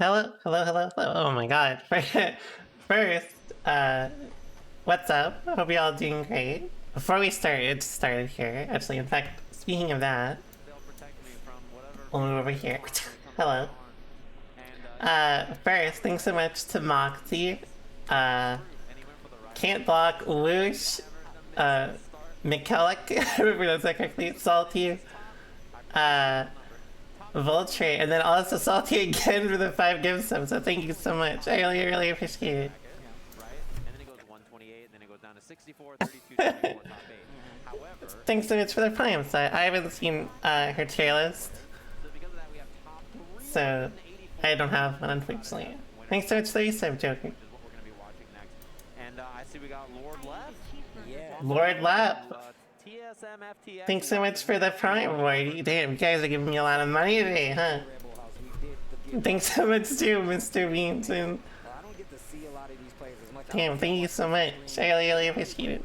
Hello. Oh my god. First, what's up? Hope you all doing great. Before we start, it just started here. Actually, in fact, speaking of that, we'll move over here. Hello. First, thanks so much to Moxie, Can't Block, Woosh, McKellick, whoever knows that correctly, Salty, Vulture, and then also Salty again for the 5 gifts subs, so thank you so much. I really appreciate it. Thanks so much for the primes. I haven't seen her tier list, so I don't have one, unfortunately. Thanks so much for the resub, Joker. And I see we got Lord Left. Lord Left. Thanks so much for the prime, boy. Damn, you guys are giving me a lot of money today, huh? Thanks so much too, Mr. Beanson. Damn, thank you so much. I really appreciate it.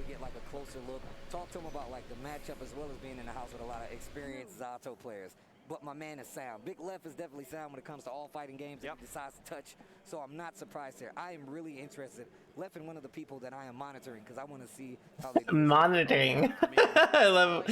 Talk to him about like the matchup as well as being in the house with a lot of experienced Zato players. But my man is sound. Big Left is definitely sound when it comes to all fighting games that he decides to touch. So I'm not surprised here. I am really interested. Left in one of the people that I am monitoring because I want to see how they do. Monitoring. I love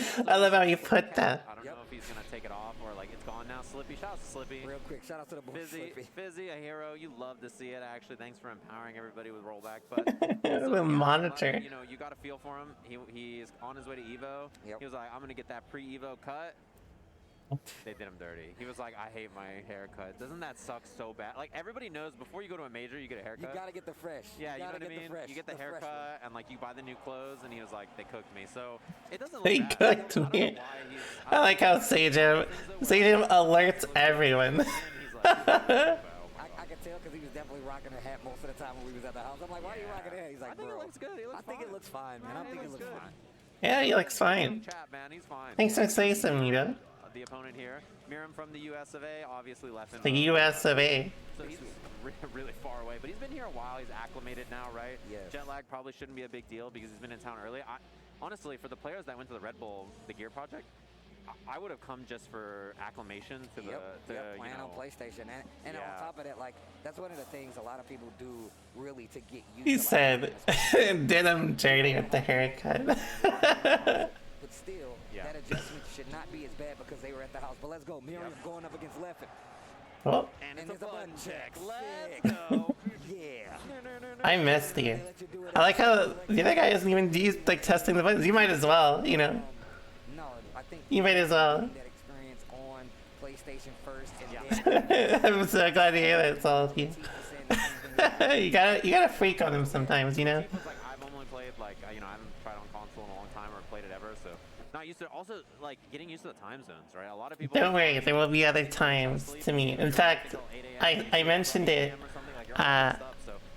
how you put that. I don't know if he's gonna take it off or like it's gone now. Slippy, shout out to Slippy. Real quick, shout out to the boy Slippy. Fizzy, a hero. You love to see it. Actually, thanks for empowering everybody with rollback. But the monitor. You know, you got a feel for him. He's on his way to EVO. He was like, I'm gonna get that pre-EVO cut. They did him dirty. He was like, I hate my haircut. Doesn't that suck so bad? Like, everybody knows before you go to a major, you get a haircut. You gotta get the fresh. Yeah, you know what I mean? You get the haircut, and like, you buy the new clothes, and he was like, they cooked me. So, it doesn't look They bad. cooked me. I like how Sagem alerts everyone. I could tell because he was definitely rocking a hat most of the time when we was at the house. I'm like, why are you rocking a hat? He's like, I think it looks good. I think it looks fine, man. I think it looks fine. Yeah, he looks fine. Chat, man, he's fine. Thanks for saying some, Nito. The opponent here, Miriam from the US of A, obviously left in the US of A. So he's really far away, but he's been here a while. He's acclimated now, right? Yes. Jet lag probably shouldn't be a big deal because he's been in town early. Honestly, for the players that went to the Red Bull, the Gear Project, I would have come just for acclimation to playing on PlayStation, and on top of that, like that's one of the things a lot of people do really to get used. He said, "Did him dirty with the haircut." But still, that adjustment should not be as bad because they were at the house. But let's go. Miriam going up against Leffen. Oh. And it's a button check. Let's go. Yeah. I missed you. I like how the other guy isn't even like testing the buttons. You might as well, you know. No, I think you might as well. That experience on PlayStation first, and then I'm so glad to hear that. It's all you. you gotta freak on him sometimes, you know. I've only played like I haven't tried on console in a long time or played it ever, so not used to it. Also, like getting used to the time zones, right? A lot of people. Don't worry, there will be other times to meet. In fact, I mentioned it. I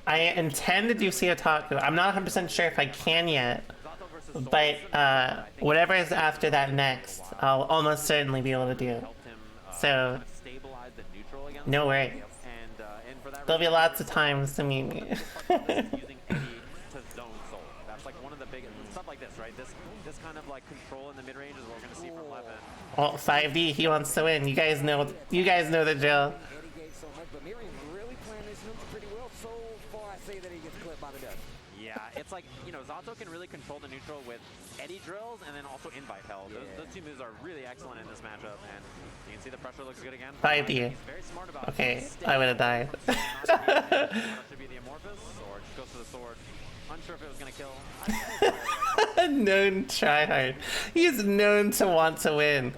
intend to do Seotaku. I'm not 100% sure if I can yet, but whatever is after that next, I'll almost certainly be able to do. So, no worries. There'll be lots of times to meet me. That's like one of the biggest stuff like this, right? This kind of like control in the mid range is what we're gonna see from Leffen. Well, 5D, he wants to win. You guys know the drill. But Miriam's really playing this neutral pretty well. So far, I say that he gets clipped by the dust. Yeah, it's like, Zato can really control the neutral with Eddie drills and then also invite held. Those two moves are really excellent in this matchup, and you can see the pressure looks good again. 5D. Okay, I would have died. Should be the Amorphous, or just goes for the sword. Unsure if it was gonna kill. Known tryhard. He's known to want to win.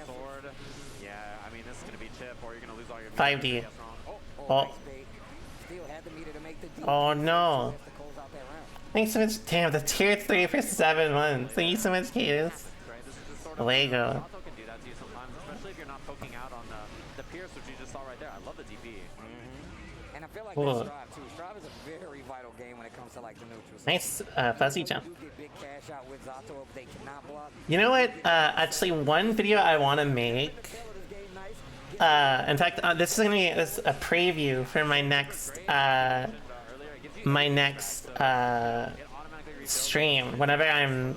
Sword. Yeah, I mean, this is gonna be chip, or you're gonna lose all your 5D. Oh no. Thanks so much. Damn, the tier 3 for 7 months. Thank you so much, Cadus. Lego. Zato can do that to you sometimes, especially if you're not poking out on the Pierce, which you just saw right there. I love the DP. And I feel like this Strive too. Strive is a very vital game when it comes to like the neutrals. Nice fuzzy jump. Big cash out with Zato if they cannot block. You know what? Actually, one video I want to make. In fact, this is gonna be a preview for my next stream. Whenever I'm,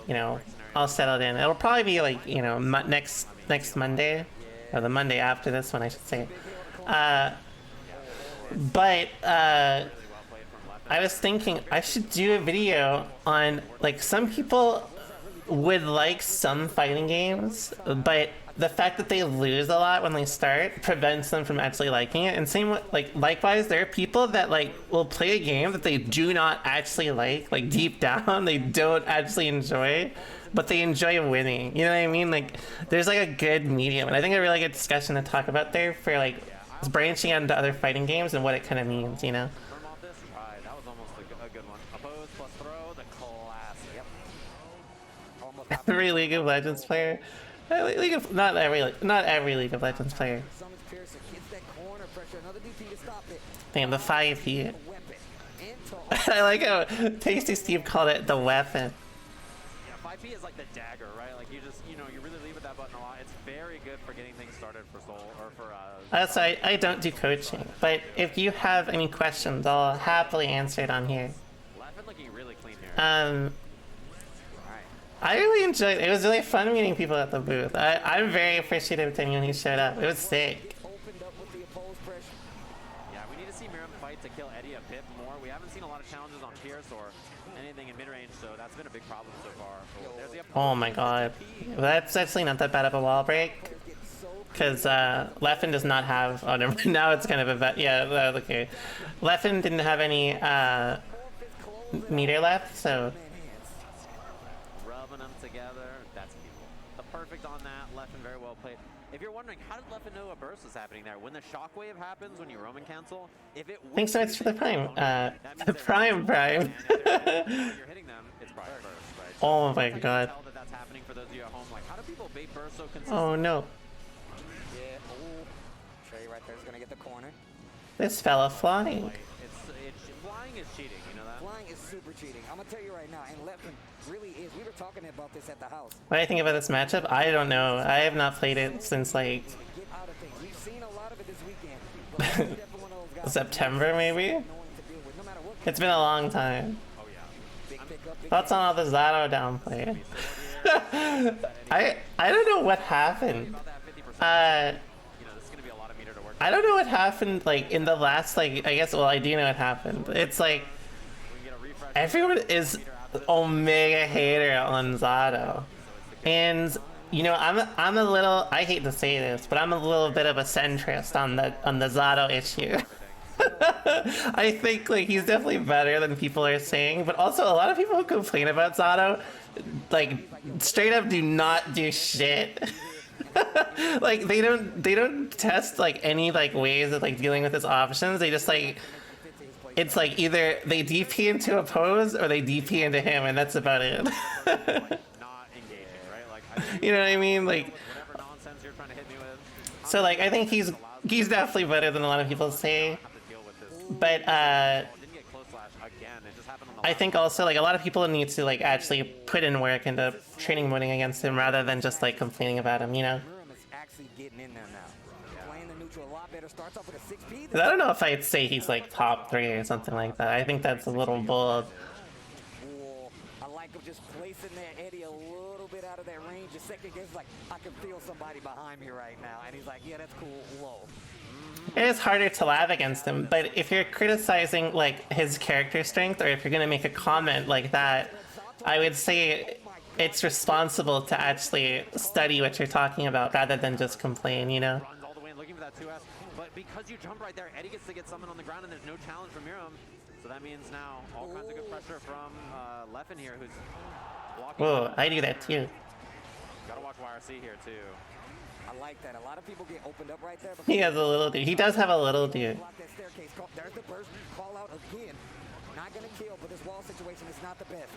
all settled in. It'll probably be like, next Monday, or the Monday after this one, I should say. But I was thinking I should do a video on like some people would like some fighting games, but the fact that they lose a lot when they start prevents them from actually liking it. And same with, like, likewise, there are people that like will play a game that they do not actually like deep down they don't actually enjoy, but they enjoy winning. You know what I mean? Like, there's like a good medium, and I think a really good discussion to talk about there for like branching out into other fighting games and what it kind of means. You know. Right, that was almost a good one. Oppose plus throw, the classic. Yep. Almost Every League of Legends player. Not every League of Legends player. Damn, the 5 feet. I like how Tasty Steve called it the weapon. Yeah, 5P is like the dagger, right? Like you just, you really leave with that button a lot. It's very good for getting things started for Soul or for. So I don't do coaching, but if you have any questions, I'll happily answer it on here. Leffen looking really clean here. I really enjoyed it. It was really fun meeting people at the booth. I'm very appreciative to anyone who showed up. It was sick. Yeah, we need to see Miriam fight to kill Eddie a bit more. We haven't seen a lot of challenges on Pierce or anything in mid-range, so that's been a big problem so far. Oh my god. That's actually not that bad of a wall break. Because Leffen does not have... Oh, never mind. Now it's kind of a bad... Yeah, okay. Leffen didn't have any meter left, so... Rubbing them together. That's people. The perfect on that. Leffen very well played. If you're wondering, how did Leffen know a burst was happening there? When the shockwave happens, when you Roman cancel, if it... Thanks so much for the prime. The prime. You're hitting them, it's probably burst, right? Oh my god. Tell that that's happening for those of you at home. Like, how do people bait burst so consistently? Oh no. Yeah, Trey right there is gonna get the corner. This fella flying. Flying is cheating, you know that? Flying is super cheating. I'm gonna tell you right now, and Leffen really is. We were talking about this at the house. What do I think about this matchup? I don't know. I have not played it since like Get out of things. We've seen a lot of it this weekend. But he's definitely one of those guys September maybe? knowing to deal with, no matter what. It's been a long time. Oh, yeah. Big pickup, big Thoughts on all the Zato downplay? I don't know what happened. This is gonna be a lot of meter to work. I don't know what happened like in the last I guess I do know what happened. It's like We can get a refresh. everyone is omega hater on Zato. And I'm a little, I hate to say this, but I'm a little bit of a centrist on the Zato issue. I think like he's definitely better than people are saying, but also a lot of people who complain about Zato like straight up do not do shit. Like they don't test like any like ways of like dealing with his options. They just like it's like either they DP into oppose or they DP into him, and that's about it. Not engaging, right? Like, You know what I mean? Like, whatever nonsense you're trying to hit me with. so like I think he's definitely better than a lot of people say. Have to deal with this. But Didn't get close slash again. It just happened on the I think also like a lot of people need to like actually put in work into training moding against him rather than just like complaining about him, you know? Miriam is actually getting in there now. Playing the neutral a lot better. Starts off with a 6P. 'Cause I don't know if I'd say he's like top 3 or something like that. I think that's a little bold. Whoa. I like him just placing that Eddie a little bit out of that range. The second guess like, I can feel somebody behind me right now. And he's like, yeah, that's cool, low. It is harder to lab against him, but if you're criticizing like his character strength, or if you're gonna make a comment like that, I would say it's responsible to actually study what you're talking about rather than just complain, you know? runs all the way and looking for that 2S. But because you jump right there, Eddie gets to get someone on the ground and there's no challenge from Miriam. So that means now all kinds of good pressure from Leffen here, who's blocking. Whoa, I do that too. Gotta watch YRC here too. I like that. A lot of people get opened up right there. He has a little dude. He does have a little dude. Block that staircase. There's the burst. Call out again. Not gonna kill, but this wall situation is not the best.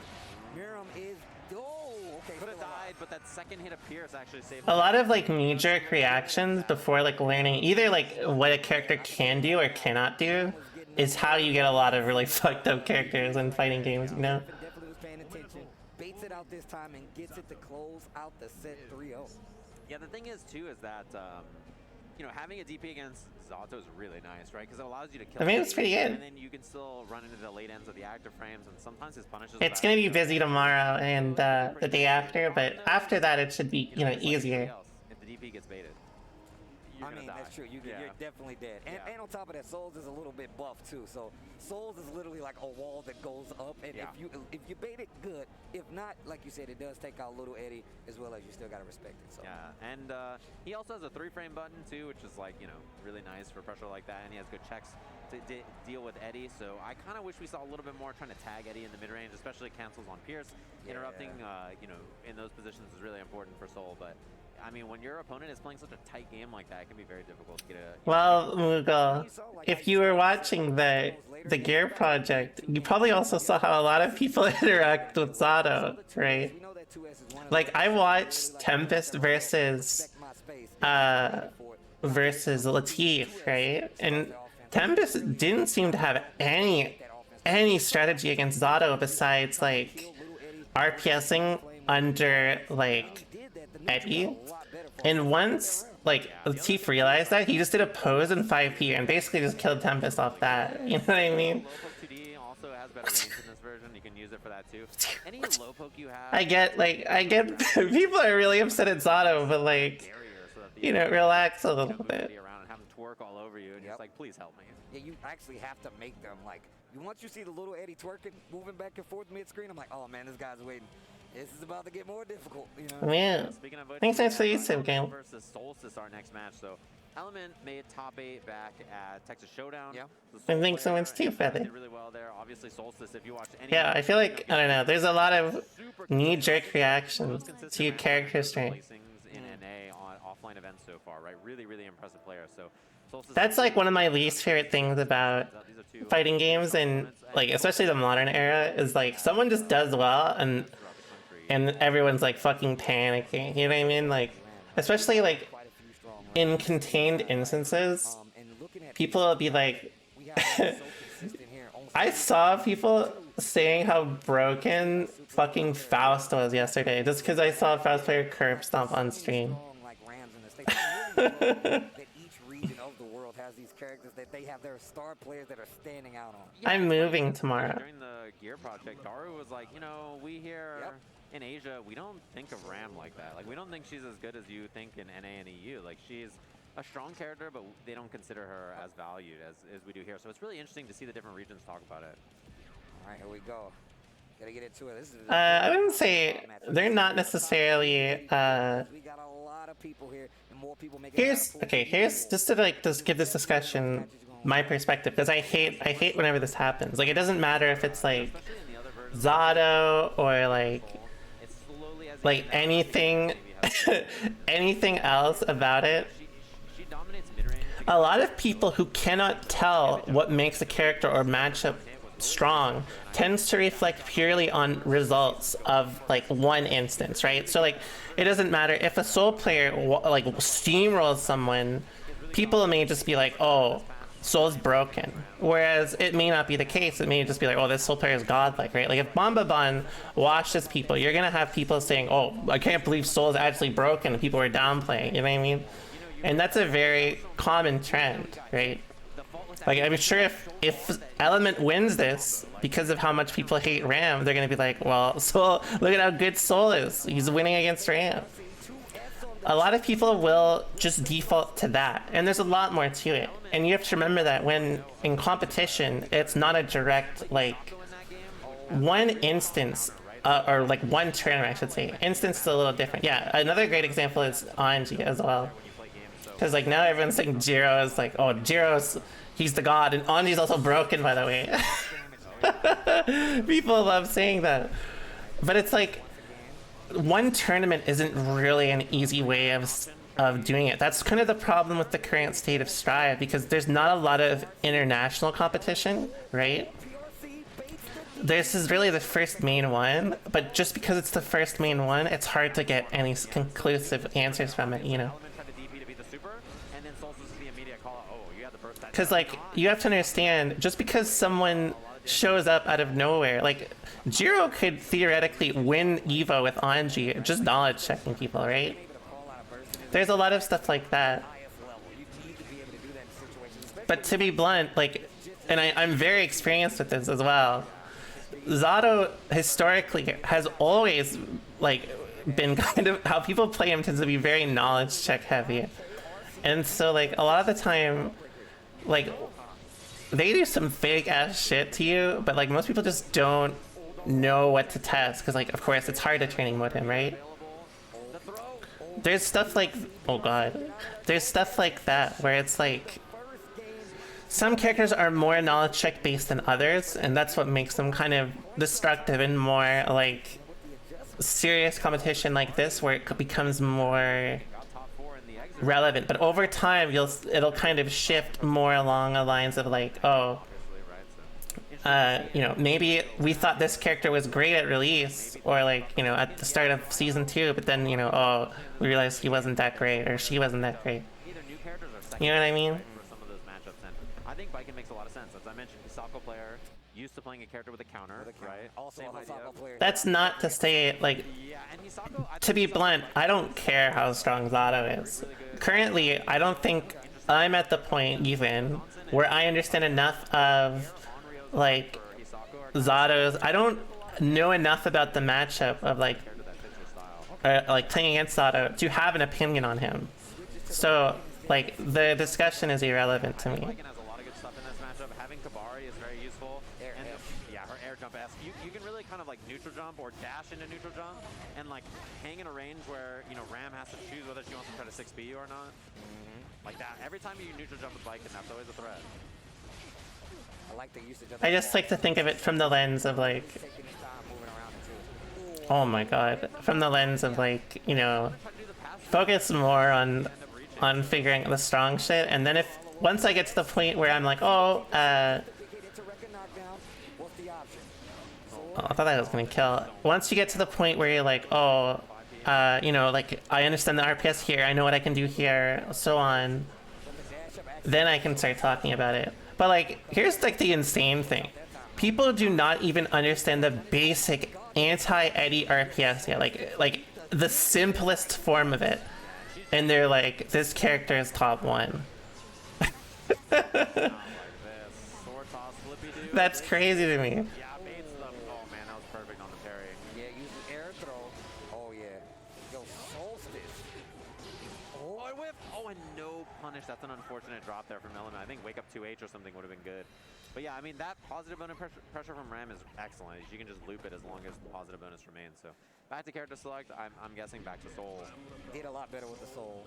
Miriam is. Oh, okay. Could have died, but that second hit of Pierce actually saved A lot of like knee-jerk reactions before like learning either like what a character can do or cannot do is how you get a lot of really fucked up characters in fighting games, you know? Definitely was paying attention. Baits it out this time and gets it to close out the set 3-0. Yeah, the thing is too is that having a DP against Zato is really nice, right? Because it allows you to kill. I mean, it's pretty good. And then you can still run into the late ends of the active frames, and sometimes his punishes. It's gonna be busy tomorrow and the day after, but after that it should be, easier. If the DP gets baited. I mean, that's true. You're definitely dead. And on top of that, Souls is a little bit buff too. So Souls is literally like a wall that goes up. And if you bait it, good. If not, like you said, it does take out Little Eddie as well as you still gotta respect it. So yeah, and he also has a 3-frame button too, which is like really nice for pressure like that, and he has good checks to deal with Eddie. So I kind of wish we saw a little bit more trying to tag Eddie in the mid range, especially cancels on Pierce. Interrupting, in those positions is really important for Soul, but. I mean, when your opponent is playing such a tight game like that, it can be very difficult to get a... Well, Mughal, if you were watching the Gear Project, you probably also saw how a lot of people interact with Zato, right? Like, I watched Tempest versus Latif, right? And Tempest didn't seem to have any strategy against Zato besides, like, RPSing under, like, Eddie. And once like Latif realized that, he just did a pose in 5P and basically just killed Tempest off that. You know what I mean? Also has better range in this version. You can use it for that too. Any low poke you have. I get people are really upset at Zato, but like, relax a little bit. Around and have them twerk all over you, and just like, please help me. Yeah, you actually have to make them like. Once you see the Little Eddie twerking, moving back and forth mid screen, I'm like, oh man, this guy's waiting. This is about to get more difficult, Yeah. Speaking of which, thanks for the YouTube game. Versus Solstice, our next match. So Element made top 8 back at Texas Showdown. Yeah. I think someone's too feathered. Did really well there. Obviously, Solstice. If you watch any. Yeah, I feel like I don't know. There's a lot of knee-jerk reactions to character strength. In NA on offline events so far, right? Really, really impressive player. So. Solstice That's like one of my least favorite things about fighting games, and like especially the modern era, is like someone just does well and everyone's like fucking panicking. You know what I mean? Like, especially like in contained instances, people will be like, I saw people saying how broken fucking Faust was yesterday just because I saw Faust player curb stomp on stream. Characters that they have their star players that are standing out on. I'm moving tomorrow. During the Gear Project, Daru was like, we here in Asia, we don't think of Ram like that. Like, we don't think she's as good as you think in NA and EU. Like, she's a strong character, but they don't consider her as valued as we do here. So it's really interesting to see the different regions talk about it. All right, here we go. Gotta get into it. This is I wouldn't say they're not necessarily. We got a lot of people here, and more people making. Here's just to like just give this discussion my perspective, because I hate whenever this happens. Like, it doesn't matter if it's like Zato or like anything anything else about it. A lot of people who cannot tell what makes a character or matchup strong tends to reflect purely on results of like one instance, right? So like, it doesn't matter if a Soul player like steamrolls someone, people may just be like, oh, Soul's broken, whereas it may not be the case. It may just be like, oh, this Soul player is godlike, right? Like, if Bombaban washes people, you're gonna have people saying, oh, I can't believe Soul's actually broken, and people are downplaying, you know what I mean? And that's a very common trend, right? Like, I'm sure if Element wins this because of how much people hate Ram, they're gonna be like, well, Soul, look at how good Soul is. He's winning against Ram. A lot of people will just default to that, and there's a lot more to it. And you have to remember that when in competition, it's not a direct, like, one instance, or like one tournament, I should say. Instance is a little different. Yeah, another great example is Anji as well. Because like now everyone's saying Jiro is like, oh, he's the god, and Anji's also broken, by the way. People love saying that. But it's like, one tournament isn't really an easy way of doing it. That's kind of the problem with the current state of Strive, because there's not a lot of international competition, right? This is really the first main one, but just because it's the first main one, it's hard to get any conclusive answers from it, you know? Because, like, you have to understand, just because someone shows up out of nowhere, like, Jiro could theoretically win EVO with Anji, just knowledge checking people, right? There's a lot of stuff like that. But to be blunt, like, and I'm very experienced with this as well, Zato historically has always, like, been kind of, how people play him tends to be very knowledge check heavy. And so like a lot of the time, like they do some fake ass shit to you, but like most people just don't know what to test because like of course it's hard to training mode him, right? There's stuff like, oh god, there's stuff like that where it's like some characters are more knowledge check based than others, and that's what makes them kind of destructive and more like serious competition like this where it becomes more relevant. But over time it'll kind of shift more along the lines of like, oh, you know, maybe we thought this character was great at release or like, you know, at the start of season 2, but then, you know, oh, we realized he wasn't that great or she wasn't that great. You know what I mean? I think Viking makes a lot of sense. As I mentioned, Hisako player used to playing a character with a counter, right? Also, Same a idea. Hisako player. That's not to say, like, Yeah, and Hisako, to be blunt, I don't care how strong Zato is. Currently, I don't think I'm at the point even where I understand enough of, like, Zato's. I don't know enough about the matchup of, like playing against Zato to have an opinion on him. So, like, the discussion is irrelevant to me. Viking has a lot of good stuff in this matchup. Having Kabari is very useful. And yeah, her air jump S. You can really kind of like neutral jump or dash into neutral jump and like hang in a range where, you know, Ram has to choose whether she wants to try to 6B you or not. Like that. Every time you neutral jump with Viking, that's always a threat. I like the usage of I just like to think of it from the lens of, like, taking his time moving around it too. oh my god, from the lens of, like, you know, focus more on figuring out the strong shit, and then if once I get to the point where I'm like, oh, I thought that was gonna kill. Once you get to the point where you're like, oh, you know, like, I understand the RPS here, I know what I can do here, so on, then I can start talking about it. But, like, here's, like, the insane thing. People do not even understand the basic anti-Eddy RPS yet, like, the simplest form of it. And they're like, this character is top 1. That's crazy to me. Yeah, baits them. Oh man, that was perfect on the parry. Yeah, use the air throw. Oh yeah. Yo, Solstice. Oh, I whiffed. Oh, and no punish. That's an unfortunate drop there from Element. I think wake up 2H or something would have been good. But yeah, I mean, that positive bonus pressure from Ram is excellent. You can just loop it as long as the positive bonus remains. So back to character select, I'm guessing back to Soul. Did a lot better with the Soul.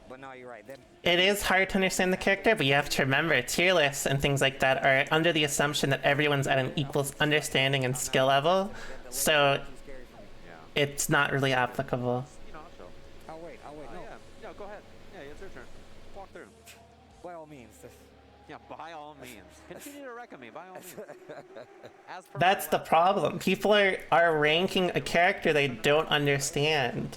But no, you're right. Then It is hard to understand the character, but you have to remember, tier lists and things like that are under the assumption that everyone's at an equal understanding and skill level. So it's not really applicable. You know, I'll chill. I'll wait. Oh, No, yeah. No, go ahead. Yeah, it's your turn. Walk through. by all means. Yeah, by all means. Continue to wreck me, by all means. As per That's my the problem. People are ranking a character they don't understand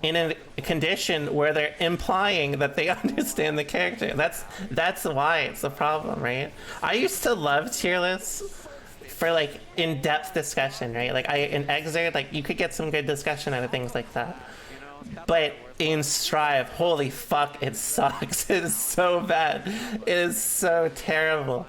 in a condition where they're implying that they understand the character. That's why it's a problem, right? I used to love tier lists for, like, in-depth discussion, right? Like, in Exert, like, you could get some good discussion out of things like that. But in Strive, holy fuck, it sucks. It is so bad. It is so terrible.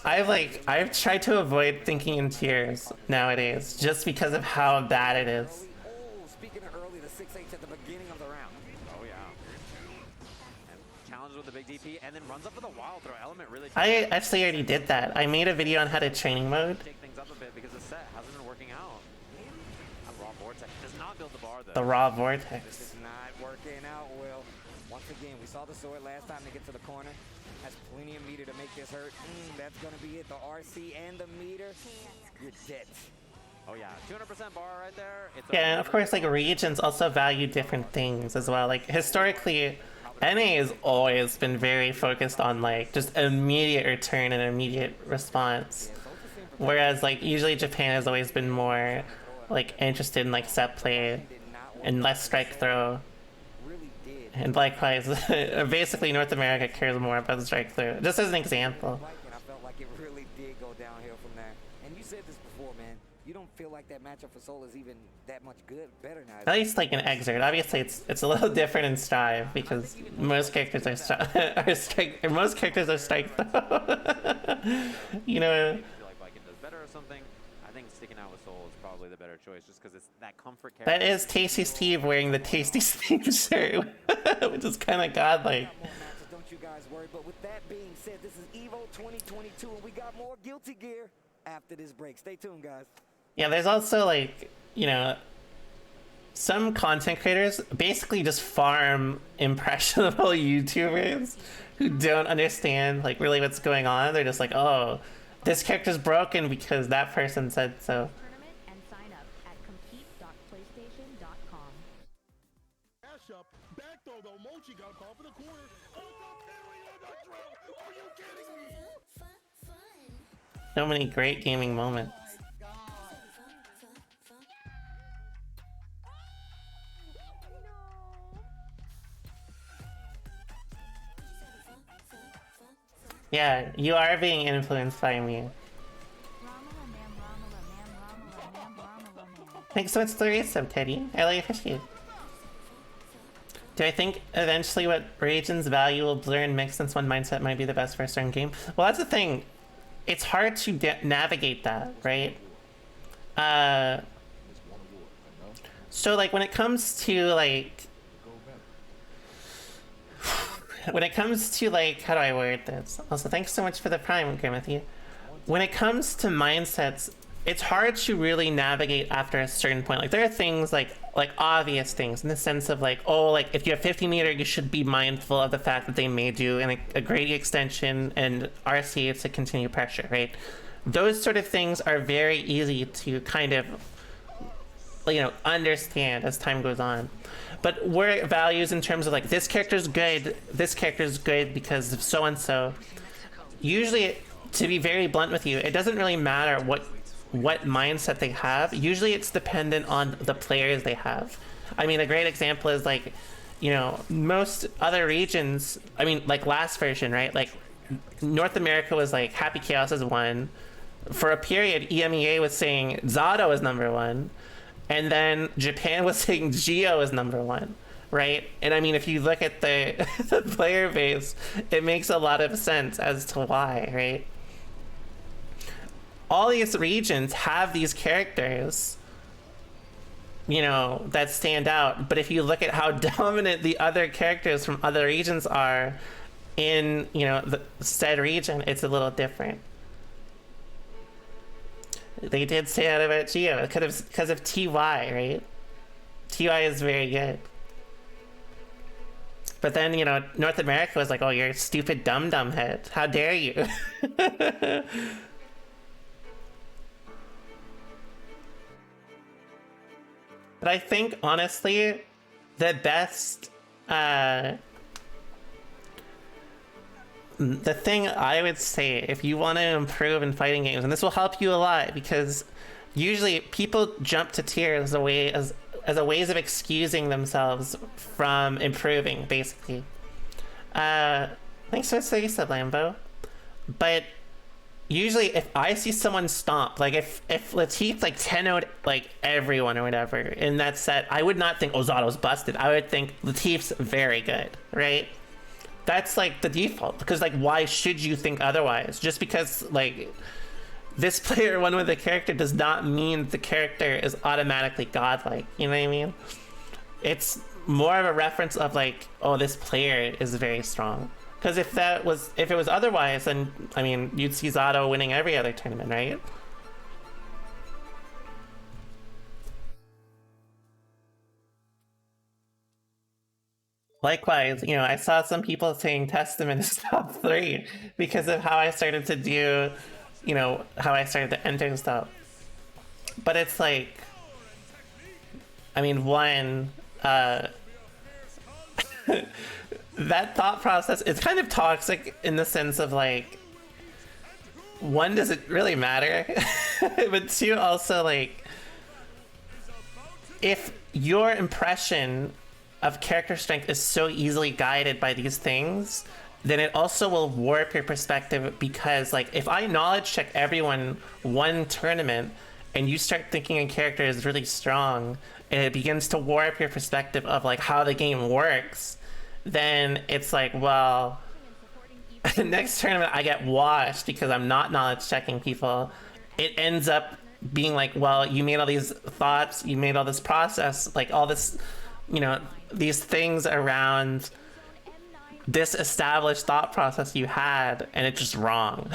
I've tried to avoid thinking in tiers nowadays just because of how bad it is. Oh, speaking of early, the 6H at the beginning of the round. Oh yeah. And challenges with the big DP, and then runs up with a wild throw. Element really. I actually already did that. I made a video on how to training mode. Shake things up a bit because the set hasn't been working out. That raw vortex does not build the bar though. The raw This vortex. is not working out well. Once again, we saw the sword last time to get to the corner. Has plenty of meter to make this hurt. That's going to be it. The RC and the meter. You're dead. Oh yeah, 200% bar right there. It's Yeah, and of course, like, regions also value different things as well. Like, historically, NA has always been very focused on, like, just immediate return and immediate response. Whereas, like, usually Japan has always been more, like, interested in, like, set play and less strike throw. Really did. And likewise, basically North America cares more about the strike throw. Just as an example. And I felt like it really did go downhill from there. And you said this before, man. You don't feel like that matchup for Soul is even that much better now. At least, like, in Exert. Obviously, it's a little different in Strive because most characters are strike. Most characters are strike throw. You know. I feel like Viking does better or something. I think sticking out with Soul is probably the better choice, just because it's that comfort character. That is Tasty Steve wearing the Tasty Steve shirt, which is kind of godlike. Don't you guys worry. But with that being said, this is EVO 2022, and we got more Guilty Gear after this break. Stay tuned, guys. Yeah, there's also like, you know, some content creators basically just farm impressionable YouTubers who don't understand like really what's going on. They're just like, oh, this character's broken because that person said so. Tournament and sign up at compete.playstation.com. Dash up, back throw though, Mochi got caught for the corner. Oh, the drill. Are you kidding me? So many great gaming moments. Yeah, you are being influenced by me. Thanks so much for the resub, Teddy. I really appreciate it. Do I think eventually what regions value will blur and mix since one mindset might be the best for a certain game? Well, that's the thing. It's hard to navigate that, right? So like when it comes to like... When it comes to like, how do I word this? Also, thanks so much for the Prime, Grimothy. When it comes to mindsets, it's hard to really navigate after a certain point. Like there are things like obvious things in the sense of like, oh, like if you have 50 meter, you should be mindful of the fact that they made you a gradient extension and RCA to continue pressure, right? Those sort of things are very easy to kind of, you know, understand as time goes on. But where it values in terms of like this character's good because of so and so. Usually, to be very blunt with you, it doesn't really matter what mindset they have. Usually, it's dependent on the players they have. I mean, a great example is like, you know, most other regions. I mean, like last version, right? Like North America was like Happy Chaos is 1. For a period, EMEA was saying Zato is number 1. And then Japan was saying Geo is number 1, right? And I mean, if you look at the, the player base, it makes a lot of sense as to why, right? All these regions have these characters, you know, that stand out. But if you look at how dominant the other characters from other regions are in, you know, the said region, it's a little different. They did say that about Geo because of TY, right? TY is very good. But then, you know, North America was like, oh, you're a stupid dum-dum head. How dare you? But I think, honestly, the best... the thing I would say, if you want to improve in fighting games, and this will help you a lot, because usually people jump to tiers as a ways of excusing themselves from improving, basically. Thanks for saying so, Lambo. But usually, if I see someone stomp, like if Latif like 10-0'd like everyone or whatever in that set, I would not think, oh, Zato's busted. I would think Latif's very good, right? That's like the default, because like why should you think otherwise? Just because like this player won with a character does not mean the character is automatically godlike. You know what I mean? It's more of a reference of like, oh, this player is very strong. Because if it was otherwise, then I mean you'd see Zato winning every other tournament, right? Likewise, you know, I saw some people saying Testament is top 3 because of how I started to do, you know, how I started to enter stuff. But it's like, I mean, one, that thought process, it's kind of toxic in the sense of like, one, does it really matter? But two, also like, if your impression of character strength is so easily guided by these things, then it also will warp your perspective, because like if I knowledge check everyone one tournament and you start thinking a character is really strong and it begins to warp your perspective of like how the game works, then it's like, well, next tournament I get washed because I'm not knowledge checking people. It ends up being like, well, you made all these thoughts, you made all this process, like all this, you know, these things around this established thought process you had, and it's just wrong.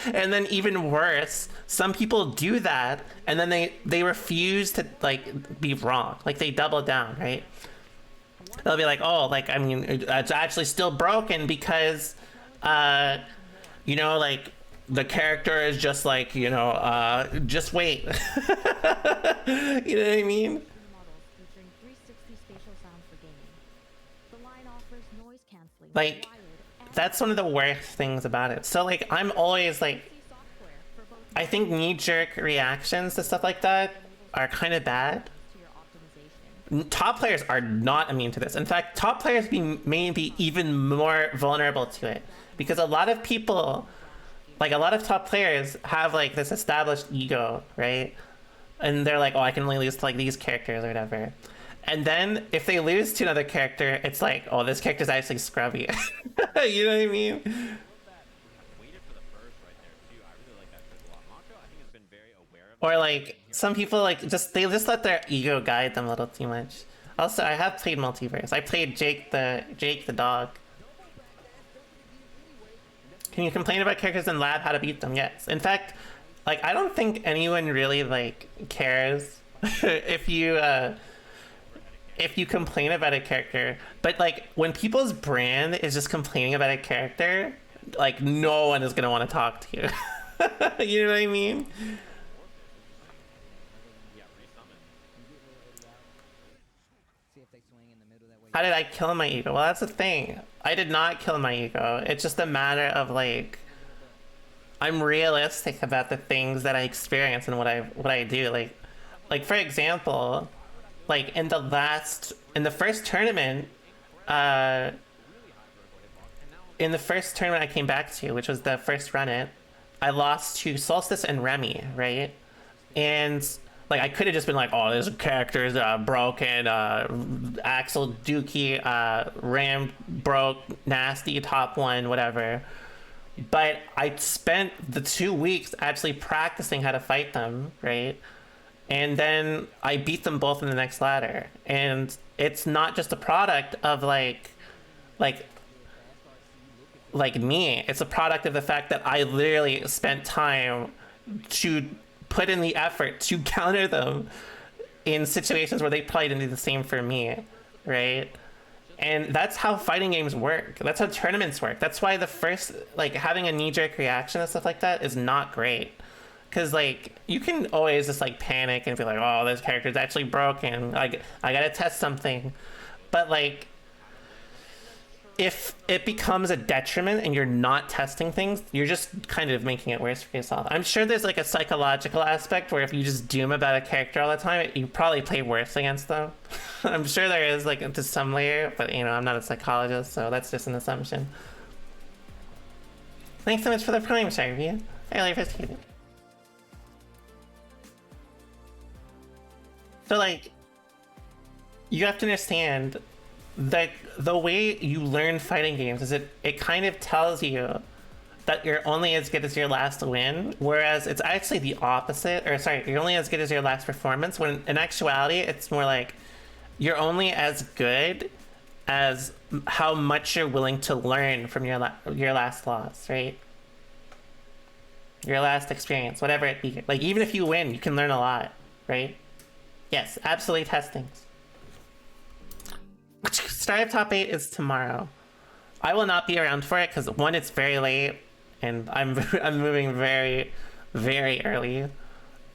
And then even worse, some people do that and then they refuse to like be wrong, like they double down, right? They'll be like, oh, like, I mean, it's actually still broken because you know, like the character is just like, you know, just wait. You know what I mean? Models featuring 360 spatial sound for gaming. The line offers noise canceling, Like, wired, and that's one of the worst things about it. So like, I'm always like, software for both I think knee-jerk reactions to stuff like that are kind of bad. to your optimization. Top players are not immune to this. In fact, top players may be even more vulnerable to it, because a lot of people, like a lot of top players, have like this established ego, right? And they're like, oh, I can only lose to like these characters or whatever. And then if they lose to another character, it's like, oh, this character's actually scrubby. You know what I mean? Waited for the burst right there too. I really like that trick a lot. Macho, I think, has been very aware of Or like some people like they just let their ego guide them a little too much. Also, I have played multiverse. I played Jake the dog. Can you complain about characters in lab, how to beat them? Yes. In fact, like I don't think anyone really like cares if you complain about a character. But like when people's brand is just complaining about a character, like no one is gonna want to talk to you. You know what I mean? See if they swing in the middle that way. How did I kill my ego? Well, that's the thing. I did not kill my ego. It's just a matter of like, I'm realistic about the things that I experience and what I do. Like for example, like in the first tournament, I came back to, which was the first run it, I lost to Solstice and Remy, right? And like I could have just been like, oh, this character's broken, Axel Dookie, Ram broke, nasty, top one, whatever. But I spent the 2 weeks actually practicing how to fight them, right? And then I beat them both in the next ladder. And it's not just a product of like me. It's a product of the fact that I literally spent time to put in the effort to counter them in situations where they probably didn't do the same for me, right? And that's how fighting games work. That's how tournaments work. That's why the first, like, having a knee-jerk reaction and stuff like that is not great. Because, like, you can always just, like, panic and be like, oh, this character's actually broken. Like, I gotta test something. But, like, if it becomes a detriment and you're not testing things, you're just kind of making it worse for yourself. I'm sure there's like a psychological aspect where if you just doom about a character all the time, you probably play worse against them. I'm sure there is like to some layer, but you know, I'm not a psychologist, so that's just an assumption. Thanks so much for the prime, Sharvia. I really appreciate it. So like, you have to understand that the way you learn fighting games is it kind of tells you that you're only as good as your last win, whereas it's actually the opposite. Or sorry, you're only as good as your last performance, when in actuality it's more like you're only as good as how much you're willing to learn from your last loss, right? Your last experience, whatever it be. Like even if you win, you can learn a lot, right? Yes, absolutely testing. Strive Top 8 is tomorrow. I will not be around for it because one, it's very late, and I'm moving very, very early.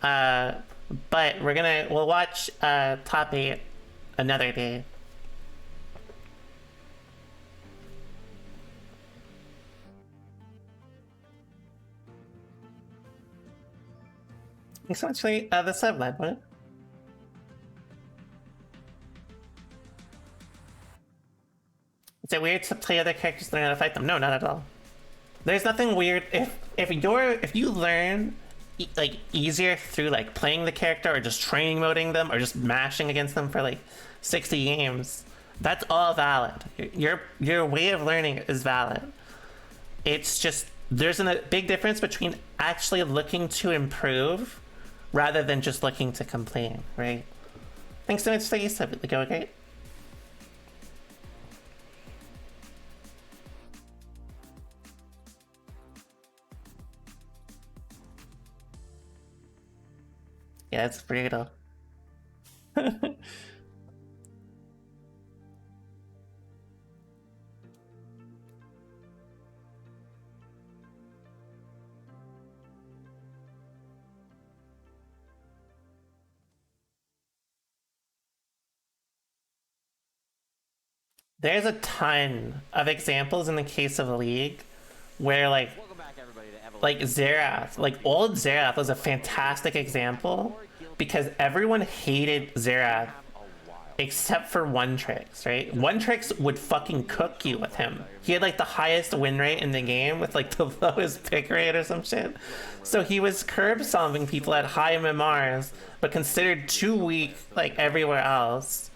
But we'll watch Top 8 another day. Thanks so much for the sub, Ledwood. Is it weird to play other characters and learn how to fight them? No, not at all. There's nothing weird if you learn like easier through like playing the character or just training moding them or just mashing against them for like 60 games. That's all valid. Your way of learning is valid. It's just there's a big difference between actually looking to improve rather than just looking to complain, right? Thanks so much for you sub, the go great. Yeah, it's brutal. There's a ton of examples in the case of the league where like Xerath, like old Xerath was a fantastic example because everyone hated Xerath except for One Tricks, right? One Tricks would fucking cook you with him. He had like the highest win rate in the game with like the lowest pick rate or some shit. So he was curb stomping people at high MMRs, but considered too weak like everywhere else.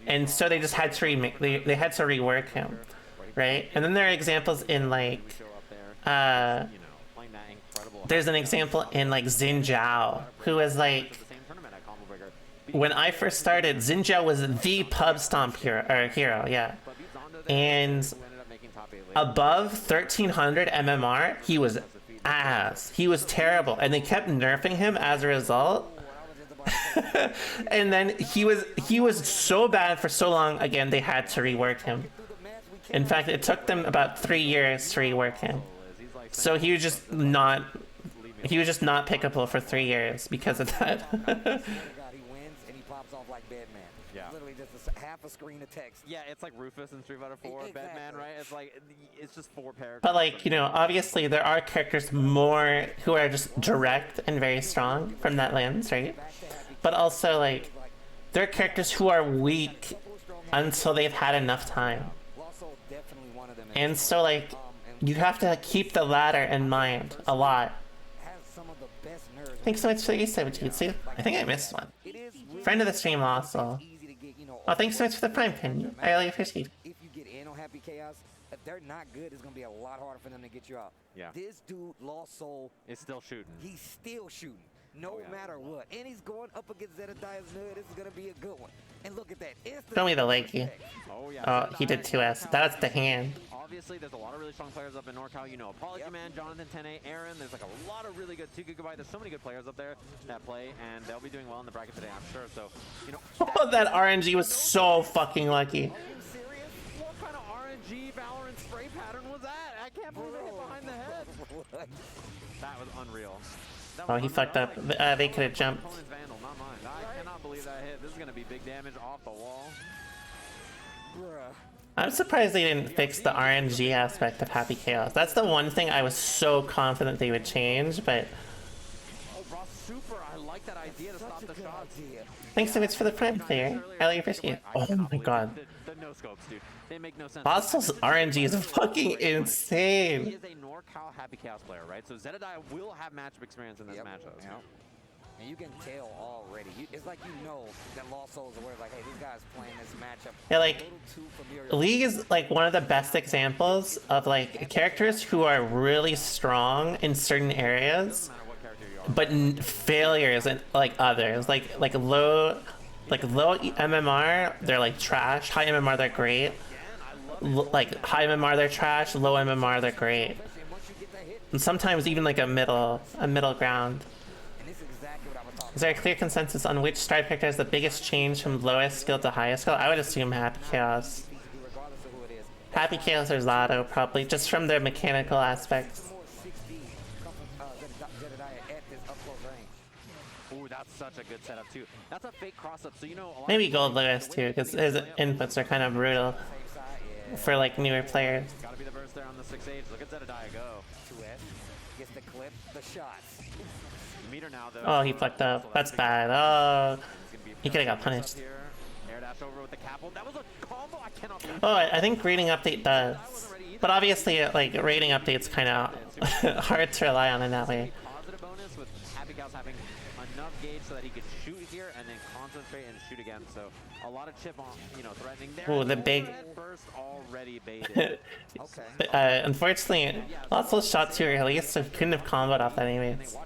And so they just had to they had to rework him, right? And then there are examples in like there's an example in like Xin Zhao, who is like, when I first started, Xin Zhao was the pub stomp hero, yeah. And above 1300 MMR, he was ass. He was terrible, and they kept nerfing him as a result. And then he was so bad for so long. Again, they had to rework him. In fact, it took them about 3 years to rework him. So he was just not pickable for 3 years because of that. Half a screen of text. Yeah, it's like Rufus in Street Fighter 4, exactly. Batman, right? It's like, it's just 4 paragraphs. But like, you know, obviously there are characters more who are just direct and very strong from that lens, right? But also like, there are characters who are weak until they've had enough time. And so like, you have to keep the ladder in mind a lot. Thanks so much for the East, I think I missed one. Friend of the stream also. Oh, thanks so much for the prime pin. I really appreciate it. If you get in on Happy Chaos, if they're not good, it's going to be a lot harder for them to get you out. Yeah. This dude, Lost Soul, is still shooting. He's still shooting, no matter what. And he's going up against Zedadiah's Nud. This is going to be a good one. And look at that. Show me the Lakey. Oh, yeah. Oh, he did 2S. That's the hand. Obviously, there's a lot of really strong players up in NorCal. You know, Apology Man, Jonathan 10A, Aaron. There's like a lot of really good 2 GB. There's so many good players up there that play, and they'll be doing well in the bracket today, I'm sure. So, you know. Oh, that RNG was so fucking lucky. Are you serious? What kind of RNG Valorant spray pattern was that? I can't believe it hit behind the head. That was unreal. Oh, he fucked up. They could have jumped. Vandal, not mine. I cannot believe that hit. This is going to be big damage off the wall. I'm surprised they didn't fix the RNG aspect of Happy Chaos. That's the one thing I was so confident they would change, but... Oh, Ross, super. I like that idea to stop the shots. Thanks so much for the prime player. I really appreciate it. Oh my god. The no scopes, dude. They make no sense. Hostel's RNG is fucking insane. He is a NorCal Happy Chaos player, right? So Zedadiah will have matchup experience in this matchup. Yep. And you can tell already. It's like you know that Lost Souls are aware, like, hey, this guy's playing this matchup. Yeah, like, League is like one of the best examples of like characters who are really strong in certain areas, but failures in like others. Like low MMR, they're like trash. High MMR, they're great. Like high MMR, they're trash. Low MMR, they're great. And sometimes even like a middle ground. Is there a clear consensus on which Stripe character has the biggest change from lowest skill to highest skill? I would assume Happy Chaos. Happy Chaos or Zato, probably, just from their mechanical aspects. Ooh, that's such a good setup too. That's a fake cross-up, so you know... Maybe Gold Lewis too, because his inputs are kind of brutal for like newer players. Gotta be the burst there on the 6H. Look at Zedadiah go. 2S gets the clip, the shots. Meter now, though. Oh, he fucked up. That's bad. Oh, he could have got punished. Air dash over with the capel. That was a combo. I cannot believe. Oh, I think rating update does, but obviously, like rating update's kind of hard to rely on in that way. Positive bonus with Happy Chaos having enough gauge so that he could shoot here and then concentrate and shoot again. So a lot of chip on, you know, threatening there. Ooh, the big burst already baited. Unfortunately, lots of shots too early, so couldn't have comboed off that anyways.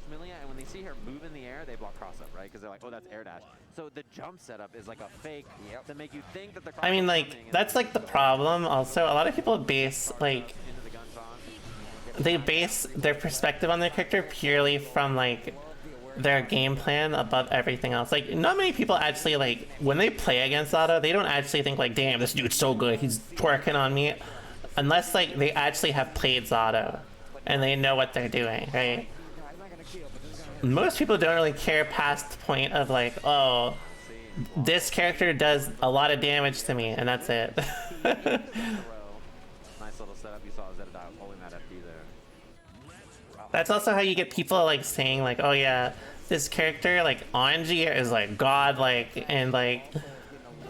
see her move in the air, they block cross up, right? Because they're like, oh, that's air dash. So the jump setup is like a fake to make you think that the cross I mean, like, that's like the problem. Also, a lot of people base like they base their perspective on their character purely from like their game plan above everything else. Like, not many people actually, like, when they play against Otto, they don't actually think like, damn, this dude's so good, he's twerking on me, unless like they actually have played Zato and they know what they're doing, right? Most people don't really care past the point of like, oh, this character does a lot of damage to me, and that's it. Nice little setup. You saw Zedadiah pulling that FD there. That's also how you get people like saying like, oh yeah, this character like Anji is like godlike, and like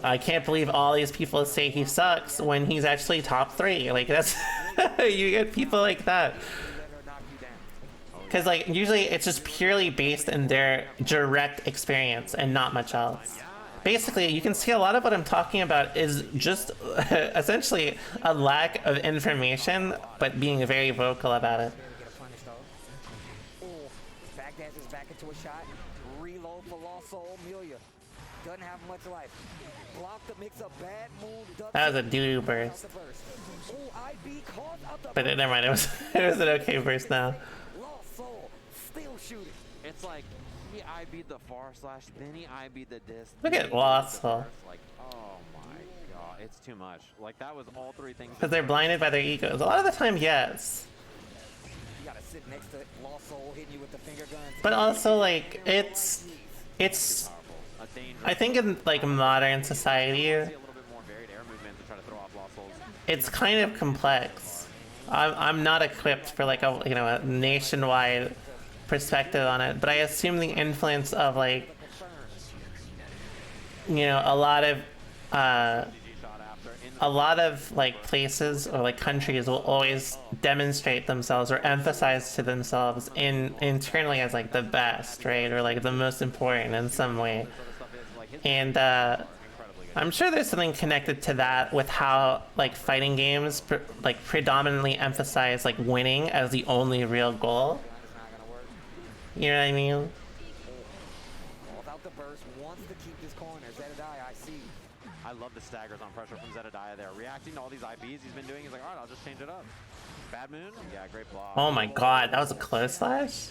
I can't believe all these people say he sucks when he's actually top 3. Like, that's you get people like that. Because like usually it's just purely based in their direct experience and not much else. Basically, you can see a lot of what I'm talking about is just essentially a lack of information, but being very vocal about it. Back dashes back into a shot. Reload for Lost Soul. Amelia doesn't have much life. Block the mix up. Bad move. That was a doo-doo burst. But never mind, it was an okay burst now. Lost Soul still shooting. It's like he IB'd the far slash, then he IB'd the disc. Look at Lost Soul. Like, oh my god, it's too much. Like, that was all 3 things. Because they're blinded by their egos. A lot of the time, yes. You gotta sit next to Lost Soul hitting you with the finger guns. But also, like, it's I think in like modern society, it's kind of complex. I'm not equipped for like a, you know, a nationwide perspective on it, but I assume the influence of like, you know, a lot of like places or like countries will always demonstrate themselves or emphasize to themselves internally as like the best, right, or like the most important in some way. And I'm sure there's something connected to that with how like fighting games like predominantly emphasize like winning as the only real goal. You know what I mean? Without the burst, wants to keep this corner. Zedadiah, I see. I love the staggers on pressure from Zedadiah there. Reacting to all these IBs he's been doing, he's like, alright, I'll just change it up. Bad moon? Yeah, great block. Oh my god, that was a close slash?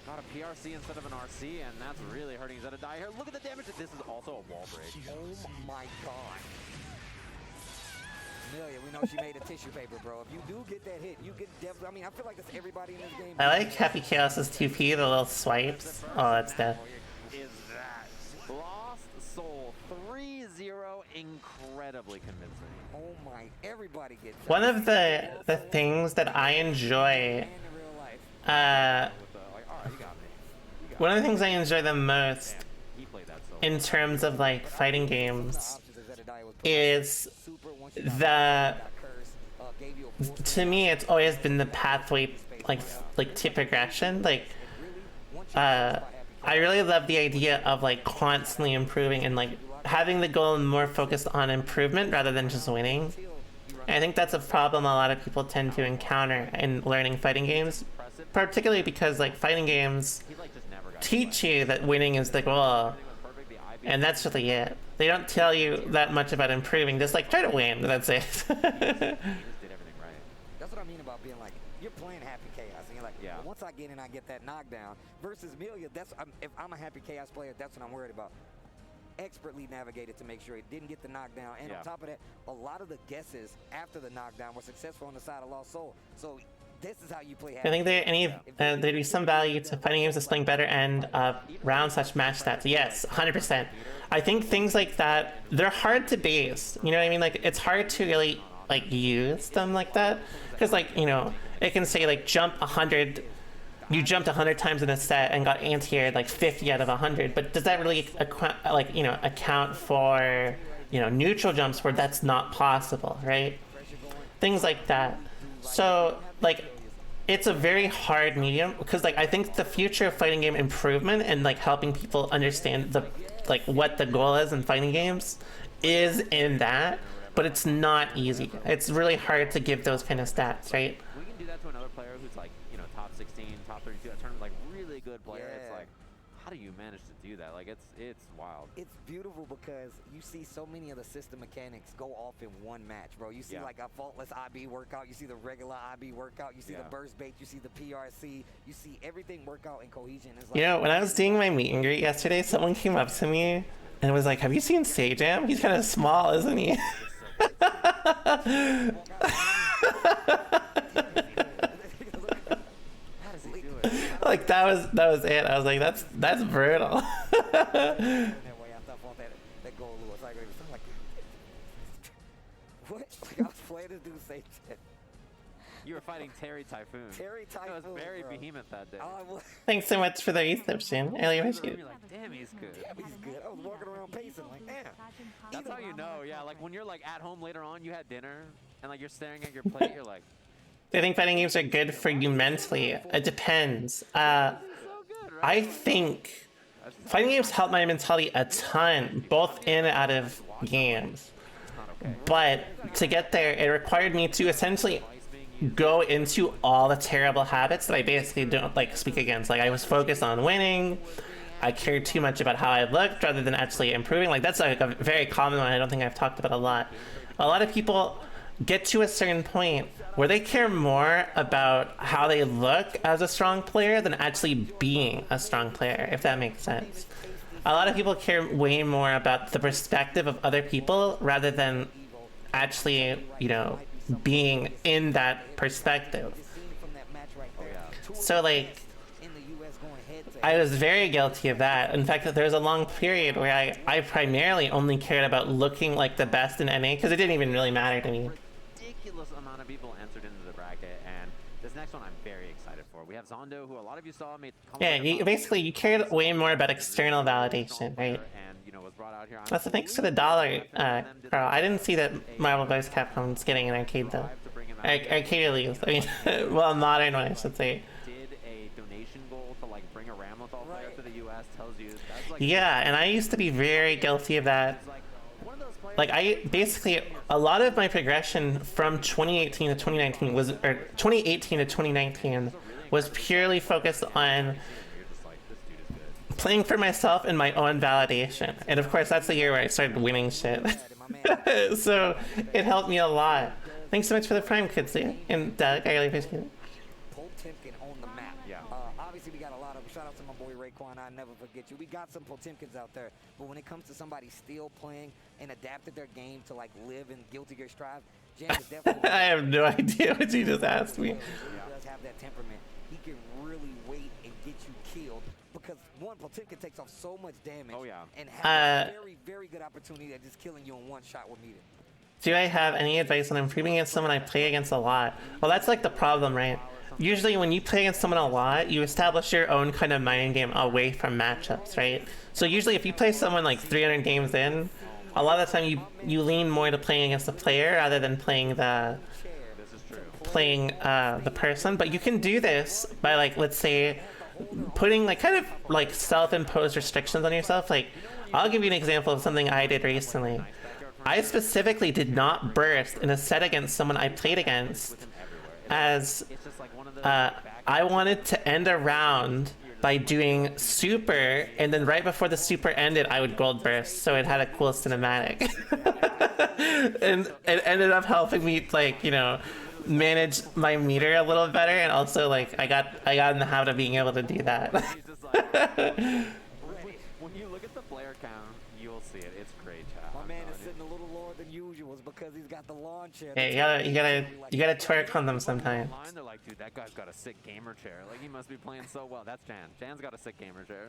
Got a PRC instead of an RC, and that's really hurting Zedadiah here. Look at the damage. This is also a wall break. Oh my god. Amelia, we know she made a tissue paper, bro. If you do get that hit, you get definitely. I mean, I feel like that's everybody in this game. I like Happy Chaos's 2P, the little swipes. Oh, that's death. Is that Lost Soul 3-0, incredibly convincing. Oh my, everybody gets that. One of the things that I enjoy, one of the things I enjoy the most in terms of like fighting games is to me it's always been the pathway like to progression. Like I really love the idea of like constantly improving and like having the goal more focused on improvement rather than just winning. And I think that's a problem a lot of people tend to encounter in learning fighting games, particularly because like fighting games teach you that winning is the goal, and that's really it. They don't tell you that much about improving, just like try to win, that's it. That's what I mean about being like, you're playing Happy Chaos, and you're like, well, once I get in, I get that knockdown. Versus Amelia, if I'm a Happy Chaos player, that's what I'm worried about. Expertly navigated to make sure he didn't get the knockdown, and on top of that, a lot of the guesses after the knockdown were successful on the side of Lost Soul. So this is how you play. I think there'd be some value to fighting games displaying better end of round such match stats. Yes, 100%. I think things like that, they're hard to base. You know what I mean? Like, it's hard to really like use them like that, because like, you know, it can say like jump 100. You jumped 100 times in a set and got anti-aired like 50 out of 100, but does that really account for, you know, neutral jumps where that's not possible, right? Things like that. So like, it's a very hard medium, because like I think the future of fighting game improvement and like helping people understand the like what the goal is in fighting games is in that, but it's not easy. It's really hard to give those kind of stats, right? We can do that to another player who's like, you know, top 16, top 32, that tournament, like really good good player. It's Yeah. like, how do you manage to do that? Like, it's wild. It's beautiful because you see so many of the system mechanics go off in one match, bro. You see like a faultless IB workout, you see the regular IB workout, you see the burst bait, you see the PRC, you see everything work out in cohesion. It's like, You know, when I was doing my meet and greet yesterday, someone came up to me and was like, "Have you seen Sajam? He's kind of small, isn't he?" Like that was it. I was like, that's brutal. that way after I fought that goal, Lewis, I'm like, what? Like I was playing this dude say shit. You were fighting Terry Typhoon. Terry Typhoon, It was very bro. behemoth that day. Thanks so much for the reception. I really appreciate it. You're like, damn, he's good. He's good. I was walking around pacing like, damn. That's how you know, yeah. Like when you're like at home later on, you had dinner, and like you're staring at your plate, you're like, Do you think fighting games are good for you mentally? It depends. I think fighting games help my mentality a ton, both in and out of games. But to get there, it required me to essentially go into all the terrible habits that I basically don't like speak against. Like I was focused on winning. I cared too much about how I looked rather than actually improving. Like that's like a very common one I don't think I've talked about a lot. A lot of people get to a certain point where they care more about how they look as a strong player than actually being a strong player, if that makes sense. A lot of people care way more about the perspective of other people rather than actually, you know, being in that perspective. So like, I was very guilty of that. In fact, there was a long period where I primarily only cared about looking like the best in NA because it didn't even really matter to me. ridiculous amount of people entered into the bracket, and this next one I'm very excited for. We have Zondo, who a lot of you saw made. Yeah, you cared way more about external validation, right? And you know was brought out here. Also, thanks to the dollar, Carl. I didn't see that Marvel vs. Capcom's getting an arcade though. Arcade release. I mean, well, modern one, I should say. Did a donation goal to like bring a Ramlethal player to the U.S. tells you that's like. Yeah, and I used to be very guilty of that. Like I basically, a lot of my progression from 2018 to 2019 was, or 2018 to 2019 was purely focused on playing for myself and my own validation. And of course, that's the year where I started winning shit. So it helped me a lot. Thanks so much for the Prime, Kidsley. And Doug, I really appreciate it. Potemkin on the map. Yeah. Obviously, we got a lot of them. Shout out to my boy Raekwon. I never forget you. We got some Potemkins out there. But when it comes to somebody still playing and adapted their game to like live in Guilty Gear Strive, Jam is definitely. I have no idea what you just asked me. He does have that temperament. He can really wait and get you killed because one, Potemkin takes off so much damage. Oh, yeah. And has a very, very good opportunity at just killing you in one shot with meter. Do I have any advice on improving against someone I play against a lot? Well, that's like the problem, right? Usually when you play against someone a lot, you establish your own kind of mind game away from matchups, right? So usually if you play someone like 300 games in, a lot of the time you lean more to playing against the player rather than playing the person. But you can do this by like, let's say, putting like kind of like self-imposed restrictions on yourself. Like, I'll give you an example of something I did recently. I specifically did not burst in a set against someone I played against, as I wanted to end a round by doing super, and then right before the super ended, I would gold burst, so it had a cool cinematic. And it ended up helping me, like, you know, manage my meter a little better, and also like I got in the habit of being able to do that. When you look at the player count, you'll see it. It's great, chat. My man is sitting a little lower than usual because he's got the launcher. Yeah, you gotta twerk on them sometimes. They're like, dude, that guy's got a sick gamer chair. Like, he must be playing so well. That's Jan. Jan's got a sick gamer chair.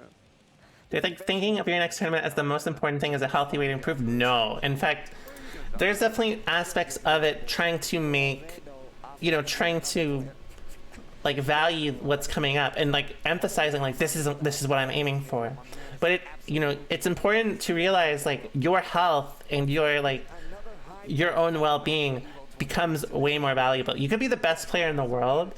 Do you think thinking of your next tournament as the most important thing is a healthy way to improve? No. In fact, there's definitely aspects of it trying to make, you know, trying to like value what's coming up and like emphasizing like this is what I'm aiming for. But it, you know, it's important to realize like your health and your like your own well-being becomes way more valuable. You could be the best player in the world,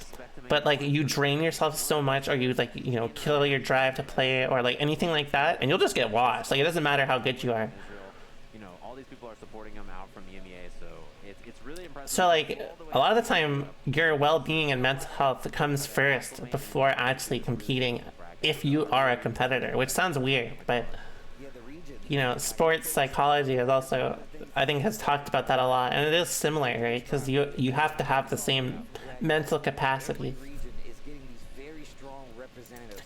but like you drain yourself so much, or you like, you know, kill your drive to play or like anything like that, and you'll just get washed. Like it doesn't matter how good you are. You know, all these people are supporting him out from EMEA, so it's really impressive. So like a lot of the time, your well-being and mental health comes first before actually competing if you are a competitor, which sounds weird, but you know, sports psychology is also, I think, has talked about that a lot, and it is similar, right? Because you have to have the same mental capacity.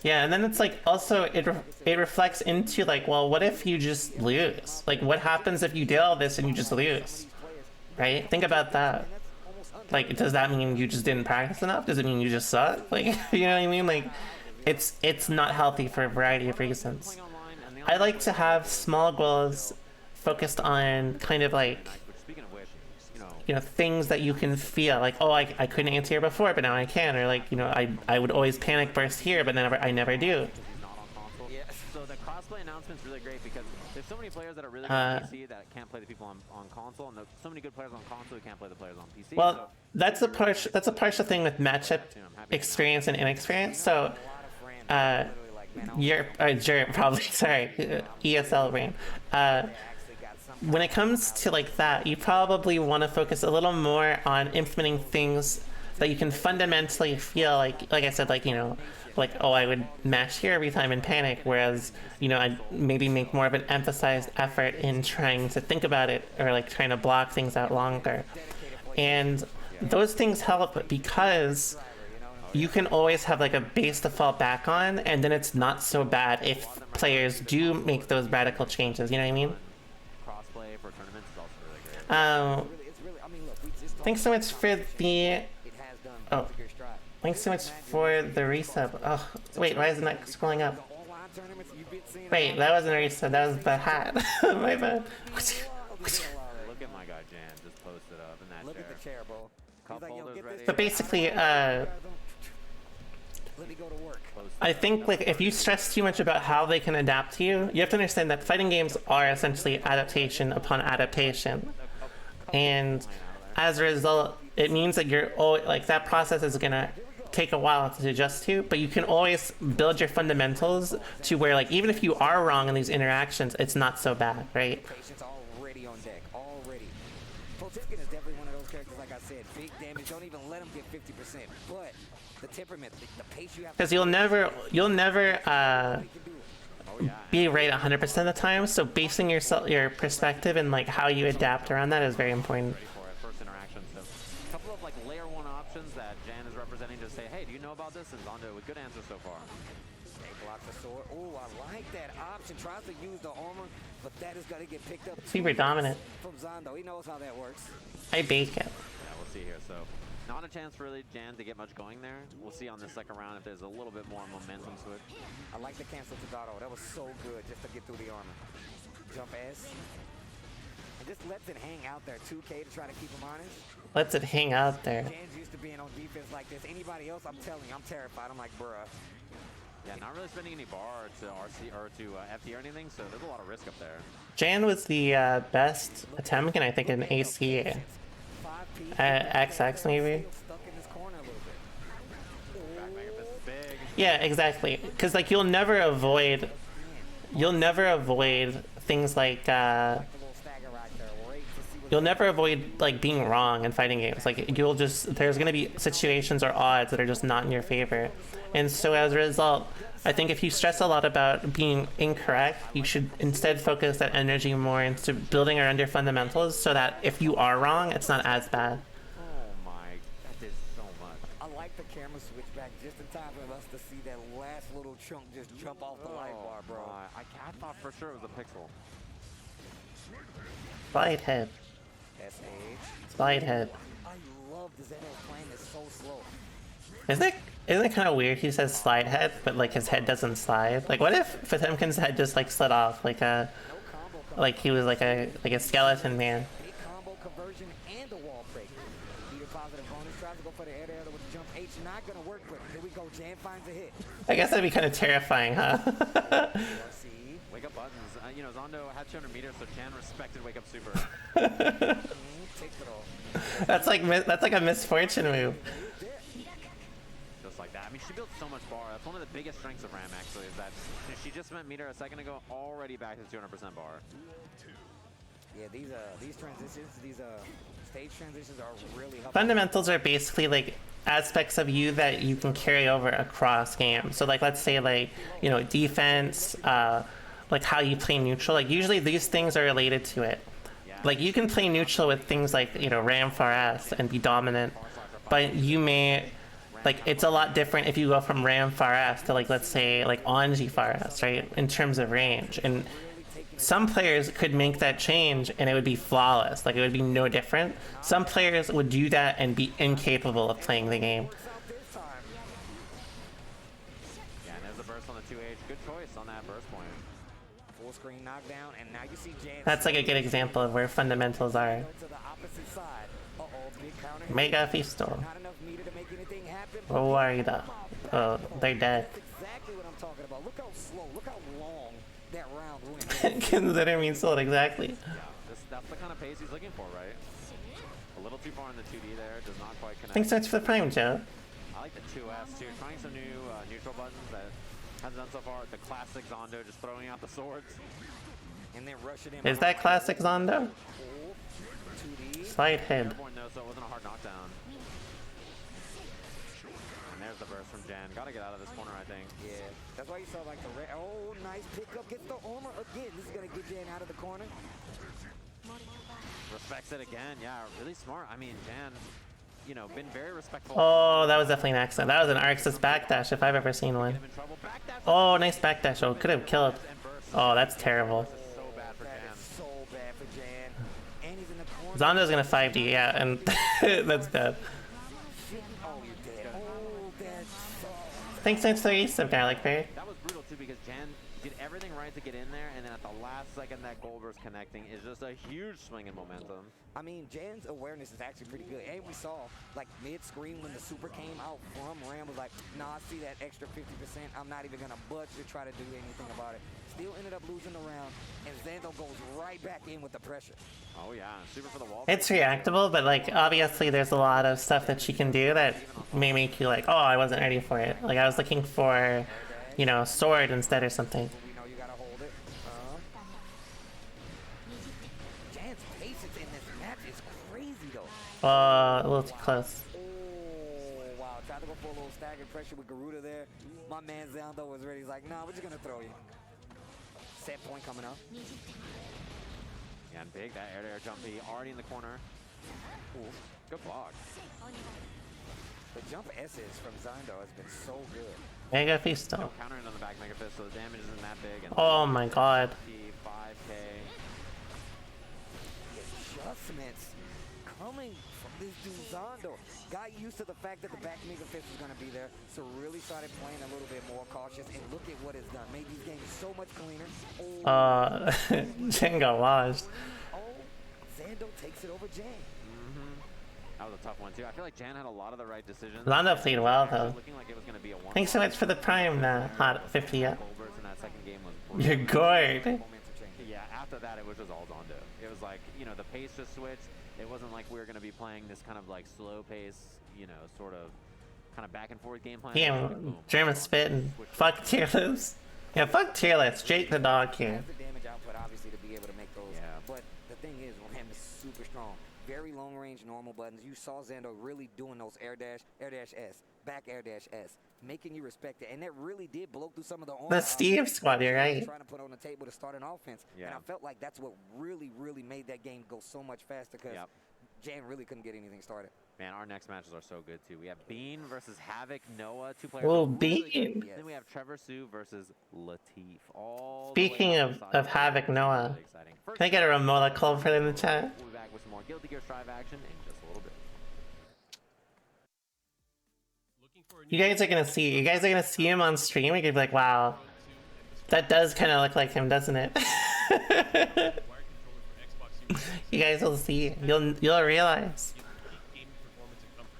Yeah, and then it's like also it reflects into like, well, what if you just lose? Like, what happens if you do all this and you just lose? Right? Think about that. Like, does that mean you just didn't practice enough? Does it mean you just suck? Like, you know what I mean? Like, it's not healthy for a variety of reasons. I like to have small goals focused on kind of like, you know, things that you can feel like, oh, I couldn't answer here before, but now I can, or like, you know, I would always panic burst here, but I never do. So the crossplay announcement's really great because there's so many players that are really good on PC that can't play the people on console, and there's so many good players on console who can't play the players on PC. Well, so that's a partial thing with matchup experience and inexperience. So, Jared probably, sorry, ESL brain. When it comes to like that, you probably want to focus a little more on implementing things that you can fundamentally feel like I said, like, you know, like, oh, I would mash here every time in panic, whereas, you know, I'd maybe make more of an emphasized effort in trying to think about it, or like trying to block things out longer. And those things help because you can always have like a base to fall back on, and then it's not so bad if players do make those radical changes, you know what I mean? crossplay for tournaments is also really great. Thanks so much for the... Oh. Thanks so much for the resub. Oh, wait, why isn't that scrolling up? Wait, that wasn't a resub, that was the hat. My bad. Look at my guy Jan just posted up in that Look at the chair, bro. Cup holders ready. But basically, Let me go to work. I think like if you stress too much about how they can adapt to you, you have to understand that fighting games are essentially adaptation upon adaptation. And as a result, it means that you're always, like, that process is gonna take a while to adjust to, but you can always build your fundamentals to where, like, even if you are wrong in these interactions, it's not so bad, right? Patience already on deck, already. Potemkin is definitely one of those characters, like I said, big damage, don't even let him get 50%, but the temperament, the pace you have... Because you'll never be right 100% of the time, so basing your perspective and like how you adapt around that is very important. A couple of like layer 1 options that Jan is representing to say, hey, do you know about this? And Zondo with good answers so far. They block the sword. Oh, I like that option. Tries to use the armor, but that is going to get picked up. Super dominant. From Zondo. He knows how that works. I bake it. Yeah, we'll see here. So not a chance for really Jan to get much going there. We'll see on the second round if there's a little bit more momentum to it. I like the cancel to Dotto. That was so good just to get through the armor. Jump S. And just lets it hang out there. 2K to try to keep him honest. Lets it hang out there. Jan's used to being on defense like this. Anybody else, I'm telling you, I'm terrified. I'm like, bruh. Yeah, not really spending any bar to RC or to FD or anything, so there's a lot of risk up there. Jan was the best Potemkin, I think, in AC. XX maybe. Yeah, exactly. Because like you'll never avoid things like you'll never avoid like being wrong in fighting games. Like there's gonna be situations or odds that are just not in your favor, and so as a result, I think if you stress a lot about being incorrect, you should instead focus that energy more into building around your fundamentals, so that if you are wrong, it's not as bad. Oh my, that did so much. I like the camera switch back just in time for us to see that last little chunk just jump off the light bar, bro. I thought for sure it was a pixel. Slide head. Slide head. I love the Zeno's playing this so slow. Isn't it kind of weird he says slide head, but like his head doesn't slide? Like what if Potemkin's head just like slid off like he was like a skeleton man? Big combo conversion and a wall break. Either positive bonus tries to go for the air with the jump H, not gonna work, but here we go. Jan finds a hit. I guess that'd be kind of terrifying, huh? Wake up buttons. You know, Zondo had 200 meters, so Jan respected wake up super. That's like a misfortune move. Just like that. I mean, she built so much bar. That's one of the biggest strengths of Ram, actually, is that she just spent meter a second ago, already back to 200% bar. Yeah, these transitions, these stage transitions are really helpful. Fundamentals are basically like aspects of you that you can carry over across games. So like, let's say like, you know, defense, like how you play neutral. Like usually these things are related to it. Like you can play neutral with things like, you know, Ram Far S and be dominant, but you may, like, it's a lot different if you go from Ram Far S to like, let's say like Anji Far S, right? In terms of range. And some players could make that change and it would be flawless. Like it would be no different. Some players would do that and be incapable of playing the game. Yeah, and there's a burst on the 2H. Good choice on that burst point. Full screen knockdown, and now you see Jan. That's like a good example of where fundamentals are. To the opposite side. Big counter. Mega Fisto. Not enough meter to make anything happen. Warida. Oh, they're dead. That's exactly what I'm talking about. Look how slow, look how long that round went. Consider me sold, exactly. Yeah, that's the kind of pace he's looking for, right? A little too far in the 2D there, does not quite connect. Thanks so much for the prime, Joe. I like the 2S too, trying some new neutral buttons that hasn't done so far. The classic Zondo just throwing out the swords. And then rush it in. Is that classic Zondo? 2D. Slide head. Airborne no, so it wasn't a hard knockdown. And there's the burst from Jan. Gotta get out of this corner, I think. Yeah, that's why you saw like the red. Oh, nice pickup. Gets the armor again. This is gonna get Jan out of the corner. Respects it again. Yeah, really smart. I mean, Jan, you know, been very respectful. Oh, that was definitely an accident. That was an Arxis backdash if I've ever seen one. Oh, nice backdash. Oh, could have killed. Oh, that's terrible. So bad for That Jan. is so bad for Jan. And he's in the corner. Zondo's gonna 5D, yeah, and that's dead. Oh, you're dead. Oh, that sucks. Thanks so much for the resub, Garlic Berry. That was brutal too because Jan did everything right to get in there, and then at the last second that goal burst connecting is just a huge swing in momentum. I mean, Jan's awareness is actually pretty good. And we saw, like, mid-screen when the super came out from Ram was like, nah, I see that extra 50%. I'm not even going to budge to try to do anything about it. Still ended up losing the round, and Zando goes right back in with the pressure. Oh yeah, super for the wall. It's reactable, but like obviously there's a lot of stuff that she can do that may make you like, oh, I wasn't ready for it. Like I was looking for, you know, sword instead or something. We know you got to hold it. Jan's patience in this match is crazy, though. A little too close. Oh, wow. Tried to go for a little staggered pressure with Garuda there. My man Zando was ready. He's like, nah, we're just going to throw you. Set point coming up. Yeah, and big, that air-to-air jumpy already in the corner. Ooh, good block. The jump S's from Zando has been so good. Mega Fisto. Countering on the back Mega Fist, so the damage isn't that big. And Oh my god. 5K. Adjustments coming from this dude Zondo. Got used to the fact that the back Mega Fist was going to be there, so really started playing a little bit more cautious, and look at what it's done. Made these games so much cleaner. Oh, Jen got washed. oh, Zando takes it over Jan. That was a tough one too. I feel like Jan had a lot of the right decisions. Zondo played well though. Looking like it was going to be a one. Thanks so much for the prime, Hot 50. Yeah. Goldbergs in that second game was brutal. You're good. Moments are changing. Yeah, after that it was just all Zondo. It was like, you know, the pace just switched. It wasn't like we were going to be playing this kind of like slow pace, you know, sort of kind of back and forth game plan. Yeah, German spit and fuck tier lists. Yeah, fuck tier lists. Jake the dog here. Has the damage output obviously to be able to make those. Yeah. But the thing is, Ram is super strong. Very long range normal buttons. You saw Zando really doing those air dash S, back air dash S, making you respect it. And that really did blow through some of the armor. The Steve squad, you're right. Trying to put on the table to start an offense. Yeah. And I felt like that's what really, really made that game go so much faster because Yep. Jan really couldn't get anything started. Man, our next matches are so good too. We have Bean versus Havoc, Noah, two players. Oh, who are really Bean. good. Then we have Trevor Sue versus Latif. All the way Speaking on the side. of Havoc Noah, Really exciting. First, can I get a Romolla culprit in the chat? we'll be back with some more Guilty Gear Strive action in just a little bit. You guys are gonna see. You guys are gonna see him on stream. You're gonna be like, wow, that does kind of look like him, doesn't it? You guys will see. You'll realize. Gaming performance and comfort.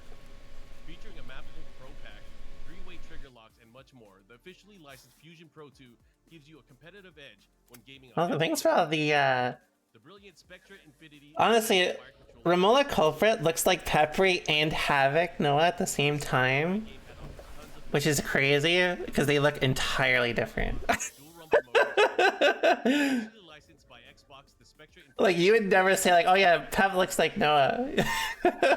Featuring a mappable Pro Pack, 3-way trigger locks, and much more, the officially licensed Fusion Pro 2 gives you a competitive edge when gaming on Well, thanks for all the. the brilliant Spectra Infinity. Honestly, Romolla culprit looks like Peppery and Havoc Noah at the same time, which is crazy because they look entirely different. Dual rumble mode. Officially licensed by Xbox, the Spectre and Like, you would never say, like, oh yeah, Pep looks like Noah. power.com.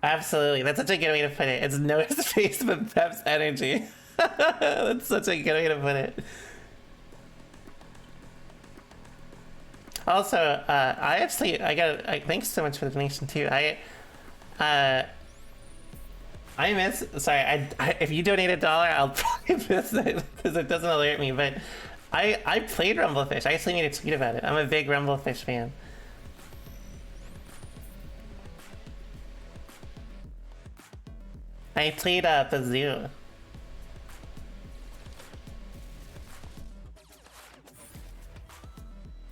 Absolutely. That's such a good way to put it. It's Noah's face, but Pep's energy. That's such a good way to put it. Also, thanks so much for the donation too. I miss, sorry, if you donate $1, I'll probably miss it because it doesn't alert me, but I played Rumblefish. I actually made a tweet about it. I'm a big Rumblefish fan. I played Bazoo.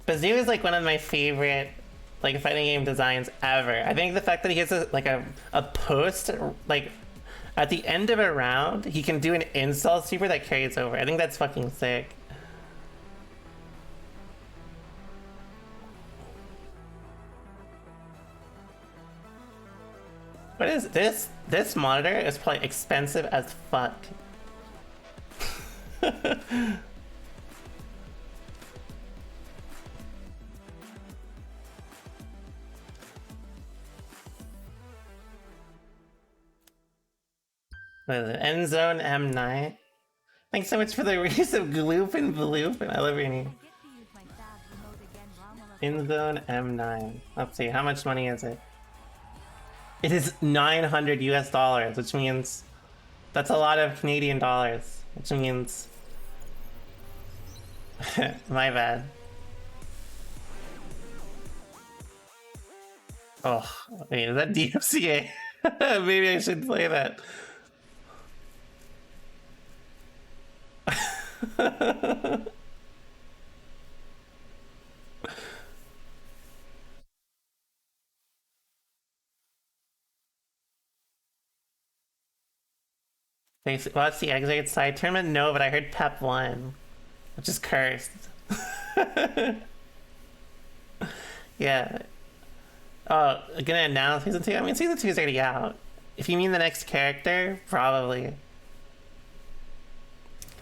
Bazoo is like one of my favorite like fighting game designs ever. I think the fact that he has a post like at the end of a round, he can do an insult super that carries over. I think that's fucking sick. What is this? This monitor is probably expensive as fuck. What is it? End Zone M9. Thanks so much for the release of Gloop and Bloop, and I love your name. End Zone M9. Let's see, how much money is it? It is $900 US, which means that's a lot of Canadian dollars, which means my bad. Oh, wait, is that DFCA? Maybe I should play that. Basically, well, that's the exit side tournament. No, but I heard Pep won, which is cursed. Yeah. Oh, gonna announce season 2? I mean, season 2 is already out. If you mean the next character, probably.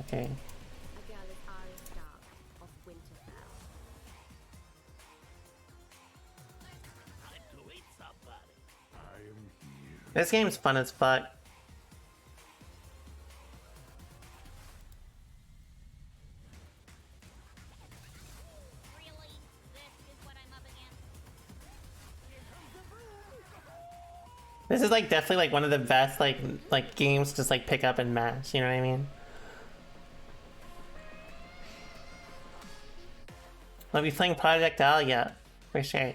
Okay. This game's fun as fuck. This is like definitely like one of the best like games to just like pick up and mash, you know what I mean? I'll be playing Project L, yeah, for sure.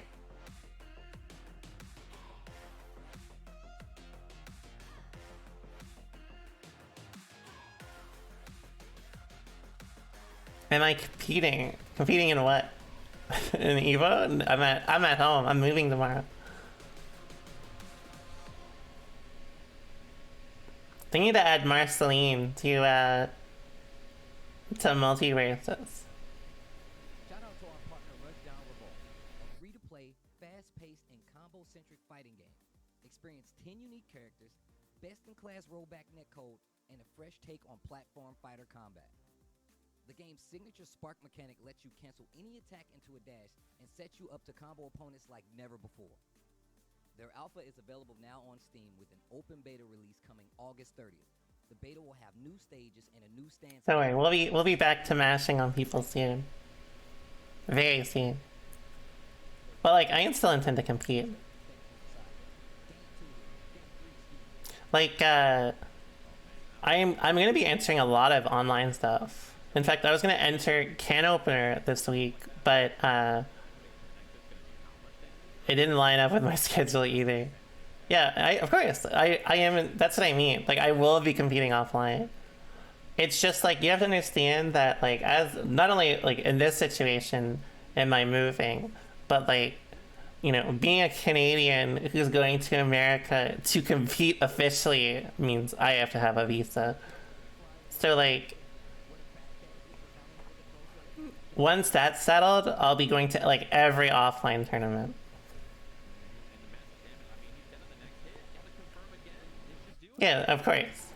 Am I competing? Competing in what? In EVO? I'm at home. I'm moving tomorrow. They need to add Marceline to multiverses. Shout out to our partner Rushdown Revolt, a free-to-play, fast-paced, and combo-centric fighting game. Experience 10 unique characters, best-in-class rollback netcode, and a fresh take on platform fighter combat. The game's signature spark mechanic lets you cancel any attack into a dash and set you up to combo opponents like never before. Their alpha is available now on Steam with an open beta release coming August 30th. The beta will have new stages and a new stance. Don't worry, we'll be back to mashing on people soon. Very soon. But like, I still intend to compete. Like, I'm gonna be answering a lot of online stuff. In fact, I was gonna enter Can Opener this week, but it didn't line up with my schedule either. Yeah, of course, I am. That's what I mean. Like, I will be competing offline. It's just like you have to understand that, like, as not only like in this situation am I moving, but like, you know, being a Canadian who's going to America to compete officially means I have to have a visa. So like, once that's settled, I'll be going to like every offline tournament. Yeah, of course.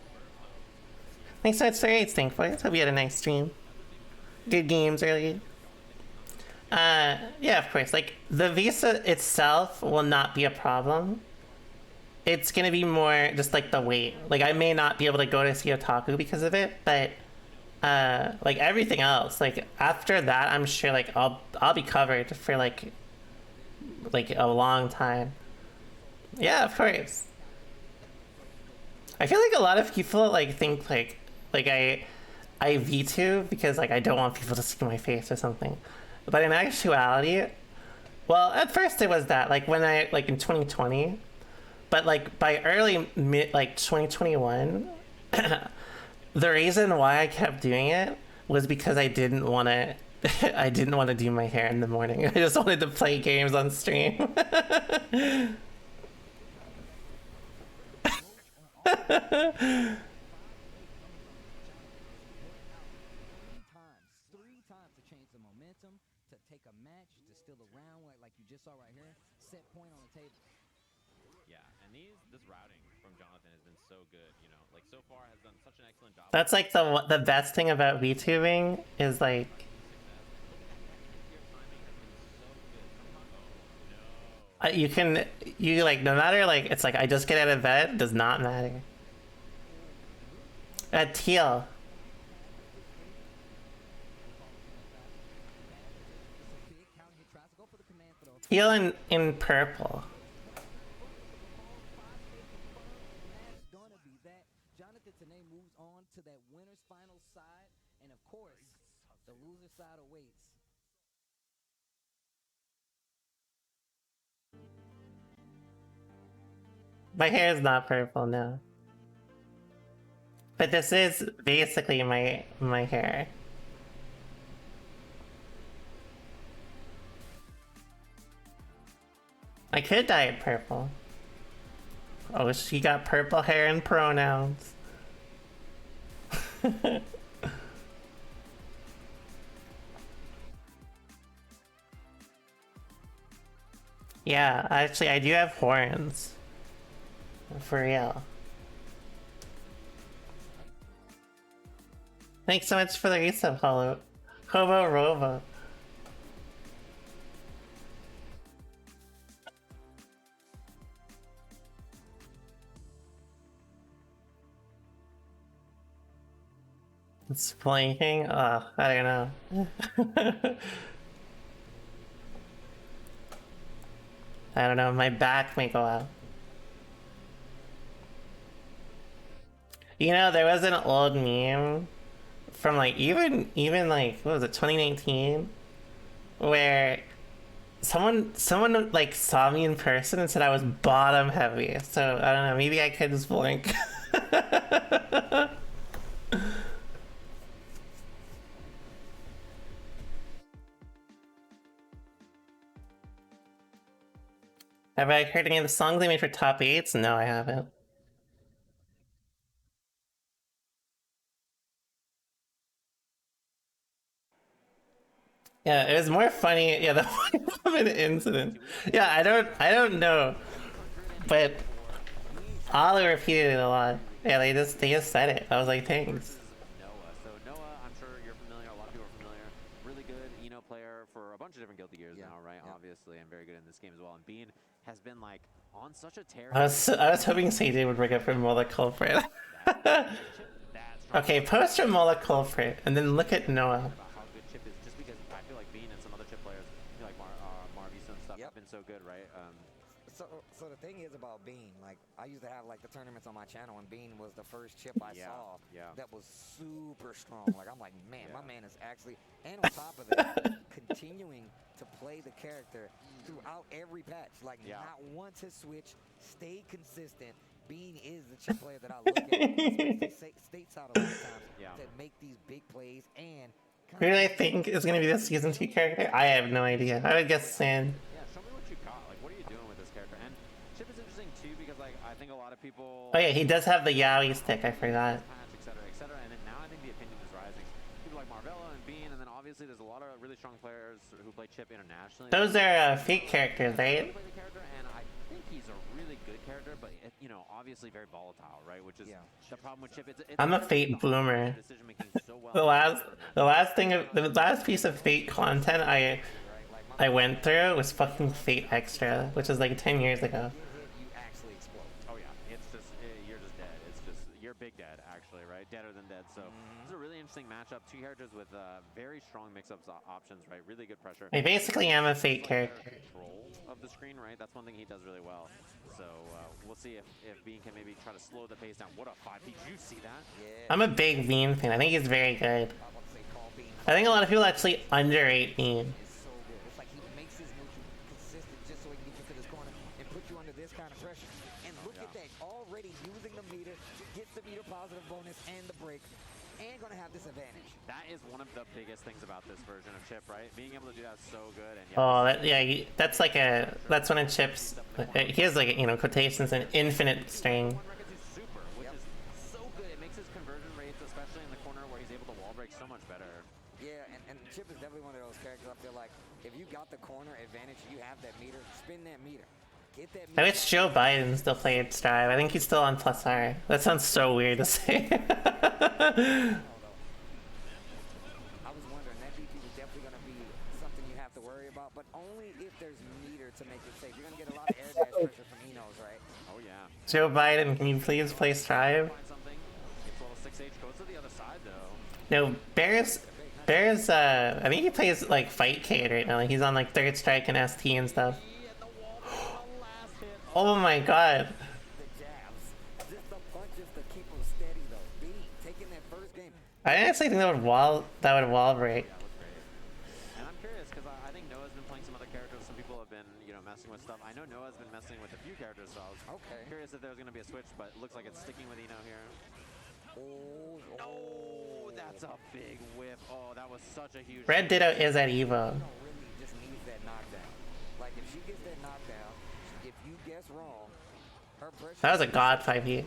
Thanks so much for 8 Stink Boys. Hope you had a nice stream. Good games earlier. Yeah, of course. Like, the visa itself will not be a problem. It's gonna be more just like the wait. Like, I may not be able to go to see Otaku because of it, but like everything else, like after that, I'm sure like I'll be covered for like a long time. Yeah, of course. I feel like a lot of people like think like I V2 because like I don't want people to see my face or something. But in actuality, well, at first it was that like when I like in 2020, but like by early mid like 2021, the reason why I kept doing it was because I didn't want to I didn't want to do my hair in the morning. I just wanted to play games on stream. Three times to change the momentum, to take a match, to steal a round like you just saw right here, set point on the table. Yeah, and this routing from Jonathan has been so good, you know, like so far has done such an excellent job. That's like the best thing about VTubing is like you like no matter like it's like I just get out of bed, does not matter. Teal. Teal in purple. Gonna be that. Jonathan Tene moves on to that winner's final side, and of course, the loser side awaits. My hair is not purple now. But this is basically my hair. I could dye it purple. Oh, she got purple hair and pronouns. Yeah, actually I do have horns. For real. Thanks so much for the resub, Hobo Robo. It's blinking? Oh, I don't know. I don't know, my back may go out. You know, there was an old meme from like even like what was it, 2019, where someone like saw me in person and said I was bottom heavy. So I don't know, maybe I could just blink. Have I heard any of the songs they made for top 8s? No, I haven't. Yeah, it was more funny. Yeah, the of an incident. Yeah, I don't know, but Ollie repeated it a lot. Yeah, they just said it. I was like, thanks. Noah. So Noah, I'm sure you're familiar. A lot of people are familiar. Really good, player for a bunch of different Guilty Gears now, right? Yeah. Obviously, and very good in this game as well. And Bean has been like on such a tear. I was hoping CJ would bring up Romolla culprit. Okay, post Romolla culprit, and then look at Noah. How good Chip is, just because I feel like Bean and some other Chip players, like Marvisa and stuff, have been so good, right? So the thing is about Bean, like I used to have like the tournaments on my channel, and Bean was the first Chip I saw that was super strong. Like I'm like, man, my man is actually, and on top of that, continuing to play the character throughout every patch. Like not once his switch, stayed consistent. Bean is the Chip player that I look at, especially stateside a lot of times, that make these big plays. And who do I think is going to be the season 2 character? I have no idea. I would guess Sin. Yeah, show me what you got. Like, what are you doing with this character? And Chip is interesting too because, like, I think a lot of people. Oh yeah, he does have the Yowie stick. I forgot. Etc. And then now I think the opinion is rising. People like Marvella and Bean, and then obviously there's a lot of really strong players who play Chip internationally. Those are fake characters, right? And I think he's a really good character, but obviously very volatile, right? Which is the problem with Chip. It's I'm a Fate boomer. decision-making so well. The last piece of Fate content I went through was fucking Fate Extra, which is like 10 years ago. You actually explode. Oh yeah, it's just you're just dead. It's just you're big dead actually, right? Deader than dead. So this is a really interesting matchup. Two characters with very strong mix-ups options, right? Really good pressure. I basically am a Fate character. Control of the screen, right? That's one thing he does really well. So we'll see if Bean can maybe try to slow the pace down. What a fight! Did you see that? Yeah. I'm a big Bean fan. I think he's very good. I think a lot of people actually underrate Bean. It's so good. It's like he makes his moves consistent just so he can get you to this corner and put you under this kind of pressure. And look at that, already using the meter, gets the meter positive bonus and the break, and gonna have this advantage. That is one of the biggest things about this version of Chip, right? Being able to do that is so good. And Oh, that's like that's one of Chip's. He has like quotations an infinite string. One record is super, which is so good. It makes his conversion rates, especially in the corner where he's able to wall break, so much better. Yeah, and Chip is definitely one of those characters I feel like if you got the corner advantage, you have that meter, spin that meter. Get that I meter. wish Joe Biden still played Strive. I think he's still on Plus R. That sounds so weird to say. I was wondering, that DP was definitely going to be something you have to worry about, but only if there's meter to make it safe. You're going to get a lot of air dash pressure from Enos, right? Oh yeah. Joe Biden, can you please play Strive? Find something. Gets a little 6H. Goes to the other side though. No, Bears, I think he plays like Fight Cade right now. Like he's on like Third Strike and ST and stuff. Oh my god. The jabs, just the punches to keep him steady though. B, taking that first game. I actually think that would wall break. That was great. And I'm curious because I think Noah's been playing some other characters. Some people have been, messing with stuff. I know Noah's been messing with a few characters, so I was curious if there was going to be a switch, but it looks like it's sticking with Eno here. Oh, that's a big whiff. Oh, that was such a huge. Red Ditto is at EVO. Really just needs that knockdown. Like if she gets that knockdown, if you guess wrong, her pressure. That was a god 5e. Yo, being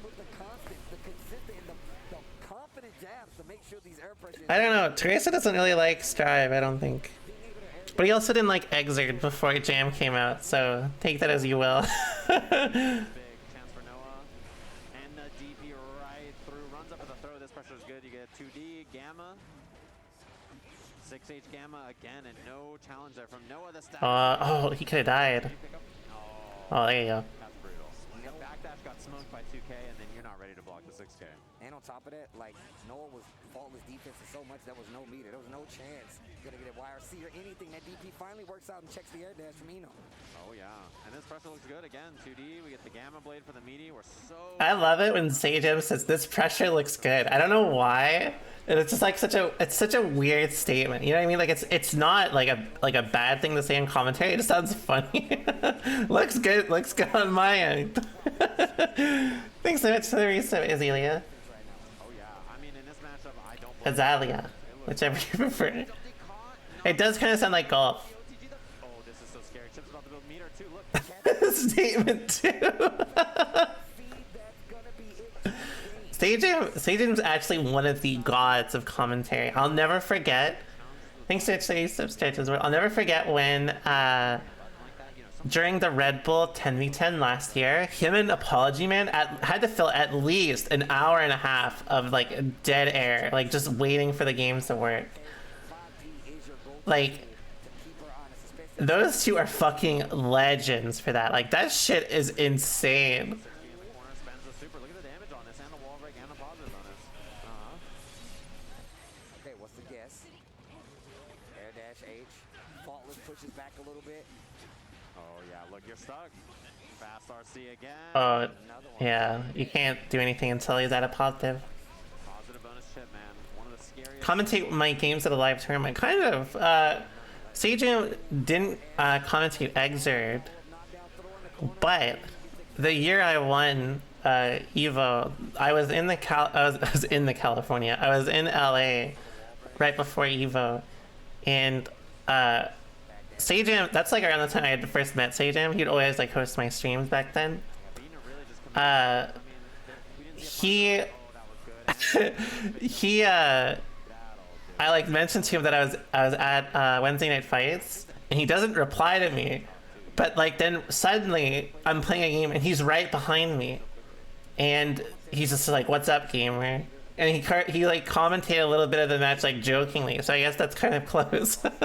with the constant, the consistent, and the confident jabs to make sure these air pressures. I don't know. Teresa doesn't really like Strive, I don't think. But he also didn't like Exert before Jam came out, so take that as you will. Big chance for Noah. And the DP right through. Runs up with a throw. This pressure is good. You get 2D, Gamma. 6H Gamma again, and no challenge there from Noah. The stack. Oh, he could have died. Oh, there you go. That's brutal. The backdash got smoked by 2K, and then you're not ready to block the 6K. And on top of that, like Noah was faultless defense so much there was no meter. There was no chance gonna get a YRC or anything. That DP finally works out and checks the air dash from Eno. Oh yeah, and this pressure looks good again. 2D, we get the Gamma Blade for the meaty. We're so. I love it when Sajim says this pressure looks good. I don't know why. And it's just like such a weird statement. You know what I mean? Like it's not like a bad thing to say in commentary. It just sounds funny. Looks good on my end. Thanks so much for the reset, Azealia. Oh yeah, I mean in this matchup, I don't. Azalea, whichever you prefer. It does kind of sound like golf. Oh, this is so scary. Chip's about to build meter too. Look. Statement too. Sajim's actually one of the gods of commentary. I'll never forget. Thanks to subscribers as well. I'll never forget when during the Red Bull 10v10 last year, him and Apology Man had to fill at least an hour and a half of like dead air, like just waiting for the games to work. Like those two are fucking legends for that. Like that shit is insane. Corner spends the super. Look at the damage on this and the wall break and the positive on this. Okay, what's the guess? Air dash H. Faultless pushes back a little bit. Oh yeah, look, you're stuck. Fast RC again. Oh, yeah. You can't do anything until he's at a positive. Positive bonus Chip, man. One of the scariest. Commentate my games at a live tournament. Kind of. Sajim didn't commentate Exerd, but the year I won EVO, I was in California. I was in LA right before EVO, and Sajim. That's like around the time I had first met Sajim. He'd always like host my streams back then. He I like mentioned to him that I was at Wednesday Night Fights, and he doesn't reply to me, But like then suddenly I'm playing a game and he's right behind me, and he's just like, "What's up, gamer?" And he like commentated a little bit of the match like jokingly. So I guess that's kind of close. The 6K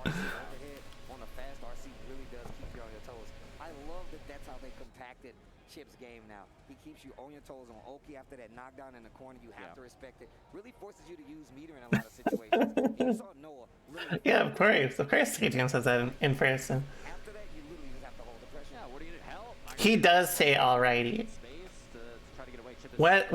RC overhead on a fast RC really does keep you on your toes. I love that that's how they compacted Chip's game now. He keeps you on your toes on Oki after that knockdown in the corner. You have to respect it. Really forces you to use meter in a lot of situations. You saw Noah literally. Yeah, of course. Of course Adrian says that in person. After that, you literally just have to hold the pressure. Yeah, what do you need? Help? He does say alrighty. Space to try to get away. Chip is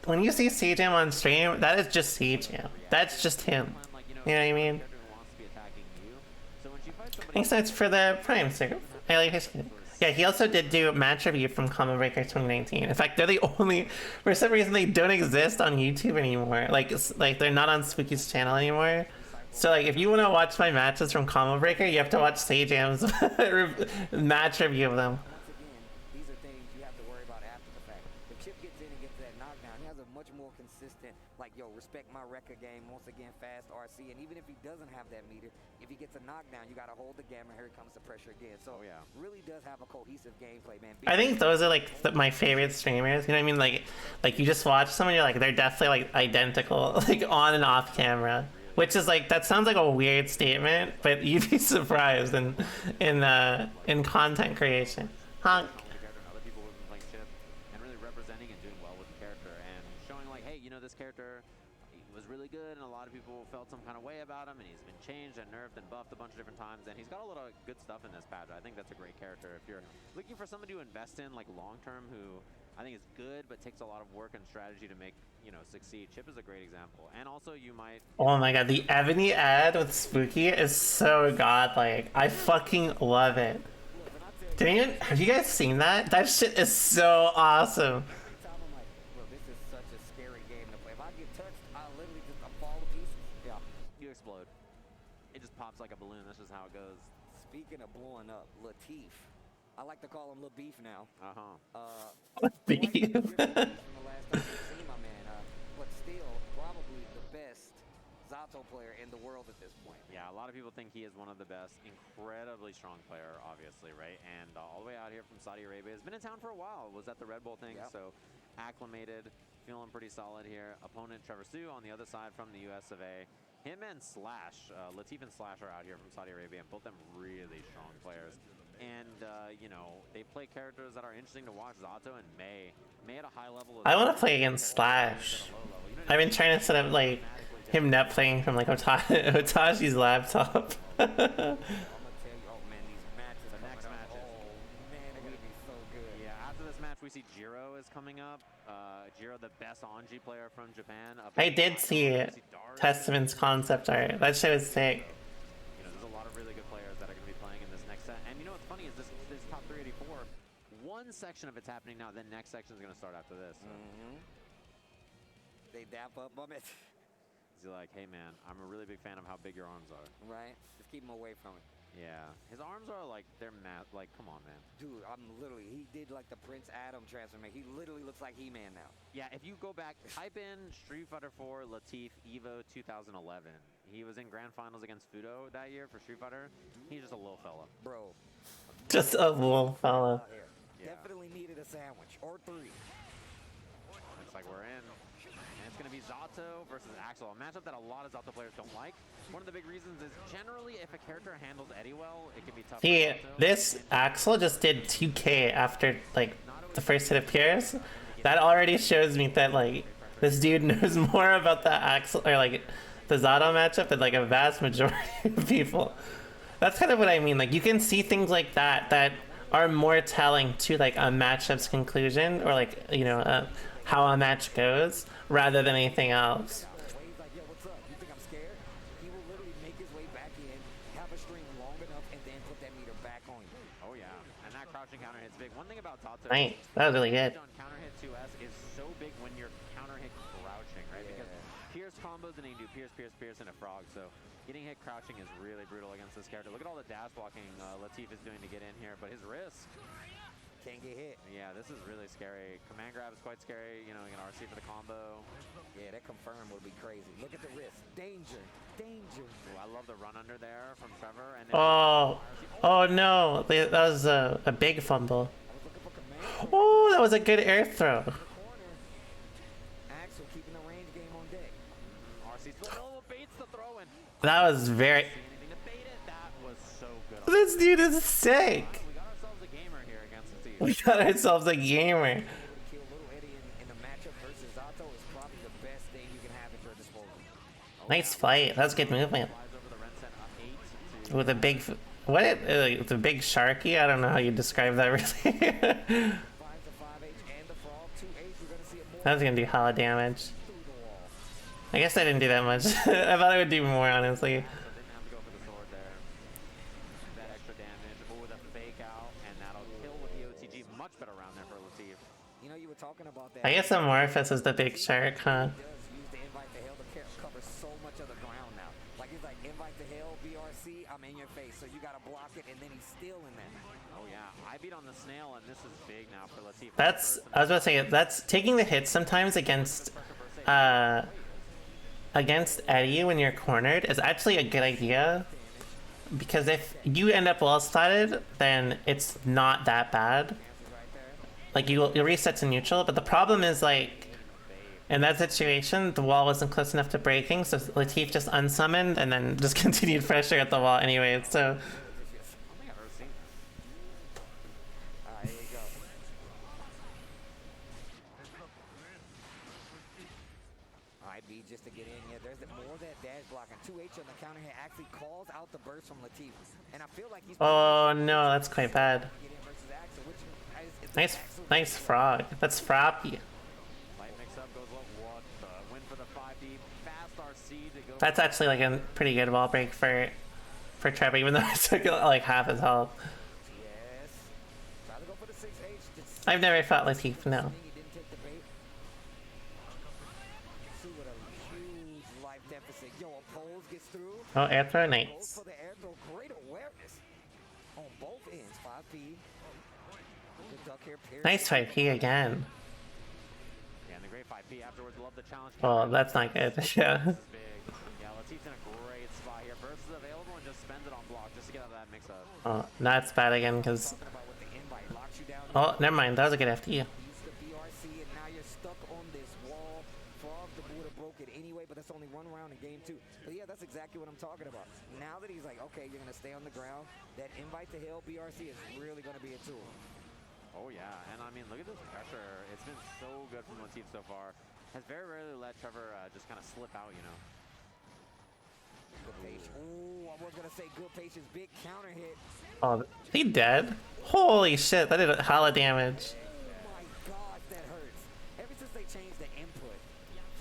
When you see CJM on stream, that is just CJM. That's just him. like, You know what I mean? character who wants to be attacking you. So when you fight somebody Thanks so much for the Prime, sir. I like his skin. Yeah, he also did do match review from Combo Breaker 2019. In fact, they're the only, for some reason, they don't exist on YouTube anymore. Like they're not on Spooky's channel anymore. So like, if you want to watch my matches from Combo Breaker, you have to watch Sajam's match review of them. Once again, these are things you have to worry about after the fact. If Chip gets in and gets that knockdown, he has a much more consistent, like, yo, respect my record game, once again, fast RC. And even if he doesn't have that meter, if he gets a knockdown, you got to hold the gamma. Here comes the pressure again. So really does have a cohesive gameplay, man. I think those are like my favorite streamers. You know what I mean? Like you just watch someone, you're like, they're definitely like identical, like on and off camera. Which is like, that sounds like a weird statement, but you'd be surprised in content creation. Honk. other people who've been playing Chip and really representing and doing well with the character and showing like, hey, you know, this character was really good and a lot of people felt some kind of way about him, and he's been changed and nerfed and buffed a bunch of different times, and he's got a lot of good stuff in this patch. I think that's a great character. If you're looking for somebody to invest in like long term who I think is good but takes a lot of work and strategy to make, you know, succeed, Chip is a great example. And also you might... Oh my god, the Ebony ad with Spooky is so godlike. I fucking love it. Have you guys seen that? That shit is so awesome. Every time I'm like, bro, this is such a scary game to play. If I get touched, I'll literally just fall to pieces. Yeah, you explode. It just pops like a balloon. That's just how it goes. Speaking of blowing up, Latif. I like to call him Lil Beef now. Beef. Quite different from the last time we've seen my man, but still probably the best Zato player in the world at this point. Yeah, a lot of people think he is one of the best. Incredibly strong player, obviously, right? And all the way out here from Saudi Arabia. Has been in town for a while. Was at the Red Bull thing, so acclimated, feeling pretty solid here. Opponent Trevor Sue on the other side from the US of A. Him and Slash, Latif and Slash are out here from Saudi Arabia, and both them really strong players. And, you know, they play characters that are interesting to watch. Zato and May at a high level. I want to play against Slash. I've been trying to set up like him net playing from like Otashi's laptop. I'm gonna tell you, oh man, these matches. The next matches. Oh man, they're gonna be so good. Yeah, after this match, we see Jiro is coming up. Jiro, the best Anji player from Japan. I did see Testament's concept art. That shit was sick. You know, there's a lot of really good players that are going to be playing in this next set. And you know what's funny is this top 384. One section of it's happening now, then next section is going to start after this. So. They dap up on it. He's like, hey man, I'm a really big fan of how big your arms are. Right? Just keep him away from it. Yeah, his arms are like, they're mad. Like, come on, man. Dude, I'm literally, he did like the Prince Adam transformation. He literally looks like He-Man now. Yeah, if you go back, type in Street Fighter 4 Latif EVO 2011. He was in grand finals against Fudo that year for Street Fighter. He's just a little fella. Bro. Just a little fella. Yeah. Definitely needed a sandwich or three. Looks like we're in. And it's going to be Zato versus Axel, a matchup that a lot of Zato players don't like. One of the big reasons is generally if a character handles Eddie well, it can be tough. See, this Axel just did 2K after like the first hit of Pierce. That already shows me that like this dude knows more about the Axel or like the Zato matchup than like a vast majority of people. That's kind of what I mean. Like you can see things like that that are more telling to like a matchup's conclusion or like, you know, how a match goes rather than anything else. He's like, yo, what's up? You think I'm scared? He will literally make his way back in, have a string long enough, and then put that meter back on you. Oh yeah, and that crouching counter hit's big. One thing about Zato Right, that was really good. on counter hit 2S is so big when you're counter hit crouching, right? Because Pierce combos and he can do Pierce, and a frog. So getting hit crouching is really brutal against this character. Look at all the dash blocking Latif is doing to get in here, but his wrist. Can't get hit. Yeah, this is really scary. Command grab is quite scary. You know, you can RC for the combo. Yeah, that confirm would be crazy. Look at the wrist. Danger. Danger. Ooh, I love the run under there from Trevor. And then Oh, Oh no, that was a big fumble. I was looking for command. Oh, that was a good air throw. Corner. Axel keeping the range game on deck. RC still baits the throw in. That was very. See anything to bait it? That was so good. This dude is sick. We got ourselves a gamer here against the team. We got ourselves a gamer. Kill Little Eddie in the matchup versus Zato is probably the best thing you can have at your disposal. Nice fight. That was good movement. Flies over the Rencent up 8 to With a big. What? The big sharky? I don't know how you describe that really. 5 to 5H and the frog 2H. You're gonna see it more That was gonna do hella damage. through the wall. I guess I didn't do that much. I thought it would do more, honestly. so didn't have to go for the sword there. That extra damage. Oh, the fake out, and that'll kill with the OTG. Much better round there for Latif. You know, you were talking about that. I guess Amorphous is the big shark, huh? He does use the invite to hell to cover so much of the ground now. Like he's like invite to hell, BRC, I'm in your face, so you gotta block it, and then he's still in there. Oh yeah, I beat on the snail, and this is big now for Latif. That's. I was about to say that's taking the hits sometimes against Eddie when you're cornered is actually a good idea. Because if you end up well slotted, then it's not that bad. Like you'll reset to neutral, but the problem is like in that situation the wall wasn't close enough to breaking, so Latif just unsummoned and then just continued pressure at the wall anyway. So I don't think I've ever seen Alright, here you go. Alright, B, just to get in here. There's more of that dash block, and 2H on the counter here actually calls out the burst from Latif. And I feel like he's oh no, that's quite bad. get in versus Axel, which is Nice frog. That's Froppy. light mix up goes low. What the win for the 5D. Fast RC to go. That's actually like a pretty good wall break for Trevor, even though it took like half his health. Yes. Try to go for the 6H. Just I've never fought Latif, no. he didn't take the bait. See what a huge life deficit. Yo, a pose gets through. Oh, air throw, Goes nice. for the air throw. Great awareness on both ends. 5P. Good duck here. Pierce. Nice 5P again. Yeah, and the great 5P afterwards. Love the challenge. Oh, that's not good. Yeah. This is big. Yeah, Latif's in a great spot here. Burst is available and just spends it on block just to get out of that mix up. Oh, that's bad again because. Talking about with the invite. Locks you down. Oh, never mind. That was a good FD. Use the BRC, and now you're stuck on this wall. Frog, the Buddha broke it anyway, but that's only one round in game 2. But yeah, that's exactly what I'm talking about. Now that he's like, okay, you're going to stay on the ground, that invite to hell BRC is really going to be a tool. Oh yeah, and I mean, look at this pressure. It's been so good from Latif so far. Has very rarely let Trevor just kind of slip out, you know. Good patience. Ooh, I was going to say good patience. Big counter hit. Oh, he dead? Holy shit, that did a hella damage. Oh my gosh, that hurts. Ever since they changed the input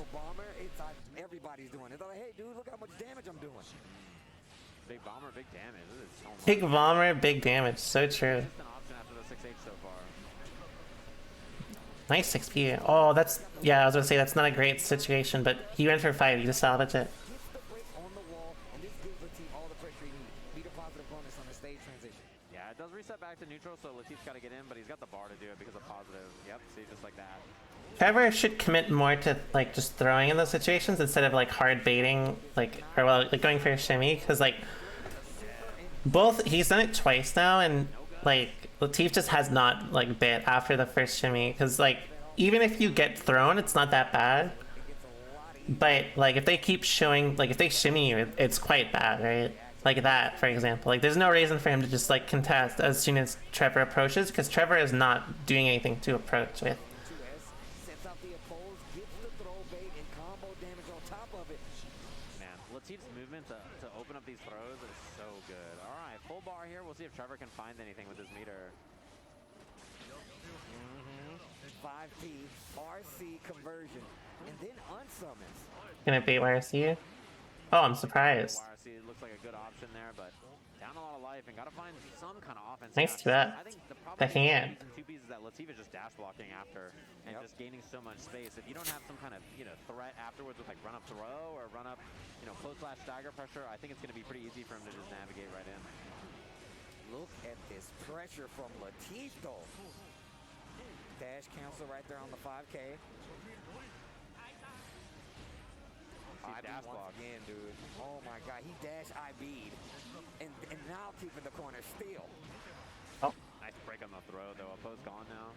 for Bomber, it's like everybody's doing it. They're like, hey, dude, look how much damage I'm doing. Big bomber, big damage. This is so much. Big bomber, big damage. So true. Just an option after the 6H so far. Nice 6P. Oh, that's. Yeah, I was gonna say that's not a great situation, but he went for 5. You just salvage it. Gets the break on the wall, and this gives the team all the pressure he needs. Beat a positive bonus on the stage transition. Yeah, it does reset back to neutral, so Latif's got to get in, but he's got the bar to do it because of positive. Yep, see, just like that. Trevor should commit more to like just throwing in those situations instead of like hard baiting, like or well, like going for a shimmy, because like both he's done it twice now, and like Latif just has not like bit after the first shimmy, because like even if you get thrown, it's not that bad. But like if they keep showing, like if they shimmy you, it's quite bad, right? Like that, for example. Like there's no reason for him to just like contest as soon as Trevor approaches, because Trevor is not doing anything to approach with. 2S sets out the oppose, gets the throw bait, and combo damage on top of it. Man, Latif's movement to open up these throws is so good. All right, full bar here. We'll see if Trevor can find anything with his meter. 5P, RC conversion, and then unsummons. Gonna bait YRC? Oh, I'm surprised. YRC looks like a good option there, but down a lot of life and got to find some kind of offense. Nice Yeah, to that. I think the problem Backing with in. these 2Ps is that Latif is just dash blocking after and just gaining so much space. If you don't have some kind of threat afterwards with like run up throw or run up close slash stagger pressure, I think it's going to be pretty easy for him to just navigate right in. Look at this pressure from Latif, though. Dash cancel right there on the 5K. Dash block. Again, dude. Oh my God, he dash IB'd. and now keeping the corner still. Oh, nice break on the throw though. Opposed gone now.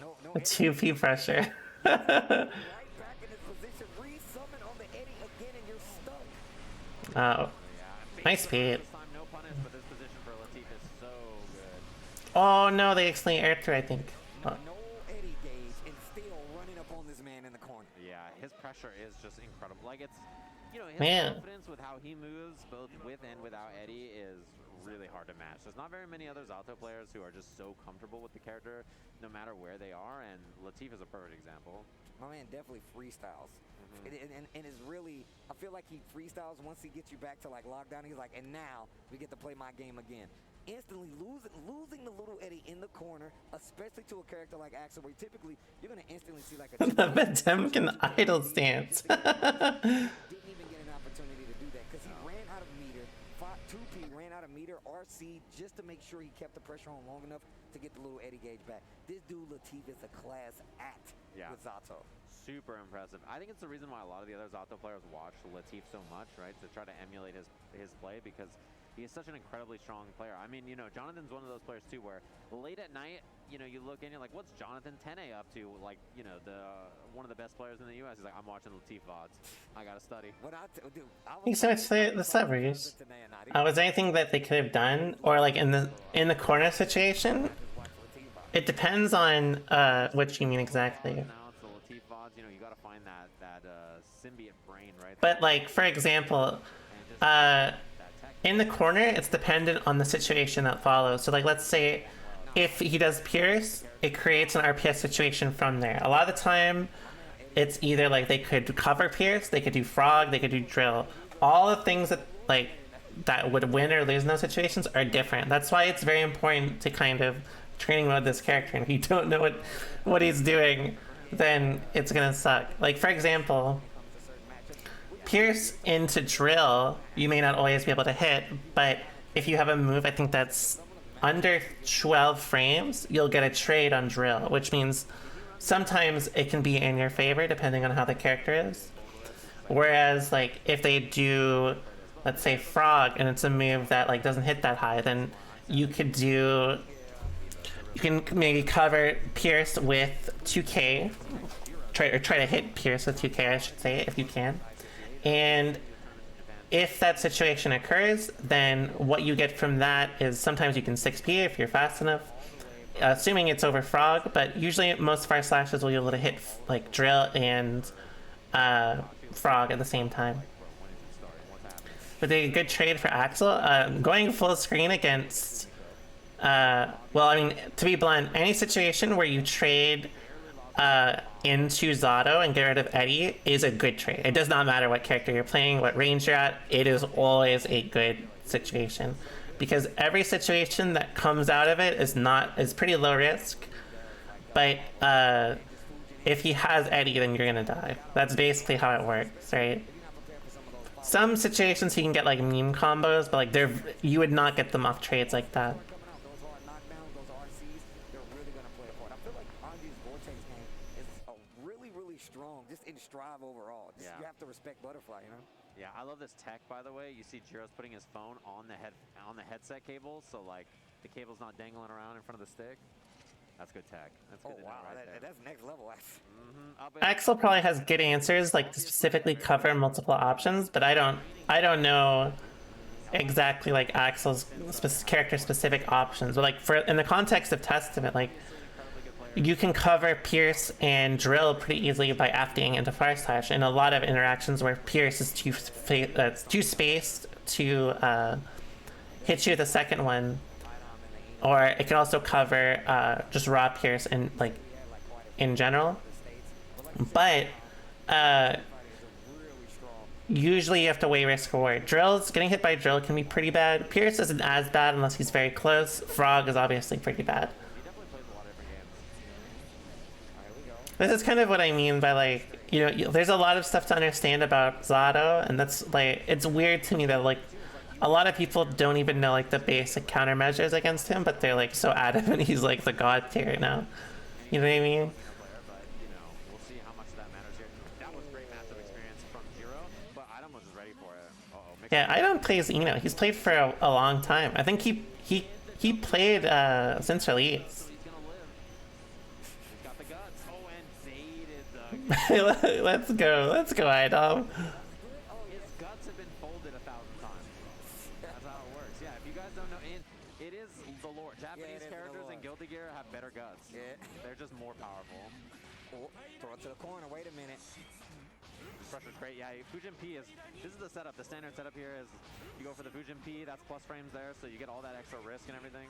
No, A 2P pressure. right back in his position. Resummon on the Eddie again, and you're stuck. Oh, nice beat. This time no punish, but this position for Latif is so good. Oh no, they accidentally air through, I think. Oh. No Eddie gauge, and still running up on this man in the corner. Yeah, his pressure is just incredible. Like it's, you know, his Man. confidence with how he moves, both with and without Eddie, is really hard to match. There's not very many other Zato players who are just so comfortable with the character, no matter where they are, and Latif is a perfect example. My man definitely freestyles. And is really, I feel like he freestyles once he gets you back to like lockdown. He's like, and now we get to play my game again. Instantly losing the little Eddie in the corner, especially to a character like Axel, where typically you're gonna instantly see like a The Potemkin idle stance. didn't even get an opportunity to do that because he ran out of meter. 2P ran out of meter, RC, just to make sure he kept the pressure on long enough to get the little Eddie gauge back. This dude Latif is a class act with Zato. Super impressive. I think it's the reason why a lot of the other Zato players watch Latif so much, right? To try to emulate his play, because he is such an incredibly strong player. I mean, you know, Jonathan's one of those players too, where late at night, you know, you look and you're like, what's Jonathan 10A up to? Like, you know, one of the best players in the US. He's like, I'm watching Latif VODs. I gotta study. Thanks so much for the subbers. Was there anything that they could have done, or like in the corner situation? It depends on what you mean exactly. Now it's the Latif VODs. You know, you gotta find that symbiote brain, right? But like, for example, in the corner, it's dependent on the situation that follows. So like, let's say if he does Pierce, it creates an RPS situation from there. A lot of the time, it's either like they could cover Pierce, they could do Frog, they could do Drill. All the things that would win or lose in those situations are different. That's why it's very important to kind of training mode this character. And if you don't know what he's doing, then it's gonna suck. Like, for example, Pierce into Drill, you may not always be able to hit, but if you have a move, I think that's under 12 frames, you'll get a trade on Drill, which means sometimes it can be in your favor depending on how the character is. Whereas, like, if they do, let's say, Frog, and it's a move that, like, doesn't hit that high, then you can maybe cover Pierce with 2K, try to hit Pierce with 2K, I should say, if you can. And if that situation occurs, then what you get from that is sometimes you can 6P if you're fast enough, assuming it's over Frog, but usually most fire slashes will be able to hit like Drill and Frog at the same time. But a good trade for Axel, going full screen against, well, I mean, to be blunt, any situation where you trade into Zato and get rid of Eddie is a good trade. It does not matter what character you're playing, what range you're at, it is always a good situation. Because every situation that comes out of it is pretty low risk. But if he has Eddie, then you're gonna die. That's basically how it works, right? Some situations he can get like meme combos, but like you would not get them off trades like that. Strive overall. Just, you have to respect Butterfly, you know? Yeah, I love this tech, by the way. You see Jiro's putting his phone on the headset cable, so like the cable's not dangling around in front of the stick. That's good tech. That's good to know right there. That's next level. Axel probably has good answers, like to specifically cover multiple options, but I don't know exactly like Axel's character specific options. But like in the context of Testament, like you can cover Pierce and Drill pretty easily by FDing into Fire Slash, and a lot of interactions where Pierce is too spaced to hit you with the second one, or it can also cover just raw Pierce and like in general. But usually you have to weigh risk reward. Getting hit by Drill can be pretty bad. Pierce isn't as bad unless he's very close. Frog is obviously pretty bad. This is kind of what I mean by like, you know, there's a lot of stuff to understand about Zato, and that's like, it's weird to me that like a lot of people don't even know like the basic countermeasures against him, but they're like so adamant he's like the god tier now. You know what I mean? We'll see how much that matters here. That was great matchup experience from Jiro, but Item was just ready for it. Yeah, I don't play as Eno. He's played for a long time. I think he played since release. He's gonna live. He's got the guts. Oh, and baited the. Let's go, Idol. His guts have been folded 1,000 times. That's how it works. Yeah, if you guys don't know, it is the lore. Japanese characters in Guilty Gear have better guts. Yeah. They're just more powerful. Oh, throw it to the corner. Wait a minute. Pressure's great. Yeah, Fujin P is. This is the setup. The standard setup here is you go for the Fujin P. That's plus frames there, so you get all that extra risk and everything.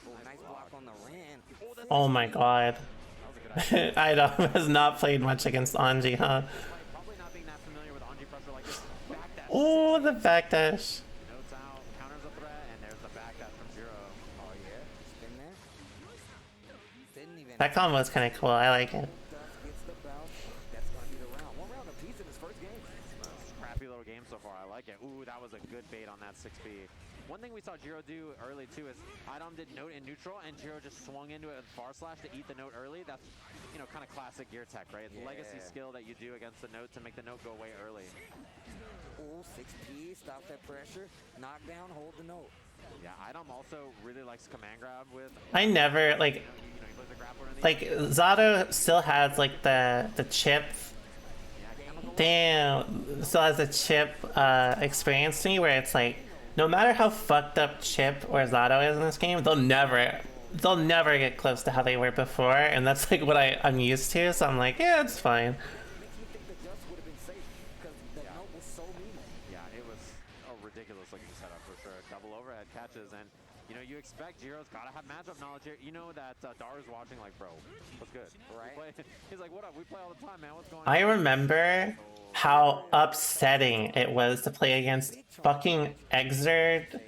Oh, nice block on the ran. Oh my god. That was a good idea. Idol has not played much against Anji, huh? Probably not being that familiar with Anji pressure like this. Backdash. Oh, the backdash. Notes out, counters a threat, and there's the backdash from Zero. Oh yeah, spin there. Didn't even. That combo is kind of cool. I like it. Gets the bounce. That's gonna be the round. One round apiece in his first game. Scrappy little game so far. I like it. Ooh, that was a good bait on that 6B. One thing we saw Jiro do early too is Idom did note in neutral and Jiro just swung into it with far slash to eat the note early. That's, you know, kind of classic gear tech, right? It's legacy skill that you do against the note to make the note go away early. Ooh, 6P, stop that pressure. Knockdown, hold the note. Yeah, Idom also really likes command grab with, I never like he plays the grappler in the Zato still has like the chip. chemical. Damn, still has the chip experience to me where it's like no matter how fucked up Chip or Zato is in this game, they'll never get close to how they were before, and that's like what I'm used to. So I'm like, yeah, it's fine. Makes me think the dust would have been safe because the note was so mean. Yeah, it was a ridiculous looking setup for sure. Double overhead catches, and you know, you expect Jiro's gotta have matchup knowledge here. You know that Daru's watching like, bro, what's good? Right. He's like, what up? We play all the time, man. What's going on? I remember how upsetting it was to play against fucking Exerd,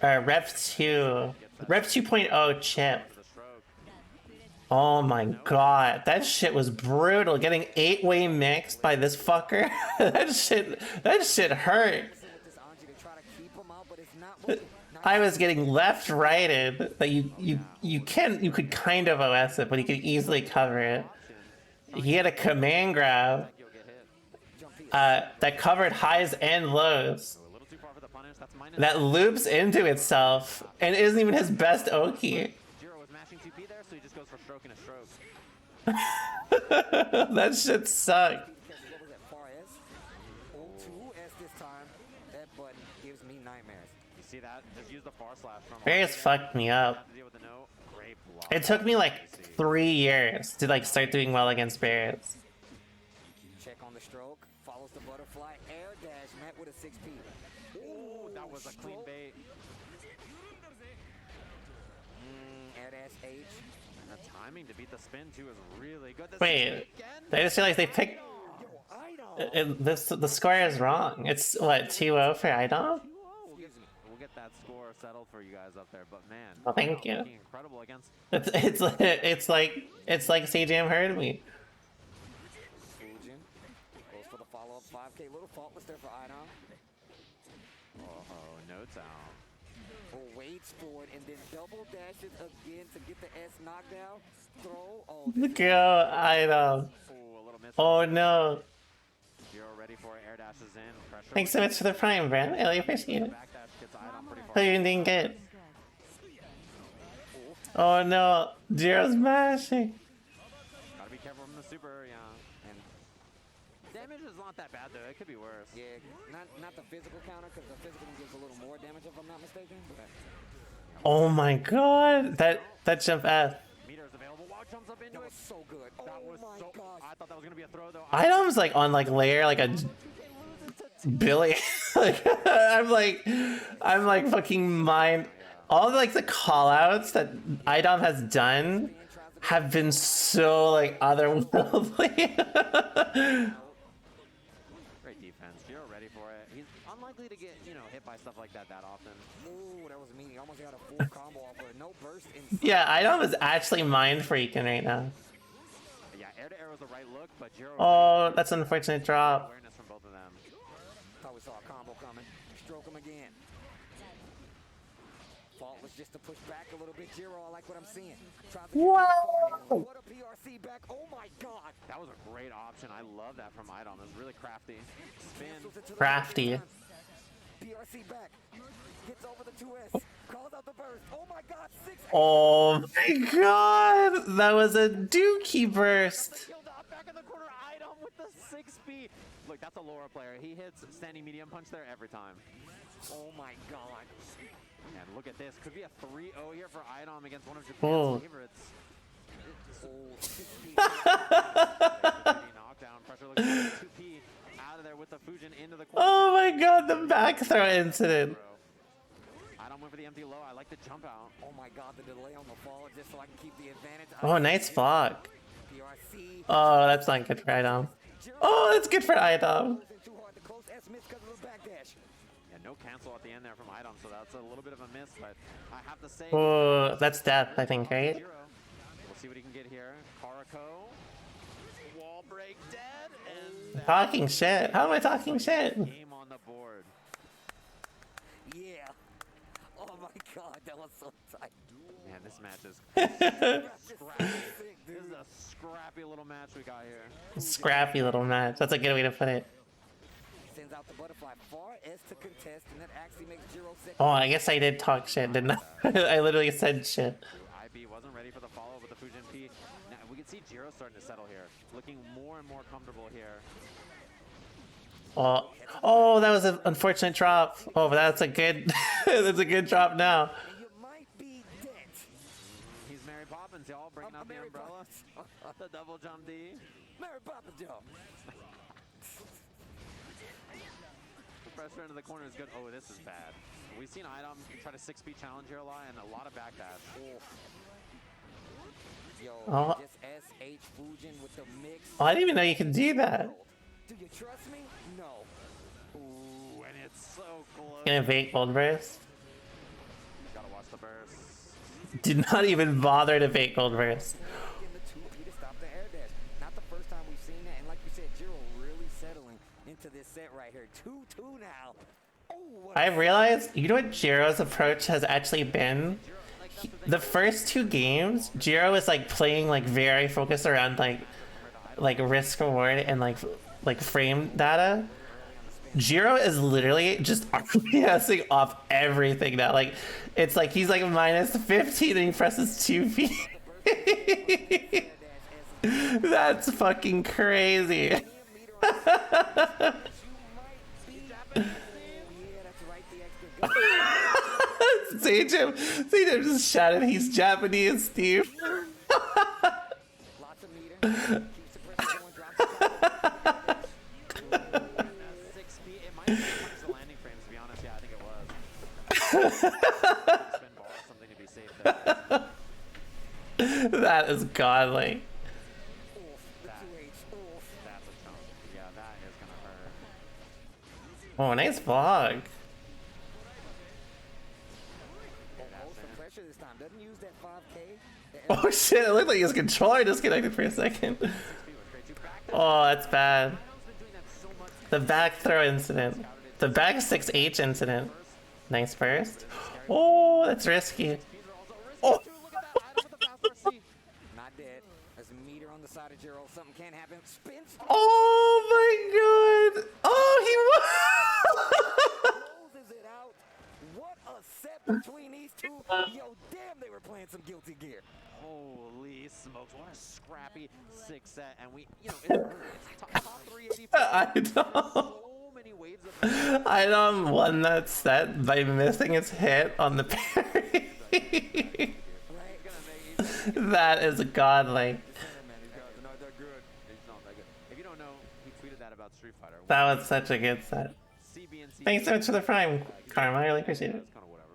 Rev 2.0 Chip. The stroke. Oh my god, that shit was brutal. Getting 8-way mixed by this fucker. that shit hurt. With this Anji to try to keep him out, but it's not working. I was getting left-righted that you could kind of OS it, but you could easily cover it. He had a command grab You'll get hit. that covered highs and lows. A little too far for the punish. That's minus. That loops into itself and isn't even his best Oki. Jiro was mashing 2P there, so he just goes for stroke and a stroke. That shit sucked. Because what was that, far S? Oh, 2S this time. That button gives me nightmares. You see that? Just use the far slash from. Various fucked me up. Have to deal with the note. Great block. It took me like 3 years to like start doing well against Barretts. Check on the stroke. Follows the butterfly. Air dash met with a 6P. Ooh, that was a clean stroke. bait. Air dash H. And the timing to beat the spin too is really good. This Wait, again? I just realized they picked. The score is wrong. It's what 2-0 for Idom. We'll get that score settled for you guys up there, but man, Oh, thank you. looking incredible against. It's like CJM heard me. Fujin goes for the follow-up 5K. Little faultless there for Idom. Oh, notes out. Oh, waits for it and then double dashes again to get the S knockdown. Throw. Oh, this Look out, Idom. Ooh, a little miss. Oh no. Jiro ready for it. Air dashes in. Pressure. Thanks so much for the prime, Brent. I really appreciate it. Backdash gets Idom pretty Hope far. you're doing good. Oh no, Jiro's mashing. Gotta be careful from the super, yeah. and Damage is not that bad though. It could be worse. yeah, not the physical counter because the physical one gives a little more damage if I'm not mistaken. But Oh my god, that jump F. Meter is available. Wow, jumps up into that it. was so good. That Oh was my so. gosh. I thought that was gonna be a throw though. Idom's like on like layer like a Billy. like I'm like fucking mind. All like the call outs that Idom has done have been so like otherworldly. Great defense. Jiro ready for it. He's unlikely to get, you know, hit by stuff like that often. Ooh, that was mean. He almost got a full combo off of it. No burst inside. Yeah, Idom is actually mind freaking right now. Yeah, air to air was the right look, but Jiro. Oh, that's an unfortunate drop. Awareness from both of them. Thought we saw a combo coming. Stroke him again. Faultless just to push back a little bit. Jiro, I like what I'm seeing. Tries to get Whoa! what a PRC back. Oh my god. That was a great option. I love that from Idom. It was really crafty. Spin. Cancels it to the Crafty. right. PRC back. Gets over the 2S. Calls out the burst. Oh my god, 6. Oh my god! That was a dookie burst. Killed up back in the corner. Item with the 6B. Look, that's a Laura player. He hits standing medium punch there every time. Oh my god. And look at this. Could be a 3-0 here for Idom against one of Oh. Japan's favorites. Oh, 6P. Knockdown pressure. Looks like 2P out of there with the Fujin into the corner. Oh my god, the back throw incident. Idom went for the empty low. I like the jump out. Oh my god, the delay on the fall just so I can keep the advantage. Oh, nice block. PRC. Oh, that's not good for Idom. Oh, that's good for Idom. Too hard to close. S missed because of the backdash. Yeah, no cancel at the end there from Idom, so that's a little bit of a miss, but I have to say... Oh, that's death, I think, right? Zero. We'll see what he can get here. Karako. Wall break dead, and... Talking shit. How am I talking shit? Game on the board. Yeah. Oh my god, that was so tight. Man, this match is scrappy. This is a scrappy little match we got here. Scrappy little match. That's a good way to put it. Sends out the butterfly. Far S to contest, and that actually makes 0 second. Oh, I guess I did talk shit, didn't I? I literally said shit. IB wasn't ready for the follow with the Fujin P. Now we can see Jiro starting to settle here, looking more and more comfortable here. Oh, that was an unfortunate drop. Oh, but that's a good, that's a good drop now. You might be dead. He's Mary Poppins, y'all, bringing out the Mary umbrella. The double jump D. Mary Poppins, y'all. The pressure into the corner is good. Oh, this is bad. We've seen Idom try to 6-speed challenge here a lot and a lot of backdash. Yo, Oh. just SH Fujin with the mix. Oh, I didn't even know you could do that. Do you trust me? No. Ooh, and it's so close. Gonna bait gold burst. Gotta watch the burst. Did not even bother to bait gold burst. In the 2P to stop the air dash. Not the first time we've seen that. And like you said, Jiro really settling into this set right here. 2-2 now. Oh, what I realized, you know what Jiro's approach has actually been? The first 2 games, Jiro is like playing like very focused around like risk reward and like frame data. Jiro is literally just RPSing off everything now. Like it's like he's like minus 15 and he presses 2 feet. That's fucking crazy. Sage him just shouted he's Japanese, Steve. Lots of meter. Keeps the pressure going, drops the 6 feet. It might have been the landing frames, to be honest. Yeah, I think it was. Spin ball or something to be safe there. That is godly. That's a chunk. Yeah, that is gonna hurt. Oh, nice vlog. some pressure this time. Doesn't use that 5K. Oh shit, it looked like his controller disconnected for a second. Oh, that's bad. The back throw incident. The back 6H incident. Nice burst. Oh, that's risky. Oh. Not dead. There's a meter on the side of Jiro. Something can't happen. Spins. Oh my god. Oh, he Closes it out. What a set between these two. Yo, damn, they were playing some guilty gear. Holy smokes, what a scrappy 6 set. And we, you know, it's top 385. I know. So many waves of I won that set by missing his hit on the parry. That is godly. If you don't know, he tweeted that about Street Fighter. That was such a good set. Thanks so much for the prime, Karma. I really appreciate it. That's kind of whatever.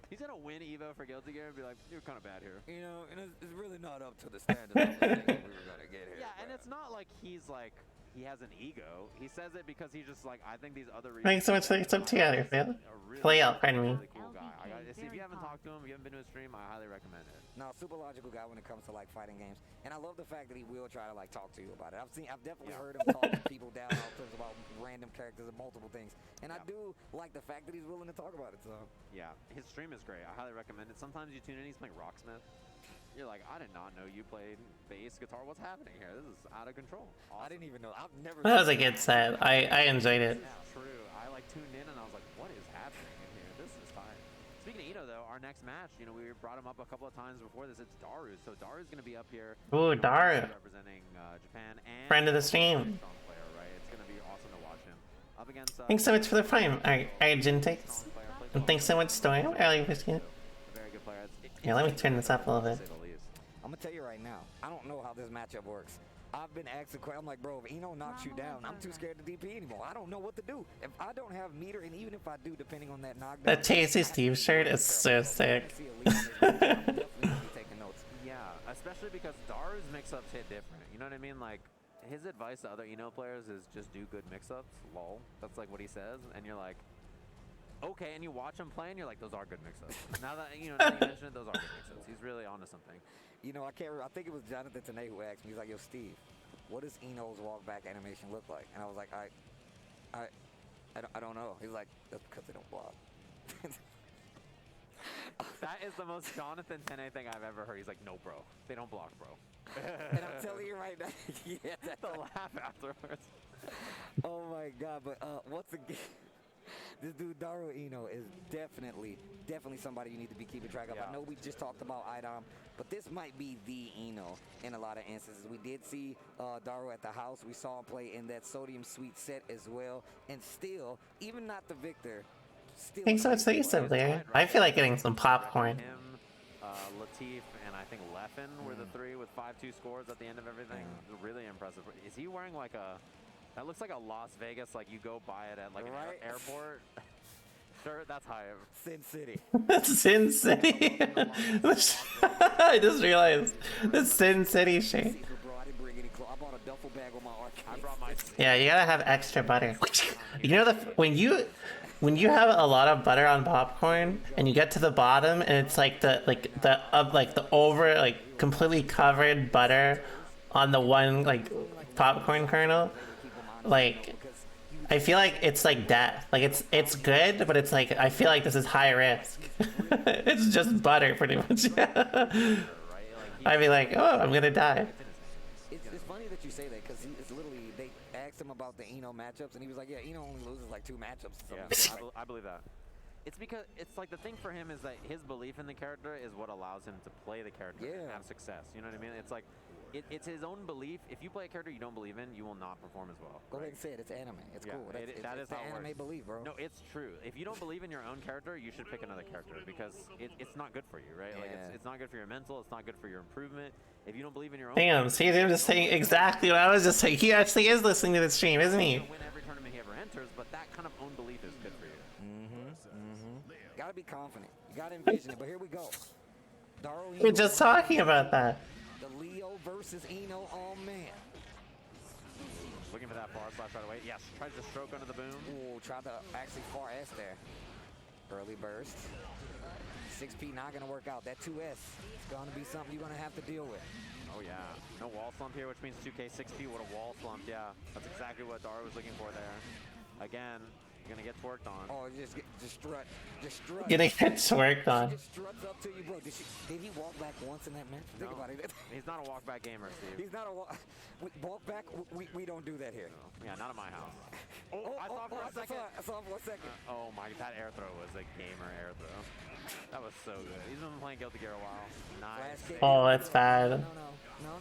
He's gonna win EVO for Guilty Gear and be like, you're kind of bad here. You know, and it's really not up to the standard I was thinking we were going to get here. Yeah, and it's not like he's like, he has an ego. He says it because he's just like, I think these other Thanks so much for the sub together, man. Play out, pardon me. Really cool guy. If you haven't talked to him, you haven't been to a stream, I highly recommend it. No, super logical guy when it comes to like fighting games, and I love the fact that he will try to like talk to you about it. I've definitely heard him talk to people down off terms about random characters and multiple things, and I do like the fact that he's willing to talk about it. So yeah, his stream is great. I highly recommend it. Sometimes you tune in, he's playing Rocksmith. You're like, I did not know you played bass guitar. What's happening here? This is out of control. I didn't even know. I've never. That was a good set. I enjoyed it. Yeah, true. I like tuned in and I was like, what is happening in here? This is fire. Speaking of Ito, though, our next match, you know, we brought him up a couple of times before this. It's Daru. So Daru's going to be up here. Ooh, Daru. Representing Japan and Friend of the stream. strong player, right? It's going to be awesome to watch him. Up against, Thanks so much for the prime. Alright, Jintex. And thanks so much, Storm. Early appreciate it. Very good player. Yeah, let me turn this up a little bit. I'm gonna tell you right now, I don't know how this matchup works. I've been asking questions. I'm like, bro, if Eno knocks you down, I'm too scared to DP anymore. I don't know what to do. If I don't have meter, and even if I do, depending on that knockdown. That Tasty Steve shirt is so sick. Yeah, especially because Daru's mix-ups hit different. You know what I mean? Like, his advice to other Eno players is just do good mix-ups. Lol. That's like what he says. And you're like, okay, and you watch him play, and you're like, those are good mix-ups. Now that you mention it, those are good mix-ups. He's really onto something. You know, I can't remember. I think it was Jonathan Tanay who asked me. He's like, yo, Steve, what does Eno's walk-back animation look like? And I was like, I don't know. He's like, that's because they don't block. That is the most Jonathan Tanay thing I've ever heard. He's like, no, bro. They don't block, bro. And I'm telling you right now, yeah, that's the laugh afterwards. Oh, my God. But once again, this dude, Daru Eno, is definitely somebody you need to be keeping track of. Yeah. I know we just talked about Idom, but this might be the Eno in a lot of instances. We did see Daru at the house. We saw him play in that Sodium Sweet set as well. And still, even not the victor, still... Thanks so much for your sub there. I feel like getting some popcorn. Him, Latif, and I think Leffen were the three with 5-2 scores at the end of everything. Really impressive. Is he wearing like a... That looks like a Las Vegas, like you go buy it at like an airport. Sure, that's hype. Sin City. Sin City. I just realized the Sin City shirt. I bought a duffel bag with my arcade. I brought my... Yeah, you gotta have extra butter. You know when you have a lot of butter on popcorn and you get to the bottom and it's like the over completely covered butter on the one like popcorn kernel, like I feel like it's like death. Like it's good, but it's like I feel like this is high risk. It's just butter pretty much. I'd be like, oh, I'm gonna die. It's funny that you say that because it's literally they asked him about the Eno matchups and he was like, yeah, Eno only loses like 2 matchups. Yeah, I believe that. It's because it's like the thing for him is that his belief in the character is what allows him to play the character and have success. You know what I mean? It's like it's his own belief. If you play a character you don't believe in, you will not perform as well. Go ahead and say it. It's anime. It's cool. That is the how it anime works. belief, bro. No, it's true. If you don't believe in your own character, you should pick another character because it's not good for you, right? Like it's not good for your mental. It's not good for your improvement. If you don't believe in your own. Damn, see him just saying exactly what I was just saying. He actually is listening to the stream, isn't he? Win every tournament he ever enters, but that kind of own belief is good for you. Gotta be confident. You gotta envision it. But here we go. Daru We're just talking about that. The Leo versus Eno. Oh man. Looking for that far slash right away. Yes, tries to stroke under the boom. Ooh, tried to actually far S there. Early burst. 6P not gonna work out. That 2S is gonna be something you're gonna have to deal with. Oh yeah, no wall slump here, which means 2K 6P. What a wall slump. Yeah, that's exactly what Daru was looking for there. Again, you're gonna get twerked on. Oh, just strut. Just strut. Gonna get twerked on. She just struts up to you, bro. Did he walk back once in that match? Think about it. He's not a walk back gamer, Steve. He's not a walk back. We don't do that here. No. Yeah, not at my house. I saw for a second. I saw for a second. Oh my, that air throw was a gamer air throw. That was so good. He's been playing Guilty Gear a while. Nice. Oh, that's bad. No.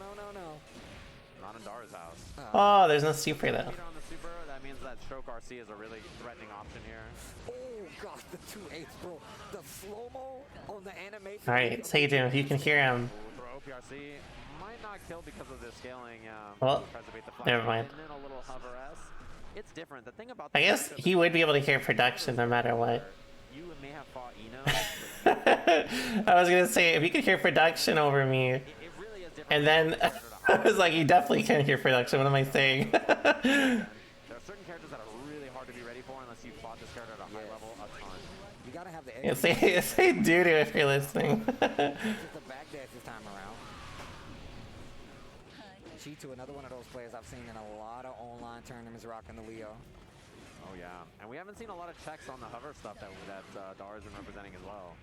Not in Daru's house. Oh, there's no super though. On the super, that means that stroke RC is a really threatening option here. Oh god, the 2-8, bro. The slow-mo on the animation. Alright, say Jim, if you can hear him. Throw PRC might not kill because of the scaling. Well, never mind. And then a little hover S. It's different. The thing about I guess he would be able to hear production no matter what. You may have fought Eno. I was gonna say, if you could hear production over me, It really is different. and then I was like, you definitely can't hear production, what am I saying? There are certain characters that are really hard to be ready for unless you fought this character at a high level a ton. You gotta have the Yeah, edge. say doo-doo if you're listening. Just a backdash this time around. Cheetu, another one of those players I've seen in a lot of online tournaments rocking the Leo. Oh yeah, and we haven't seen a lot of checks on the hover stuff that Dara's been representing as well.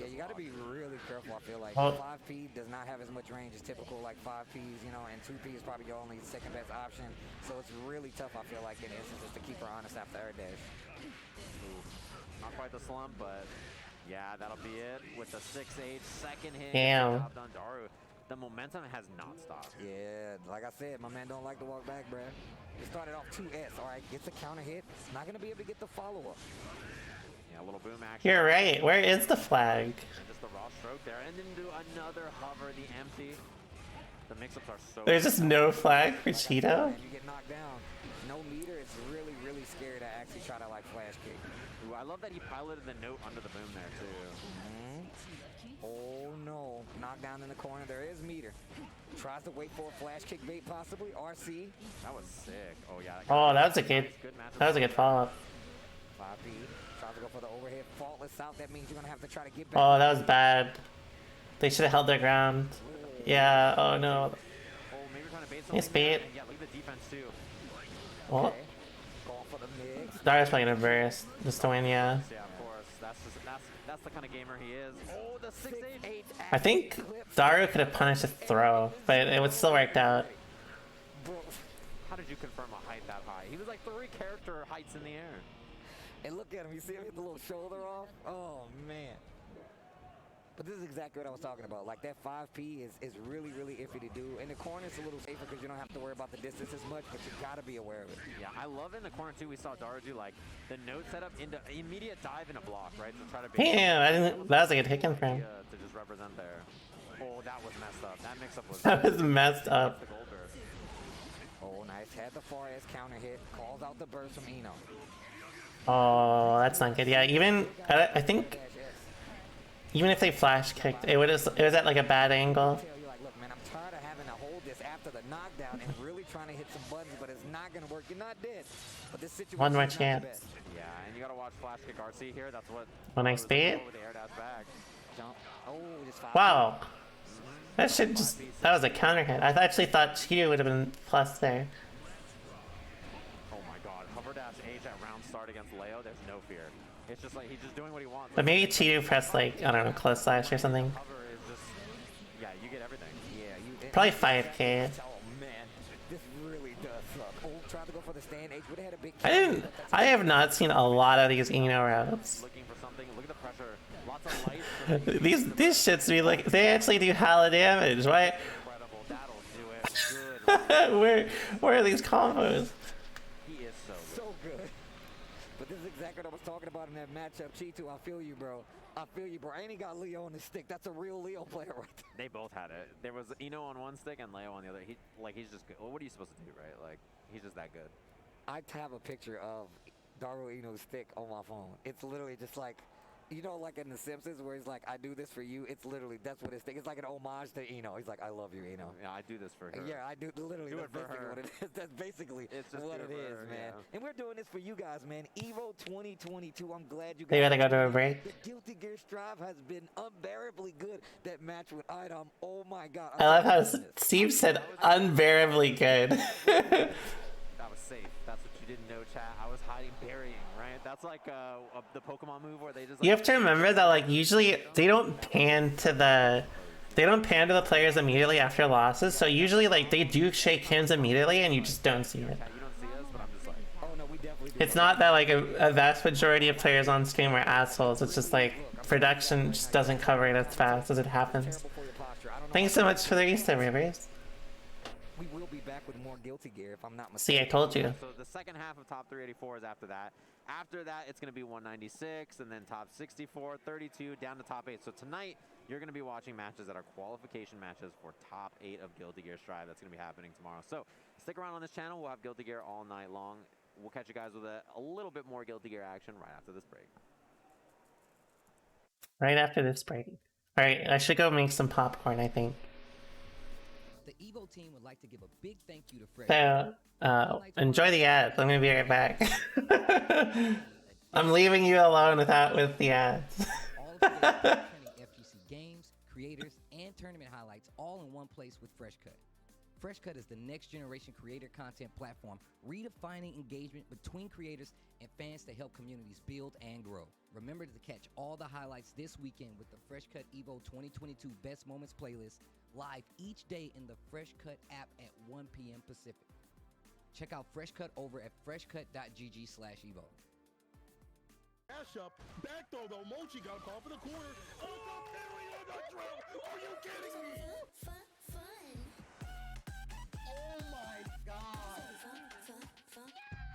Yeah, you got to be really careful. I feel like Oh. 5P does not have as much range as typical like 5Ps, you know, and 2P is probably your only second best option. So it's really tough. I feel like in instances to keep her honest after air dash. Not quite the slump, but yeah, that'll be it with the 6-8 second hit. Damn. Job done, Daru. The momentum has not stopped. Yeah, like I said, my man don't like to walk back, bruh. He started off 2S. All right, gets a counter hit. Not going to be able to get the follow-up. Yeah, a little boom action. You're right. Where is the flag? And just the raw stroke there, and then do another hover, the empty. The mix-ups are so... There's just no flag for Cheeto? And you get knocked down. No meter. It's really, really scary to actually try to like flash kick. Ooh, I love that he piloted the note under the boom there, too. Oh no, knockdown in the corner. There is meter. Tries to wait for a flash kick bait, possibly. RC. That was sick. Oh, yeah. Oh, that was a good. matchup. That was a good follow-up. 5P. Tries to go for the overhead. Faultless out. That means you're going to have to try to get back. Oh, that was bad. They should have held their ground. Yeah. Oh no. Oh, maybe trying to bait Nice something bait. there, and yeah, look at the defense, too. Oh, Okay. Going for the mix. Dara's playing a burst just to win. Yeah. Yeah, of course. That's the kind of gamer he is. Oh, the 6-8. I think Daru could have punished a throw, but it would still worked out. Bro. How did you confirm a height that high? He was like 3 character heights in the air. And look at him. You see him hit the little shoulder off? Oh, man. But this is exactly what I was talking about. Like, that 5P is really, really iffy to do. In the corner, it's a little safer because you don't have to worry about the distance as much, but you got to be aware of it. Yeah, I love in the corner, too, we saw Dara do, like, the note setup into immediate dive in a block, right? To try to be... Damn, I didn't. That was a good hit from him. To just represent there. Oh, that was messed up. That mix-up was... That was messed up. The gold burst. Oh, nice. Had the far as counter hit. Calls out the burst from Eno. Oh, that's not good. Yeah, even I think Dash S. even if they flash kicked, it was at like a bad angle. Tell you, like, look, man, I'm tired of having to hold this after the knockdown and really trying to hit some buttons, but it's not going to work. You're not dead. But this situation One more is not the chance. best. Yeah, and you gotta watch flash kick RC here. That's what... When I spade? With the air dash back. Jump. Oh, just 5P. Wow, that shit just that was a counter hit. I actually thought Cheeto would have been plus there. Oh my god. Hover dash H at round start against Leo. There's no fear. It's just like he's just doing what he wants. But maybe Cheeto pressed like I don't know close slash or something. Hover is just... Yeah, you get everything. Yeah, you... Probably 5K. Oh, man. This really does suck. Oh, tried to go for the stand H. Would have had a big... I have not seen a lot of these Eno routes. Looking for something. Look at the pressure. Lots of light. From These shits be like they actually do hella damage. Why? incredible. That'll do it. Good. where are these combos? He is so good. So good. But this is exactly what I was talking about in that matchup. Cheeto, I feel you, bro. I feel you, bro. And he got Leo on the stick. That's a real Leo player right there. They both had it. There was Eno on one stick and Leo on the other. He's just good. Well, what are you supposed to do, right? Like, he's just that good. I have a picture of Daru Eno's stick on my phone. It's literally just like, you know, like in The Simpsons where he's like, I do this for you. It's literally, that's what his stick. It's like an homage to Eno. He's like, I love you, Eno. Yeah, I do this for her. Yeah, I do. Literally, Do that's it for basically her. what it is. That's basically It's just what do it it for is, her, man. yeah. And we're doing this for you guys, man. EVO 2022. I'm glad you guys. They gotta go to a break. The Guilty Gear Strive has been unbearably good. That match with Idom. Oh my God. I love how Steve said unbearably good. That was safe. That's what you didn't know, chat. I was hiding, burying, right? That's like the Pokemon move where they just. Like, You have to remember that like usually they don't pan to the players immediately after losses. So usually like they do shake hands immediately and you just don't see it. Chat, you don't see us, but I'm just like. Oh no, we definitely do. It's not that like a vast majority of players on stream are assholes. It's just like production just doesn't cover it as fast as it happens. Terrible for your posture. I don't know Thanks so much for the reset, Rivers. We will be back with more Guilty Gear if I'm not See, mistaken. I told you. So the second half of top 384 is after that. After that, it's going to be 196, and then top 64, 32, down to top 8. So tonight, you're going to be watching matches that are qualification matches for top 8 of Guilty Gear Strive. That's going to be happening tomorrow. So stick around on this channel. We'll have Guilty Gear all night long. We'll catch you guys with a little bit more Guilty Gear action right after this break. Right after this break. Alright, I should go make some popcorn, I think. The EVO team would like to give a big thank you to Fred. So, enjoy the ads. I'm gonna be right back. I'm leaving you alone with the ads. All of today's top trending FGC games, creators, and tournament highlights all in one place with Fresh Cut. FreshCut is the next generation creator content platform, redefining engagement between creators and fans to help communities build and grow. Remember to catch all the highlights this weekend with the FreshCut EVO 2022 Best Moments playlist live each day in the FreshCut app at 1 p.m. Pacific. Check out FreshCut over at freshcut.gg/evo. Dash up, back throw, the Mochi got caught for the corner. On the parry on the drill. Are you kidding me? Oh my God. Let's go! That's what I'm talking about.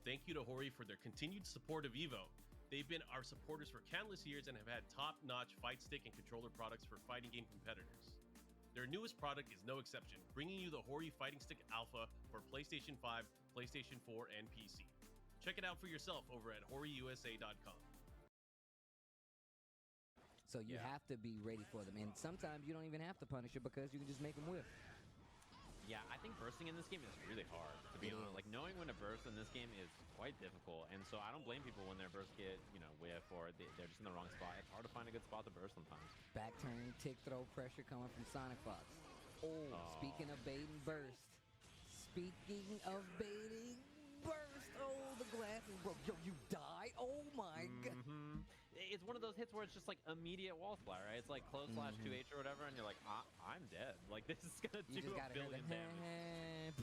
Thank you to Hori for their continued support of EVO. They've been our supporters for countless years and have had top-notch fight stick and controller products for fighting game competitors. Their newest product is no exception, bringing you the Hori Fighting Stick Alpha for PlayStation 5, PlayStation 4, and PC. Check it out for yourself over at horiusa.com. So you have to be ready for them. And sometimes you don't even have to punish it because you can just make them whiff. Yeah, I think bursting in this game is really hard, to be honest. Like, knowing when to burst in this game is quite difficult. And so I don't blame people when their bursts get, whiff or they're just in the wrong spot. It's hard to find a good spot to burst sometimes. Back turn, tick throw pressure coming from Sonic Fox. Oh, speaking of bait and burst. Speaking of baiting burst. Oh, the glass is broke. Yo, you died? Oh my god. It's one of those hits where it's just like immediate wall splat, right? It's like close slash 2H or whatever, and you're like, I'm dead. Like, this is gonna do a billion damage.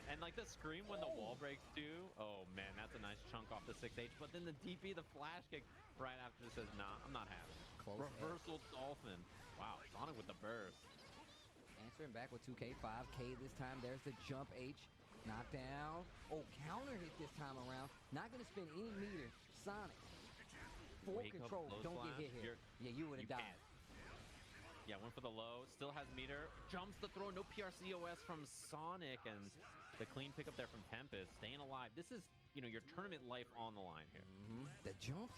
And like the scream when the wall breaks too. Oh man, that's a nice chunk off the 6H. But then the DP, the flash kick right after says, nah, I'm not having it. Reversal Dolphin. Wow, Sonic with the burst. answering back with 2K, 5K this time. There's the jump H. Knockdown. Oh, counter hit this time around. Not going to spend any meter. Sonic. Full Wake up, control. close Don't blast. get hit here. Yeah, you would have died. Can't. Yeah, went for the low. Still has meter. Jumps the throw. No PRCOS from Sonic. And the clean pickup there from Tempest. Staying alive. This is, you know, your tournament life on the line here. The jump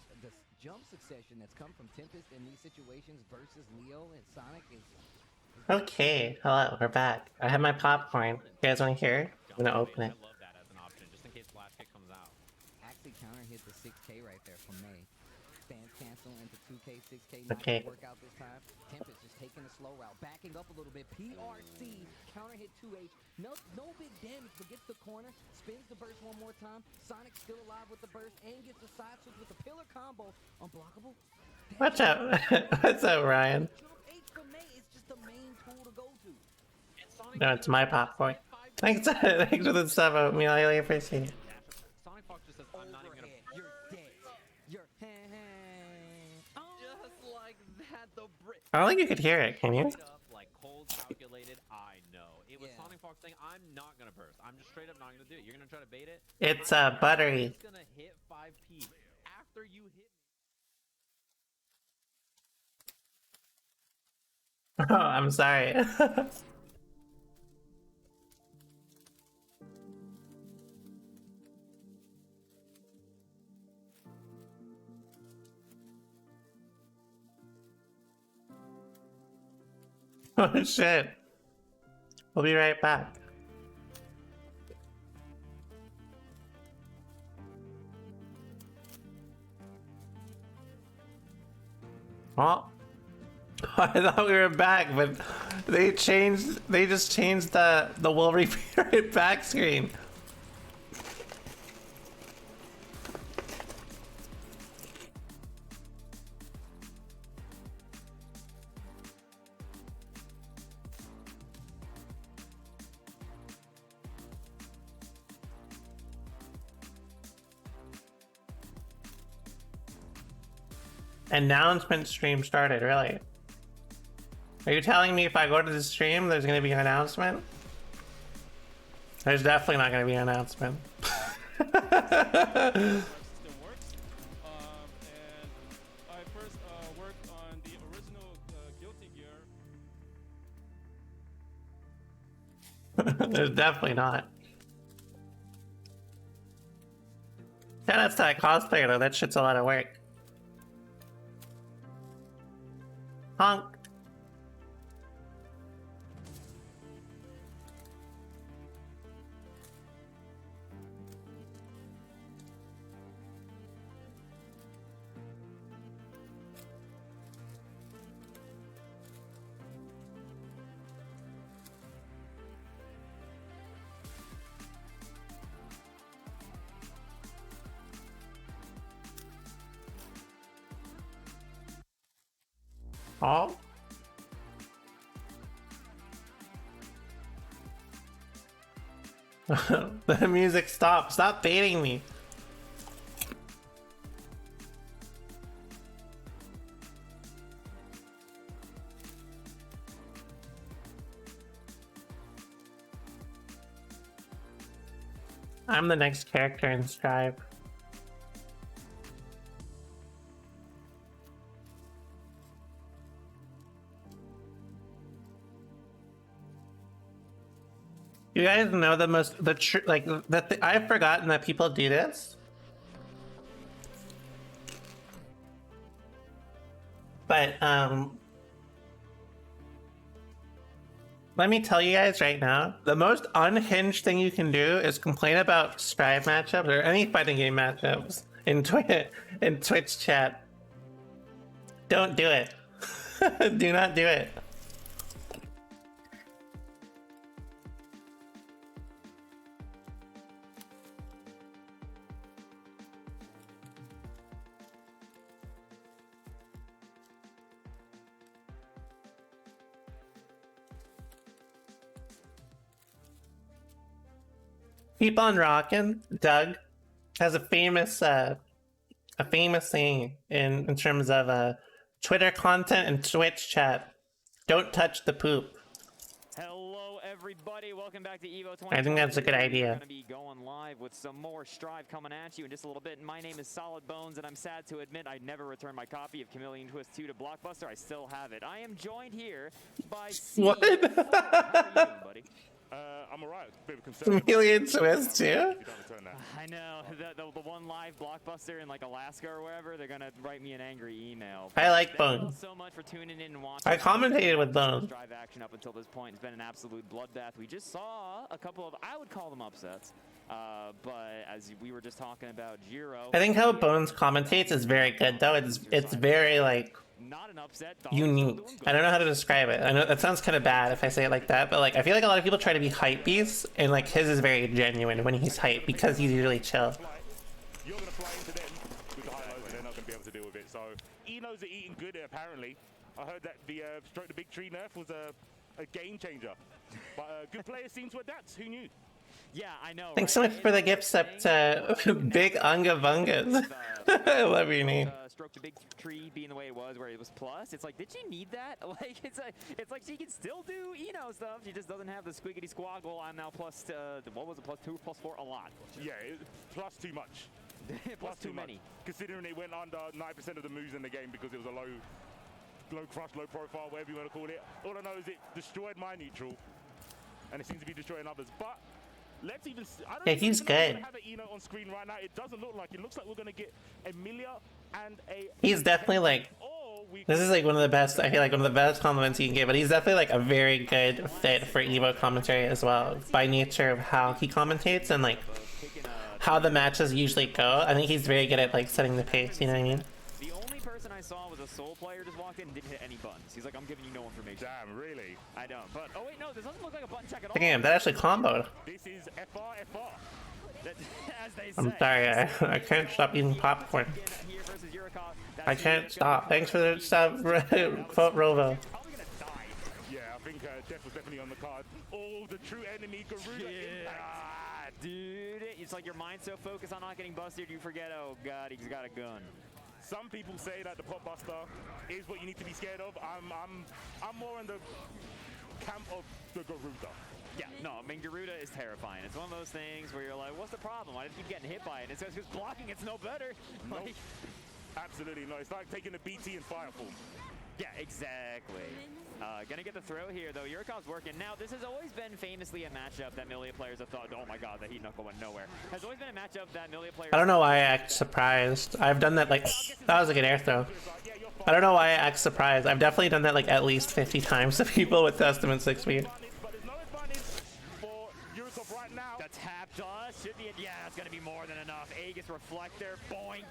succession that's come from Tempest in these situations versus Leo and Sonic is... Okay, hello, we're back. I have my popcorn. You guys want to hear? I'm gonna open it. I love that as an option, just in case flash kick comes out. Actually counter hit the 6K right there from May. Stands cancel into 2K, 6K. Not Okay. gonna work out this time. Tempest just taking a slow route, backing up a little bit. PRC counter hit 2H. No big damage, but gets the corner. Spins the burst one more time. Sonic still alive with the burst and gets the side switch with the pillar combo. Unblockable. What's up? What's up, Ryan? Jump H from May is just the main tool to go to. No, it's my popcorn. Thanks, thanks for the sub, Oatmeal. I really appreciate it. Sonic Fox just says, I'm not even gonna... Overhead, you're dead. You're Just like that, the brick. I don't think you could hear it, can you? Straight up, like cold calculated, I know. It was Yeah. Sonic Fox saying, I'm not gonna burst. I'm just straight up not gonna do it. You're gonna try to bait it? It's I'm buttery. just gonna hit 5P. After you hit Oh, I'm sorry. Oh shit. We'll be right back. Oh. I thought we were back, but they just changed the will repeat back screen. Announcement stream started, really? Are you telling me if I go to the stream, there's going to be an announcement? There's definitely not going to be an announcement. System works. And I first worked on the original Guilty Gear. There's definitely not. Yeah, that's that cosplayer though. That shit's a lot of work. Honk. Oh. The music stopped. Stop baiting me. I'm the next character in Strive. You guys know I've forgotten that people do this. But let me tell you guys right now, the most unhinged thing you can do is complain about Strive matchups or any fighting game matchups in Twitch chat. Don't do it. Do not do it. Keep on rocking. Doug has a famous saying in terms of Twitter content and Twitch chat. Don't touch the poop. Hell everybody? Welcome back to EVO 20. I think that's a good idea. We're going to be going live with some more Strive coming at you in just a little bit. My name is Solid Bones, and I'm sad to admit I never returned my copy of Chameleon Twist 2 to Blockbuster. I still have it. I am joined here by What? How are you doing, buddy? I'm alright. Bit of concern. Chameleon Twist too? I know. The one live Blockbuster in like Alaska or wherever, they're going to write me an angry email. I like Thank you all Bones. so much for tuning in and watching. I commentated with Bones. Strive action up until this point has been an absolute bloodbath. We just saw a couple of, I would call them upsets. But as we were just talking about Jiro, I think how Bones commentates is very good though. It's very like not an upset. unique. I don't know how to describe it. I know that sounds kind of bad if I say it like that, but like I feel like a lot of people try to be hype beasts, and like his is very genuine when he's hype because he's usually chill. You're gonna fly into them with the high lows, and they're not gonna be able to deal with it. So Enos are eating good apparently. I heard that the stroke the big tree nerf was a game changer, but good players seem to adapt. Who knew? Yeah, I know. Thanks so much for the gifts up to Big Unga Bungas. I love your name. Stroke the big tree being the way it was, where it was plus. It's like, did she need that? Like, it's like she can still do stuff. She just doesn't have the squiggity squoggle. I'm now plus. What was it? Plus 2, plus 4, a lot. Yeah, plus too much. plus too many. Considering it went under 9% of the moves in the game because it was a low crush, low profile, whatever you want to call it. All I know is it destroyed my neutral, and it seems to be destroying others. But let's even. I don't Yeah, he's good. have an Eno on screen right now. It doesn't look like it. Looks like we're gonna get Emilia and a. He's definitely like. This is like one of the best. I feel like one of the best compliments you can get. But he's definitely like a very good fit for EVO commentary as well, by nature of how he commentates and like how the matches usually go. I think he's very good at like setting the pace. You know what I mean? The only person I saw was a Soul player just walked in and didn't hit any buttons. He's like, I'm giving you no information. Damn, really? I don't. But oh wait, no, this doesn't look like a button check at all. Damn, that actually comboed. This is FR. As they say. I'm sorry, I can't stop eating popcorn. I can't stop. Thanks for the sub, quote Rovo. Yeah, I think Death was definitely on the card. Oh, the true enemy, Garuda impact. Dude, it's like your mind's so focused on not getting busted, you forget, oh god, he's got a gun. Some people say that the pop buster is what you need to be scared of. I'm more in the camp of the Garuda. Yeah, no, I mean, Garuda is terrifying. It's one of those things where you're like, what's the problem? Why do you keep getting hit by it? It's because blocking it's no better. Nope. Like, absolutely no. It's like taking a BT in fire form. yeah, exactly. Gonna get the throw here, though. Yurikov's working. Now, this has always been famously a matchup that Millia players have thought, oh my god, the heat knuckle went nowhere. Has always been a matchup that Millia players... I don't know why I act surprised. I've done that like... That was a good air throw. I don't know why I act surprised. I've definitely done that like at least 50 times to people with Testament 6 speed. The tap does should be, yeah, it's gonna be more than enough. Aegis Reflector, boink.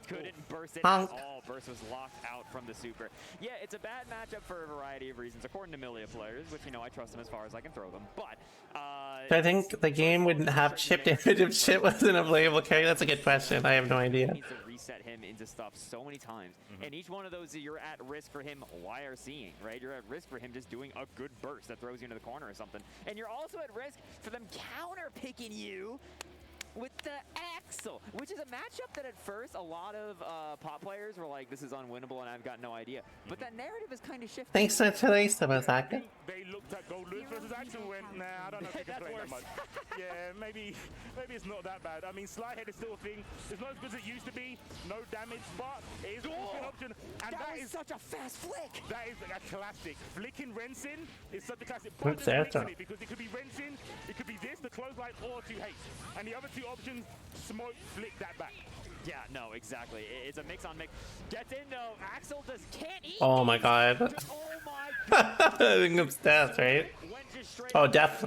Couldn't burst it at all. Burst was locked out from the super. Yeah, it's a bad matchup for a variety of reasons, according to Millia players, which, you know, I trust them as far as I can throw them. But, I think the game wouldn't have chip damage if Chip wasn't a playable carry. That's a good question. I have no idea. Needs to reset him into stuff so many times. And each one of those, you're at risk for him wire seeing, right? You're at risk for him just doing a good burst that throws you into the corner or something. And you're also at risk for them counter picking you with the Axel, which is a matchup that at first a lot of pop players were like, this is unwinnable and I've got no idea. But that narrative is kind of shifting. Thanks so much for the Osaka. They looked at Gold Loot versus Axel and went, nah, I don't know if you can play that much. Yeah, maybe it's not that bad. I mean, Slide Head is still a thing. It's not as good as it used to be. No damage, but it is an option. And that is such a fast flick. That is a classic. Flicking Rensin is such a classic. What's that? Because it could be Rensin, it could be this, the clothesline, or 2 haste. And the other 2 options, smoke, flick that back. Yeah, no, exactly. It's a mix on mix. Gets in though. Axel just can't eat. Oh my god. Oh my god. I think it's death, right? Oh, death.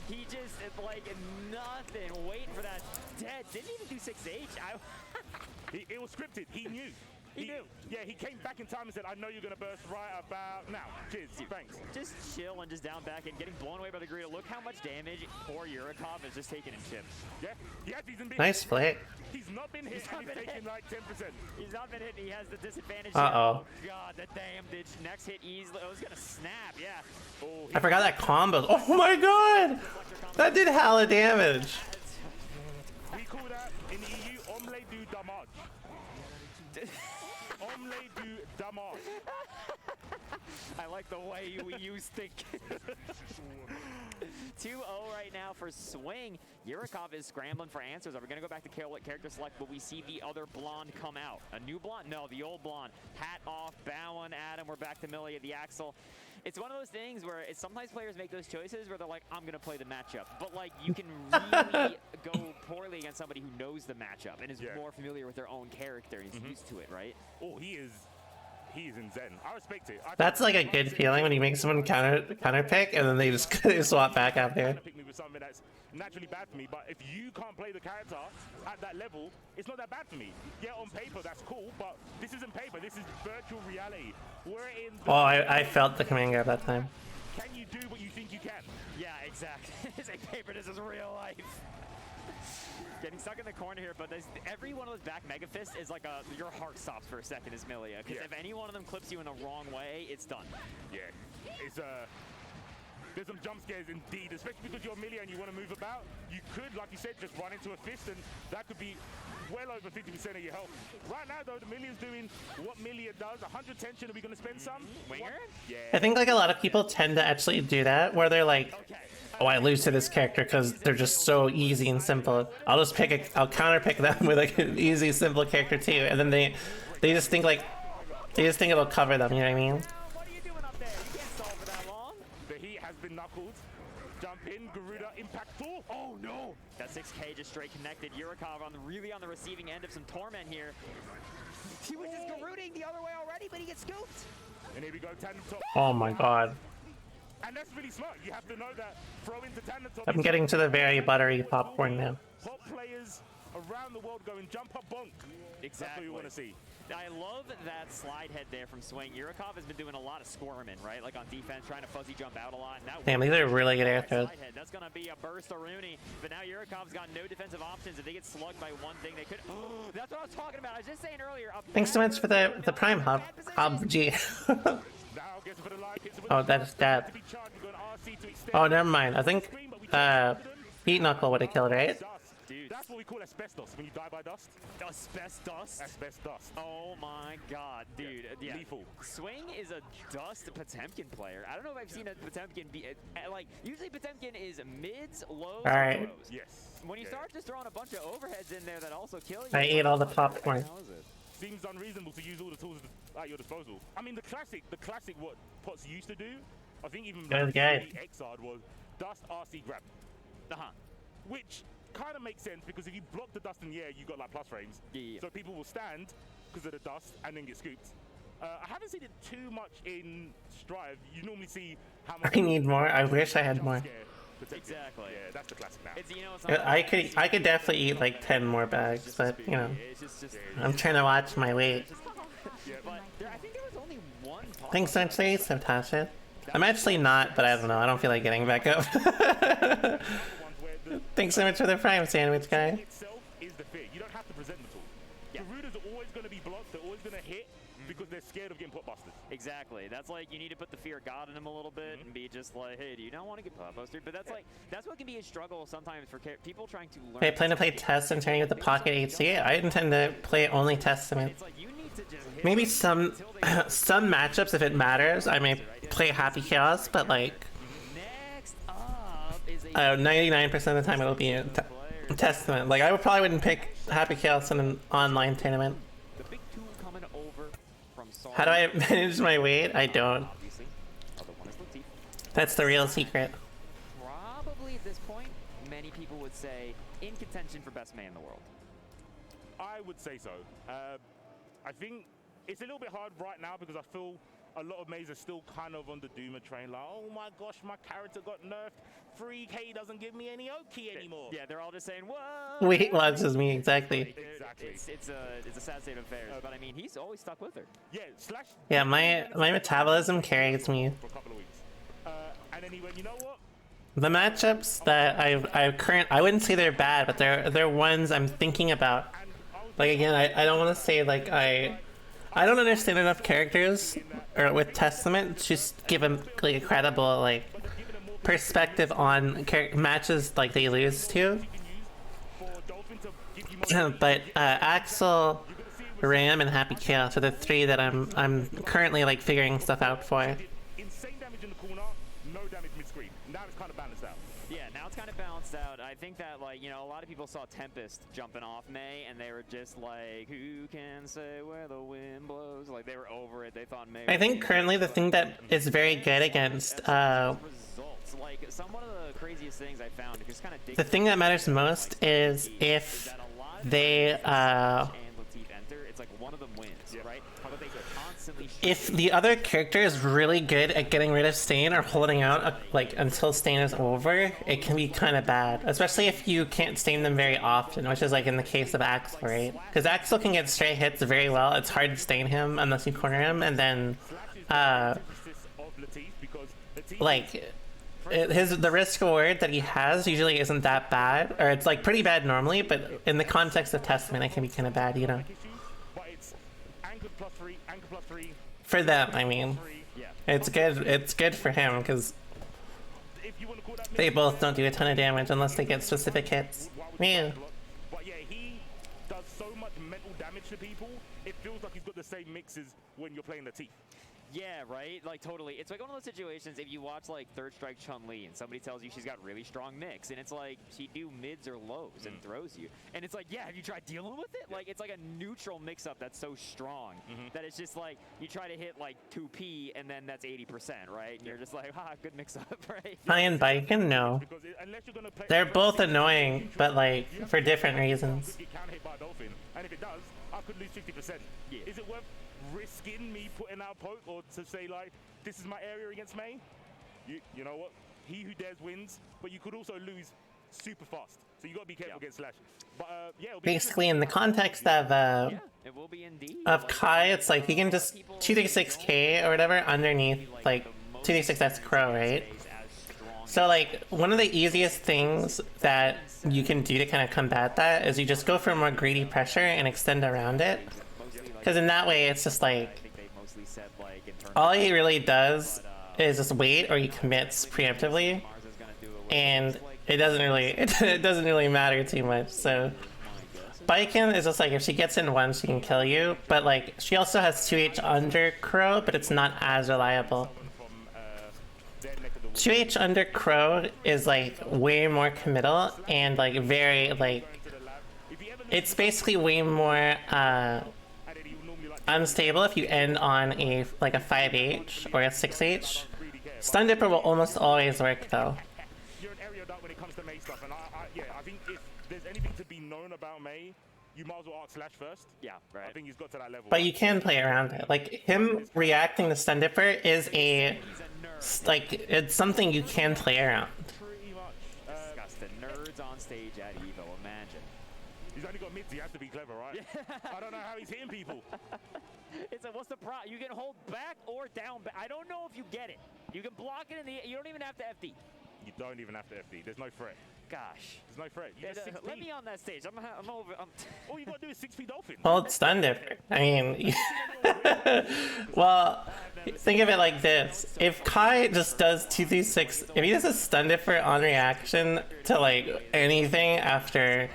He just like nothing. Waiting for that dead. Didn't even do 6H. It was scripted. He knew. He knew. Yeah, he came back in time and said, I know you're going to burst right about now. Cheers. Thanks. Just chill and just down back and getting blown away by the Garuda. Look how much damage poor Yurikov has just taken in chips. Yeah, he's been nice flick. He's not been hit and he's taken like 10%. He's not been hit and he has the disadvantage. Uh-oh. Oh, God, the damage. Next hit easily. Oh, it's going to snap, yeah. Oh, I forgot that combo. Oh my god! That did hella damage. We call that in the EU, omelette du damage. Omelette du damage. I like the way you use think. 2-0 right now for Swing. Yurikov is scrambling for answers. Are we going to go back to character select, but we see the other blonde come out? A new blonde? No, the old blonde. Hat off, bowing at him. We're back to Millie at the Axel. It's one of those things where sometimes players make those choices where they're like, I'm going to play the matchup. But, like, you can really go poorly against somebody who knows the matchup and is more familiar with their own character and is used to it, right? Oh, he's in Zen. I respect it. That's like a good feeling when you make someone counter pick and then they just swap back out there. Pick me with something that's naturally bad for me, but if you can't play the character at that level, it's not that bad for me. Yeah, on paper that's cool, but this isn't paper. This is virtual reality. We're in. Oh, I felt the command grab that time. Can you do what you think you can? Yeah, exactly. It's like paper. This is real life. Getting stuck in the corner here, but every one of those back Mega Fists is like your heart stops for a second as Milia, because if any one of them clips you in the wrong way, it's done. Yeah, it's there's some jump scares indeed, especially because you're Milia and you want to move about. You could, like you said, just run into a fist, and that could be well over 50% of your health. Right now, though, the Milia's doing what Milia does. 100 tension. Are we going to spend some? Winger? Yeah. I think like a lot of people tend to actually do that, where they're like, oh, I lose to this character because they're just so easy and simple. I'll counter pick them with like an easy, simple character too, and then they just think like, it'll cover them. You know what I mean? What are you doing up there? You can't stall for that long. The heat has been knuckled. Jump in, Garuda, impact tool. Oh no! That 6K just straight connected. Yurikov really on the receiving end of some torment here. He was just Garuding the other way already, but he gets scooped. And here we go, tandem top. Oh my god. And that's really smart. You have to know that throw into tandem top. I'm getting to the very buttery popcorn now. Top players around the world going jump up bonk. Exactly. That's what you want to see. I love that slide head there from Swing. Yurikov has been doing a lot of squirming, right? Like on defense, trying to fuzzy jump out a lot. And that Damn, these are really good air throws. That's going to be a burst of Rooney. But now Yurikov's got no defensive options. If they get slugged by one thing, they could... Oh, that's what I was talking about. I was just saying earlier. Thanks so much for the Prime Hub. G. Oh, that's that. Oh, never mind. I think Heat Knuckle would have killed, right? Dude, that's what we call asbestos when you die by dust. Asbestos? Asbestos. Oh my god, dude. Yeah. Lethal. Swing is a dust Potemkin player. I don't know if I've seen a Potemkin be like usually Potemkin is mids, lows, Alright. lows. Yes. When you start just throwing a bunch of overheads in there that also kill you. I ate all the popcorn. Seems unreasonable to use all the tools at your disposal. I mean, the classic what Pots used to do, I think even Xrd was dust RC grab. Which kind of makes sense because if you block the dust in the air, you got like plus frames. So people will stand because of the dust and then get scooped. I haven't seen it too much in Strive. You normally see how much. I need more. I wish I had more. Exactly. Yeah, that's the classic now. It's, you know, I could definitely eat like 10 more bags, but you know, I'm trying to watch my weight. But I think there was only one. Thanks so much, Natasha. I'm actually not, but I don't know. I don't feel like getting back up. Thanks so much for the Prime sandwich, guy. Itself is the fear. You don't have to present the tool. Garudas are always going to be blocked. They're always going to hit because they're scared of getting pot busted. Exactly. That's like you need to put the fear of God in them a little bit and be just like, hey, do you not want to get pot busted? But that's like that's what can be a struggle sometimes for people trying to learn. I plan to play Test and turning with the Pocket HC. I intend to play only Testament. It's like you need to just hit Maybe some matchups, if it matters, I may play Happy Chaos, but like 99% of the time it'll be a Testament. Like I probably wouldn't pick Happy Chaos in an online tournament. How do I manage my weight? I don't. That's the real secret. Probably at this point, many people would say in contention for best man in the world. I would say so. I think it's a little bit hard right now because I feel a lot of mays are still kind of on the Doomer train. Like, oh my gosh, my character got nerfed. 3K doesn't give me any Oki anymore. Yeah, they're all just saying, whoa. Weight watches me, exactly. It's a sad state of affairs, but I mean, he's always stuck with her. Yeah, Slash. Yeah, my metabolism carries me. For a couple of weeks. And then he went, you know what? The matchups that I wouldn't say they're bad, but they're ones I'm thinking about. Like again, I don't want to say like I don't understand enough characters or with Testament to just give them like a credible like perspective on matches like they lose to. But Axel, Ram, and Happy Chaos are the three that I'm currently like figuring stuff out for. damage mid-screen. Now it's kind of balanced out. Yeah, now it's kind of balanced out. I think that, like, you know, a lot of people saw Tempest jumping off May, and they were just like, who can say where the wind blows? Like, they were over it. They thought May... I think currently the thing that is very good against results. Like, some one of the craziest things I found, just kind of the thing that matters most is if they it's like one of them wins, right? How about they constantly if the other character is really good at getting rid of Stain or holding out like until Stain is over, it can be kind of bad, especially if you can't Stain them very often, which is like in the case of Axel, right? Because Axel can get straight hits very well. It's hard to Stain him unless you corner him, and then like the risk reward that he has usually isn't that bad, or it's like pretty bad normally, but in the context of Testament it can be kind of bad, you know. For them, I mean, it's good for him because they both don't do a ton of damage unless they get specific hits. Yeah. But yeah, he does so much mental damage to people. It feels like he's got the same mixes when you're playing the Teeth. Yeah, right? Like, totally. It's like one of those situations, if you watch, like, Third Strike Chun-Li and somebody tells you she's got really strong mix, and it's like, she do mids or lows and throws you. And it's like, yeah, have you tried dealing with it? Like, it's like a neutral mix-up that's so strong that it's just like, you try to hit, like, 2P, and then that's 80%, right? And you're just like, ha, good mix-up, right? Kai and Baiken, no. They're both annoying, but, like, for different reasons. And if it does, I could lose 50%. Yeah. Is it worth risking me putting out poke or to say like this is my area against May? You know what? He who dares wins, but you could also lose super fast. So you got to be careful against Slash. But yeah, Basically, in the context of Kai, it's like he can just 2d6k or whatever underneath like 2d6s Crow, right? So like one of the easiest things that you can do to kind of combat that is you just go for more greedy pressure and extend around it. Because in that way, it's just like, all he really does is just wait or he commits preemptively, and it doesn't really matter too much. So Baiken is just like, if she gets in one, she can kill you, but like she also has 2H under Crow, but it's not as reliable. 2H under Crow is like way more committal and like very like, it's basically way more unstable if you end on a like a 5H or a 6H. Stun Dipper will almost always work though. You're an area dot when it comes to May stuff, and yeah, I think if there's anything to be known about May, you might as well ask Slash first. Yeah, right. I think he's got to that level. But you can play around it. Like him reacting to Stun Dipper is like it's something you can play around. Pretty much. Disgusting. Nerds on stage at EVO, imagine. He's only got mids, he has to be clever, right? I don't know how he's hitting people. It's like, what's the problem? You can hold back or down back. I don't know if you get it. You can block it in the, you don't even have to FD. You don't even have to FD. There's no threat. Gosh. There's no threat. You get let me on that stage. I'm over. All you gotta do is 6P Dolphin. Hold Stun Dipper. I mean, well, think of it like this. If Kai just does 2d6, if he does a Stun Dipper on reaction to like anything after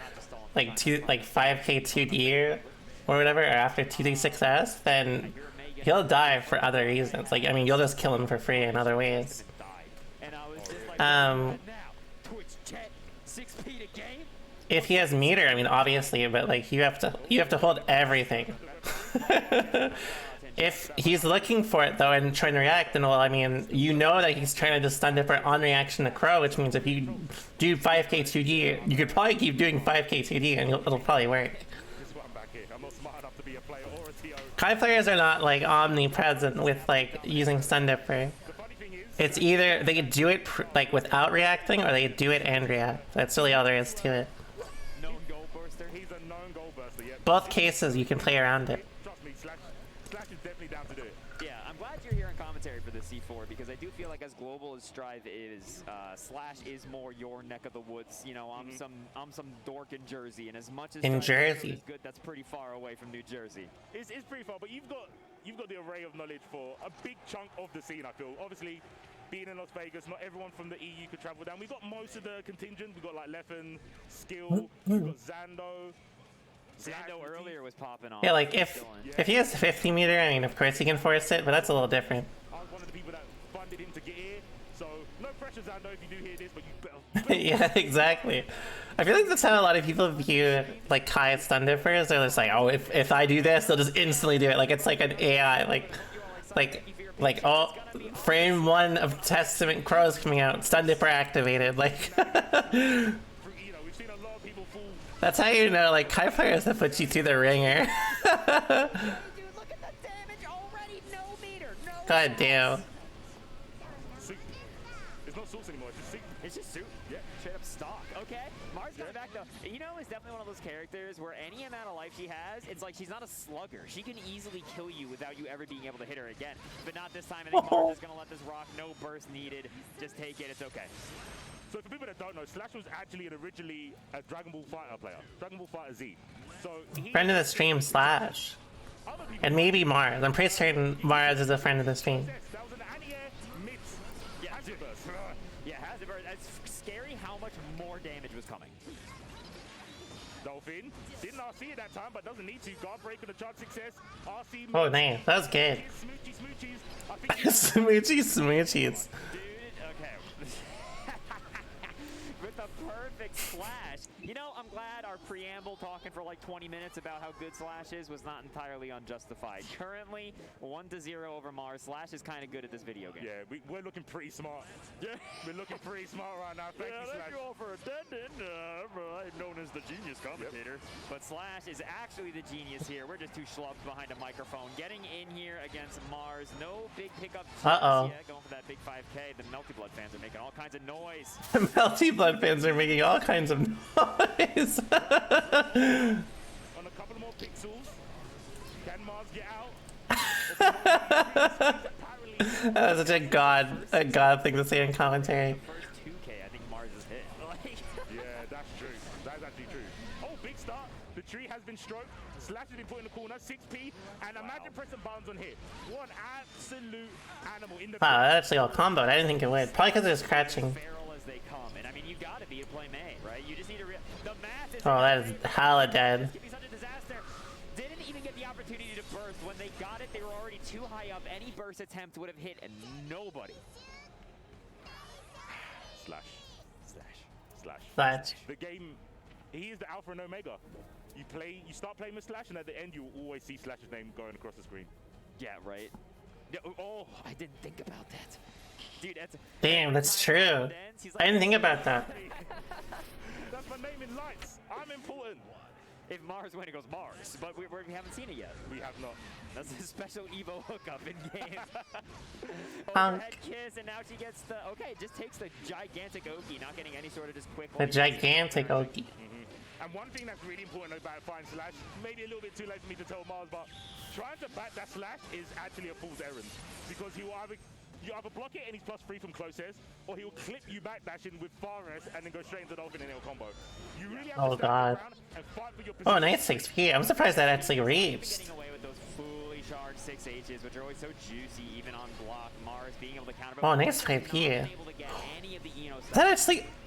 like 5k 2d or whatever, or after 2d6s, then he'll die for other reasons. Like, I mean, you'll just kill him for free in other ways. If he has meter, I mean, obviously, but like you have to hold everything. If he's looking for it though and trying to react, then well, I mean, you know that he's trying to just Stun Dipper on reaction to Crow, which means if you do 5k 2d, you could probably keep doing 5k 2d and it'll probably work. Kai players are not like omnipresent with like using Stun Dipper. It's either they do it like without reacting, or they do it and react. That's really all there is to it. Both cases, you can play around it. Trust me, Slash is definitely down to do it. Yeah, I'm glad you're here in commentary for the C4 because I do feel like as global as Strive is, Slash is more your neck of the woods. You know, I'm some dork in Jersey, and as much as in Strive Jersey is good, that's pretty far away from New Jersey. It's pretty far, but you've got the array of knowledge for a big chunk of the scene. I feel obviously. Being in Las Vegas, not everyone from the EU could travel down. We've got most of the contingent. We've got like Leffen, Skill, we've got Zando. Zando earlier was popping off. Yeah, like if he has 50 meter, I mean, of course he can force it, but that's a little different. I was one of the people that funded him to get here. So no pressures, I know if you do hear this, but you better. Yeah, exactly. I feel like that's how a lot of people view like Kai Thunder first. They're just like, oh, if I do this, they'll just instantly do it. Like it's like an AI, like oh, frame 1 of Testament Crow's coming out, Stun Dipper activated. Like that's how you know like Kai players that put you through the ringer. God damn. It's not sauce anymore, it's just soup. It's just soup. Yeah. Straight up stock. Okay. Mars coming back though. Eno is definitely one of those characters where any amount of life she has, it's like she's not a slugger. She can easily kill you without you ever being able to hit her again. But not this time. I think Mars is gonna let this rock. No burst needed. Just take it. It's okay. So for people that don't know, Slash was actually originally a Dragon Ball Fighter player. Dragon Ball Fighter Z. So Friend of the stream Slash. And maybe Mars. I'm pretty certain Mars is a friend of the stream. That was an anti-air mid hazard burst. Yeah, hazard burst. It's scary how much more damage was coming. Dolphin didn't RC at that time, but doesn't need to. Guard break and a charge success. RC. Oh, nice. That was good. Smoochy smoochies. I think Smoochies, smoochies. Dude, okay. With the perfect Slash. You know, I'm glad our preamble talking for like 20 minutes about how good Slash is was not entirely unjustified. Currently, 1-0 over Mars. Slash is kind of good at this video game. Yeah, we're looking pretty smart. Yeah, we're looking pretty smart right now. Thank you, Slash. Thank you all for attending. I'm known as the genius commentator. Yep. But Slash is actually the genius here. We're just two schlubs behind a microphone. Getting in here against Mars. No big pickup. Uh-oh. Yeah, going for that big 5K. The Melty Blood fans are making all kinds of noise. The Melty Blood fans are making all kinds of noise. On a couple more pixels. Can Mars get out? That was such a god thing to say in commentary. First 2K, I think Mars is hit. Yeah, that's true. That's actually true. Oh, big start. The tree has been stroked. Slash has been put in the corner. 6P. And imagine pressing buttons on here. What absolute animal in the Wow, that actually all comboed. I didn't think it would. Probably because it was crouching. Feral as they come. And I mean, you gotta be to play May, right? You just need to the math is Oh, that is hella dead. Give me such a disaster. Didn't even get the opportunity to burst. When they got it, they were already too high up. Any burst attempt would have hit and nobody. Slash. The game, he is the alpha and omega. You start playing with Slash, and at the end, you will always see Slash's name going across the screen. Yeah, right. Yeah, oh, I didn't think about that. Dude, that's... Damn, that's true. I didn't think about that. That's my name in lights. I'm important. If Mars wins, it goes Mars, but we haven't seen it yet. We have not. That's a special EVO hookup in game. Punk. Overhead kiss, and now she gets the... Okay, just takes the gigantic Oki, not getting any sort of just quick... The gigantic Oki. And one thing that's really important about fighting Slash, maybe a little bit too late for me to tell Mars, but trying to back that Slash is actually a fool's errand. Because he will you either block it and he's +3 from closest, or he'll clip you back dashing with Forest and then go straight into Dolphin and it'll combo. You really have to stand around and fight for your position. Oh, nice 6P. I'm surprised that actually reached. Getting away with those fully charged 6Hs, which are always so juicy, even on block. Mars being able to counter. Oh, nice 5P. That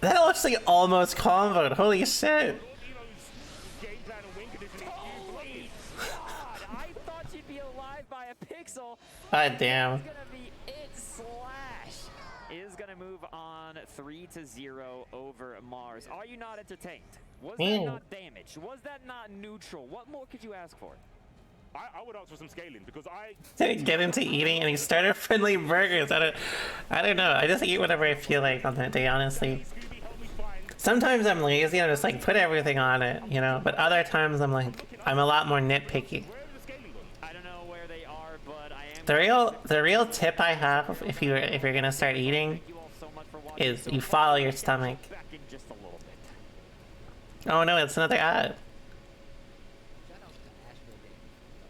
actually almost comboed. Holy shit. Holy God, I thought you'd be alive by a pixel. God damn. Slash is gonna move on 3-0 over Mars. Are you not entertained? Was that not damage? Was that not neutral? What more could you ask for? I would ask for some scaling because I didn't get into eating any starter friendly burgers. I don't know. I just eat whatever I feel like on that day, honestly. Sometimes I'm lazy and I just like put everything on it, you know, but other times I'm a lot more nitpicky. I don't know where they are, but I am The real tip I have if you're gonna start eating is you follow your stomach. Oh no, it's another ad.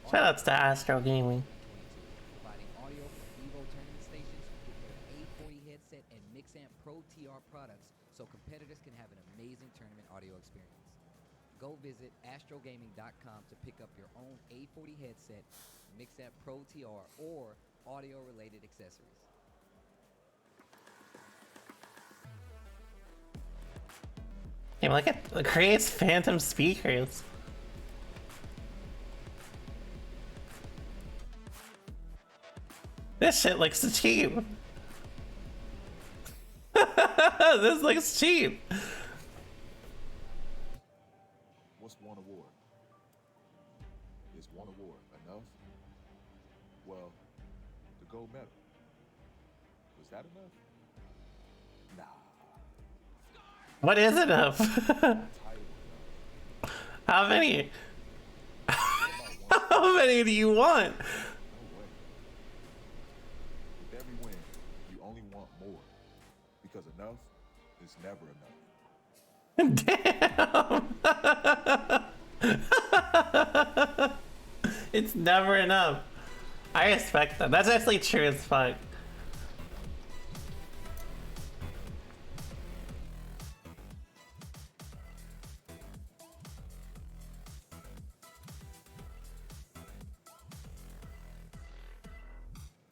Shoutouts to Astro Gaming. Providing audio for EVO tournament stations with their A40 headset and Mixamp Pro TR products so competitors can have an amazing tournament audio experience. Go visit astrogaming.com to pick up your own A40 headset, Mixamp Pro TR, or audio-related accessories. Damn, look at creates phantom speakers. This shit looks cheap. This looks cheap. What's one award? Is one award enough? Well, the gold medal. Was that enough? Nah. What is enough? How many? How many do you want? No way. With every win, you only want more. Because enough is never enough. Damn. It's never enough. I respect that. That's actually true as fuck.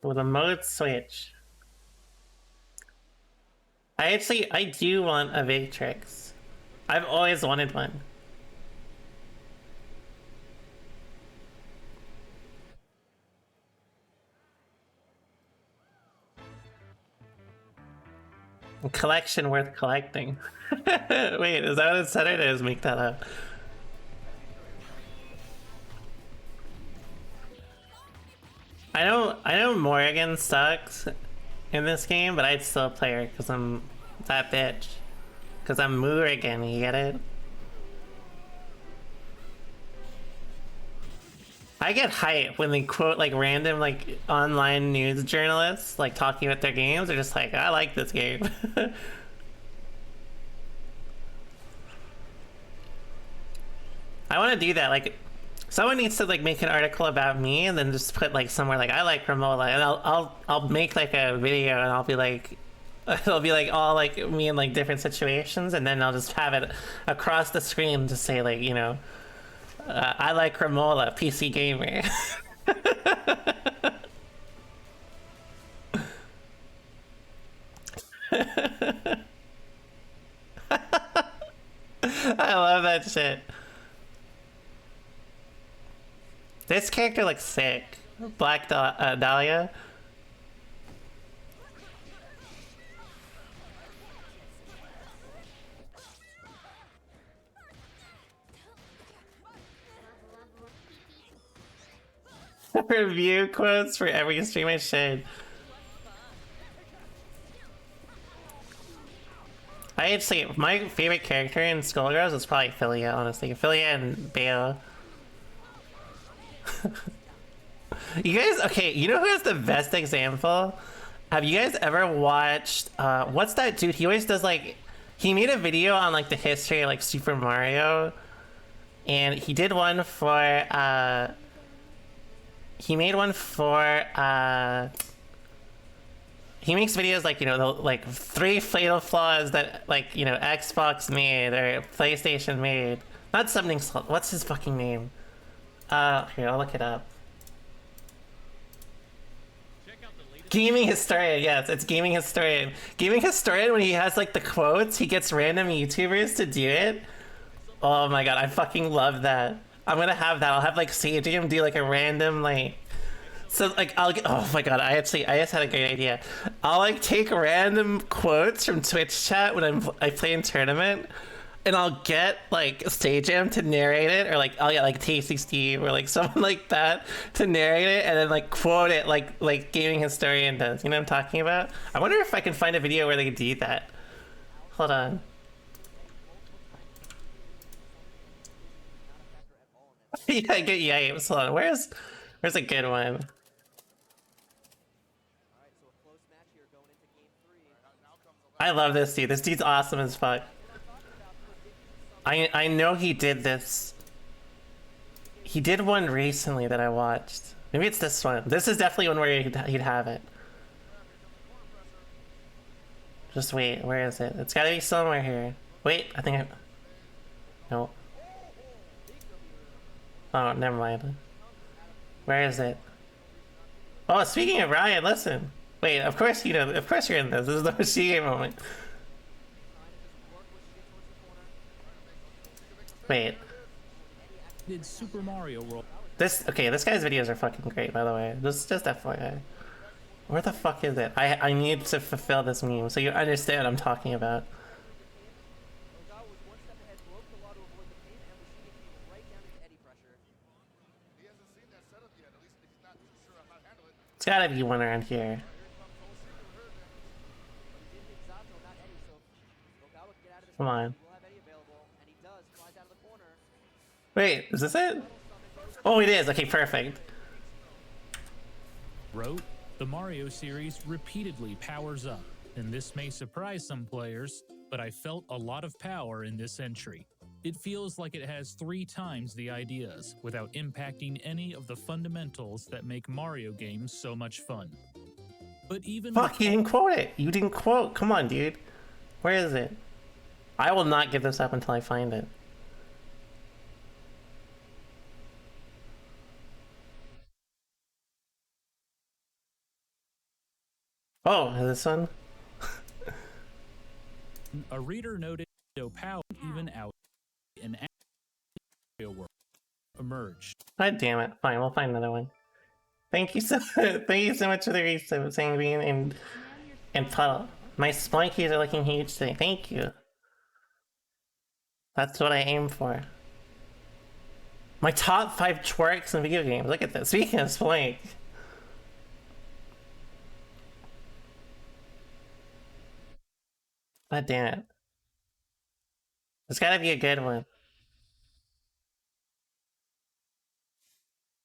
With a mode switch. I do want a Victrix. I've always wanted one. A collection worth collecting. Wait, is that what it said or did I just make that up? I know Morrigan sucks in this game, but I'd still play her because I'm that bitch. Because I'm Morrigan, you get it? I get hype when they quote like random like online news journalists like talking about their games. They're just like, I like this game. I want to do that. Like, someone needs to like make an article about me and then just put like somewhere like I like Romolla, and I'll make like a video and I'll be like, it'll be like all like me in like different situations, and then I'll just have it across the screen to say like, you know, I like Romolla, PC gamer. I love that shit. This character looks sick. Black Dahlia. Review quotes for every stream I should. I actually, my favorite character in Skullgirls is probably Philia, honestly. Philia and Bale. You guys, okay, you know who has the best example? Have you guys ever watched, what's that dude? He always does like, he made a video on like the history of like Super Mario. And he did one for, he made one for, he makes videos like, you know, the, like 3 fatal flaws that like, you know, Xbox made or PlayStation made. Not something, what's his fucking name? Here, I'll look it up. Gaming Historian, yes, it's Gaming Historian. Gaming Historian, when he has like the quotes, he gets random YouTubers to do it. Oh my god, I fucking love that. I'm gonna have that. I'll have like Sagem do like a random like, so like I'll get, oh my god, I just had a great idea. I'll like take random quotes from Twitch chat when I play in tournament, and I'll get like Sagem to narrate it, or like I'll get like Tasty Steve or like someone like that to narrate it, and then like quote it like Gaming Historian does. You know what I'm talking about? I wonder if I can find a video where they do that. Hold on. Yeah, I get yipes. Hold on. Where's a good one? I love this dude. This dude's awesome as fuck. I know he did this. He did one recently that I watched. Maybe it's this one. This is definitely one where he'd have it. Just wait. Where is it? It's gotta be somewhere here. Wait, I think I... No. Oh, never mind. Where is it? Oh, speaking of Ryan, listen. Wait, of course you know. Of course you're in this. This is the Shige moment. Wait. Did Super Mario World? This, okay, this guy's videos are fucking great, by the way. This is just FYI. Where the fuck is it? I need to fulfill this meme so you understand what I'm talking about. It's gotta be one around here. Come on. Wait, is this it? Oh, it is. Okay, perfect. Wrote, the Mario series repeatedly powers up, and this may surprise some players, but I felt a lot of power in this entry. It feels like it has 3 times the ideas, without impacting any of the fundamentals that make Mario games so much fun. But even— Fuck, you didn't quote it! You didn't quote! Come on, dude. Where is it? I will not give this up until I find it. Oh, this one? A reader noted power even out in Mario world emerged. God damn it. Fine, we'll find another one. Thank you so thank you so much for the resub, Sanguine and Puddle. My splankies are looking huge today. Thank you. That's what I aim for. My top 5 twerks in video games. Look at this. Speaking of splank. God damn it. It's gotta be a good one.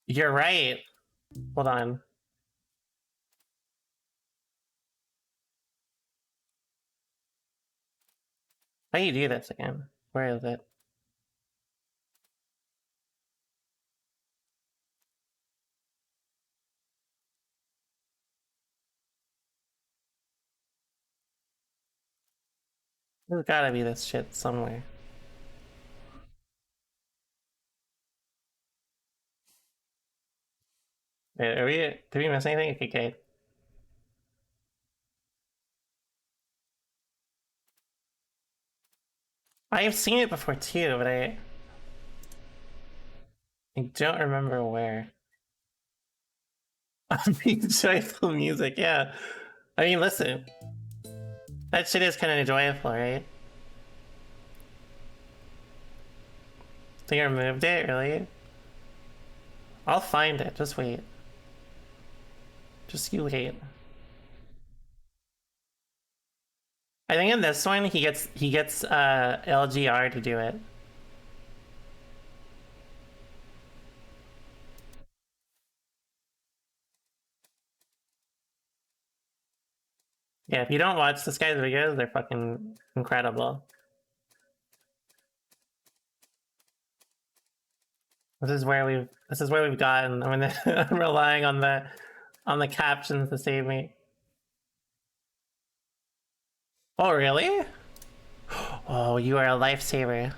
You're right. Hold on. How do you do this again? Where is it? There's gotta be this shit somewhere. Wait, did we miss anything? Okay, good. I have seen it before too, but I don't remember where. Joyful music, yeah. I mean, listen. That shit is kind of joyful, right? They removed it, really? I'll find it, just wait. Just you wait. I think in this one he gets LGR to do it. Yeah, if you don't watch this guy's videos, they're fucking incredible. This is where we've gotten. I mean, I'm relying on the captions to save me. Oh, really? Oh, you are a lifesaver.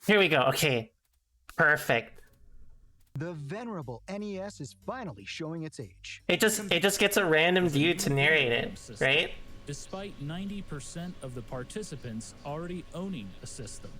Here we go. Okay. Perfect. The venerable NES is finally showing its age. It just gets a random dude to narrate it, right? Despite 90% of the participants already owning a system.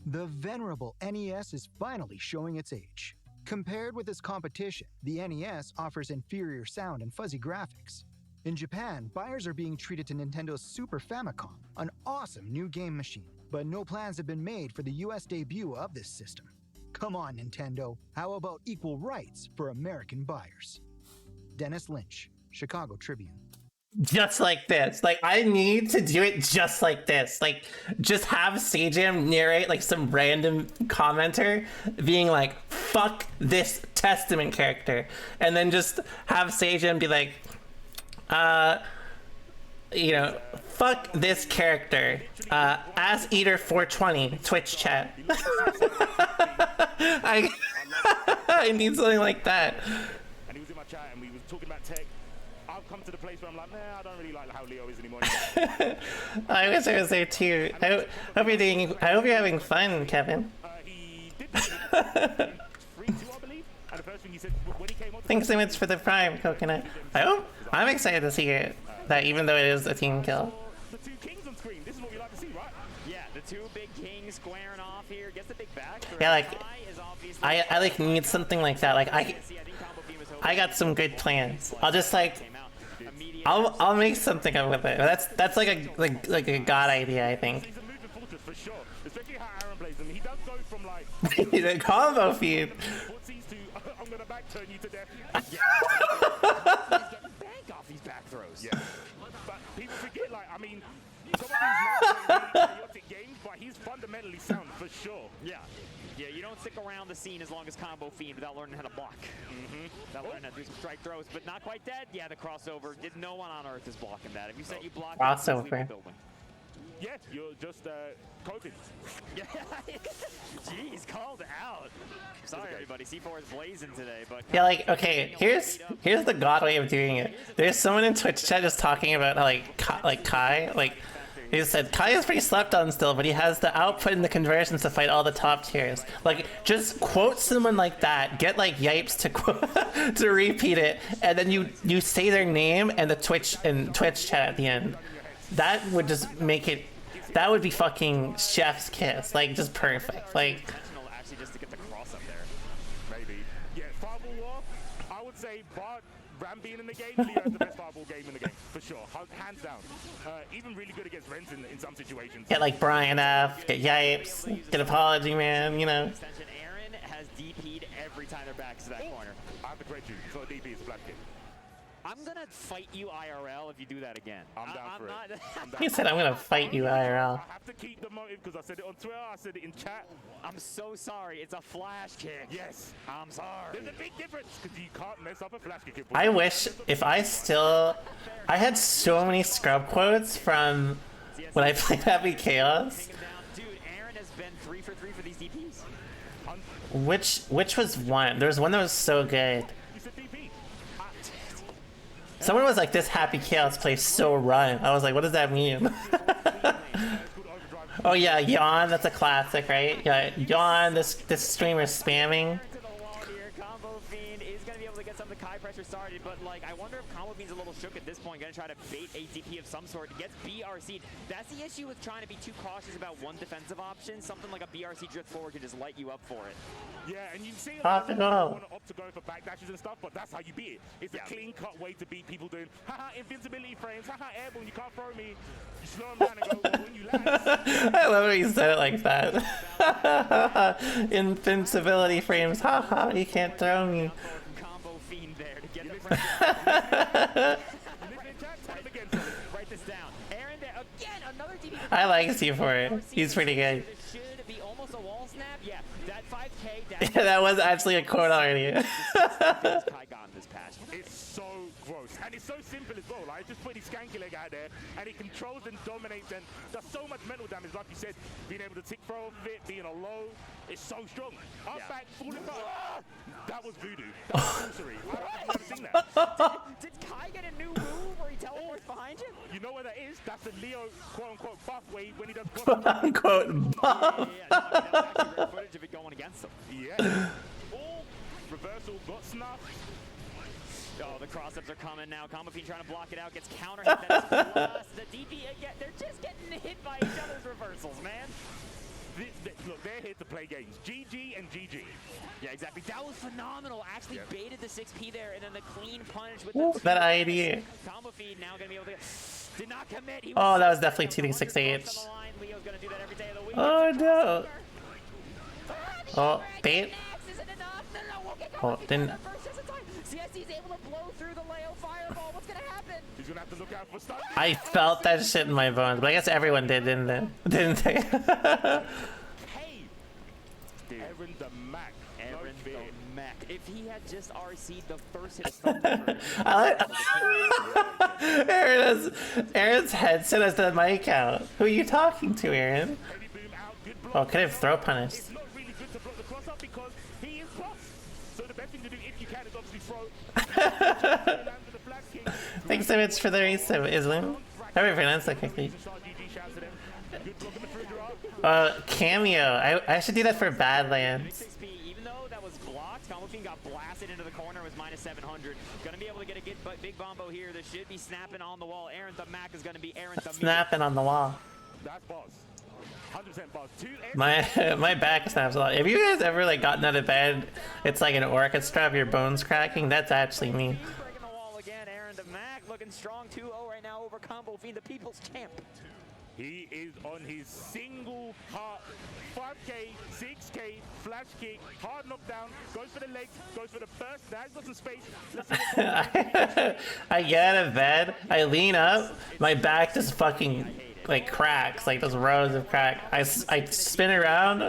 The venerable NES is finally showing its age. Compared with its competition, the NES offers inferior sound and fuzzy graphics. In Japan, buyers are being treated to Nintendo's Super Famicom, an awesome new game machine, but no plans have been made for the US debut of this system. Come on, Nintendo, how about equal rights for American buyers? Dennis Lynch, Chicago Tribune. Just like this. Like, I need to do it just like this. Like, just have Sajam narrate, like, some random commenter being like, fuck this Testament character. And then just have Sajam be like, you know, fuck this character. Ass Eater 420, Twitch chat. I need something like that. And he was in my chat and we was talking about tech. I've come to the place where I'm like, nah, I don't really like how Leo is anymore. I wish I was there too. I hope you're having fun, Kevin. He did 3-2, I believe. And the first thing he said when he came on. Thanks so much for the prime, Coconut. I'm excited to see it. That even though it is a team kill. The 2 two big kings squaring off here. Gets the big back. Yeah, like I like need something like that. Like I got some good plans. I'll just like I'll make something up with it. That's like a god idea, I think. For sure, especially how Aaron plays him. He does go from like the combo feed. I'm gonna back turn you to death. Bank off these back throws. Yeah, but people forget, like, I mean, some of these not really chaotic games, but he's fundamentally sound for sure. Yeah. Yeah, you don't stick around the scene as long as Combo Fiend without learning how to block. Without learning how to do some strike throws, but not quite dead. Yeah, the crossover. No one on Earth is blocking that. If you said you block crossover. Yeah, you're just coping. Yeah, jeez, called out. Sorry, everybody. C4 is blazing today, but yeah, like okay, here's the god way of doing it. There's someone in Twitch chat just talking about Kai, like he said Kai is pretty slept on still, but he has the output and the conversions to fight all the top tiers. Like just quote someone like that, get like Yipes to to repeat it, and then you say their name and the Twitch chat at the end. That would just make it. That would be fucking chef's kiss, like just perfect. Like actually just to get the cross up there. Maybe. Yeah, Fireball War, I would say bar Ram being in the game, Leo has the best Fireball game in the game, for sure. Hands down. Even really good against Rens in some situations. get like Brian F, get Yipes, get Apology Man, you know. Aaron has DP'd every time they're back to that corner. I have to correct you, it's not DP, it's a flash kick. I'm gonna fight you IRL if you do that again. I'm down for it. He said I'm gonna fight you IRL. I have to keep the motive because I said it on Twitter, I said it in chat. I'm so sorry, it's a flash kick. Yes. I'm sorry. There's a big difference because you can't mess up a flash kick. I wish if I had so many scrub quotes from when I played Happy Chaos. Dude, Aaron has been 3 for 3 for these DPs. Which was one? There was one that was so good. Someone was like, this Happy Chaos plays so run. I was like, what does that mean? Oh yeah, Yawn, that's a classic, right? Yeah, Yawn, this streamer spamming. Combo Fiend is going to be able to get some of the Kai pressure started, but like, I wonder if Combo Fiend's a little shook at this point, going to try to bait a DP of some sort. Gets BRC'd. That's the issue with trying to be too cautious about one defensive option. Something like a BRC drift forward can just light you up for it. Yeah, and you see Pop it off. Want to opt to go for backdashes and stuff, but that's how you beat it. It's a clean-cut way to beat people doing, haha, invincibility frames, haha, airborne, you can't throw me. You slow them down and go, well, when you land. I love when you said it like that. Invincibility frames, haha, you can't throw me. Combo Fiend there to get the pressure. Write this down. Aaron, again, another DP. I like C4. He's pretty good. Should be almost a wall snap. Yeah, that 5K. Yeah, that was actually a quote already. It's so gross. And it's so simple as well. Like, just put his skanky leg out there, and he controls and dominates and does so much mental damage. Like you said, being able to tick throw off it, being a low, it's so strong. Up back, falling back. That was voodoo. That was sorcery. I've never seen that. Did Kai get a new move where he teleports behind him? You know what that is? That's the Leo quote-unquote buff when he does quote-unquote buff. Yeah, no, that's actually great footage of it going against him. Yeah. Oh, reversal got snuffed. Oh, the cross-ups are coming now. Combo Fiend trying to block it out. Gets counter hit. That is plus. The DP again. They're just getting hit by each other's reversals, man. Look, they're here to play games. GG and GG. Yeah, exactly. That was phenomenal. Actually baited the 6P there, and then the clean punish with Ooh, the that ID. Combo Fiend now going to be able to did not commit. He Oh, that was definitely 2d6H. Leo's going to do that every day of the week. Oh no. Oh, bait. Oh, didn't. CSC's able to blow through the Leo fireball. What's going to happen? He's going to have to look out for stuff. I felt that shit in my bones, but I guess everyone did, didn't they? Didn't they? Hey, Aaron the Mac. Aaron the Mac. If he had just RC'd the first hit of Thunder, Aaron's headset has the mic out. Who are you talking to, Aaron? Oh, could have throw punished. It's not really good to block the cross up because he is plus. So the best thing to do if you can is obviously throw. Thanks so much for the resub, Islam. How do I pronounce that quickly? Cameo. I should do that for Badlands. Even though that was blocked, Combo Fiend got blasted into the corner. It was minus 700. Gonna be able to get a big bombo here. There should be snapping on the wall. Aaron the Mac is gonna be Aaron the Snapping on the wall. That's boss. 100% buzz. My back snaps a lot. Have you guys ever like gotten out of bed? It's like an orchestra of your bones cracking. That's actually me. Breaking the wall again. Aaron DeMac looking strong 2-0 right now over Combo Fiend, the people's champ. He is on his single heart 5K, 6K, flash kick, hard knockdown, goes for the legs, goes for the burst. Now he's got some space. I get out of bed, I lean up, my back just fucking like cracks, like those rows of crack. I spin around,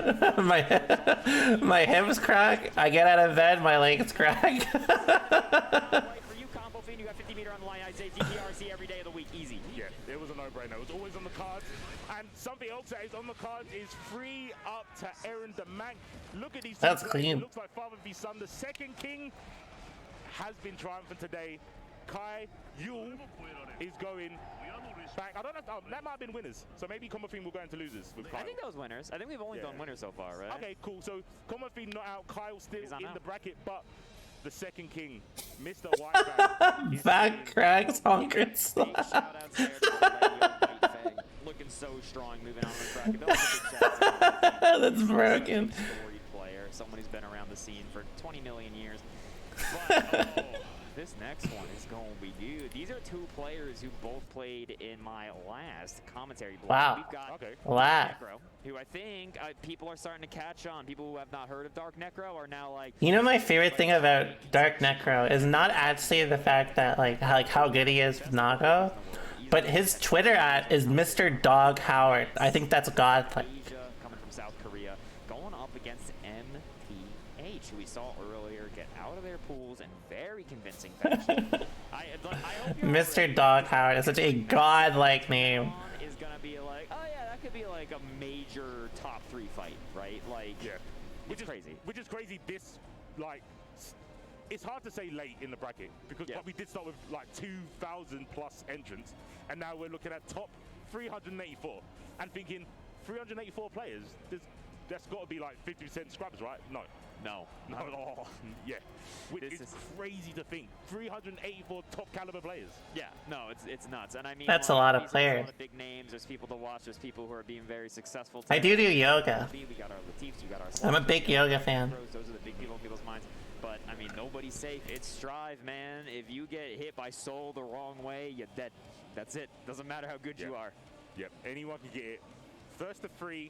my hips crack, I get out of bed, my legs crack. For you, Combo Fiend, you got 50 meter on the line. I'd say GGRC every day of the week, easy. Yeah, it was a no-brainer. It was always on the cards. And something else that is on the cards is free up to Aaron DeMac. Look at these. That's two clean. It looks like father v son. The second king has been triumphant today. Kai Yul is going back. I don't know. That might have been winners. So maybe Combo Fiend will go into losers with Kyle. I think that was winners. I think we've only done winners so far, right? Okay, cool. So Combo Fiend not out. Kyle still in the bracket, but the second king, Mr. Whitebag. Back cracks, honkers. Looking so strong, moving on the bracket. That was a big shout. That's broken. Storied player, someone who's been around the scene for 20 million years. But this next one is going to be good. These are two players who both played in my last commentary block. Wow. We've got Wow. Necro, who I think people are starting to catch on. People who have not heard of Dark Necro are now like... You know, my favorite thing about Dark Necro is not actually the fact that like how good he is with Nago, but his Twitter @ is Mr. Dog Howard. I think that's godlike. Coming from South Korea, going up against MPH, who we saw earlier get out of their pools in very convincing fashion. I hope Mr. Dog Howard is such a godlike name. is gonna be like, oh yeah, that could be like a major top 3 fight, right? Like, yeah, it's crazy. Which is crazy. This it's hard to say late in the bracket because but we did start with like 2,000 plus entrants, and now we're looking at top 384 and thinking 384 players. That's got to be like 50% scrubs, right? No. Oh, yeah. It's crazy to think 384 top caliber players. Yeah, no, it's nuts, and I mean That's a lot of these are players. A lot of big names. There's people to watch. There's people who are being very successful. I do yoga. We got our Latifs, we got our I'm a big yoga fan. Those are the big people in people's minds. But I mean, nobody's safe. It's Strive, man. If you get hit by Soul the wrong way, you're dead. That's it. Doesn't matter how good you are. Yep. Anyone can get it. First to 3.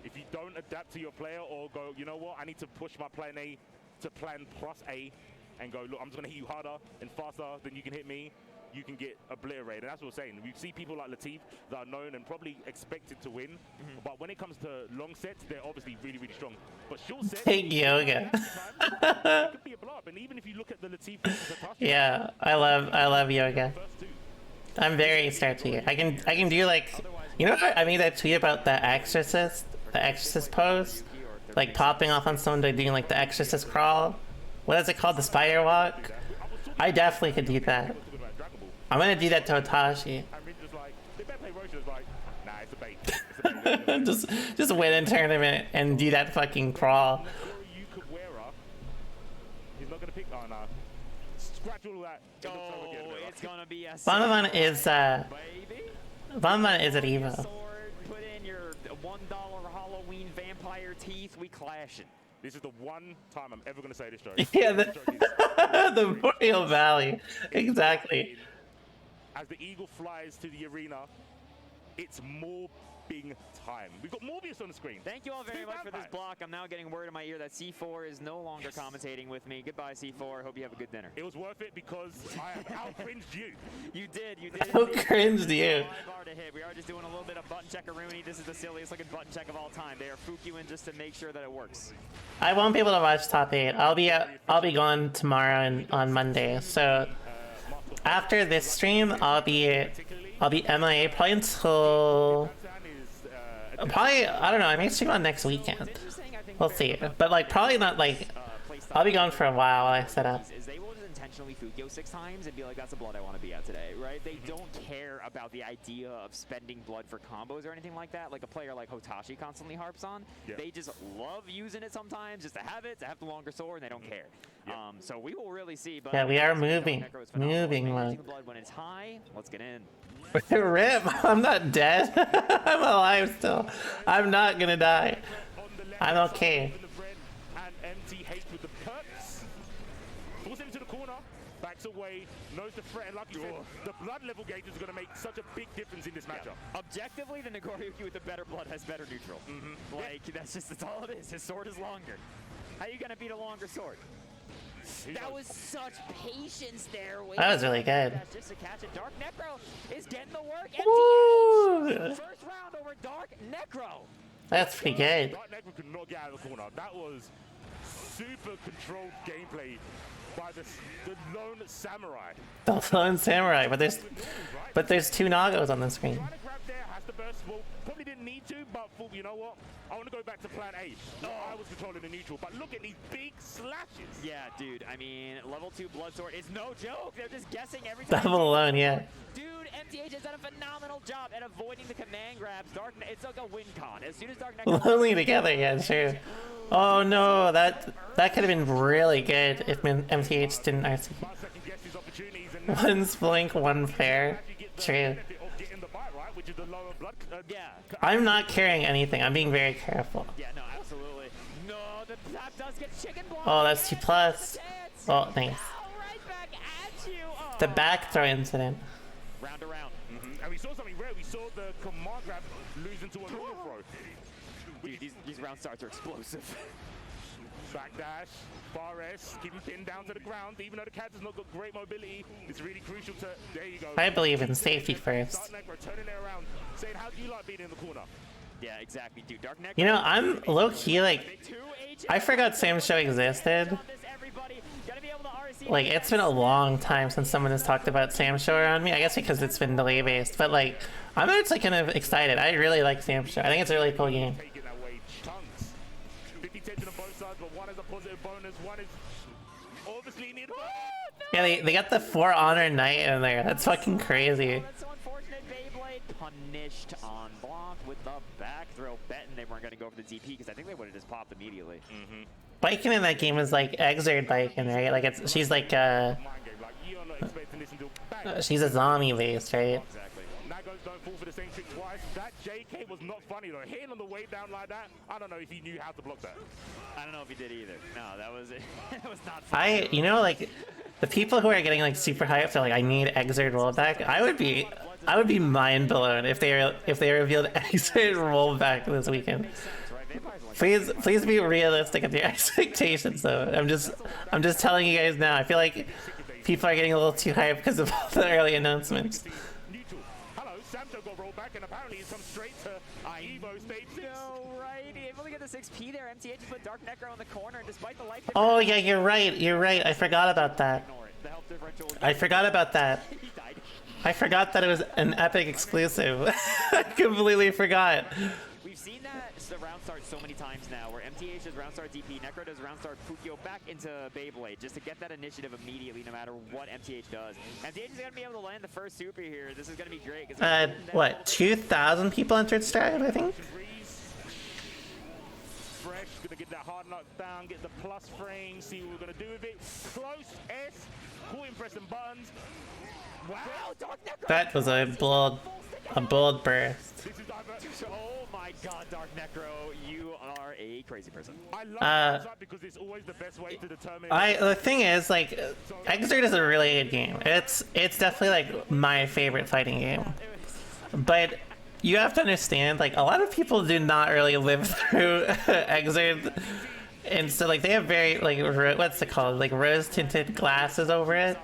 If you don't adapt to your player or go, you know what, I need to push my plan A to plan plus A and go, look, I'm just going to hit you harder and faster than you can hit me, you can get obliterated. And that's what we're saying. We see people like Latif that are known and probably expected to win. But when it comes to long sets, they're obviously really, really strong. But short sets, Big yoga. it could be a blow up. And even if you look at the Latif Yeah, I love yoga. I'm very starchy. I can do like, you know what? I made that tweet about the Exorcist pose, like popping off on someone doing like the Exorcist crawl. What is it called? The spider walk. I definitely could do that. I'm gonna do that to Otashi. just win a tournament and do that fucking crawl. He's not gonna pick. Oh no. Scratch all that. It's gonna be a Bonbon is at EVO. Put in your $1 Halloween vampire teeth. We clashing. This is the one time I'm ever gonna say this joke. Yeah, the Boreal Valley. Exactly. As the eagle flies to the arena, it's mobbing time. We've got Morbius on the screen. Thank you all very much for this block. I'm now getting word in my ear that C4 is no longer commentating with me. Goodbye, C4. Hope you have a good dinner. It was worth it because I have out-cringed you. You did. Out-cringed you. Bar to hit. We are just doing a little bit of button check-a-rooney. This is the silliest looking button check of all time. They are Fukuing just to make sure that it works. I won't be able to watch top 8. I'll be gone tomorrow and on Monday. So after this stream, I'll be MIA probably until I don't know. I may stream on next weekend. We'll see. But like probably not like I'll be gone for a while while I set up. unintentionally Fukyo 6 times and be like, that's the blood I want to be at today, right? They don't care about the idea of spending blood for combos or anything like that, like a player like Hotashi constantly harps on. They just love using it sometimes just to have the longer sword, and they don't care. So we will really see. But Yeah, we are moving. Moving, man. Blood when it's high, let's get in. Rip, I'm not dead. I'm alive still. I'm not gonna die. I'm okay. And MTH with the perks. Pulls him to the corner. Backs away. Knows the threat. And like you said, the blood level gauge is going to make such a big difference in this matchup. Objectively, the Nagoriyuki with the better blood has better neutral. Like, that's all it is. His sword is longer. How are you going to beat a longer sword? That was such patience there. That was really good. Just to catch it. Dark Necro is getting the work. Woo! First round over Dark Necro. That's pretty good. Dark Necro could not get out of the corner. That was super controlled gameplay by the lone samurai. The lone samurai, but there's two Nagos on the screen. Trying to grab there, has the burst. Well, probably didn't need to, but thought, you know what? I want to go back to plan A. I was controlling the neutral, but look at these big slashes. Yeah, dude. I mean, level 2 blood sword is no joke. They're just guessing every time. Double alone, yeah. Dude, MTH has done a phenomenal job at avoiding the command grabs. It's like a win con. As soon as Dark Necro Lonely together, yeah, sure. Oh no, that could have been really good if MTH didn't RC. One's blink, one fair. True. I'm not carrying anything. I'm being very careful. Yeah, no, absolutely. No, the tap does get chicken blocked. Oh, that's 2+. Oh, thanks. Right back at you. Oh. The back throw incident. Round to round. And we saw something rare. We saw the command grab lose into a normal throw. Dude, these round starts are explosive. Backdash, far S, keep him pinned down to the ground. Even though the cat has not got great mobility, it's really crucial to. There you go. I believe in safety first. Dark Necro turning it around, saying, "How do you like being in the corner?" Yeah, exactly, dude. Dark Necro. You know, I'm low key like, I forgot Sam Show existed. Like, it's been a long time since someone has talked about Sam Show around me. I guess because it's been delay based, but like, I'm actually kind of excited. I really like Sam Show. I think it's a really cool game. Yeah, they got the For Honor Knight in there. That's fucking crazy. That's so unfortunate. Beyblade punished on block with the back throw. Betting they weren't going to go for the DP because I think they would have just popped immediately. Biking in that game is like Exerd Biking, right? Like she's like she's a zombie based, right? Exactly. Nagos don't fall for the same trick twice. That JK was not funny though. Hitting on the way down like that, I don't know if he knew how to block that. I don't know if he did either. No, that was it. It was not funny. You know, like the people who are getting like super hyped are like, I need Exerd rollback. I would be mind blown if they revealed Exerd rollback this weekend. Please be realistic with your expectations though. I'm just telling you guys now. I feel like people are getting a little too hyped because of all the early announcements. Hello, Samto got rolled back and apparently it's come straight to EVO stage 6. No, right? Able to get this XP there. MTH just put Dark Necro in the corner and despite the life. Oh yeah, you're right. I forgot about that. I forgot about that. I forgot that it was an Epic exclusive. I completely forgot. We've seen that the round start so many times now, where MTH does round start DP, Necro does round start Fukyo back into Beyblade, just to get that initiative immediately, no matter what MTH does. MTH is going to be able to land the first super here. This is going to be great. What, 2,000 people entered Stride, I think? Fresh, gonna get that hard knock down, get the plus frame, see what we're gonna do with it. Close S, cool pressing buttons. Wow, Dark Necro. That was a bold burst. Oh my god, Dark Necro, you are a crazy person. I love that because it's always the best way to determine. The thing is, like, Exerd is a really good game. It's definitely like my favorite fighting game. But you have to understand, like, a lot of people do not really live through Exerd, and so like they have very like what's it called, like rose tinted glasses over it.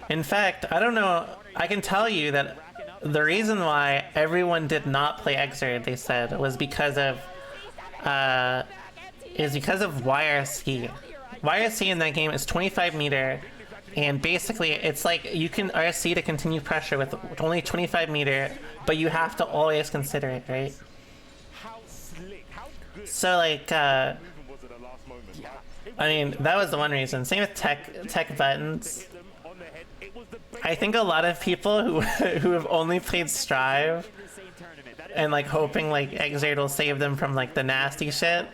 In fact, I don't know. I can tell you that the reason why everyone did not play Exerd, they said, was because of YRC. YRC in that game is 25 meter, and basically it's like you can RC to continue pressure with only 25 meter, but you have to always consider it, right? So like I mean, that was the one reason. Same with tech buttons. I think a lot of people who who have only played Strive and like hoping like Exert will save them from like the nasty shit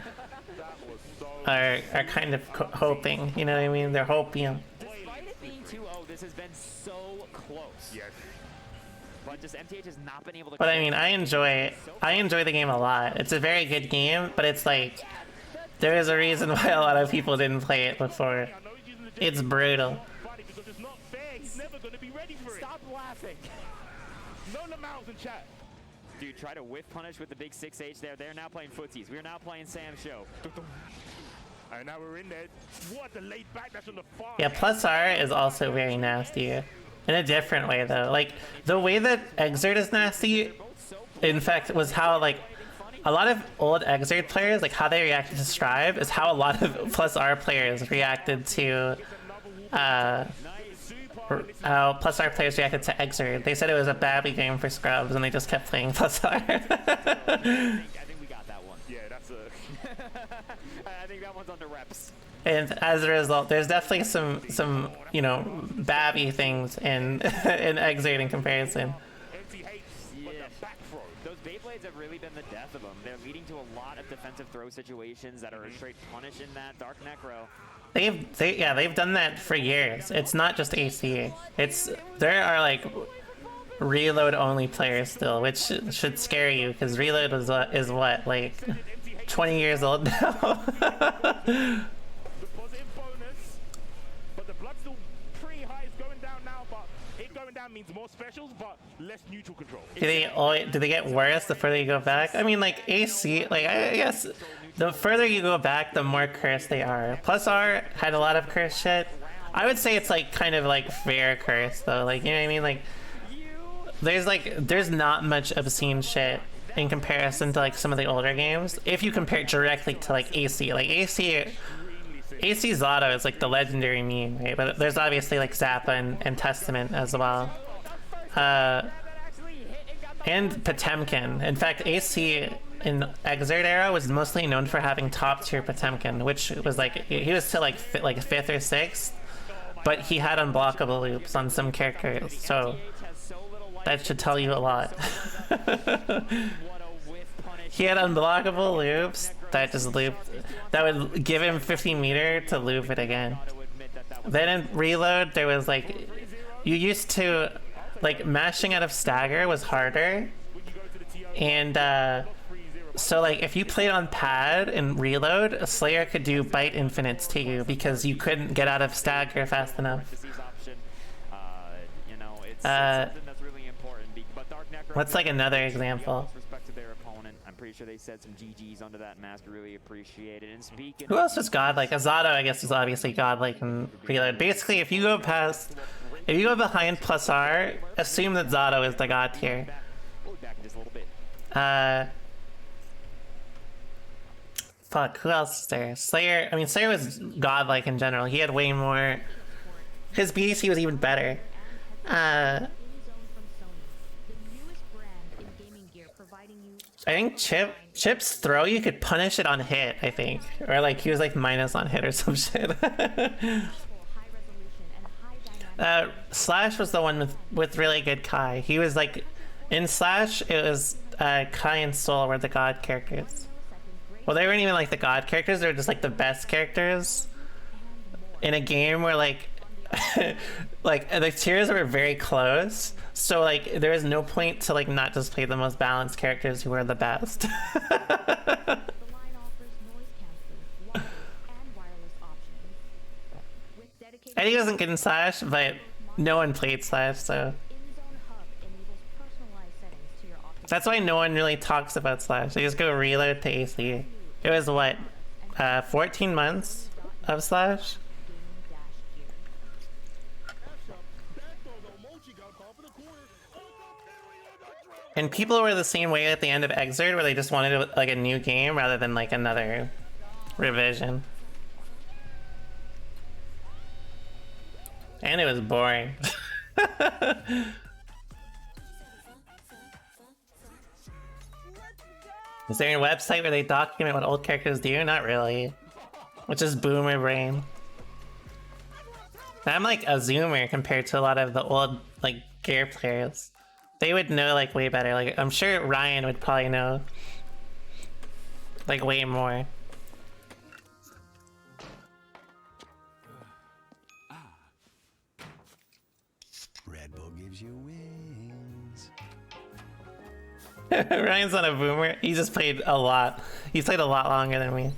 are kind of hoping. You know what I mean? They're hoping. Despite it being 2-0, this has been so close. Yes. But just MTH has not been able to. But I mean, I enjoy the game a lot. It's a very good game, but it's like there is a reason why a lot of people didn't play it before. It's brutal. Stop laughing. No mouths in chat. Dude, try to whiff punish with the big 6H there. They're now playing footsies. We are now playing Sam's show. And now we're in there. What the laid back that's on the far. Yeah, plus R is also very nasty. In a different way though. Like the way that Exert is nasty, in fact, was how like a lot of old Exert players, like how they reacted to Strive is how a lot of plus R players reacted to how plus R players reacted to Exert. They said it was a badly game for scrubs and they just kept playing plus R. I think we got that one. Yeah, that's a I think that one's under reps. And as a result, there's definitely some you know babby things in in Exert in comparison. Yeah. Those Beyblades have really been the death of them. They're leading to a lot of defensive throw situations that are a straight punish in that Dark Necro. They've done that for years. It's not just AC. There are like reload only players still, which should scare you because reload is what, like 20 years old now. Means more specials, but less neutral control. Do they get worse the further you go back? I mean, like AC, like I guess the further you go back, the more cursed they are. Plus R had a lot of cursed shit. I would say it's like kind of like fair curse though. Like, you know what I mean? Like there's not much obscene shit in comparison to like some of the older games. If you compare it directly to like AC, AC Zato is like the legendary meme, right? But there's obviously like Zappa and Testament as well. And Potemkin. In fact, AC in Exert era was mostly known for having top tier Potemkin, which was like, he was still like 5th or 6th, but he had unblockable loops on some characters, so that should tell you a lot. He had unblockable loops that just looped, that would give him 50 meter to loop it again. Then in reload, there was like, you used to, like mashing out of stagger was harder. And so like if you played on pad and reload, a Slayer could do bite infinites to you because you couldn't get out of stagger fast enough. What's like another example? I'm pretty sure they said some GGs under that mask. Really appreciate it. And speaking, who else was godlike? Zato, I guess, is obviously godlike in reload. Basically, if you go behind plus R, assume that Zato is the god tier. Fuck, who else is there? Slayer. I mean, Slayer was godlike in general. He had way more. His BAC was even better. I think Chip's throw, you could punish it on hit, I think. Or like he was like minus on hit or some shit. Slash was the one with really good Kai. He was like, in Slash, it was Kai and Soul were the god characters. Well, they weren't even like the god characters, they were just like the best characters in a game where like, like the tiers were very close. So like there is no point to like not just play the most balanced characters who are the best. Eddie wasn't good in Slash, but no one played Slash, so that's why no one really talks about Slash. They just go reload to AC. It was what, 14 months of Slash? And people were the same way at the end of Exert, where they just wanted like a new game rather than like another revision. And it was boring. Is there a website where they document what old characters do? Not really. Which is boomer brain. I'm like a zoomer compared to a lot of the old like gear players. They would know like way better. Like I'm sure Ryan would probably know like way more. Red Bull gives you wings. Ryan's not a boomer. He just played a lot. He's played a lot longer than me.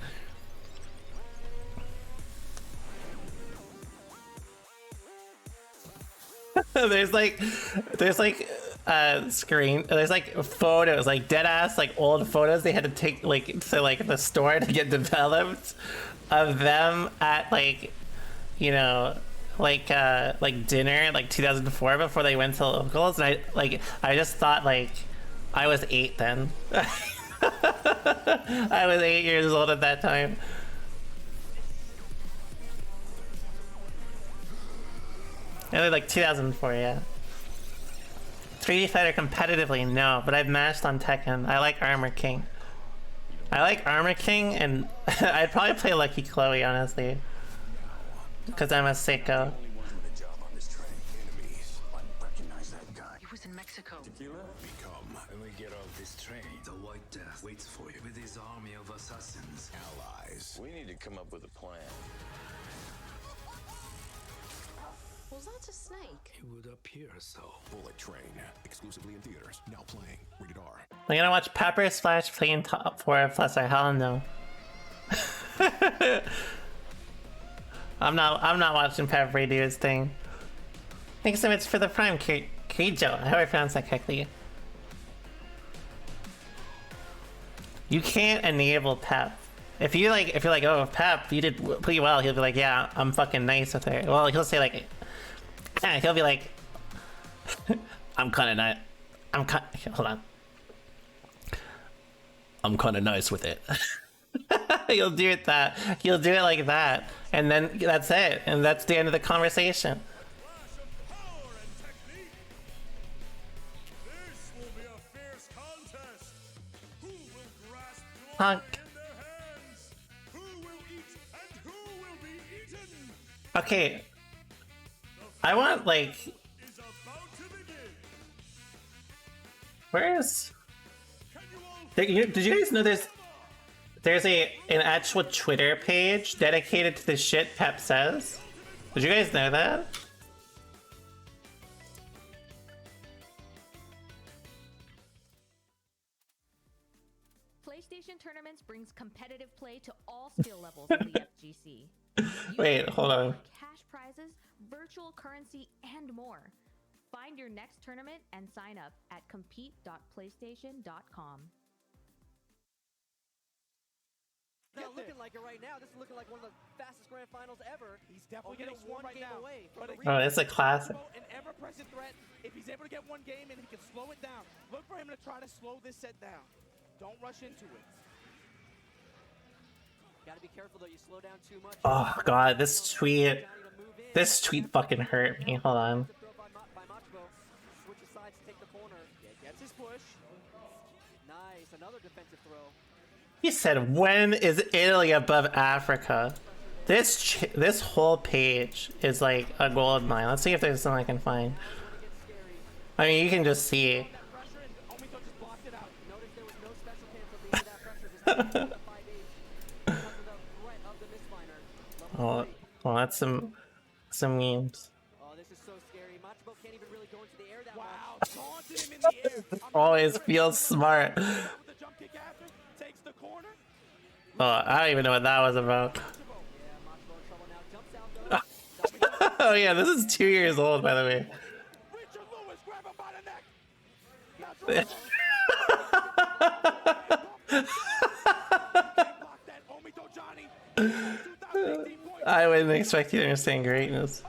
there's like screen, there's like photos, like dead ass like old photos they had to take like to like the store to get developed of them at like, you know, like dinner like 2004 before they went to locals, and I just thought like I was 8 then. I was 8 years old at that time. Yeah, like 2004, yeah. 3D Fighter competitively, no, but I've mashed on Tekken. I like Armor King. I like Armor King, and I'd probably play Lucky Chloe, honestly. Because I'm a sicko. He was in Mexico. When we get off this train, the White Death waits for you with his army of assassins. Allies. We need to come up with a plan. Was that a snake? It would appear so. Bullet Train, exclusively in theaters, now playing. Rated R. I'm gonna watch Pepper Splash playing top 4 plus or hell no. I'm not watching Pepper do his thing. Thanks so much for the prime, Keijo. I hope I pronounced that correctly. You can't enable Pep. If you're like, oh Pep, you did pretty well, he'll be like, yeah, I'm fucking nice with her. Well, he'll say like, he'll be like, I'm kind of not. Hold on. I'm kind of nice with it. He'll do it like that, and then that's it, and that's the end of the conversation. Honk. Okay. I want like. Where is? Did you guys know there's an actual Twitter page dedicated to the shit Pep says? Did you guys know that? PlayStation tournaments brings competitive play to all skill levels of the FGC. Wait, hold on. Cash prizes, virtual currency, and more. Find your next tournament and sign up at compete.playstation.com. Not looking like it right now. This is looking like one of the fastest grand finals ever. He's definitely getting one game away from the Oh, it's a classic. An ever-present threat. If he's able to get one game and he can slow it down, look for him to try to slow this set down. Don't rush into it. Gotta be careful though. You slow down too much. Oh god, this tweet fucking hurt me. Hold on. Switches sides to take the corner. Gets his push. Nice, another defensive throw. He said, "When is Italy above Africa?" This whole page is like a gold mine. Let's see if there's something I can find. I mean, you can just see. Oh, well, that's some memes. Oh, this is so scary. Machibo can't even really go into the air that much. Wow, taunted him in the air. Always feels smart. Oh, I don't even know what that was about. Oh yeah, this is 2 years old, by the way. I wouldn't expect you to understand greatness.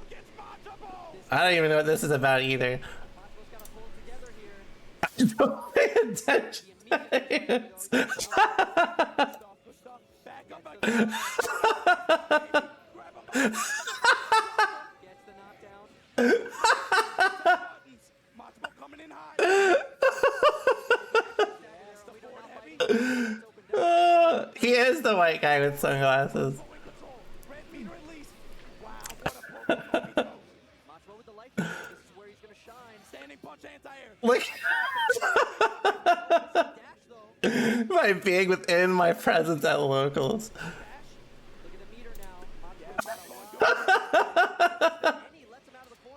I don't even know what this is about either. Don't pay attention. He is the white guy with sunglasses. with the life. This is where he's gonna shine. Standing punch anti-air. Like, by being within my presence at locals. Look at the meter now.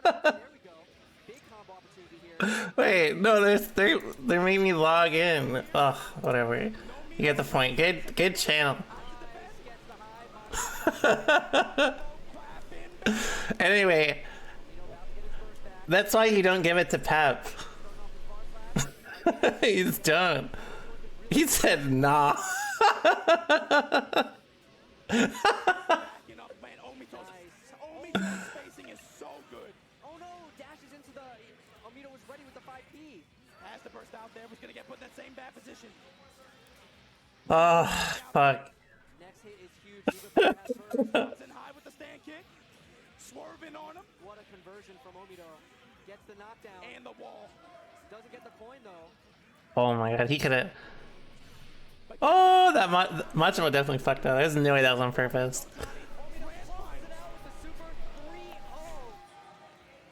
There we go. Big combo opportunity here. Wait, no, they made me log in. Ugh, whatever. You get the point. Good channel. Anyway, that's why you don't give it to Pep. He's done. He said nah. Spacing is so good. Oh no, dashes into the. Omito was ready with the 5P. Has to burst out there, was gonna get put in that same bad position. Oh, fuck. Next hit is huge. Comes in high with the stand kick. Swerving on him. What a conversion from Omito. Gets the knockdown. And the wall. Doesn't get the coin though. Oh my god, he could've. Oh, that Machimo definitely fucked up. There's no way that was on purpose.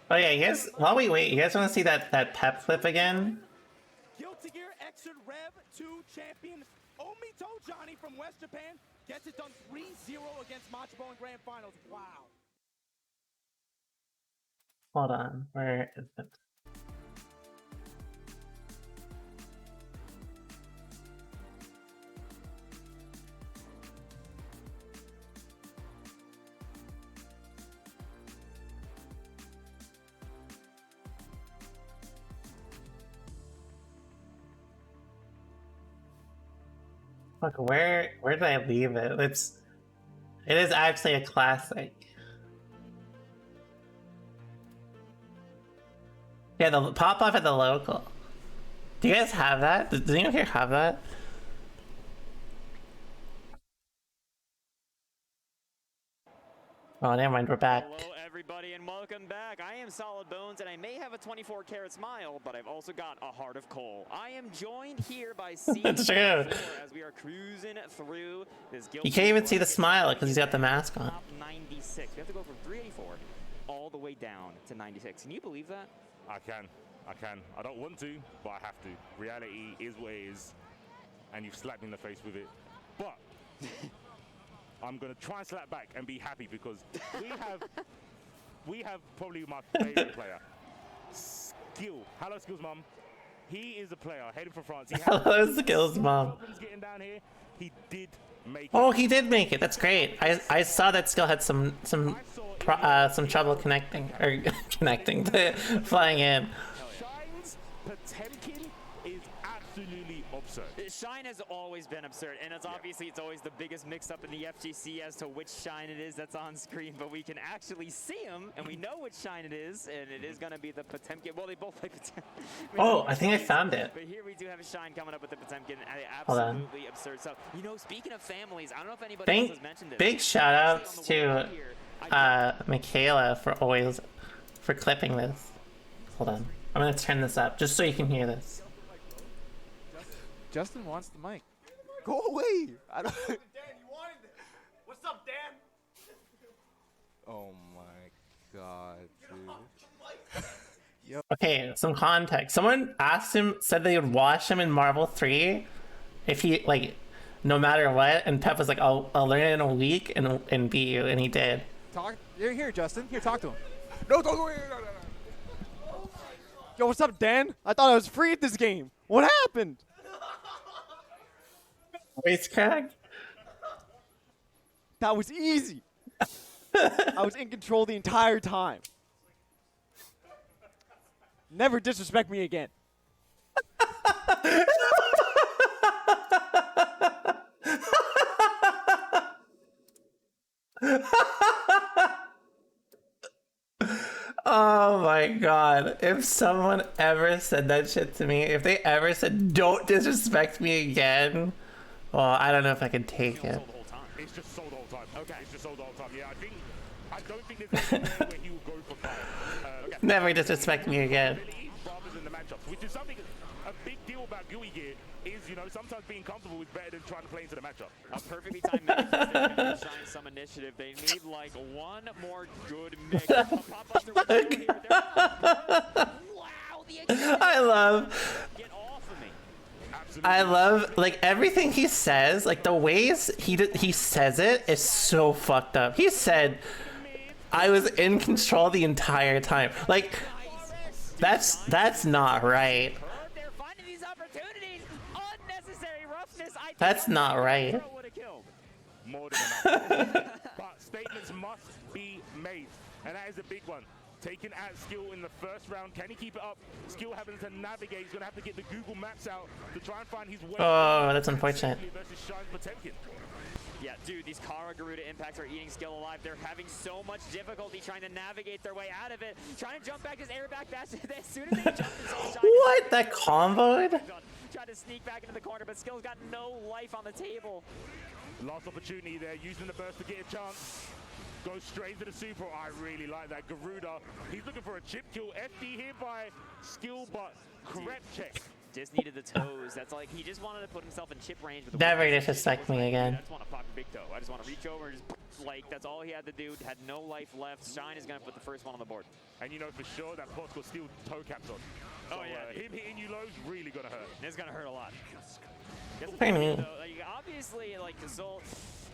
Oh yeah, you guys, while we wait, you guys want to see that Pep clip again? Guilty Gear Exit Rev 2 champion Omito Johnny from West Japan gets it done 3-0 against Machimo in Grand Finals. Wow. Hold on, where is it? Fuck, where did I leave it? It is actually a classic. Yeah, the pop off at the local. Do you guys have that? Does anyone here have that? Oh, never mind, we're back. Hello, everybody, and welcome back. I am Solid Bones, and I may have a 24-karat smile, but I've also got a heart of coal. I am joined here by C That's true. as we are cruising through this. You can't even see the smile because he's got the mask on. Top 96. We have to go from 384 all the way down to 96. Can you believe that? I can. I don't want to, but I have to. Reality is what it is, and you've slapped me in the face with it. But I'm gonna try and slap back and be happy because we have probably my favorite player. Skill. Hello, Skills Mum. He is a player heading for France. Hello, Skills Mum. Getting down here. He did make it. Oh, he did make it. That's great. I saw that Skill had some trouble connecting to flying in. Shine's Potemkin is absolutely absurd. Shine has always been absurd, and it's obviously it's always the biggest mix-up in the FGC as to which Shine it is that's on screen, but we can actually see him, and we know which Shine it is, and it is going to be the Potemkin. Well, they both play Potemkin. Oh, I think I found it. But here we do have a Shine coming up with the Potemkin. Hold on. Absolutely absurd. So, you know, speaking of families, I don't know if anybody else has mentioned this. Big shout outs to Michaela for clipping this. Hold on. I'm going to turn this up just so you can hear this. Justin wants the mic. Go away. I don't. Dan, you wanted it. What's up, Dan? Oh my god, dude. Yo. Okay, some context. Someone said they would watch him in Marvel 3 if he, like, no matter what, and Pep was like, I'll learn it in a week and beat you, and he did. Talk. You're here, Justin. Here, talk to him. No, don't go here. No. Yo, what's up, Dan? I thought I was free at this game. What happened? Voice crack? That was easy. I was in control the entire time. Never disrespect me again. Oh my god. If someone ever said that shit to me, if they ever said, don't disrespect me again, well, I don't know if I can take it. It's just sold the whole time. Okay. It's just sold the whole time. Yeah, I don't think there's anywhere where he will go for fire. Never disrespect me again. rather than the matchups, which is something, a big deal about GUI gear is, you know, sometimes being comfortable is better than trying to play into the matchup. A perfectly timed mix is going to shine some initiative. They need like one more good mix. I love like everything he says, like the ways he says it is so fucked up. He said, "I was in control the entire time." Like that's not right. That's not right. More than enough. But statements must be made, and that is a big one. Taking out skill in the first round, can he keep it up? Skill having to navigate, he's gonna have to get the Google Maps out to try and find his way. Oh, that's unfortunate. Versus Shine Potemkin. Yeah, dude, these Kara Garuda impacts are eating skill alive. They're having so much difficulty trying to navigate their way out of it. Trying to jump back, just air back dash. As soon as they jump, what? That comboed? Trying to sneak back into the corner, but Skill's got no life on the table. Lost opportunity there, using the burst to get a chance. Goes straight to the super. I really like that. Garuda, he's looking for a chip kill. FD here by Skill, but correct check. Just needed the toes. That's like, he just wanted to put himself in chip range. With the Never disrespect me again. I just want to pop a big toe. I just want to reach over and just, like, that's all he had to do. Had no life left. Shine is going to put the first one on the board. And you know for sure that Pot's got steel toe caps on. So, oh, yeah. Him hitting you low is really going to hurt. It's going to hurt a lot. I mean, like, obviously, like, Soul,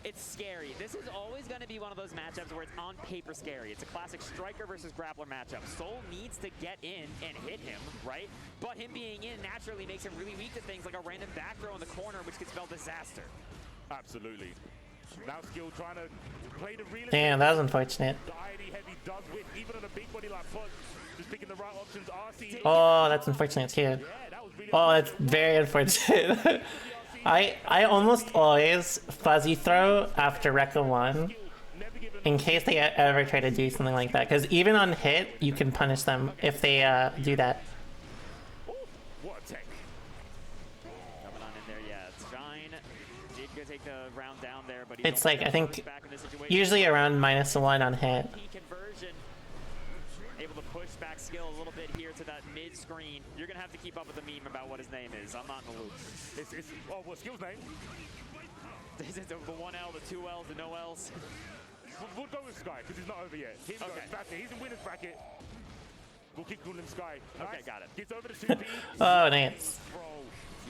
it's scary. This is always going to be one of those matchups where it's on paper scary. It's a classic striker versus grappler matchup. Soul needs to get in and hit him, right? But him being in naturally makes him really weak to things like a random back throw in the corner, which could spell disaster. Absolutely. Now Skill trying to play the real. Damn, that was unfortunate. The ID heavy does win, even on a big body like Pot. Just picking the right options. RC. Oh, that's unfortunate too. Oh, that's very unfortunate. I almost always fuzzy throw after Rekka 1 in case they ever try to do something like that. Because even on hit, you can punish them if they do that. What a tech. Coming on in there, yeah. Shine did go take the round down there, but It's like, I think, usually around -1 on hit. Conversion. Able to push back Skill a little bit here to that mid screen. You're gonna have to keep up with the meme about what his name is. I'm not in the loop. Oh, what's Skill's name? Is it the 1L, the 2Ls, the no Ls? We'll go with Sky because he's not over yet. Him goes back there. He's in winner's bracket. We'll keep calling him Sky. Nice. Okay, got it. Gets over to 2P. Oh, nice.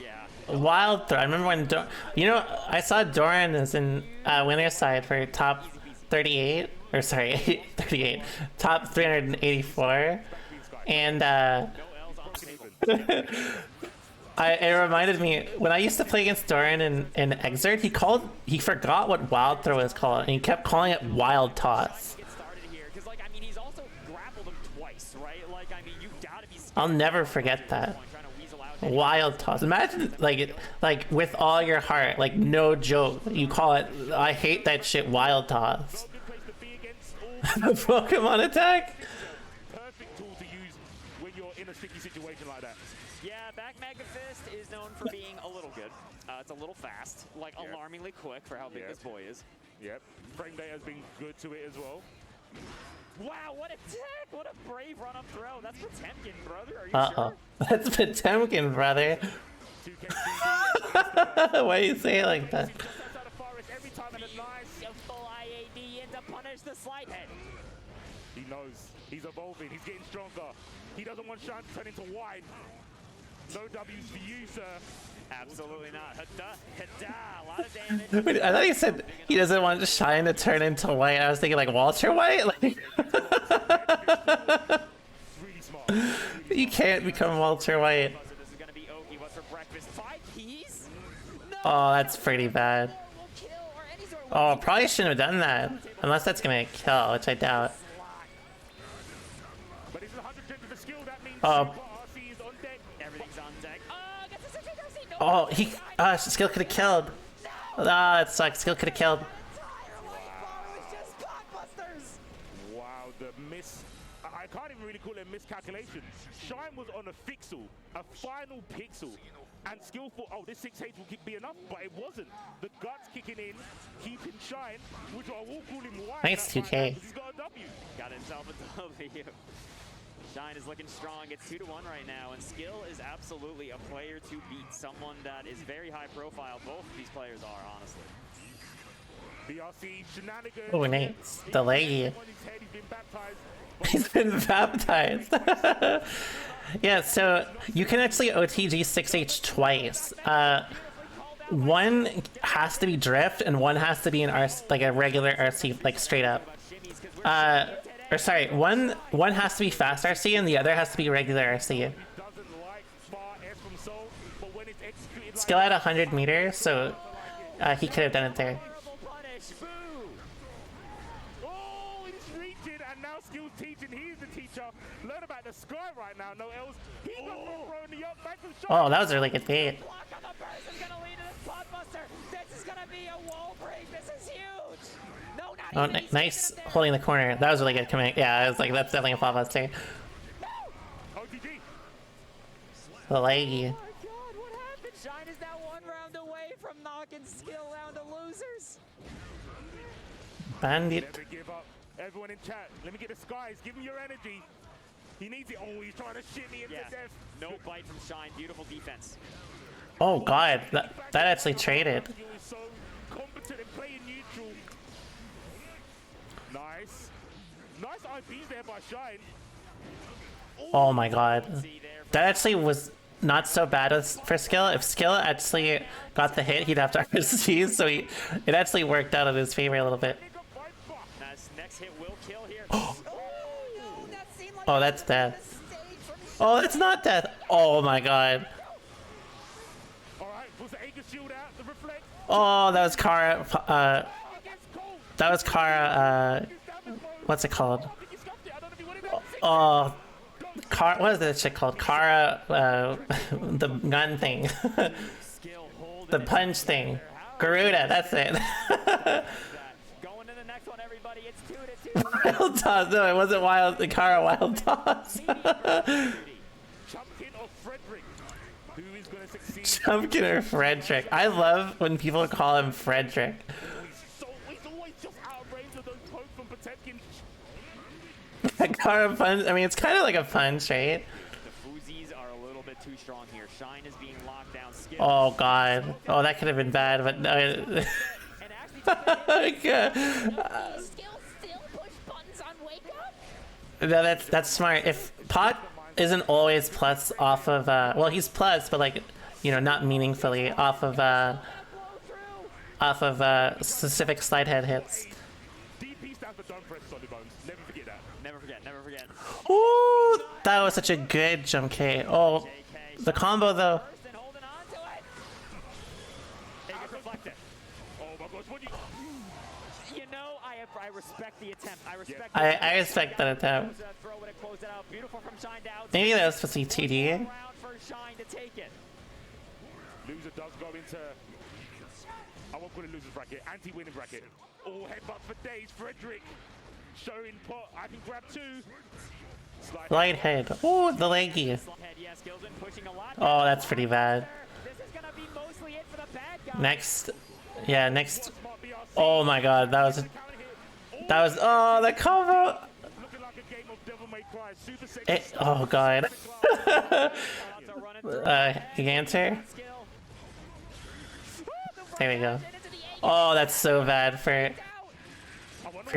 Yeah. Wild throw. I remember when, you know, I saw Doran is in winner's side for top 38, or sorry, 38, top 384, and it reminded me when I used to play against Doran in Exert. He forgot what wild throw is called, and he kept calling it wild toss. I'll never forget that. Wild toss. Imagine like with all your heart, like no joke. You call it. I hate that shit. Wild toss. Pokemon attack. Perfect tool to use when you're in a sticky situation like that. Yeah, back Mega Fist is known for being a little good. It's a little fast, like alarmingly quick for how big this boy is. Yep. Frame data has been good to it as well. Wow, what a tech! What a brave run-up throw. That's Potemkin, brother. Are you sure? That's Potemkin, brother. Why do you say it like that? Every time in a nice full IAD in to punish the slight head. He knows. He's evolving. He's getting stronger. He doesn't want Shine to turn into wide. No W's for you, sir. Absolutely not. A lot of damage. Wait, I thought he said he doesn't want Shine to turn into white. I was thinking like Walter White. Like, you can't become Walter White. Oh, that's pretty bad. Oh, probably shouldn't have done that. Unless that's gonna kill, which I doubt. Oh. Oh, he Skill could have killed. Ah, it sucks. Skill could have killed. Wow, the miss. I can't even really call it a miscalculation. Shine was on a fixel, a final pixel. And Skill thought, oh, this 6H will be enough, but it wasn't. The guts kicking in, keeping Shine, which I will call him wide. Nice 2K. He's got a W. Got himself a W. Shine is looking strong. It's 2-1 right now, and Skill is absolutely a player to beat. Someone that is very high profile. Both of these players are, honestly. BRC shenanigans. Oh, nice. The leggy. He's been baptized. Yeah, so you can actually OTG 6H twice. One has to be drift, and one has to be an RC, like a regular RC, like straight up. Or sorry, one has to be fast RC, and the other has to be regular RC. Skill at 100 meters, so he could have done it there. Oh, he's reaching, and now Skill's teaching. He's the teacher. Learn about the sky right now. No else. He's throwing the up back from shot. Oh, that was a really good bait. Oh, nice holding the corner. That was really good coming. Yeah, I was like, that's definitely a flop buster. The leggy. Shine is now 1 round away from knocking Skill down to losers. Bandit. Never give up. Everyone in chat, let me get the skies. Give him your energy. He needs it. Oh, he's trying to shimmy him to death. No bite from Shine. Beautiful defense. Oh god, that actually traded. So competent and playing neutral. Nice. Nice IPs there by Shine. Oh my god. That actually was not so bad for Skill. If Skill actually got the hit, he'd have to RC, so it actually worked out in his favor a little bit. Next hit will kill here. Oh, that's death. Oh, that's not death. Oh my god. Oh, that was Kara. That was Kara. What's it called? Oh, what is that shit called? Kara. The gun thing. The punch thing. Garuda. That's it. Going to the next one, everybody. It's 2-2. Wild toss. No, it wasn't wild. The Kara wild toss. Chumpkin or Frederick. I love when people call him Frederick. Kara punch. I mean, it's kind of like a punch, right? The Fuzis are a little bit too strong here. Shine is being locked down. Skill. Oh god. Oh, that could have been bad, but no. No, that's smart. If Pot isn't always plus off of well, he's plus, but like, you know, not meaningfully off of specific slide head hits. Never forget. Ooh, that was such a good jump K. Oh, the combo though. You know, I respect the attempt. I respect that attempt. Maybe that was supposed to be TD. Loser does go into, I won't call it loser's bracket, anti-winning bracket. Oh, headbutt for days. Frederick showing Pot. I can grab 2. Slide head. Oh, the leggy. Oh, that's pretty bad. Next. Yeah, next. Oh my god, that was. Oh, the combo. Oh god. Ganter. There we go. Oh, that's so bad for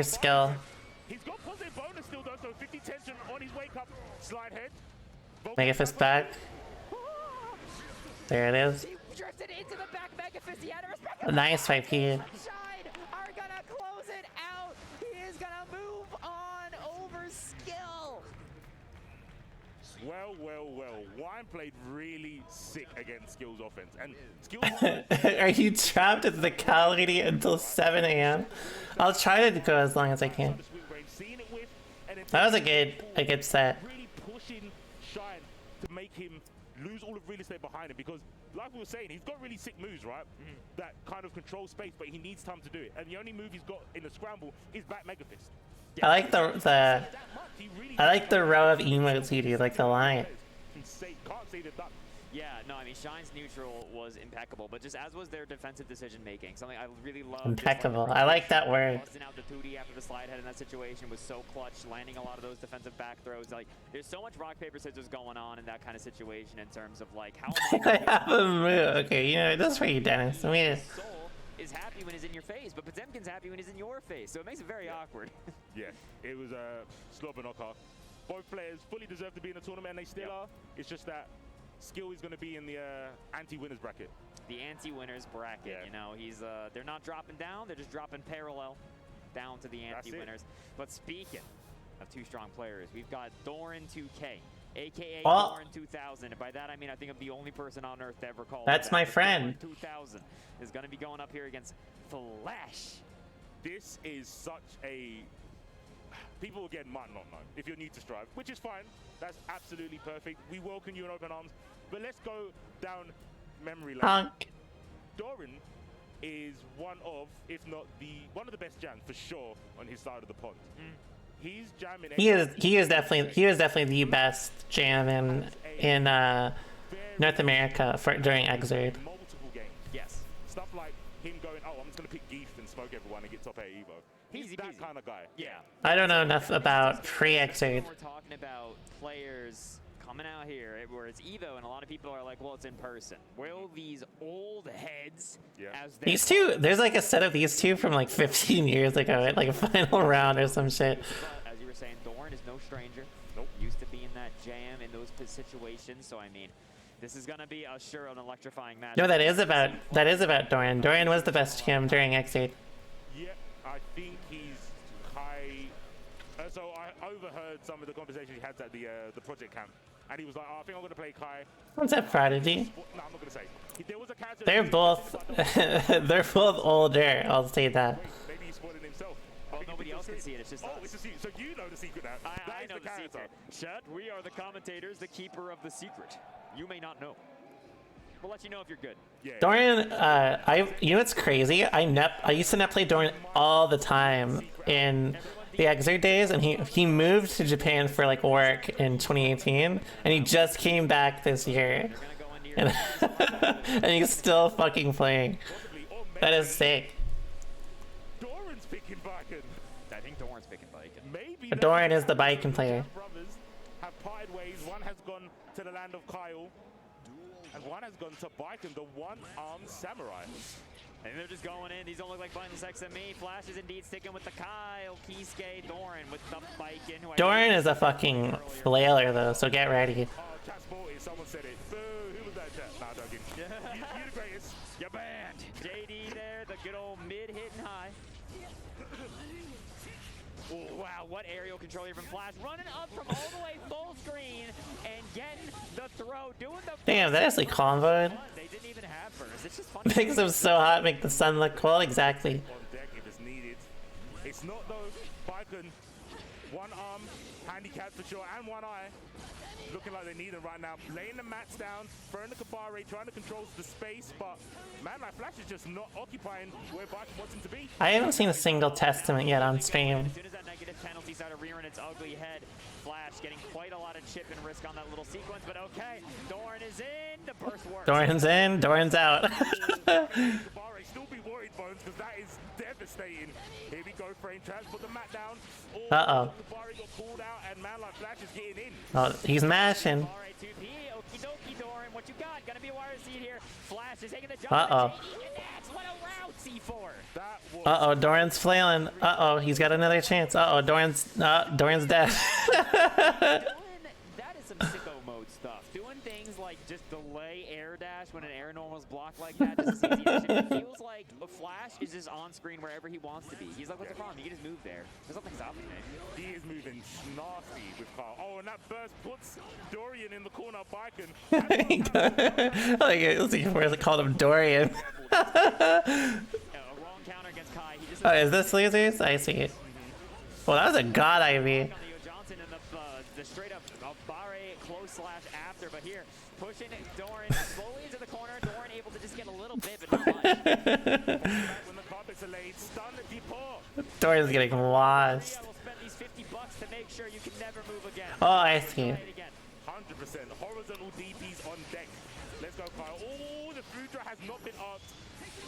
Skill. Mega Fist back. There it is. Nice 5P. Well. Wine played really sick against Skill's offense. And Skill's Are you trapped at the Cal lady until 7 a.m.? I'll try to go as long as I can. That was a good set. really pushing Shine to make him lose all of real estate behind him, because like we were saying, he's got really sick moves, right? That kind of control space, but he needs time to do it. And the only move he's got in the scramble is back Mega Fist. I like the row of emotes you do, like the line. Can't say the duck. Yeah, no, I mean, Shine's neutral was impeccable, but just as was their defensive decision making. Something I really love. Impeccable. I like that word. Busting out the 2D after the slide head in that situation was so clutch, landing a lot of those defensive back throws. Like, there's so much rock, paper, scissors going on in that kind of situation in terms of, like, how I have a move. Okay, you know, that's for you, Dennis. I mean, Soul is happy when he's in your face, but Potemkin's happy when he's in your face, so it makes it very awkward. Yeah, it was a slobber knocker. Both players fully deserve to be in the tournament, and they still are. It's just that skill is going to be in the anti-winners bracket. The anti-winners bracket, you know, they're not dropping down, they're just dropping parallel down to the anti-winners. But speaking of two strong players, we've got Doran 2K, aka Doran 2000, and by that I mean I think I'm the only person on earth to ever call that's that. my friend. Doran 2000 is going to be going up here against Flash. This is such a... People again might not know if you're new to Strive, which is fine. That's absolutely perfect. We welcome you in open arms. But let's go down memory lane. Doran is one of, if not one of the best jams for sure on his side of the pond. He's jamming. He is definitely the best jam in North America during Exerd. Multiple games. Yes. Stuff like him going, oh, I'm just gonna pick Geef and smoke everyone and get top 8 EVO. He's that kind of guy. Yeah. I don't know enough about pre-Exerd. We're talking about players coming out here where it's EVO, and a lot of people are like, well, it's in person. Will these old heads, as they These two, there's like a set of these two from like 15 years ago at like a final round or some shit. As you were saying, Doran is no stranger. Nope. Used to be in that jam in those situations, so I mean, this is gonna be sure an electrifying match. No, that is about Doran. Doran was the best jam during Exerd. Yeah, I think he's high. So I overheard some of the conversations he had at the project camp, and he was like, oh, I think I'm gonna play Kai. What's that, Prodigy? No, I'm not gonna say. There was a character. They're both they're both older. I'll say that. Maybe he's spoiling himself. Well, nobody else can see it. It's just us. It's a secret. So you know the secret now. I know the secret. Chat, we are the commentators, the keeper of the secret. You may not know. We'll let you know if you're good. Yeah. Doran, you know what's crazy? I used to not play Doran all the time in the Exerd days, and he moved to Japan for like work in 2018, and he just came back this year, and, and he's still fucking playing. That is sick. Doran's picking Viking. I think Doran's picking Viking. Maybe Doran is the Viking player. brothers have parted ways. One has gone to the land of Kyle, and one has gone to Viking, the one-armed samurai. And they're just going in. These don't look like buttons next to me. Flash is indeed sticking with the Kyle. Kisuke, Doran with the Viking. Doran is a fucking flailer though, so get ready. Oh, chat sporty, someone said it. Boo, who was that chat? Nah, joking. You the greatest. You're banned. JD there, the good old mid hitting high. Ooh, wow, what aerial control here from Flash. Running up from all the way full screen and getting the throw. Doing the Damn, that actually convoed. They didn't even have burst. It's just fun. Makes them so hot, make the sun look cool. Exactly. On deck if it's needed. It's not though. Viking, one arm, handicapped for sure, and one eye. Looking like they need it right now. Laying the mats down, throwing the Kabare, trying to control the space, but man, like Flash is just not occupying where Viking wants him to be. I haven't seen a single testament yet on stream. As soon as that negative penalty started rearing its ugly head, Flash getting quite a lot of chip and risk on that little sequence, but okay, Doran is in, the burst works. Doran's in, Doran's out. Kabare, still be worried, Bones, because that is devastating. Here we go, frame traps, put the mat down. Uh-oh. Kabare got pulled out, and man, like Flash is getting in. Oh, he's mashing. Okie dokie, Doran, what you got? Gonna be a wire seat here. Flash is taking the jump. Uh-oh. What a route, C4. Uh-oh, Doran's flailing. Uh-oh, he's got another chance. Uh-oh, Doran's dead. That is some sicko mode stuff. Doing things like just delay air dash when an air normal's blocked like that. Just easy action. It feels like a Flash is just on screen wherever he wants to be. He's like, what's the problem? You can just move there. There's nothing stopping me. He is moving nasty with Carl. Oh, and that burst puts Dorian in the corner, Viking. Where's it called him Dorian? Wrong counter against Kai. He just Oh, is this losers? I see it. Well, that was a god IV. Johnson and the straight up Barre close slash after, but here pushing Doran slowly into the corner. Doran able to just get a little bit, but not much. When the carpets are laid, stun the depot. Doran's getting washed. We'll spend these $50 to make sure you can never move again. Oh, I see. 100% horizontal DPs on deck. Let's go, Kyle. Oh, the food draw has not been upped.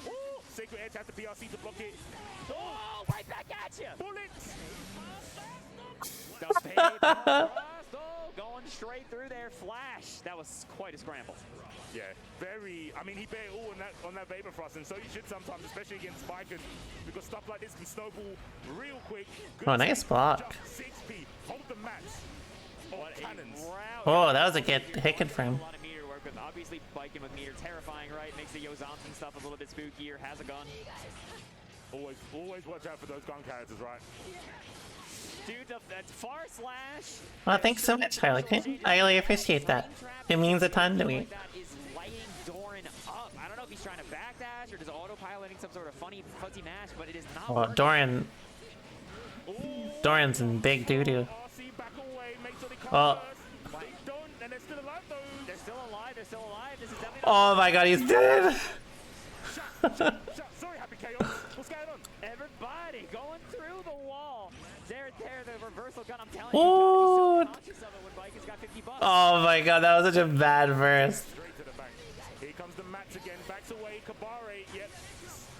Oh, Sacred Edge has the PRC to block it. Oh, right back at you. Bullets. The paper going straight through there. Flash. That was quite a scramble. Yeah, very. I mean, he bet it all on that Vapor Frost, and so you should sometimes, especially against Spikers, because stuff like this can snowball real quick. Good Oh, nice block. 6P. Hold the match. Cannons. Oh, that was a good hit confirm. A lot of meter work, but obviously biking with meter terrifying, right? Makes the Yozansen stuff a little bit spookier. Has a gun. Always watch out for those gun characters, right? Dude, that's far slash. Well, thanks so much, Harlequin. I really appreciate that. It means a ton to me. That is lighting Doran up. I don't know if he's trying to backdash or just autopiloting some sort of funny fuzzy mash, but it is not. Well, Doran's in big doo-doo. Well, They're still alive. They're still alive. This is definitely oh my god, he's dead! Sorry, Happy Chaos. What's going on? Everybody going through the wall. There, the reversal gun. I'm telling Oh. you, God, he's so conscious of it when Bike has got 50 bucks. Oh my god, that was such a bad verse. Straight to the bank. Here comes the Mats again. Backs away. Kabare. Yep.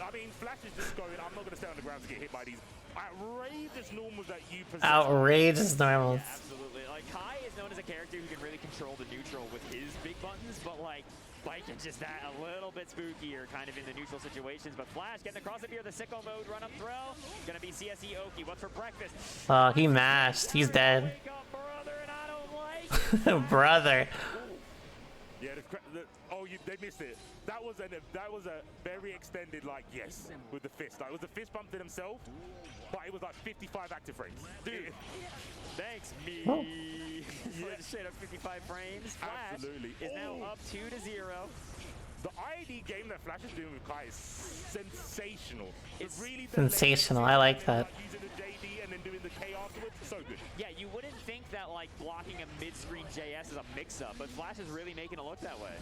I mean, Flash is just going. I'm not going to stay on the ground to get hit by these outrageous normals that you possess. Outrageous normals. Yeah, absolutely. Like, Kai is known as a character who can really control the neutral with his big buttons, but like, Bike is just that a little bit spookier kind of in the neutral situations. But Flash getting across it here, the sicko mode run up throw. Gonna be CSE Oki. What's for breakfast? Oh, he mashed. He's dead. Wake up, brother, and I don't like it. Brother. Yeah, they missed it. That was a very extended, like, yes, with the fist. Like, it was a fist bump to himself, but it was like 55 active frames. Dude, thanks, me. Oh. Straight up 55 frames. Flash Absolutely. is now up 2-0. The ID game that Flash is doing with Kai is sensational. It's really Sensational. I like that. using the JD and then doing the K afterwards. So good. Yeah, you wouldn't think that like blocking a mid-screen JS is a mix-up, but Flash is really making it look that way.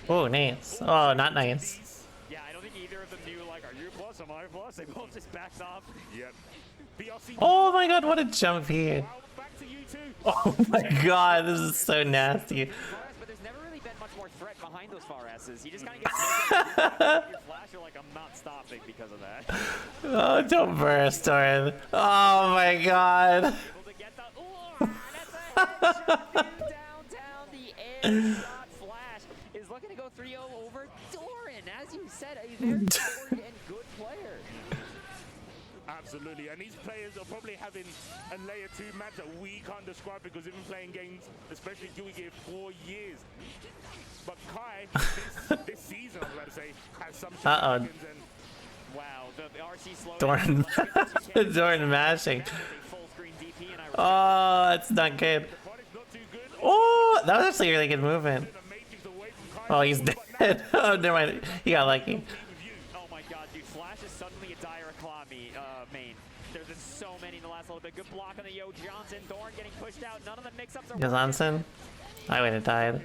Oh, nice. Oh, not nice. Yeah, I don't think either of them knew like, are you plus, am I plus? They both just backed off. Yep. BRC. Oh my god, what a jump here. Back to you two. Oh my god, this is so nasty. But there's never really been much more threat behind those far S's. You just kind of get your Flash, you're like, I'm not stopping because of that. Oh, don't burst, Doran. Oh my god. Able to get the, that's a headshot downtown. The air shot Flash is looking to go 3-0 over Doran. As you said, a very storied and good player. Absolutely, and these players are probably having a layer 2 match that we can't describe because they've been playing games, especially Guilty Gear, 4 years. But Kai, this season, I was about to say, has some shenanigans and wow, the RC slow Doran mashing. Oh, that's not good. Oh, that was actually a really good movement. Oh, he's dead. Oh, never mind. He got lucky. Oh my god, dude, Flash is suddenly a dire claw main. There's been so many in the last little bit. Good block on the Yo Johnson. Thorn getting pushed out. None of the mix-ups are Johnson? I would have died.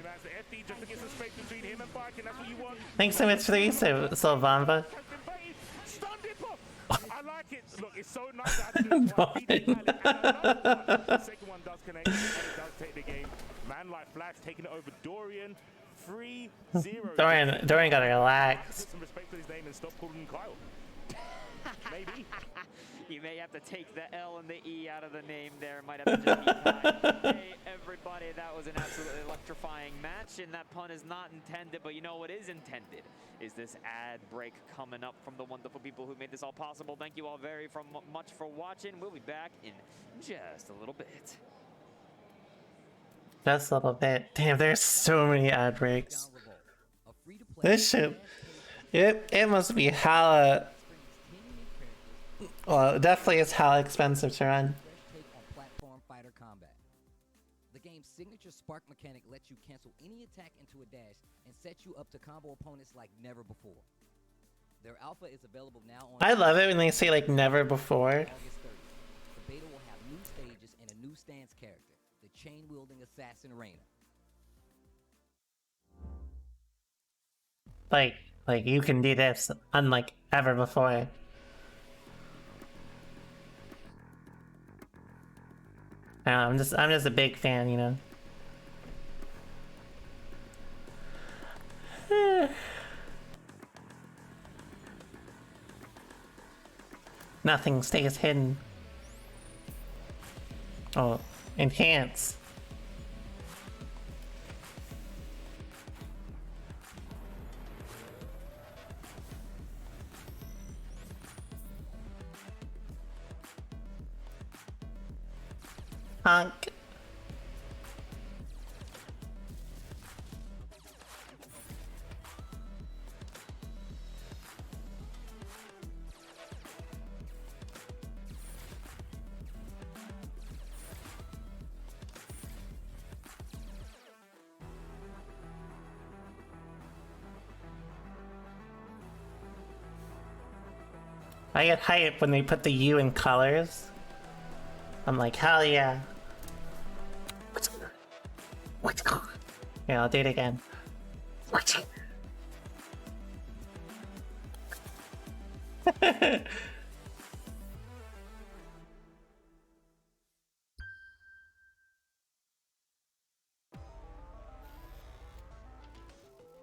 Thanks so much for the resave, Sylvanva. I like it. Look, it's so nice to have the second one does connect and it does take the game. Man like Flash taking it over Dorian. 3-0. Dorian gotta relax. Put some respect to his name and stop calling him Kyle. Maybe. You may have to take the L and the E out of the name there. Might have to just be kind. Hey, everybody, that was an absolutely electrifying match, and that pun is not intended, but you know what is intended is this ad break coming up from the wonderful people who made this all possible. Thank you all very much for watching. We'll be back in just a little bit. Just a little bit. Damn, there's so many ad breaks. This shit, it must be hella. Well, definitely it's hella expensive to run. Platform fighter combat. The game's signature spark mechanic lets you cancel any attack into a dash and set you up to combo opponents like never before. Their alpha is available now on. I love it when they say like never before. August 30th. The beta will have new stages and a new stance character, the chain-wielding assassin Reina. Like you can do this unlike ever before. I don't know, I'm just a big fan, you know. Nothing stays hidden. Oh, enhance. Honk. I get hype when they put the U in colors. I'm like, hell yeah. Yeah, I'll do it again.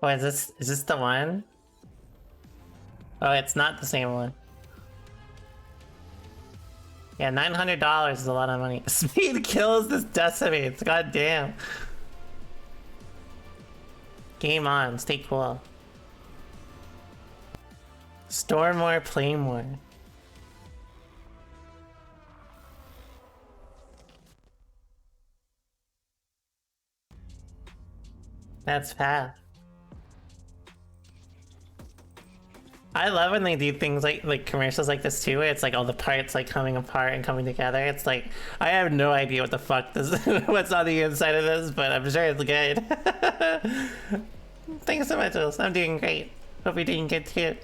Oh, is this the one? Oh, it's not the same one. Yeah, $900 is a lot of money. Speed kills, this decimates. God damn. Game on. Stay cool. Store more, play more. That's fast. I love when they do things like commercials like this too, where it's like all the parts like coming apart and coming together. It's like I have no idea what the fuck this what's on the inside of this, but I'm sure it's good. Thanks so much, Jules. I'm doing great. Hope you're doing good too.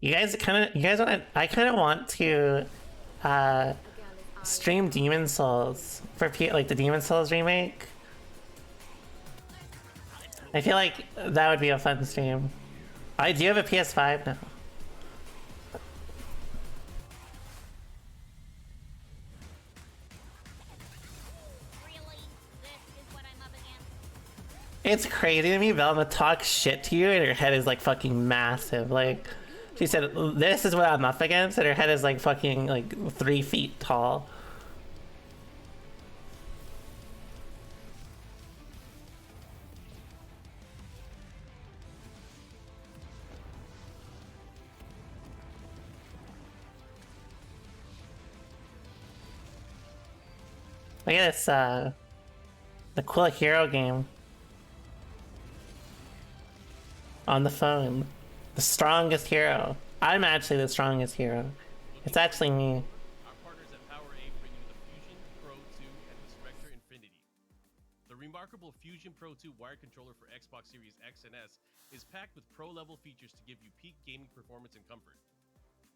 You guys want I kind of want to stream Demon Souls for like the Demon Souls remake. I feel like that would be a fun stream. I do have a PS5 now. It's crazy to me, Velma talks shit to you and her head is like fucking massive. Like, she said, this is what I'm up against, and her head is like fucking like 3 feet tall. Look at this, the cool hero game. On the phone. The strongest hero. I'm actually the strongest hero. It's actually me. Our partners at PowerA bring you the Fusion Pro 2 and the Spectre Infinity. The remarkable Fusion Pro 2 wired controller for Xbox Series X and S is packed with pro-level features to give you peak gaming performance and comfort.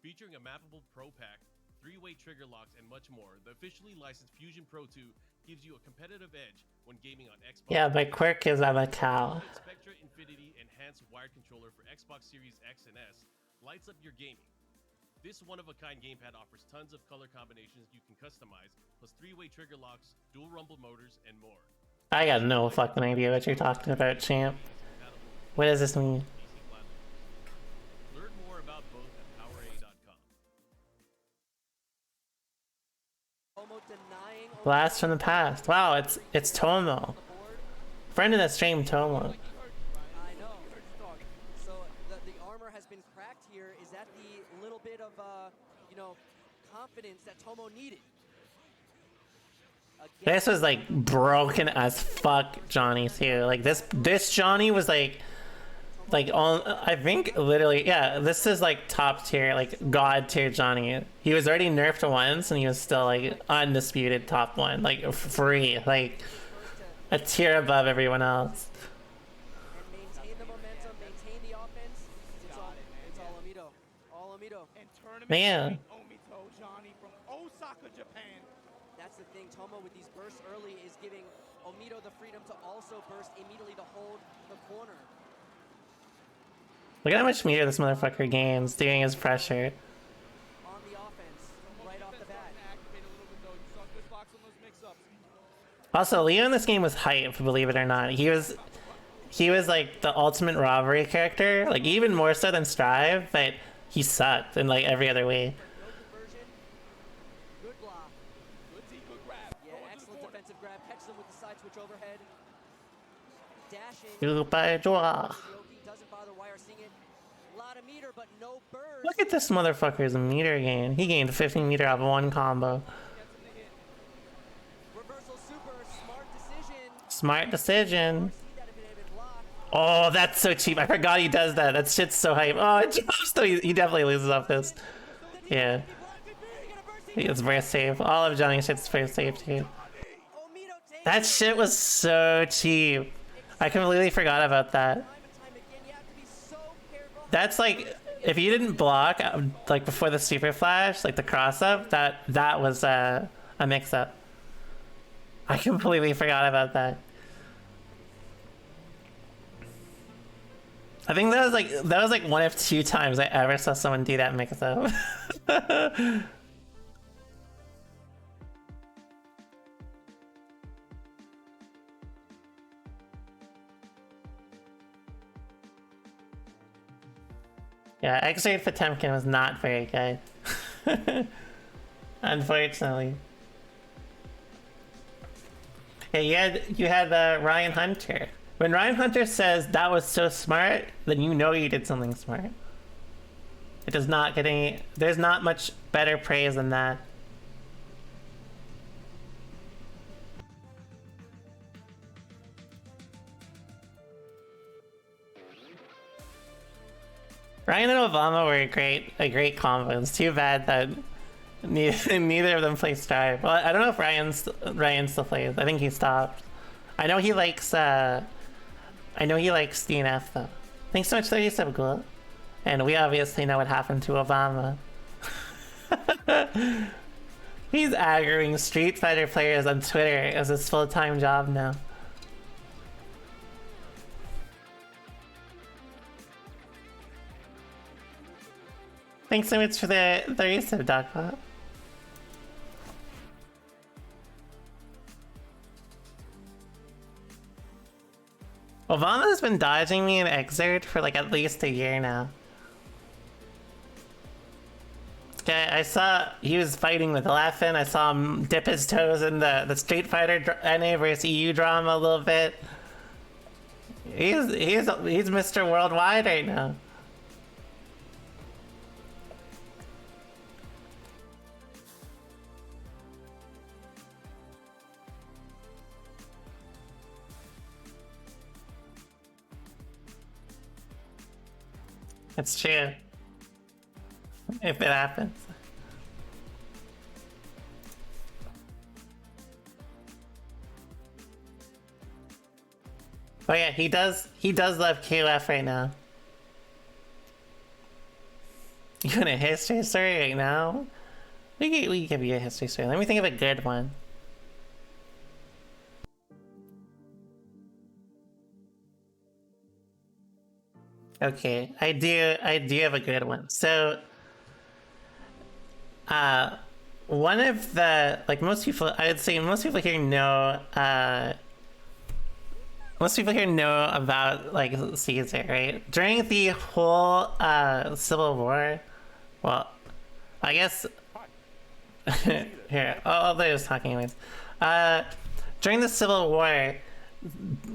Featuring a mappable Pro Pack, 3-way trigger locks, and much more, the officially licensed Fusion Pro 2 gives you a competitive edge when gaming on Xbox. Yeah, my quirk is I'm a cow. Spectre Infinity enhanced wired controller for Xbox Series X and S lights up your gaming. This one-of-a-kind gamepad offers tons of color combinations you can customize, plus 3-way trigger locks, dual rumble motors, and more. I got no fucking idea what you're talking about, champ. What does this mean? Learn more about both at PowerA.com. Blast from the past. Wow, it's Tomo. Friend of the stream, Tomo. I know. So the armor has been cracked here. Is that the little bit of confidence that Tomo needed? This was like broken as fuck Johnny too. Like this Johnny was like on, I think literally, yeah, this is like top tier, like god tier Johnny. He was already nerfed once and he was still like undisputed top 1, like free, like a tier above everyone else. And maintain the momentum, maintain the offense. It's all Omito. All Omito. And tournament Man. Omito, Johnny from Osaka, Japan. That's the thing, Tomo with these bursts early is giving Omito the freedom to also burst immediately to hold the corner. Look at how much meter this motherfucker gains doing his pressure. On the offense, right off the bat. Activate a little bit though. You saw good blocks on those mix-ups. Also, Leo in this game was hype, believe it or not. He was like the ultimate robbery character, like even more so than Strive, but he sucked in like every other way. Good block. Good D, good grab. Yeah, excellent defensive grab. Catch them with the side switch overhead. Dashing. Super draw. Doesn't bother Wire seeing it. Lot of meter, but no burst. Look at this motherfucker's meter gain. He gained 15 meter off one combo. Reversal super. Smart decision. Smart decision. Oh, that's so cheap. I forgot he does that. That shit's so hype. Oh, it drops though. He definitely loses off this. Yeah. It's very safe. All of Johnny's shit's very safe too. That shit was so cheap. I completely forgot about that. That's like, if you didn't block like before the super flash, like the cross up, that was a mix up. I completely forgot about that. I think that was like one of 2 times I ever saw someone do that mix up. Yeah, X-Raid Potemkin was not very good. Unfortunately. Yeah, you had Ryan Hunter. When Ryan Hunter says that was so smart, then you know you did something smart. It does not get any... There's not much better praise than that. Ryan and Obama were a great combo. It's too bad that neither of them play Strive. Well, I don't know if Ryan still plays. I think he stopped. I know he likes DNF though. Thanks so much for your sub, Ghoul. And we obviously know what happened to Obama. He's aggroing Street Fighter players on Twitter as his full-time job now. Thanks so much for the resub, Doc. Obama's been dodging me in Exert for like at least a year now. Okay, I saw he was fighting with Leffen. I saw him dip his toes in the Street Fighter NA versus EU drama a little bit. He's Mr. Worldwide right now. It's true. If it happens. Oh yeah, he does love KOF right now. You want a history story right now? We can give you a history story. Let me think of a good one. Okay, I do have a good one. So, one of the, like most people, I would say most people here know about like Caesar, right? During the whole Civil War, well, I guess here, I was talking anyways. During the Civil War,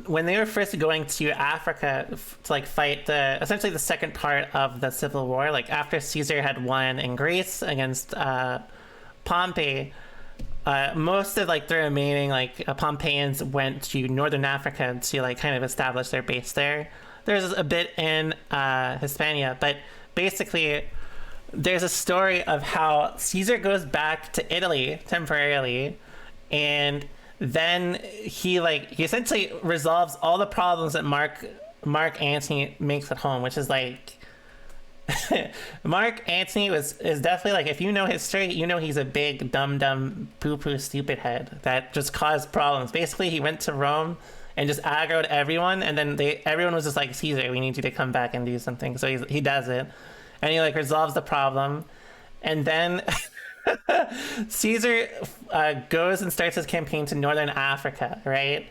when they were first going to Africa to like fight essentially the second part of the Civil War, like after Caesar had won in Greece against Pompey, most of like the remaining like Pompeians went to Northern Africa to like kind of establish their base there. There's a bit in Hispania, but basically there's a story of how Caesar goes back to Italy temporarily, and then he essentially resolves all the problems that Mark Antony makes at home, which is like Mark Antony is definitely like, if you know history, you know he's a big dumb poo stupid head that just caused problems. Basically, he went to Rome and just aggroed everyone, and then everyone was just like, Caesar, we need you to come back and do something. So he does it, and he like resolves the problem, and then Caesar goes and starts his campaign to Northern Africa, right?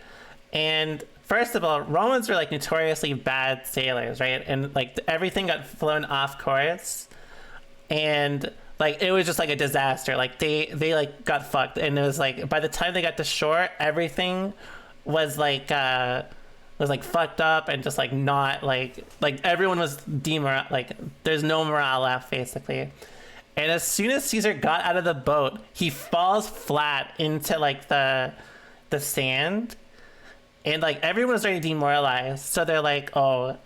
And first of all, Romans were like notoriously bad sailors, right? And like everything got flown off course, and like it was just like a disaster. Like they like got fucked, and it was like by the time they got to shore, everything was like fucked up and just like not like everyone was demoral. Like there's no morale left basically. And as soon as Caesar got out of the boat, he falls flat into like the sand, and like everyone was already demoralized. So they're like, oh,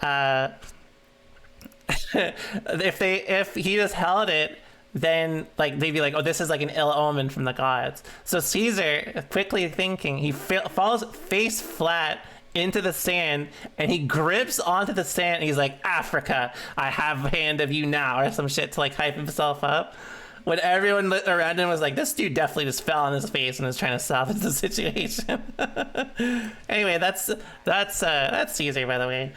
if he just held it, then like they'd be like, oh, this is like an ill omen from the gods. So Caesar, quickly thinking, he falls face flat into the sand, and he grips onto the sand, and he's like, Africa, I have hand of you now, or some shit to like hype himself up, when everyone around him was like, this dude definitely just fell on his face and was trying to salvage the situation. Anyway, that's Caesar, by the way.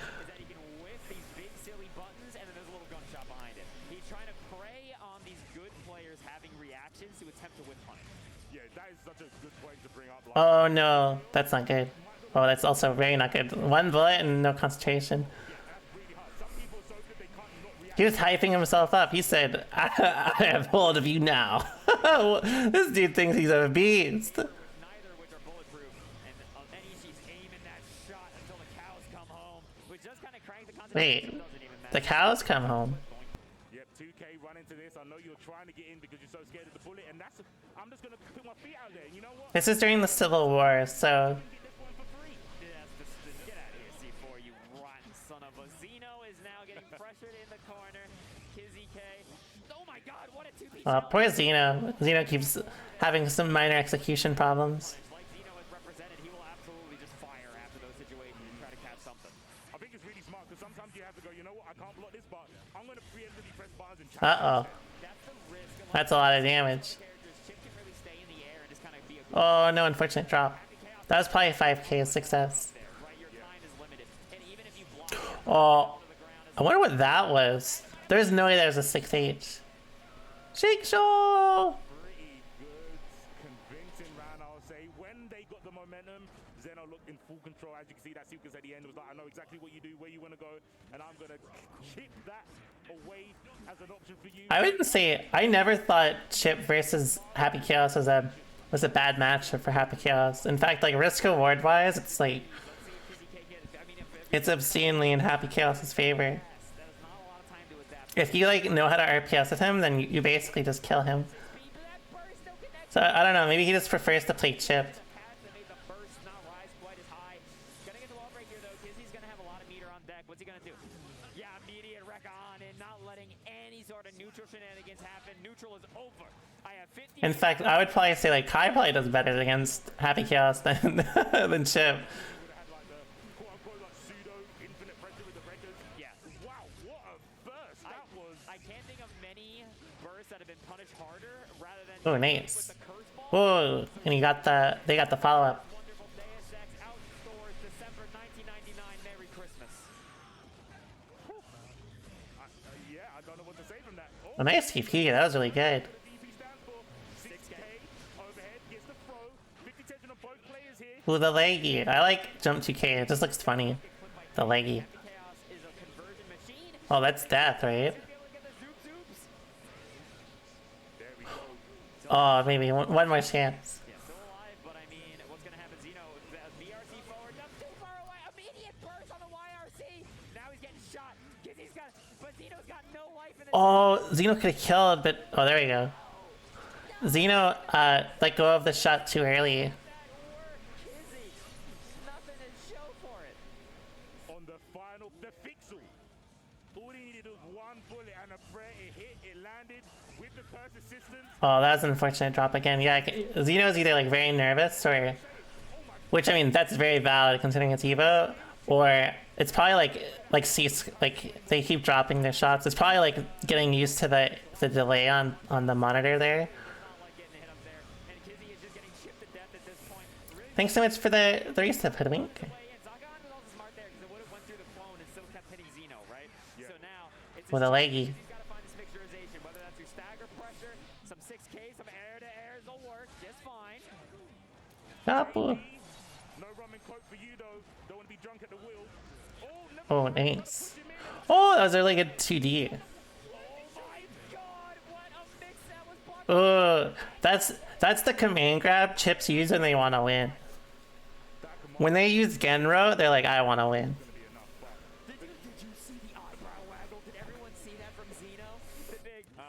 Oh no, that's not good. Oh, that's also very not good. One bullet and no concentration. He was hyping himself up. He said, I have hold of you now. This dude thinks he's a beast. Wait, the cows come home? Yep, 2K run into this. I know you're trying to get in because you're so scared of the bullet, and that's, I'm just going to put my feet out there. You know what? This is during the Civil War, so... Poor Zeno. Zeno keeps having some minor execution problems. Uh-oh. That's a lot of damage. Oh, no unfortunate drop. That was probably 5k success. Oh, I wonder what that was. There's no way there was a 6H. Shake Show! Pretty good, convincing round, I'll say. When they got the momentum, Zeno looked in full control. As you can see, that sequence at the end was like, I know exactly what you do, where you want to go, and I'm going to chip that away as an option for you. I wouldn't say, I never thought Chip versus Happy Chaos was a bad matchup for Happy Chaos. In fact, like risk reward wise, it's like, it's obscenely in Happy Chaos's favor. If you like know how to RPS with him, then you basically just kill him. So I don't know, maybe he just prefers to play Chip. In fact, I would probably say like Kai probably does better against Happy Chaos than than Chip. Oh, nice. Whoa, and he got they got the follow-up. Oh, nice TP, that was really good. Ooh, the leggy. I like jump 2K, it just looks funny. The leggy. Oh, that's death, right? Oh, maybe one more chance. Oh, Zeno could have killed, but oh, there we go. Zeno let go of the shot too early. On the final, the fixel. All he needed was one bullet and a prayer. It hit, it landed with the curse assistance. Oh, that was an unfortunate drop again. Yeah, Zeno's either like very nervous or, which I mean that's very valid considering it's EVO, or it's probably like they keep dropping their shots. It's probably like getting used to the delay on the monitor there. Thanks so much for the reset, Hoodwink. With a leggy. case, some air-to-airs will work just fine. Couple. No rum and coke for you though. Don't want to be drunk at the wheel. Oh, nice. Oh, that was a really good 2D. Oh, that's the command grab Chips use when they want to win. When they use Genro, they're like, I want to win. Did you see the eyebrow waggle? Did everyone see that from Zeno? The big, so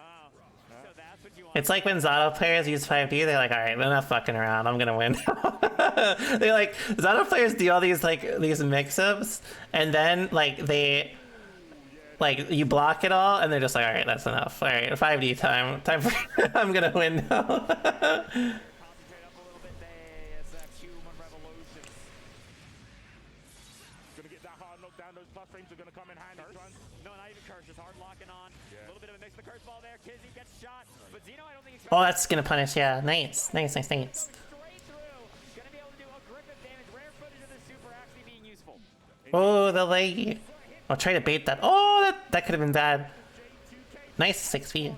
that's what you want. It's like when Zato players use 5D, they're like, alright, they're not fucking around, I'm gonna win. They like, Zato players do all these mix-ups, and then you block it all, and they're just like, alright, that's enough. Alright, 5D time for I'm gonna win now. Oh, that's gonna punish, yeah. Nice. Oh, the leg. I'll try to bait that. Oh, that could have been bad. Nice 6 feet.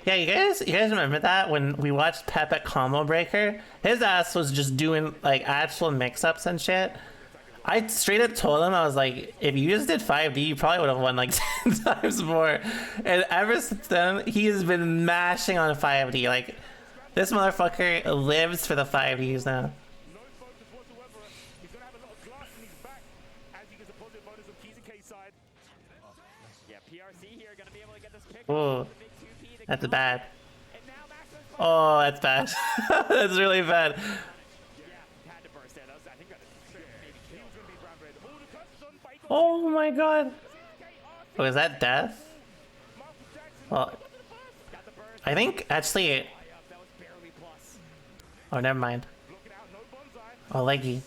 Yeah, you guys remember that when we watched Pep at Combo Breaker? His ass was just doing like actual mix-ups and shit. I straight up told him, I was like, if you just did 5D, you probably would have won like 10 times more. And ever since then, he has been mashing on 5D. Like, this motherfucker lives for the 5Ds now. Ooh, that's bad. Oh, that's bad. That's really bad. Oh my god. Oh, is that death? Well, I think actually. Oh, never mind. Oh, leggy.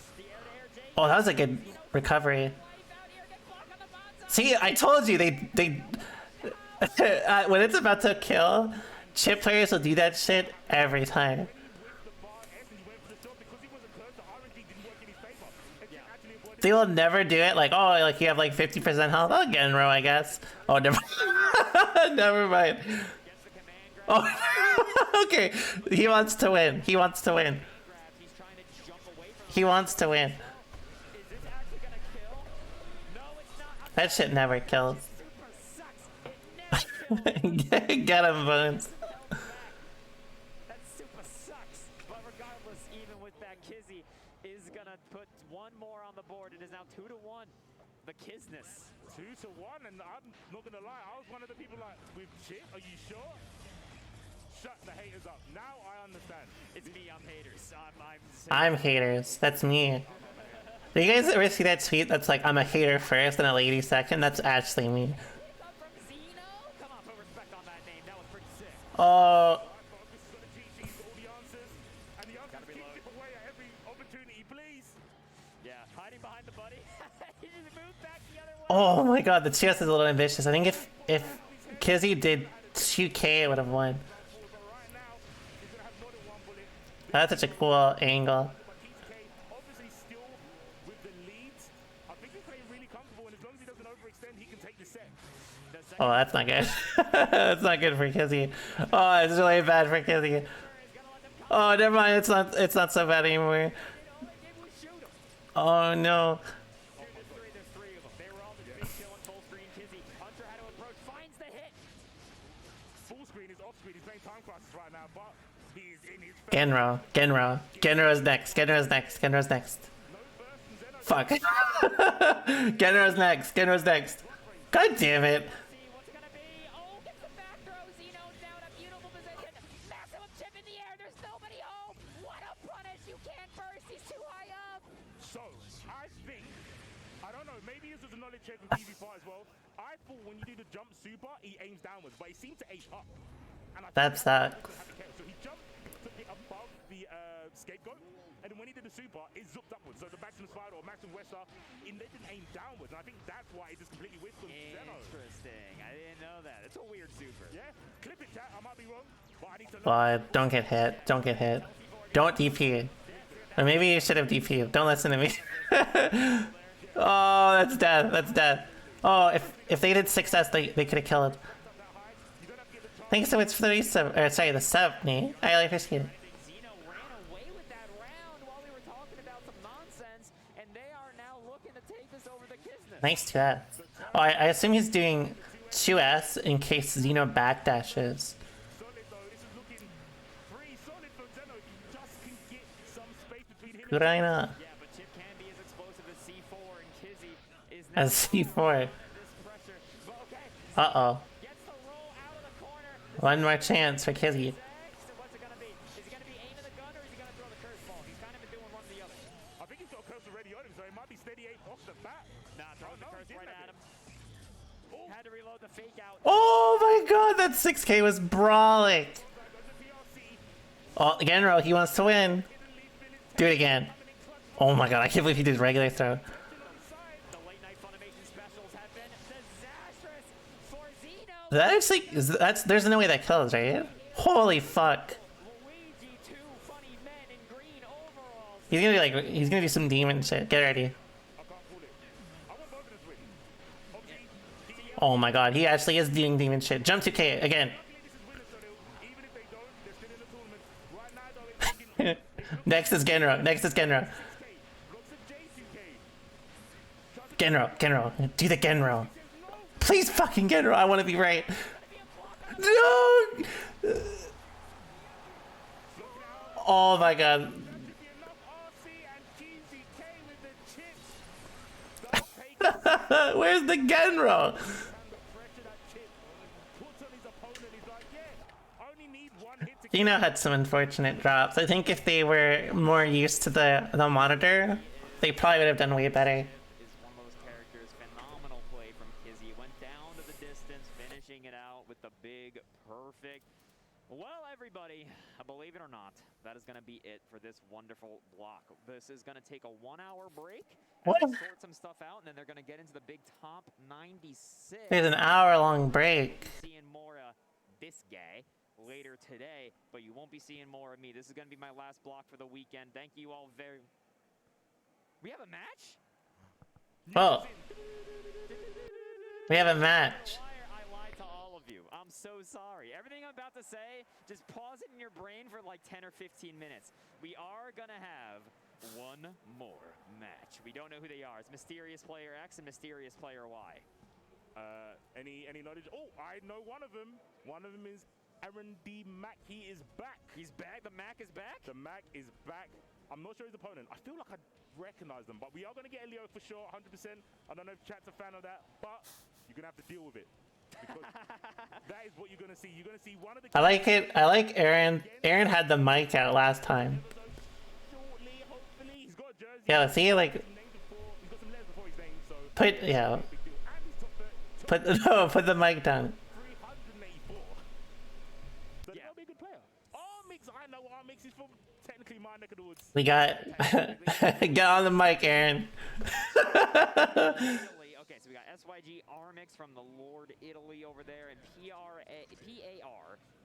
Oh, that was a good recovery. See, I told you they when it's about to kill, chip players will do that shit every time. They will never do it like, oh, like you have like 50% health. Oh, Genro, I guess. Oh, never, never mind. Oh, okay. He wants to win. He wants to win. He wants to win. That shit never kills. Get him, Bones. That super sucks. But regardless, even with that, Kizzy is gonna put one more on the board. It is now 2-1. The Kizness. 2-1, and I'm not gonna lie, I was one of the people like, with Chip, are you sure? Shut the haters up. Now I understand. It's me, I'm haters. I'm haters. That's me. Do you guys ever see that tweet that's like, I'm a hater first and a lady second? That's actually me. Oh. Oh my god, the CS is a little ambitious. I think if Kizzy did 2K, it would have won. That's such a cool angle. Oh, that's not good. That's not good for Kizzy. Oh, it's really bad for Kizzy. Oh, never mind. It's not so bad anymore. Oh no. Genro's next. Fuck. Genro's next. God damn it. Check with EV5 as well. I thought when you do the jump super, he aims downwards, but he seemed to aim up. And that sucks. So he jumped took it above the scapegoat, and then when he did the super, it zooped upwards. So the maximum spider or maximum wester, it didn't aim downwards, and I think that's why it just completely whiffed on Zeno. Interesting. I didn't know that. It's a weird super. Yeah, clip it, chat. I might be wrong, but I need to. Don't get hit. Don't get hit. Don't DP. Or maybe you should have DP'd. Don't listen to me. Oh, that's dead. That's dead. Oh, if they did 6S, they could have killed. Thanks so much for the resub, or sorry, the sub, Nate. I really appreciate it. Zeno ran away with that round while we were talking about some nonsense, and they are now looking to take this over the Kisness. Nice 2S. Oh, I assume he's doing 2S in case Zeno backdashes. Kurayna. Yeah, but Chip can be as explosive as C4, and Kizzy is now As C4. Uh-oh. One more chance for Kizzy. I think he's got a curse already on him, so it might be steady 8 off the bat. Nah, throwing the curse right at him. Had to reload the fake out. Oh my god, that 6K was brawling. Oh, Genro, he wants to win. Do it again. Oh my god, I can't believe he did regular throw. That actually there's no way that kills, right? Holy fuck. He's gonna do some demon shit. Get ready. Oh my god, he actually is doing demon shit. Jump 2K again. Next is Genro. Next is Genro. Genro. Do the Genro. Please fucking Genro. I want to be right. No! Oh my god. Where's the Genro? Gino had some unfortunate drops. I think if they were more used to the monitor, they probably would have done way better. Is one of those characters. Phenomenal play from Kizzy. Went down to the distance, finishing it out with the big perfect. Well, everybody, believe it or not, that is going to be it for this wonderful block. This is going to take a 1-hour break. What? Sort some stuff out, and then they're going to get into the big top 96. There's an hour-long break. Seeing more this guy later today, but you won't be seeing more of me. This is going to be my last block for the weekend. Thank you all very... We have a match? Oh. We have a match. I lied to all of you. I'm so sorry. Everything I'm about to say, just pause it in your brain for like 10 or 15 minutes. We are going to have one more match. We don't know who they are. It's Mysterious Player X and Mysterious Player Y. Any knowledge? Oh, I know one of them. One of them is Aaron D. Mack. He is back. He's back? The Mack is back? The Mack is back. I'm not sure his opponent. I feel like I recognize them, but we are going to get Leo for sure, 100%. I don't know if chat's a fan of that, but you're going to have to deal with it. Because that is what you're going to see. You're going to see one of the... I like it. I like Aaron. Aaron had the mic out last time. Yeah, see, like... Put the mic down. We got... Get on the mic, Aaron. Okay, so we got SYG Armix from the Lord Italy over there, and PAR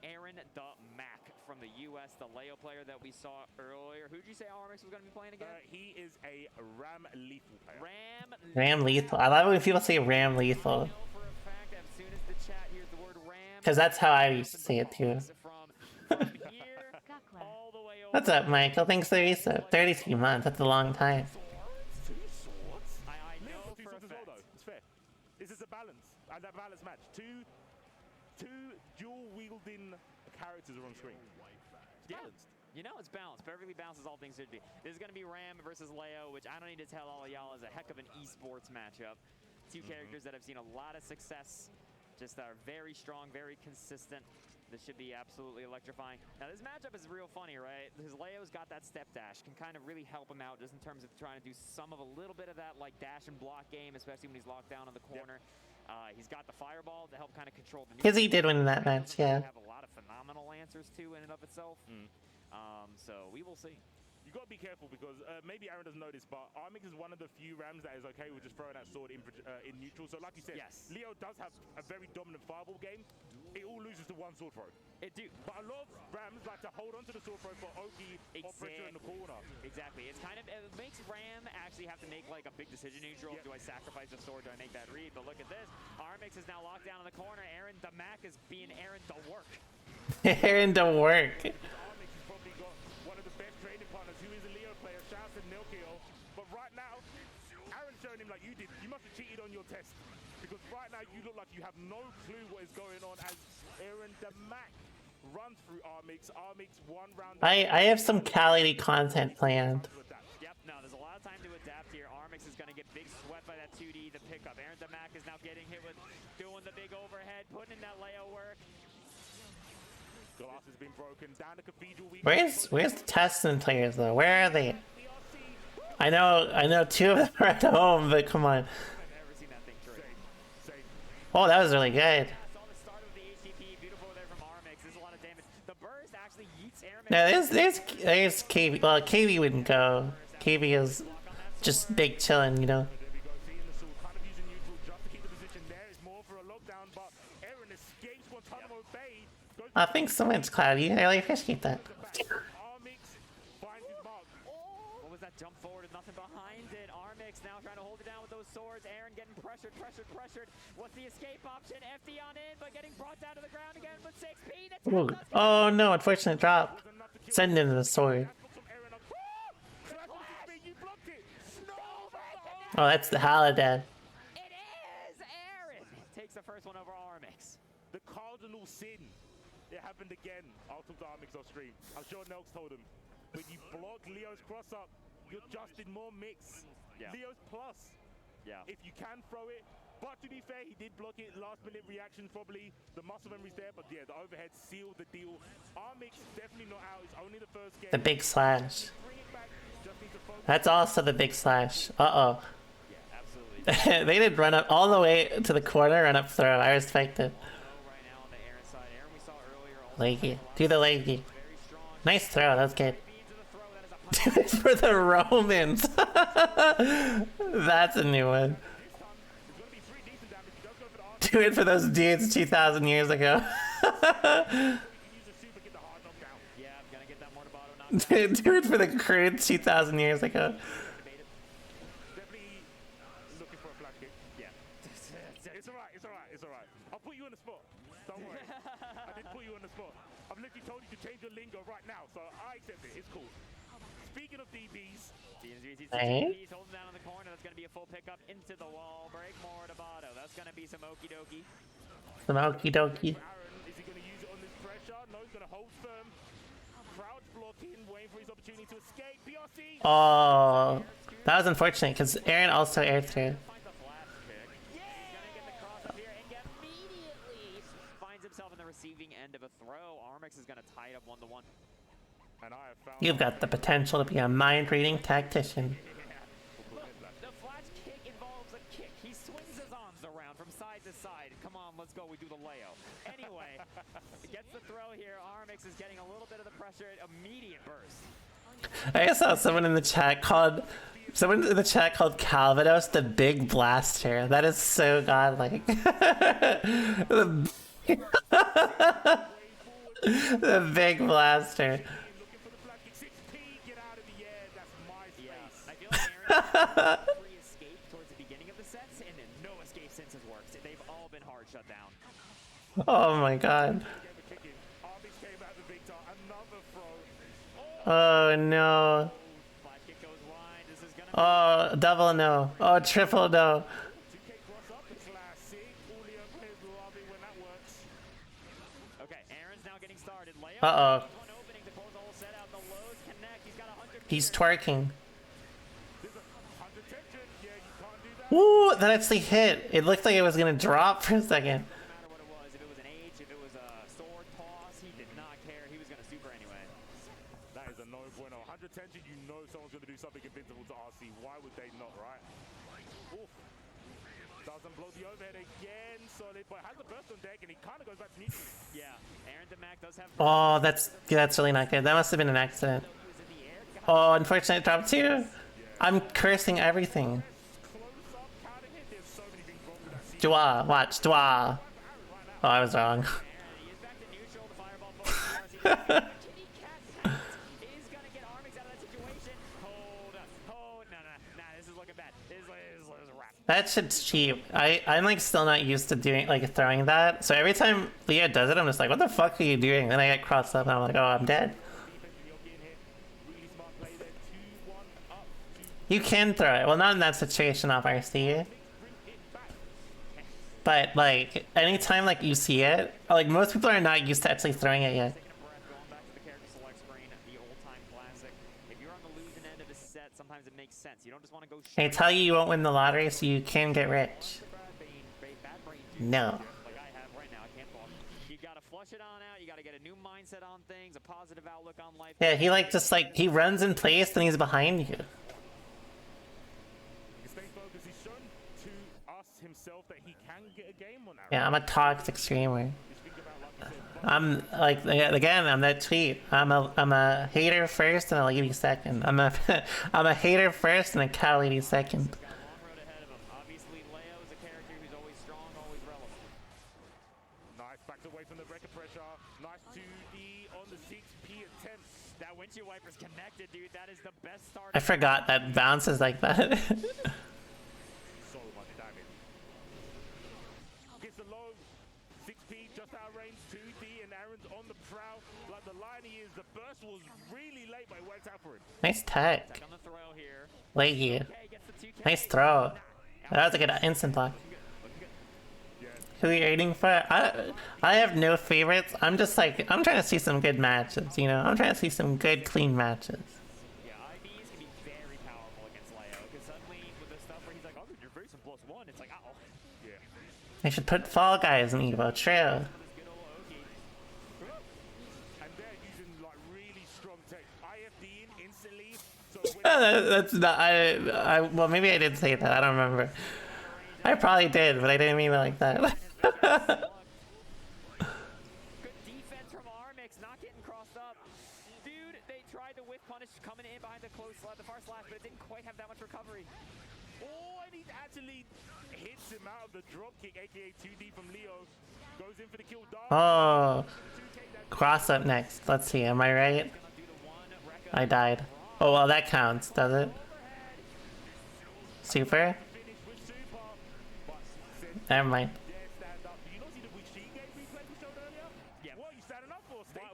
Aaron the Mac from the US, the Leo player that we saw earlier. Who'd you say Armix was going to be playing again? He is a Ram Lethal player. Ram Lethal. I love when people say Ram Lethal. Because that's how I used to say it too. What's up, Michael? Thanks for the resub. 32 months. That's a long time. This is a balance, and that balance match. Two dual-wielding characters are on screen. It's balanced. You know, it's balanced. Perfectly balanced as all things should be. This is going to be Ram versus Leo, which I don't need to tell all of y'all is a heck of an esports matchup. Two characters that have seen a lot of success, just are very strong, very consistent. This should be absolutely electrifying. Now, this matchup is real funny, right? Because Leo's got that step dash, can kind of really help him out just in terms of trying to do some of a little bit of that like dash and block game, especially when he's locked down in the corner. He's got the fireball to help kind of control the... Because he did win that match, yeah. Have a lot of phenomenal answers to in and of itself. So we will see. you got to be careful because maybe Aaron doesn't know this, but Armix is one of the few Rams that is okay with just throwing that sword in neutral. So like you said, yes. Leo does have a very dominant fireball game. It all loses to one sword throw. It do. But a lot of Rams like to hold on to the sword throw for Oki or pressure in the corner. Exactly. It's kind of, it makes Ram actually have to make like a big decision neutral. Yep. Do I sacrifice the sword? Do I make that read? But look at this. Armix is now locked down in the corner. Aaron the Mac is being Aaron the work. Aaron to work. Armix has probably got one of the best training partners who is a Leo player. Shout out to Nilkio. But right now, Aaron's showing him like you did. You must have cheated on your test. Because right now you look like you have no clue what is going on as Aaron the Mac runs through Armix. Armix one round. I have some Cali content planned. Yep, no, there's a lot of time to adapt here. Armix is going to get big swept by that 2D, the pickup. Aaron the Mac is now getting hit with doing the big overhead, putting in that layout work. Glass has been broken down the cathedral. Where's the Tessin players though? Where are they? I know two of them are at home, but come on. Oh, that was really good. Yeah, there's KB. Well, KB wouldn't go. KB is just big chillin', you know. I think someone's cloudy. I like appreciate that. What was that jump forward with nothing behind it? Armix now trying to hold it down with those swords. Aaron getting pressured. What's the escape option? FD on in, but getting brought down to the ground again with 6P. Ooh. Oh no, unfortunate drop. Send into the sword. Oh, that's the Haladan. It is! Aaron takes the first one over Armix. The cardinal sin. It happened again. I'll talk to Armix off stream. I'm sure Nelks told him. When you block Leo's cross up, you're just in more mix. Yeah. Leo's plus. Yeah. If you can throw it. But to be fair, he did block it. Last minute reactions probably. The muscle memory's there. But yeah, the overhead sealed the deal. Armix definitely not out. It's only the first game. The big slash. That's also the big slash. Uh-oh. Yeah, absolutely. They did run up all the way to the corner, run up throw. I respect it. Leggy. Do the leggy. Nice throw. That was good. Do it for the Romans. That's a new one. Do it for those dudes 2,000 years ago. Do it for the crew 2,000 years ago. It's alright. I'll put you on the spot. Don't worry. I didn't put you on the spot. I've literally told you to change your lingo right now, so I accept it. It's cool. Speaking of DBs, He's holding down in the corner. That's going to be a full pickup into the wall. Break more to Botto. That's going to be some okie dokie. Some okie dokie. Aaron, is he going to use it on this pressure? No, he's going to hold firm. Crouch blocking, waiting for his opportunity to escape. BRC. Oh, that was unfortunate because Aaron also air through. Finds himself in the receiving end of a throw. Armix is going to tie it up 1-1. And I have found You've got the potential to be a mind-reading tactician. The flash kick involves a kick. He swings his arms around from side to side. Come on, let's go. We do the layout. Anyway, gets the throw here. Armix is getting a little bit of the pressure. Immediate burst. I saw someone in the chat called Calvados the Big Blaster. That is so godlike. The Big Blaster. Free escape towards the beginning of the sets, and then no escape since has worked. They've all been hard shut down. Oh my god. Oh no. Oh, double no. Oh, triple no. Okay, Aaron's now getting started. Uh-oh. He's twerking. Ooh, that actually hit. It looked like it was gonna drop for a second. If it was an H, if it was a sword toss, he did not care. He was going to super anyway. That is a no bueno. 100 tension, you know someone's going to do something invincible to RC. Why would they not, right? Oof. Doesn't blow the overhead again. Solid, but has a burst on deck, and he kind of goes back to neutral. Yeah, Aaron DeMac does have... Oh, that's really not good. That must have been an accident. Oh, unfortunate drop 2. I'm cursing everything. Dua, watch, Dua. Oh, I was wrong. That shit's cheap. I'm like still not used to doing like throwing that. So every time Leo does it, I'm just like, what the fuck are you doing? Then I get crossed up and I'm like, oh, I'm dead. You can throw it. Well, not in that situation off RC. But like anytime like you see it, like most people are not used to actually throwing it yet. They tell you won't win the lottery, so you can get rich. No. Yeah, he like just like he runs in place and he's behind you. Yeah, I'm a toxic streamer. I'm like again, I'm that tweet. I'm a hater first and a lady second. I'm a hater first and a cow lady second. Nice, backed away from the wrecker pressure. Nice 2D on the 6P attempt. That windshield wiper's connected, dude. That is the best start. I forgot that bounces like that. So much damage. Gets the low 6P just out of range. 2D and Aaron's on the prowl. Like the line he is, the burst was really late, but it worked out for him. Nice tech. Leggy. Nice throw. That was a good instant block. Who are you aiming for? I have no favorites. I'm just like, I'm trying to see some good matches, you know? I'm trying to see some good, clean matches. Yeah, IVs can be very powerful against Leo, because suddenly with the stuff where he's like, oh, you're very some +1, it's like, uh-oh. Yeah. I should put Fall Guys in EVO, true. And they're using like really strong tech. IFD in instantly. So That's not, well, maybe I did say that, I don't remember. I probably did, but I didn't mean it like that. Good defense from Armix, not getting crossed up. Dude, they tried to whiff punish coming in behind the far slash, but it didn't quite have that much recovery. Oh, and he actually hits him out of the drop kick, aka 2D from Leo. Goes in for the kill. Oh, cross up next. Let's see, am I right? I died. Oh, well, that counts, does it? Super? Never mind.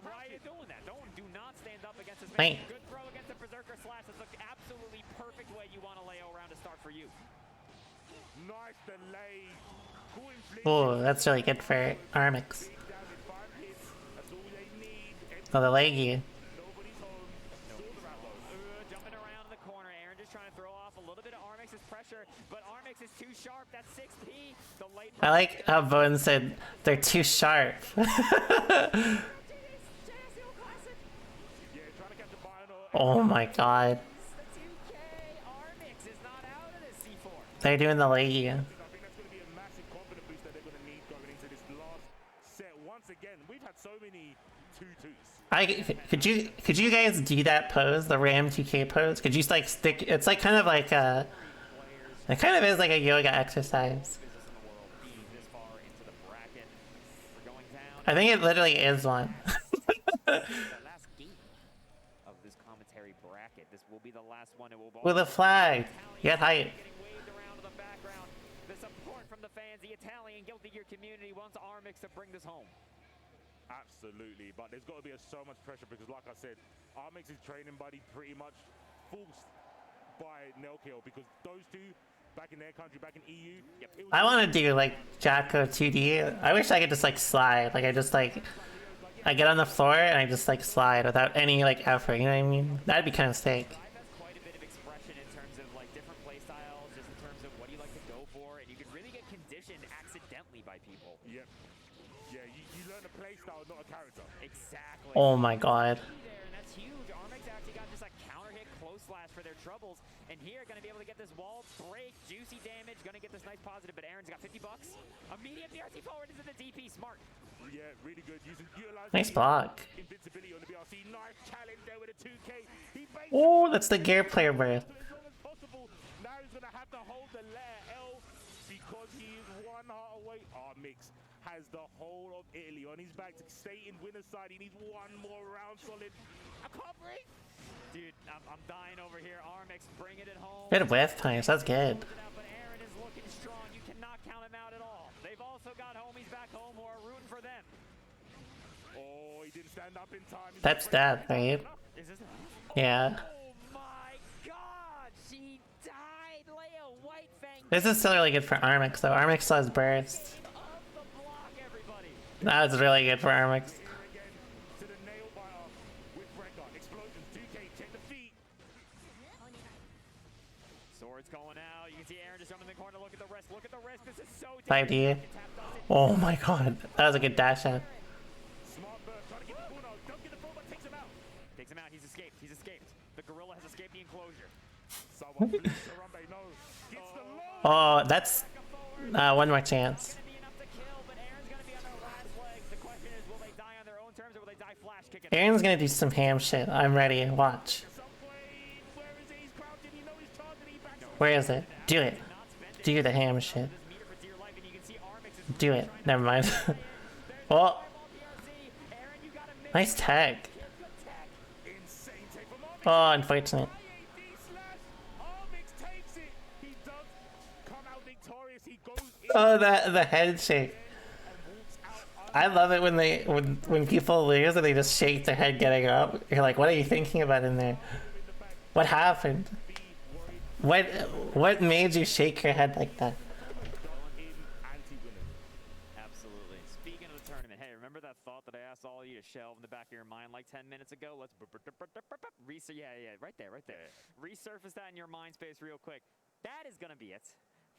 Why are you doing that? Do not stand up against this Wait. man. Good throw against the Berserker slash. That's the absolutely perfect way you want a Leo round to start for you. Nice delay. Oh, that's really good for Armix. Oh, the leggy. Jumping around in the corner, Aaron just trying to throw off a little bit of Armix's pressure, but Armix is too sharp. That's 6P. The late I like how Bowen said they're too sharp. Oh my god. They're doing the leggy. I think that's going to be a massive confidence boost that they're going to need going into this last set. Once again, we've had so many 2-2s. Could you guys do that pose, the Ram 2K pose? Could you like stick? It's like kind of like a. It kind of is like a yoga exercise. I think it literally is one. of this commentary bracket. This will be the last one. It will With a flag. Get hype. The support from the fans, the Italian Guilty Gear community wants Armix to bring this home. Absolutely, but there's got to be so much pressure because, like I said, Armix's training buddy pretty much forced by Nelkill because those two back in their country, back in EU. I want to do like Jacko 2D. I wish I could just like slide. Like I just like I get on the floor and I just like slide without any like effort. You know what I mean? That'd be kind of sick. Quite a bit of expression in terms of like different play styles, just in terms of what you like to go for, and you can really get conditioned accidentally by people. Yep. Yeah, you learn a play style, not a character. Exactly. Oh my god. And that's huge. Armix actually got just a counter hit close slow slash for their troubles. And here, going to be able to get this wall break, juicy damage, going to get this nice positive, but Aaron's got 50 bucks. Immediate BRC forward into the DP, smart. Yeah, really good. Nice block. Invincibility on the BRC. Nice challenge there with a 2K. Oh, that's the gear player breath. Now he's going to have to hold the letter L because he is one heart away. Mix has the whole of Italy on his back to stay in winner's side. He needs one more round solid. I can't breathe. Dude, I'm dying over here. Armix bringing it home. Good whiff times. That's good. But Aaron is looking strong. You cannot count him out at all. They've also got homies back home who are rooting for them. Oh, he didn't stand up in time. That's that, right? Is this Yeah. Oh my god! She died! Leia White Fang. This is still really good for Armix, though. Armix still has burst. That was really good for Armix. Swords going out. You can see Aaron just jumping in the corner. Look at the risk. Look at the risk. This is so 5D. Oh my god. That was a good dash out. Takes him out. He's escaped. He's escaped. The gorilla has escaped the enclosure. Oh, that's one more chance. Aaron's gonna do some ham shit. I'm ready. Watch. Where is it? Do it. Do the ham shit. Do it. Never mind. Well. Nice tag. Oh, unfortunate. Oh, the head shake. I love it when when people lose and they just shake their head getting up. You're like, what are you thinking about in there? What happened? What made you shake your head like that? Absolutely. Speaking of the tournament, hey, remember that thought that I asked all of you to shelve in the back of your mind like 10 minutes ago? Let's right there. Resurface that in your mind space real quick. That is gonna be it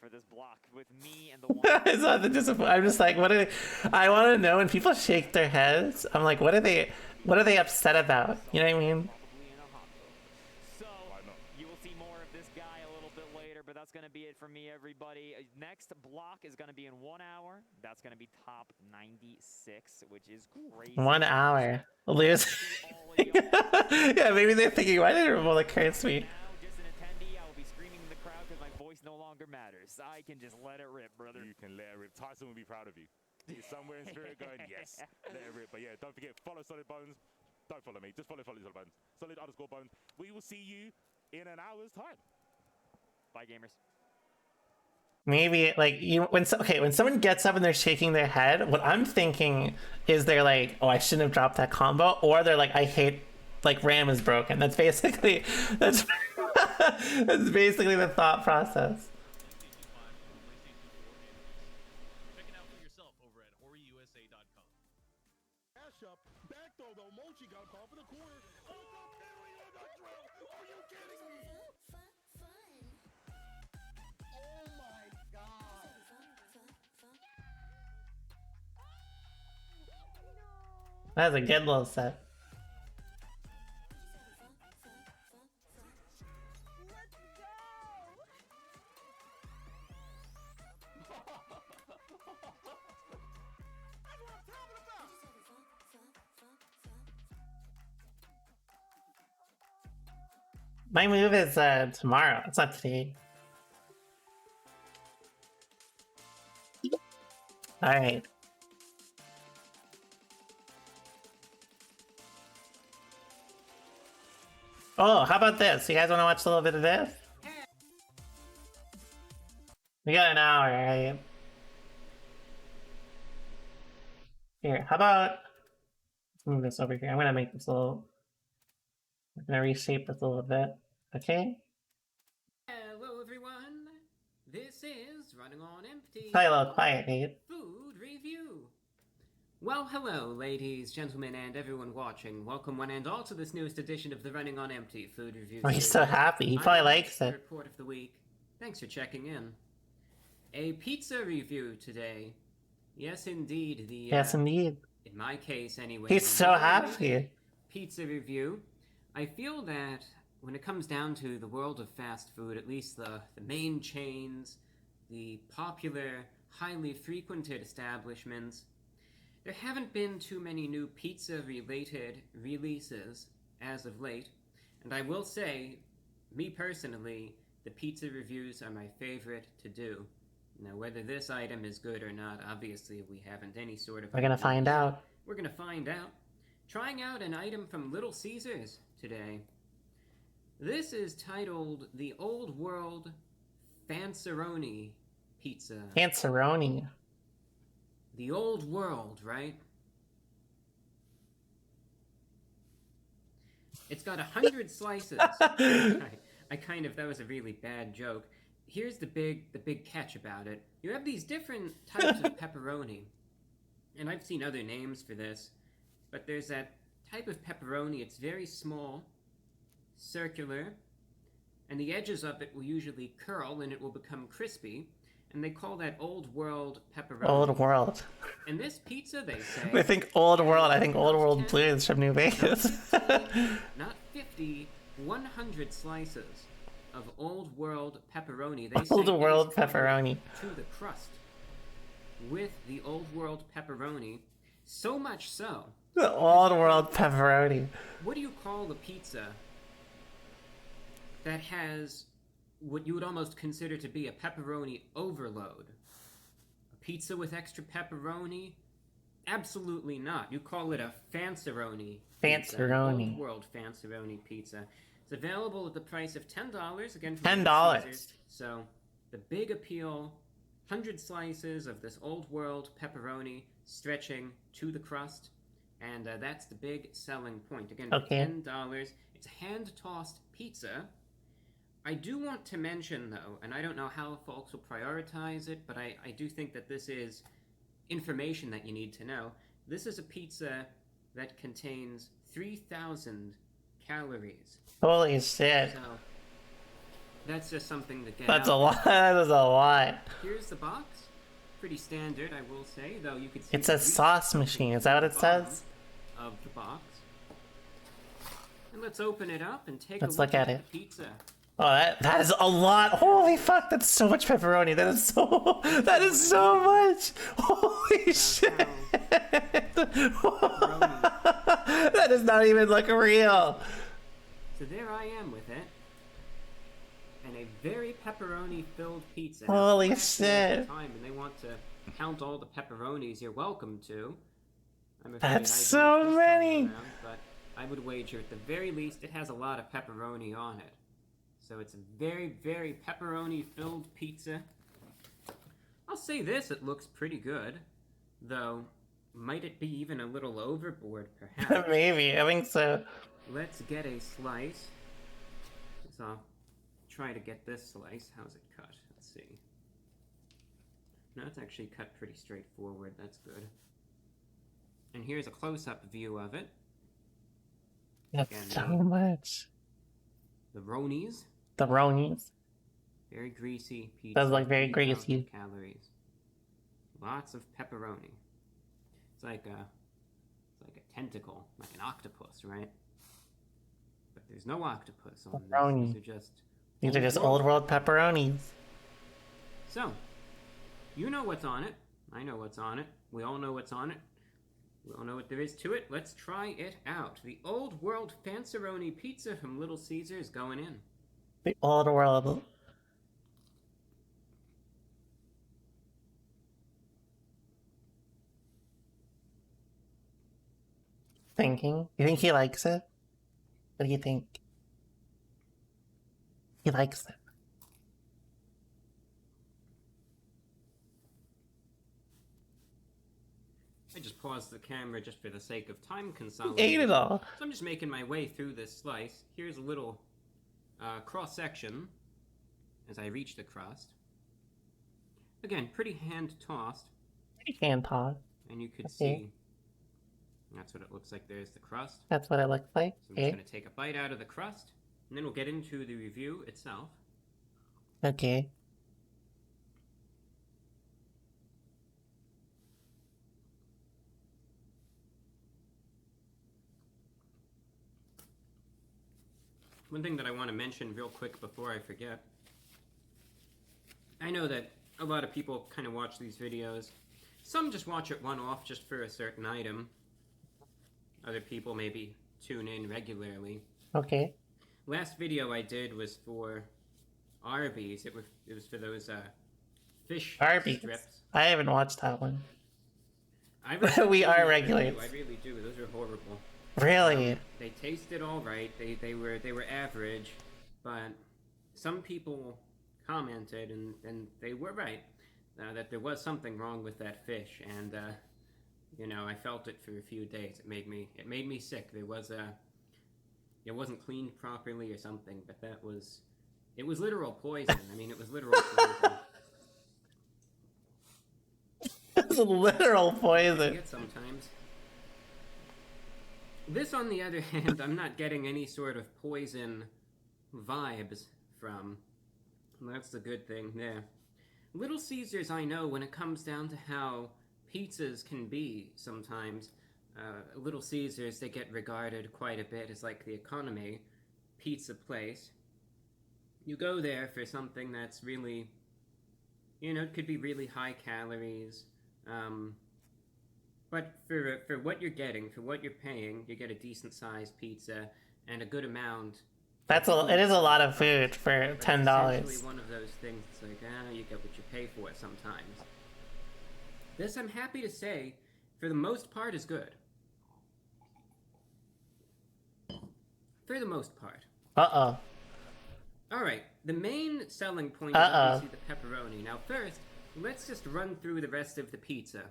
for this block with me and the one. It's not the disappointment. I'm just like, I want to know when people shake their heads. I'm like, what are they upset about? You know what I mean? So you will see more of this guy a little bit later, but that's going to be it for me, everybody. Next block is going to be in 1 hour. That's going to be top 96, which is crazy. 1 hour. Lose. Yeah, maybe they're thinking, why did Romolla curse me? No longer matters. I can just let it rip, brother. You can let it rip. Tyson will be proud of you. He's somewhere in spirit going, yes, let it rip. But yeah, don't forget, follow Solid Bones. Don't follow me. Just follow Solid Bones. Solid_Bones. We will see you in an hour's time. Bye, gamers. Maybe like when someone gets up and they're shaking their head, what I'm thinking is they're like, oh, I shouldn't have dropped that combo, or they're like, I hate, like, RAM is broken. That's basically that's basically the thought process. Check it out for yourself over at HoriUSA.com. Dash up, back throw though. Mochi got caught for the corner. Are you kidding me? Oh my god. That's a good little set. My move is tomorrow. It's not today. Alright. Oh, how about this? You guys want to watch a little bit of this? We got an hour, right? Here, how about... Let's move this over here. I'm gonna make this a little... I'm gonna reshape this a little bit. Okay? Hello everyone, this is Running on Empty. Probably a little quiet, Nate. Food review. Well, hello ladies, gentlemen, and everyone watching. Welcome one and all to this newest edition of the Running on Empty food review. Oh, he's so happy. He probably likes it. Report of the week. Thanks for checking in. A pizza review today. Yes, indeed. Yes, indeed. In my case, anyway. He's so happy. Pizza review. I feel that when it comes down to the world of fast food, at least the main chains, the popular, highly frequented establishments, there haven't been too many new pizza-related releases as of late. And I will say, me personally, the pizza reviews are my favorite to do. Now, whether this item is good or not, obviously we haven't any sort of... We're gonna find out. We're gonna find out. Trying out an item from Little Caesars today. This is titled the Old World Fanceroni Pizza. Fanceroni. The Old World, right? It's got 100 slices. I kind of, that was a really bad joke. Here's the big catch about it. You have these different types of pepperoni. And I've seen other names for this, but there's that type of pepperoni. It's very small, circular, and the edges of it will usually curl and it will become crispy. And they call that Old World pepperoni. Old World. And this pizza, they say... I think Old World. I think Old World Blues from New Vegas. Not 50, 100 slices of Old World pepperoni. They say Old World pepperoni. To the crust with the Old World pepperoni. So much so. The Old World pepperoni. What do you call the pizza that has what you would almost consider to be a pepperoni overload? A pizza with extra pepperoni? Absolutely not. You call it a fanceroni. Fanceroni. Old World fanceroni pizza. It's available at the price of $10. Again, $10. So the big appeal, 100 slices of this Old World pepperoni stretching to the crust. And that's the big selling point. Again, okay. $10. It's a hand-tossed pizza. I do want to mention, though, and I don't know how folks will prioritize it, but I do think that this is information that you need to know. This is a pizza that contains 3,000 calories. Holy shit. So, that's just something to get That's out. a lot. That is a lot. Here's the box. Pretty standard, I will say, though you can see... It's a sauce machine. Is that what it says? Of the box. And let's open it up and take Let's a look look at at it. the pizza. Oh, that is a lot. Holy fuck, that's so much pepperoni. That is so much. Holy shit. That does not even look real. So there I am with it. And a very pepperoni-filled pizza. Holy Now, shit. time and they want to count all the pepperonis, you're welcome to. I'm afraid That's I so don't this time many. around, but I would wager at the very least it has a lot of pepperoni on it. So it's a very, very pepperoni-filled pizza. I'll say this, it looks pretty good. Though, might it be even a little overboard, perhaps? Maybe, I think so. Let's get a slice. So I'll try to get this slice. How's it cut? Let's see. No, it's actually cut pretty straightforward. That's good. And here's a close-up view of it. That's Again, so much. The Ronies. The Ronies. Very greasy pizza. Does look very 3,000 greasy. Calories. Lots of pepperoni. It's like a tentacle, like an octopus, right? But there's no octopus on Pepperoni. this. These are just old world pepperonis. So, you know what's on it. I know what's on it. We all know what's on it. We all know what there is to it. Let's try it out. The Old World Fanceroni Pizza from Little Caesars going in. The old world. Thinking. You think he likes it? What do you think? He likes it. I just paused the camera just for the sake of time He consolidation. ate it all. So I'm just making my way through this slice. Here's a little cross-section as I reach the crust. Again, pretty hand-tossed. Pretty hand-tossed. And you could Okay. see that's what it looks like. There's the crust. That's what it looks like. So I'm just going to take a bite out of the crust, and then we'll get into the review itself. Okay. one thing that I want to mention real quick before I forget. I know that a lot of people kind of watch these videos. Some just watch it one-off just for a certain item. Other people maybe tune in regularly. Okay. Last video I did was for Arby's. It was for those fish Arby's. strips. I haven't watched that one. We are regulars. I really do. Those are horrible. Really? They tasted all right. They were average, but some people commented, and they were right, that there was something wrong with that fish, and you know, I felt it for a few days. It made me sick. There was it wasn't cleaned properly or something, but it was literal poison. I mean, it was literal poison. It's literal poison. Sometimes. This, on the other hand, I'm not getting any sort of poison vibes from. That's the good thing there. Little Caesars, I know, when it comes down to how pizzas can be sometimes, Little Caesars, they get regarded quite a bit as like the economy pizza place. You go there for something that's really, you know, it could be really high calories, but for what you're getting, for what you're paying, you get a decent sized pizza and a good amount. It is a lot of food for $10. It's essentially one of those things. It's like, you get what you pay for sometimes. This, I'm happy to say, for the most part, is good. For the most part. Uh-oh. Alright, the main selling point is obviously the pepperoni. Now first, let's just run through the rest of the pizza.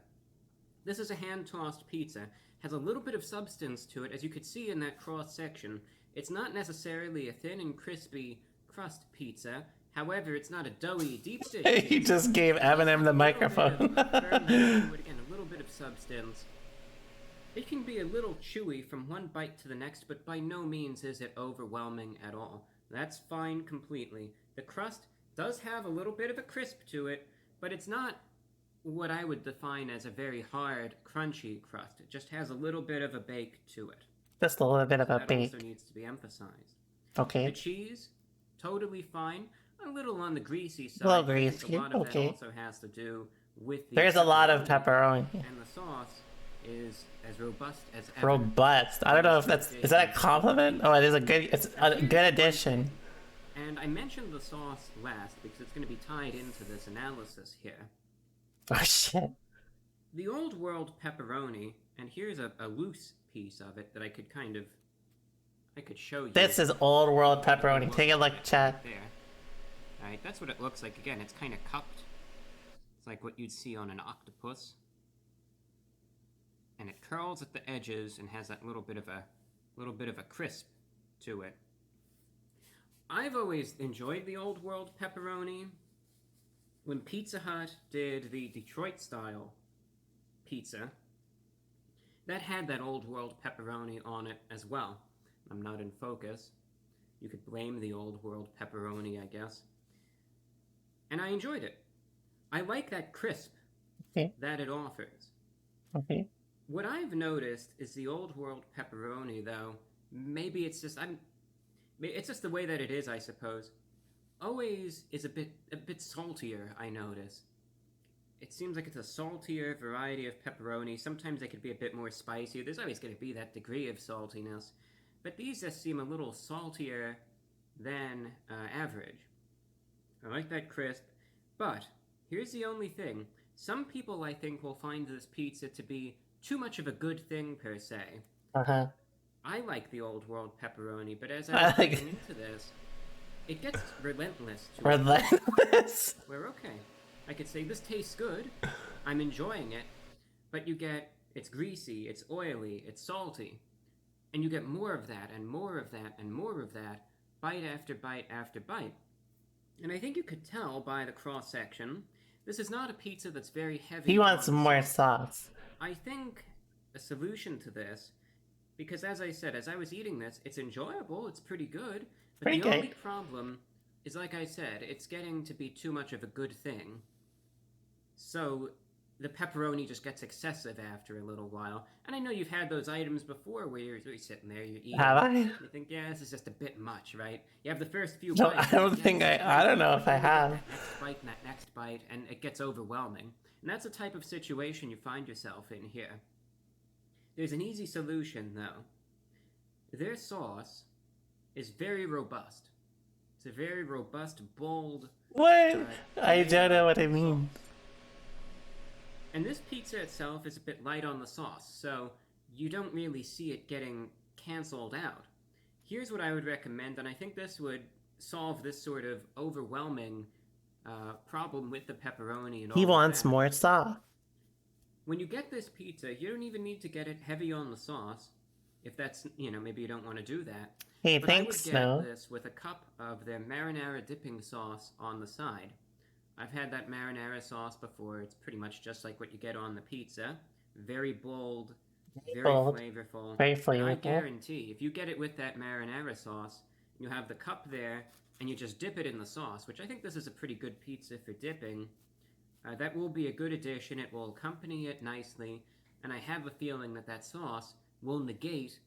This is a hand-tossed pizza. Has a little bit of substance to it, as you could see in that cross-section. It's not necessarily a thin and crispy crust pizza. However, it's not a doughy, deep dish. He just gave Eminem the microphone. Again, a little bit of substance. It can be a little chewy from one bite to the next, but by no means is it overwhelming at all. That's fine completely. The crust does have a little bit of a crisp to it, but it's not what I would define as a very hard, crunchy crust. It just has a little bit of a bake to it. Just a little bit of a That bake. also needs to be emphasized. Okay. The cheese, totally fine. A little on the greasy side. A little I think greasy, a lot of okay. that also has to do with the There's a lot of pepperoni. And the sauce is as robust as ever. Robust. I don't know if is that a compliment? Oh, it's a good addition. And I mentioned the sauce last because it's going to be tied into this analysis here. Oh shit. The old world pepperoni, and here's a loose piece of it that I could show you. This is old world pepperoni. Take a look, chat. There. Alright, that's what it looks like. Again, it's kind of cupped. It's like what you'd see on an octopus. And it curls at the edges and has that little bit of a crisp to it. I've always enjoyed the old world pepperoni. When Pizza Hut did the Detroit style pizza, that had that old world pepperoni on it as well. I'm not in focus. You could blame the old world pepperoni, I guess. And I enjoyed it. I like that crisp that it offers. Okay. What I've noticed is the old world pepperoni, though, maybe it's just it's just the way that it is, I suppose. Always is a bit saltier, I notice. It seems like it's a saltier variety of pepperoni. Sometimes they could be a bit more spicy. There's always going to be that degree of saltiness. But these just seem a little saltier than average. I like that crisp. But here's the only thing. Some people, I think, will find this pizza to be too much of a good thing, per se. Uh-huh. I like the old world pepperoni, but as I was getting into this, it gets relentless. Relentless? Where, okay, I could say this tastes good, I'm enjoying it, but you get, it's greasy, it's oily, it's salty, and you get more of that, and more of that, and more of that, bite after bite after bite. And I think you could tell by the cross-section, this is not a pizza that's very heavy. He wants more sauce. I think a solution to this, because as I said, as I was eating this, it's enjoyable, it's pretty good, but the only problem is, like I said, it's getting to be too much of a good thing. So the pepperoni just gets excessive after a little while. And I know you've had those items before where you're sitting there, you're eating. Have I? You think, yeah, this is just a bit much, right? You have the first few No, bites. I don't think I don't know if I have. That next bite and that next bite, and it gets overwhelming. And that's the type of situation you find yourself in here. There's an easy solution, though. Their sauce is very robust. It's a very robust, bold... What? I don't know what it means. And this pizza itself is a bit light on the sauce, so you don't really see it getting canceled out. Here's what I would recommend, and I think this would solve this sort of overwhelming problem with the pepperoni and all He of wants that. more sauce. When you get this pizza, you don't even need to get it heavy on the sauce, if that's, maybe you don't want to do that. Hey, but thanks, I would Snow. get this with a cup of their marinara dipping sauce on the side. I've had that marinara sauce before. It's pretty much just like what you get on the pizza. Very bold, very bold, flavorful. very And I flavorful. guarantee, if you get it with that marinara sauce, you have the cup there, and you just dip it in the sauce, which I think this is a pretty good pizza for dipping. That will be a good addition. It will accompany it nicely, and I have a feeling that that sauce will negate.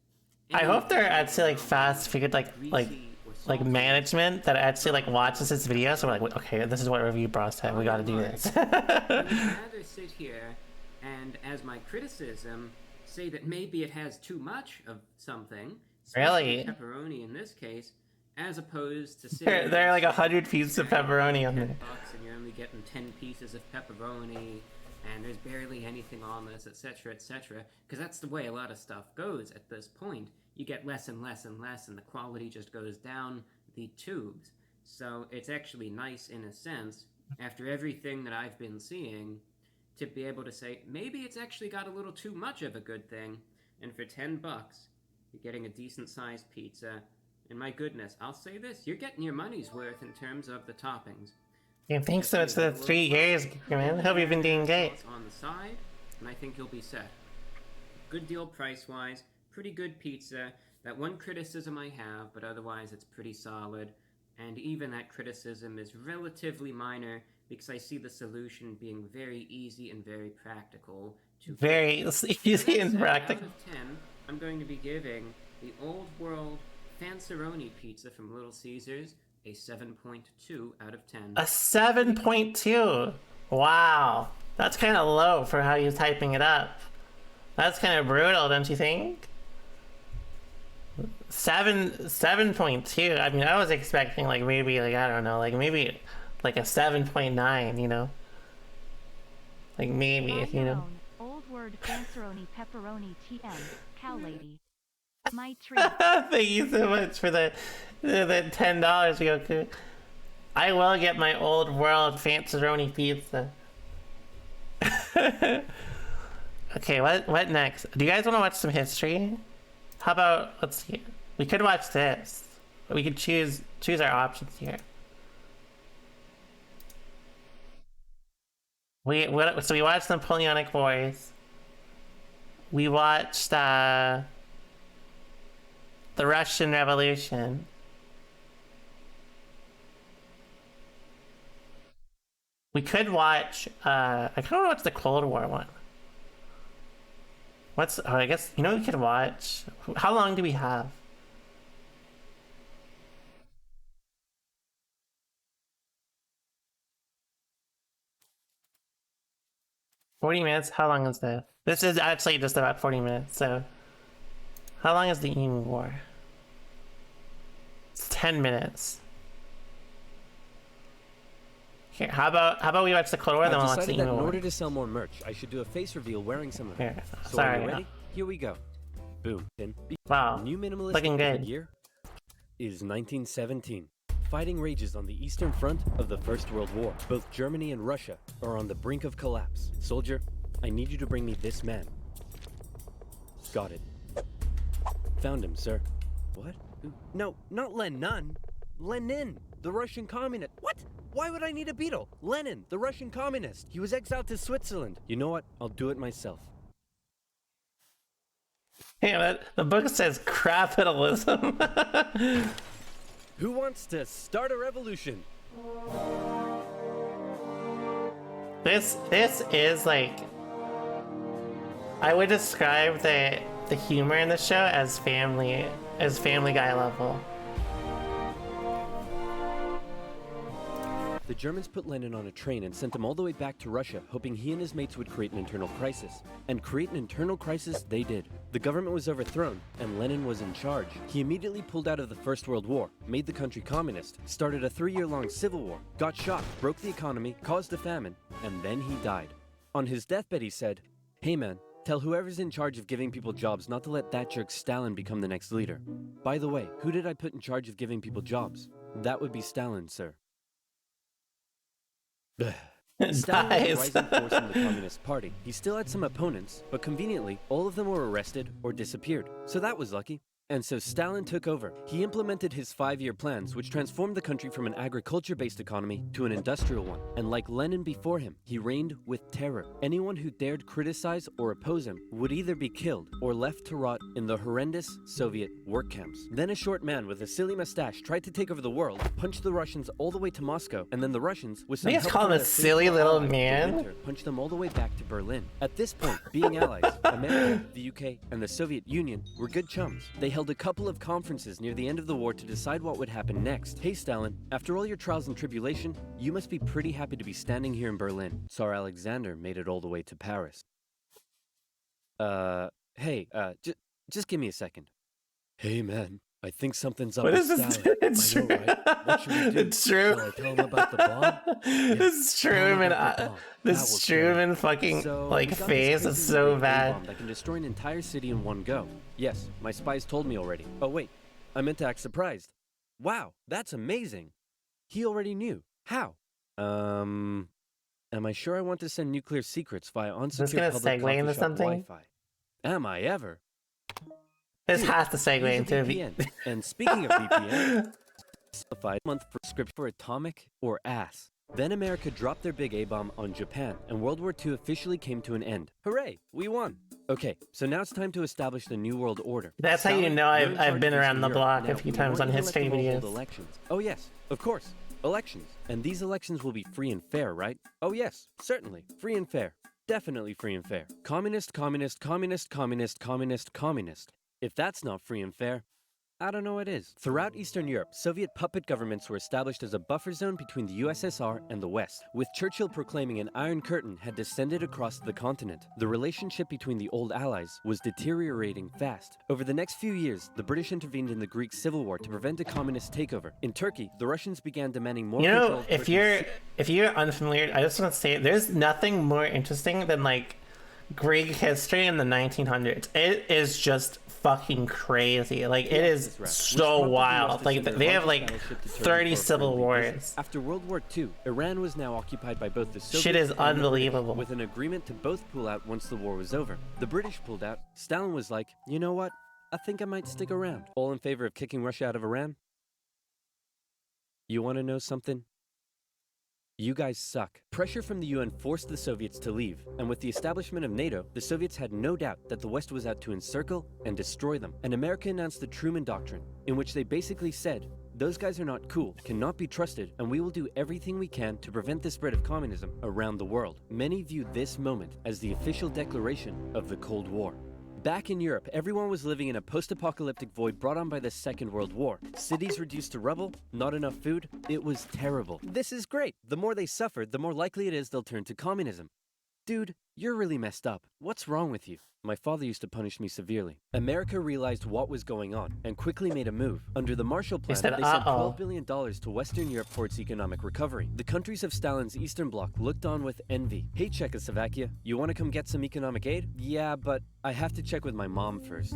I hope they're actually like fast figured like management that actually like watches this video, so we're like, okay, this is what review bros said, we gotta do this. I'd rather sit here and, as my criticism, say that maybe it has too much of something. Really? especially pepperoni in this case, as opposed to sitting There are like 100 pieces of pepperoni on there. $10 and you're only getting 10 pieces of pepperoni, and there's barely anything on this, etc., etc. Because that's the way a lot of stuff goes at this point. You get less and less and less, and the quality just goes down the tubes. So it's actually nice in a sense, after everything that I've been seeing, to be able to say, maybe it's actually got a little too much of a good thing, and for $10, you're getting a decent-sized pizza. And my goodness, I'll say this, you're getting your money's worth in terms of the toppings. Yeah, thanks so much for the 3 years, man. Hope you've been doing great. On the side, and I think you'll be set. Good deal price-wise, pretty good pizza. That one criticism I have, but otherwise it's pretty solid. And even that criticism is relatively minor because I see the solution being very easy and very practical. Very easy and practical. Out of 10, I'm going to be giving the Old World Fanceroni pizza from Little Caesars a 7.2 out of 10. A 7.2. Wow, that's kind of low for how you're typing it up. That's kind of brutal, don't you think? 7.2. I mean, I was expecting like maybe like I don't know, like maybe like a 7.9. You know, like maybe Buy if you your know. own Old word Fanceroni pepperoni TM cow lady. My treat. Thank you so much for the $10, Yoku. I will get my Old World Fanceroni pizza. Okay, what next? Do you guys want to watch some history? How about, let's see. We could watch this. We could choose our options here. So we watched the Napoleonic Wars. We watched the Russian Revolution. We could watch, I kind of want to watch the Cold War one. I guess, we could watch, how long do we have? $40, how long is this? This is actually just about 40 minutes, so. How long is the EVO War? It's 10 minutes. Here, how about we watch the Cold War, then we'll watch the that EVO in War. order to sell more merch, I should do a face reveal wearing some of it. Here, So sorry, are you ready? no. Here we go. Boom. Wow, New minimalist looking good. year is 1917. Fighting rages on the Eastern Front of the First World War. Both Germany and Russia are on the brink of collapse. Soldier, I need you to bring me this man. Got it. Found him, sir. What? No, not Lenin. Lenin, the Russian communist. What? Why would I need a beetle? Lenin, the Russian communist. He was exiled to Switzerland. You know what? I'll do it myself. Yeah, the book says capitalism. Who wants to start a revolution? This is like, I would describe the humor in the show as Family Guy level. The Germans put Lenin on a train and sent him all the way back to Russia, hoping he and his mates would create an internal crisis. And create an internal crisis they did. The government was overthrown, and Lenin was in charge. He immediately pulled out of the First World War, made the country communist, started a 3-year-long civil war, got shot, broke the economy, caused a famine, and then he died. On his deathbed he said, "Hey man, tell whoever's in charge of giving people jobs not to let that jerk Stalin become the next leader. By the way, who did I put in charge of giving people jobs? That would be Stalin, sir." Stalin was the rising force in the Communist Party. He still had some opponents, but conveniently, all of them were arrested or disappeared. So that was lucky. And so Stalin took over. He implemented his 5-year plans, which transformed the country from an agriculture-based economy to an industrial one. And like Lenin before him, he reigned with terror. Anyone who dared criticize or oppose him would either be killed or left to rot in the horrendous Soviet work camps. Then a short man with a silly mustache tried to take over the world, punched the Russians all the way to Moscow, and then the Russians, with some You guys help call from him a their silly faithful little allies, the man? Winter, punched them all the way back to Berlin. At this point, being allies, America, the UK, and the Soviet Union were good chums. They held a couple of conferences near the end of the war to decide what would happen next. Hey Stalin, after all your trials and tribulation, you must be pretty happy to be standing here in Berlin. Tsar Alexander made it all the way to Paris. Hey, just give me a second. Hey man, I think something's up What with is this? Stalin. It's I know, true. right? What should we do? It's true. Shall I tell him about the bomb? Yeah, This is tell him Truman. about the bomb. This That will kill him. Truman fucking So, like we got this face crazy is so little bad. A-bomb that can destroy an entire city in one go. Yes, my spies told me already. Oh wait, I meant to act surprised. Wow, that's amazing. He already knew. How? Am I sure I want to send nuclear secrets via this unsecure gonna public segue coffee into shop something? Wi-Fi? Am I ever? This Here, has to segue use a into a VPN. And speaking of VPN, specified month for script for atomic or ass. Then America dropped their big A-bomb on Japan, and World War II officially came to an end. Hooray, we won. Okay, so now it's time to establish the New World Order. That's how you Stalin, know you're in charge I've been of around the Eastern block Europe. a few Now, times we on want to history let them all videos. hold elections. Oh yes, of course, elections. And these elections will be free and fair, right? Oh yes, certainly, free and fair. Definitely free and fair. Communist, communist, communist, communist, communist, communist. If that's not free and fair, I don't know what is. Throughout Eastern Europe, Soviet puppet governments were established as a buffer zone between the USSR and the West, with Churchill proclaiming an Iron Curtain had descended across the continent. The relationship between the old allies was deteriorating fast. Over the next few years, the British intervened in the Greek Civil War to prevent a communist takeover. In Turkey, the Russians began demanding more You know, control. if you're unfamiliar, I just want to say there's nothing more interesting than like Greek history in the 1900s. It is just fucking crazy. Like it is so wild. Like they have like 30 civil wars. After World War II, Iran was now occupied by both the Soviets Shit is and the British, unbelievable. with an agreement to both pull out once the war was over. The British pulled out. Stalin was like, you know what? I think I might stick around. All in favor of kicking Russia out of Iran? You want to know something? You guys suck. Pressure from the UN forced the Soviets to leave, and with the establishment of NATO, the Soviets had no doubt that the West was out to encircle and destroy them. And America announced the Truman Doctrine, in which they basically said, those guys are not cool, cannot be trusted, and we will do everything we can to prevent the spread of communism around the world. Many view this moment as the official declaration of the Cold War. Back in Europe, everyone was living in a post-apocalyptic void brought on by the Second World War. Cities reduced to rubble, not enough food. It was terrible. This is great. The more they suffered, the more likely it is they'll turn to communism. Dude, you're really messed up. What's wrong with you? My father used to punish me severely. America realized what was going on and quickly made a move. Under the Marshall Plan, said, they sent "Uh-oh." $12 billion to Western Europe for its economic recovery. The countries of Stalin's Eastern Bloc looked on with envy. Hey, Czechoslovakia, you want to come get some economic aid? Yeah, but I have to check with my mom first.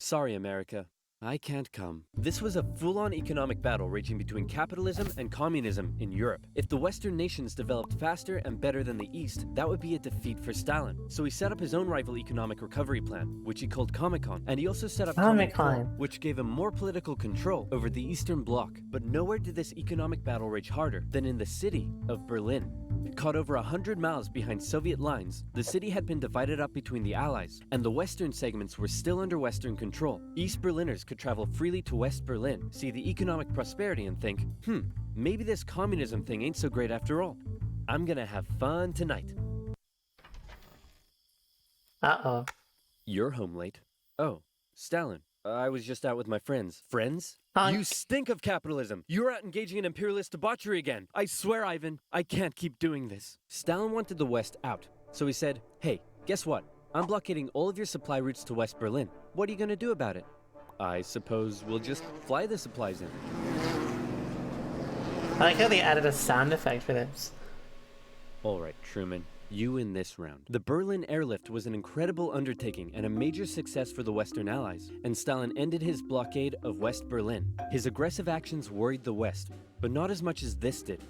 Sorry, America. I can't come. This was a full-on economic battle raging between capitalism and communism in Europe. If the Western nations developed faster and better than the East, that would be a defeat for Stalin. So he set up his own rival economic recovery plan, which he called Comecon, and he also set up Comecon, which gave him more political control over the Eastern Bloc. But nowhere did this economic battle rage harder than in the city of Berlin. Caught over 100 miles behind Soviet lines, the city had been divided up between the Allies, and the western segments were still under Western control. East Berliners could travel freely to West Berlin, see the economic prosperity and think, maybe this communism thing ain't so great after all. I'm gonna have fun tonight. Uh-oh. You're home late. Oh, Stalin. I was just out with my friends. Friends? You stink of capitalism. You're out engaging in imperialist debauchery again. I swear, Ivan, I can't keep doing this. Stalin wanted the West out, so he said, hey, guess what? I'm blockading all of your supply routes to West Berlin. What are you gonna do about it? I suppose we'll just fly the supplies in. I like how they added a sound effect for this. All right, Truman. You win this round. The Berlin airlift was an incredible undertaking and a major success for the Western Allies, and Stalin ended his blockade of West Berlin. His aggressive actions worried the West, but not as much as this did.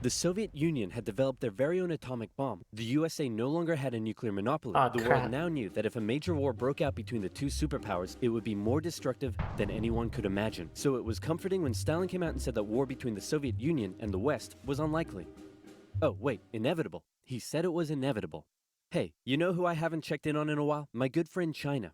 The Soviet Union had developed their very own atomic bomb. The USA no longer had a nuclear monopoly. The world now knew that if a major war broke out between the two superpowers, it would be more destructive than anyone could imagine. So it was comforting when Stalin came out and said that war between the Soviet Union and the West was unlikely. Oh, wait, inevitable. He said it was inevitable. Hey, you know who I haven't checked in on in a while? My good friend China.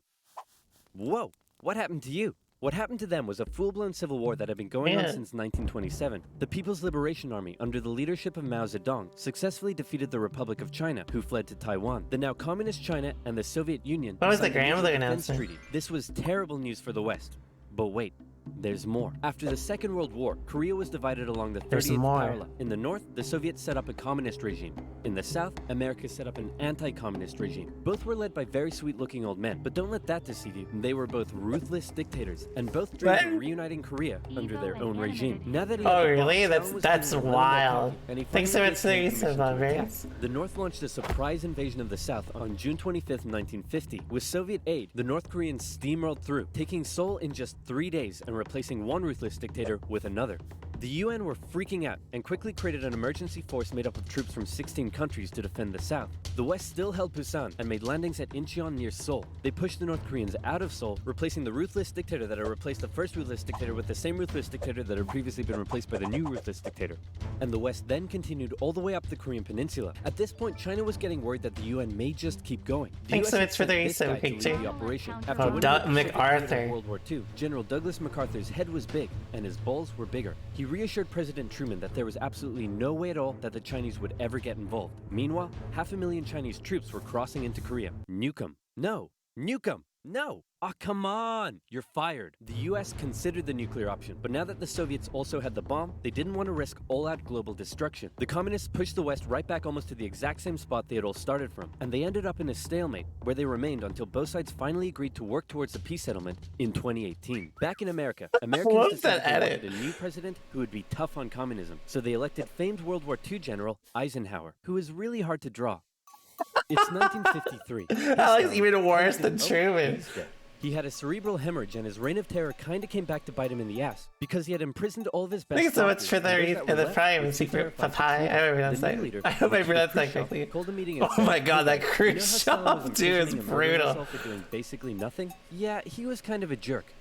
Whoa, what happened to you? What happened to them was a full-blown civil war that had been going on since 1927. The People's Liberation Army, under the leadership of Mao Zedong, successfully defeated the Republic of China, who fled to Taiwan. The now communist China and the Soviet Union What was the signed a grandmother mutual defense announcement? treaty. This was terrible news for the West. But wait. There's more. After the Second World War, Korea was divided along the 30th parallel. In the north, the Soviets set up a communist regime. In the south, America set up an anti-communist regime. Both were led by very sweet-looking old men, but don't let that deceive you. They were both ruthless dictators, and both dreamed of reuniting Korea under their own regime. Now that Really? That's wild. Thanks so much for the research, Barbarians. The North launched a surprise invasion of the South on June 25th, 1950. With Soviet aid, the North Koreans steamrolled through, taking Seoul in just 3 days and replacing one ruthless dictator with another. The UN were freaking out and quickly created an emergency force made up of troops from 16 countries to defend the South. The West still held Busan and made landings at Incheon near Seoul. They pushed the North Koreans out of Seoul, replacing the ruthless dictator that had replaced the first ruthless dictator with the same ruthless dictator that had previously been replaced by the new ruthless dictator. And the West then continued all the way up the Korean peninsula. At this point, China was getting worried that the UN may just keep going. Thanks so much for the research, picture. MacArthur. World War II, General Douglas MacArthur's head was big and his balls were bigger. He reassured President Truman that there was absolutely no way at all that the Chinese would ever get involved. Meanwhile, 500,000 Chinese troops were crossing into Korea. Nuke 'em. No. Nuke 'em. No! Ah, come on! You're fired. The US considered the nuclear option, but now that the Soviets also had the bomb, they didn't want to risk all-out global destruction. The communists pushed the West right back almost to the exact same spot they had all started from, and they ended up in a stalemate, where they remained until both sides finally agreed to work towards a peace settlement in 2018. Back in America, Americans decided they wanted a new president who would be tough on communism, so they elected famed World War II General Eisenhower, who is really hard to draw. It's 1953. That looks even worse than Truman. He had a cerebral hemorrhage and his reign of terror kinda came back to bite him in the ass because he had imprisoned all of his best. Thanks so much for the Prime Secret Papai. I remember that. I hope I pronounced that correctly. Called a meeting Oh my god, that Khrushchev dude is brutal. For doing basically nothing? Yeah, he was kind of a jerk.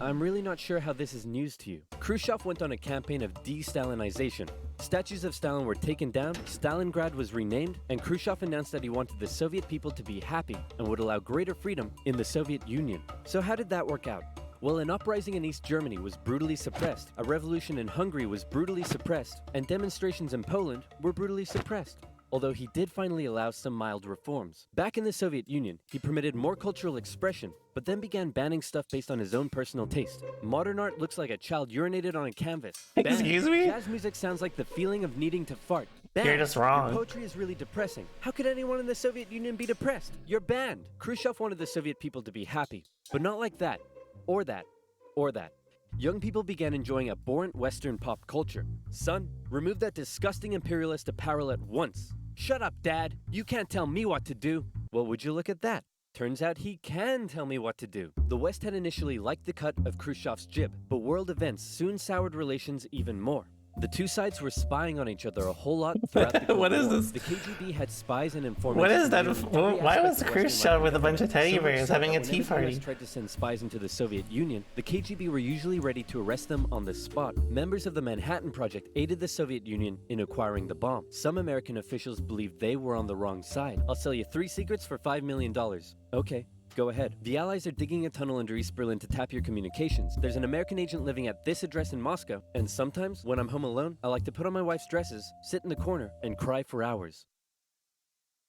I'm really not sure how this is news to you. Khrushchev went on a campaign of de-Stalinization. Statues of Stalin were taken down, Stalingrad was renamed, and Khrushchev announced that he wanted the Soviet people to be happy and would allow greater freedom in the Soviet Union. So how did that work out? Well, an uprising in East Germany was brutally suppressed, a revolution in Hungary was brutally suppressed, and demonstrations in Poland were brutally suppressed. Although he did finally allow some mild reforms. Back in the Soviet Union, he permitted more cultural expression, but then began banning stuff based on his own personal taste. Modern art looks like a child urinated on a canvas. Excuse me? Jazz music sounds like the feeling of needing to fart. You're just wrong. Your poetry is really depressing. How could anyone in the Soviet Union be depressed? You're banned. Khrushchev wanted the Soviet people to be happy, but not like that, or that, or that. Young people began enjoying abhorrent Western pop culture. Son, remove that disgusting imperialist apparel at once. Shut up, Dad. You can't tell me what to do. Well, would you look at that? Turns out he can tell me what to do. The West had initially liked the cut of Khrushchev's jib, but world events soon soured relations even more. The two sides were spying on each other a whole lot throughout the Cold What is War. this? The KGB had spies and informants. What is that? in nearly every Why was aspect of Khrushchev Western life. with a bunch of teddy So much bears so having a that tea whenever the party? US tried to send spies into the Soviet Union, the KGB were usually ready to arrest them on the spot. Members of the Manhattan Project aided the Soviet Union in acquiring the bomb. Some American officials believed they were on the wrong side. I'll sell you 3 secrets for $5 million. Okay. Go ahead. The Allies are digging a tunnel under East Berlin to tap your communications. There's an American agent living at this address in Moscow, and sometimes, when I'm home alone, I like to put on my wife's dresses, sit in the corner, and cry for hours.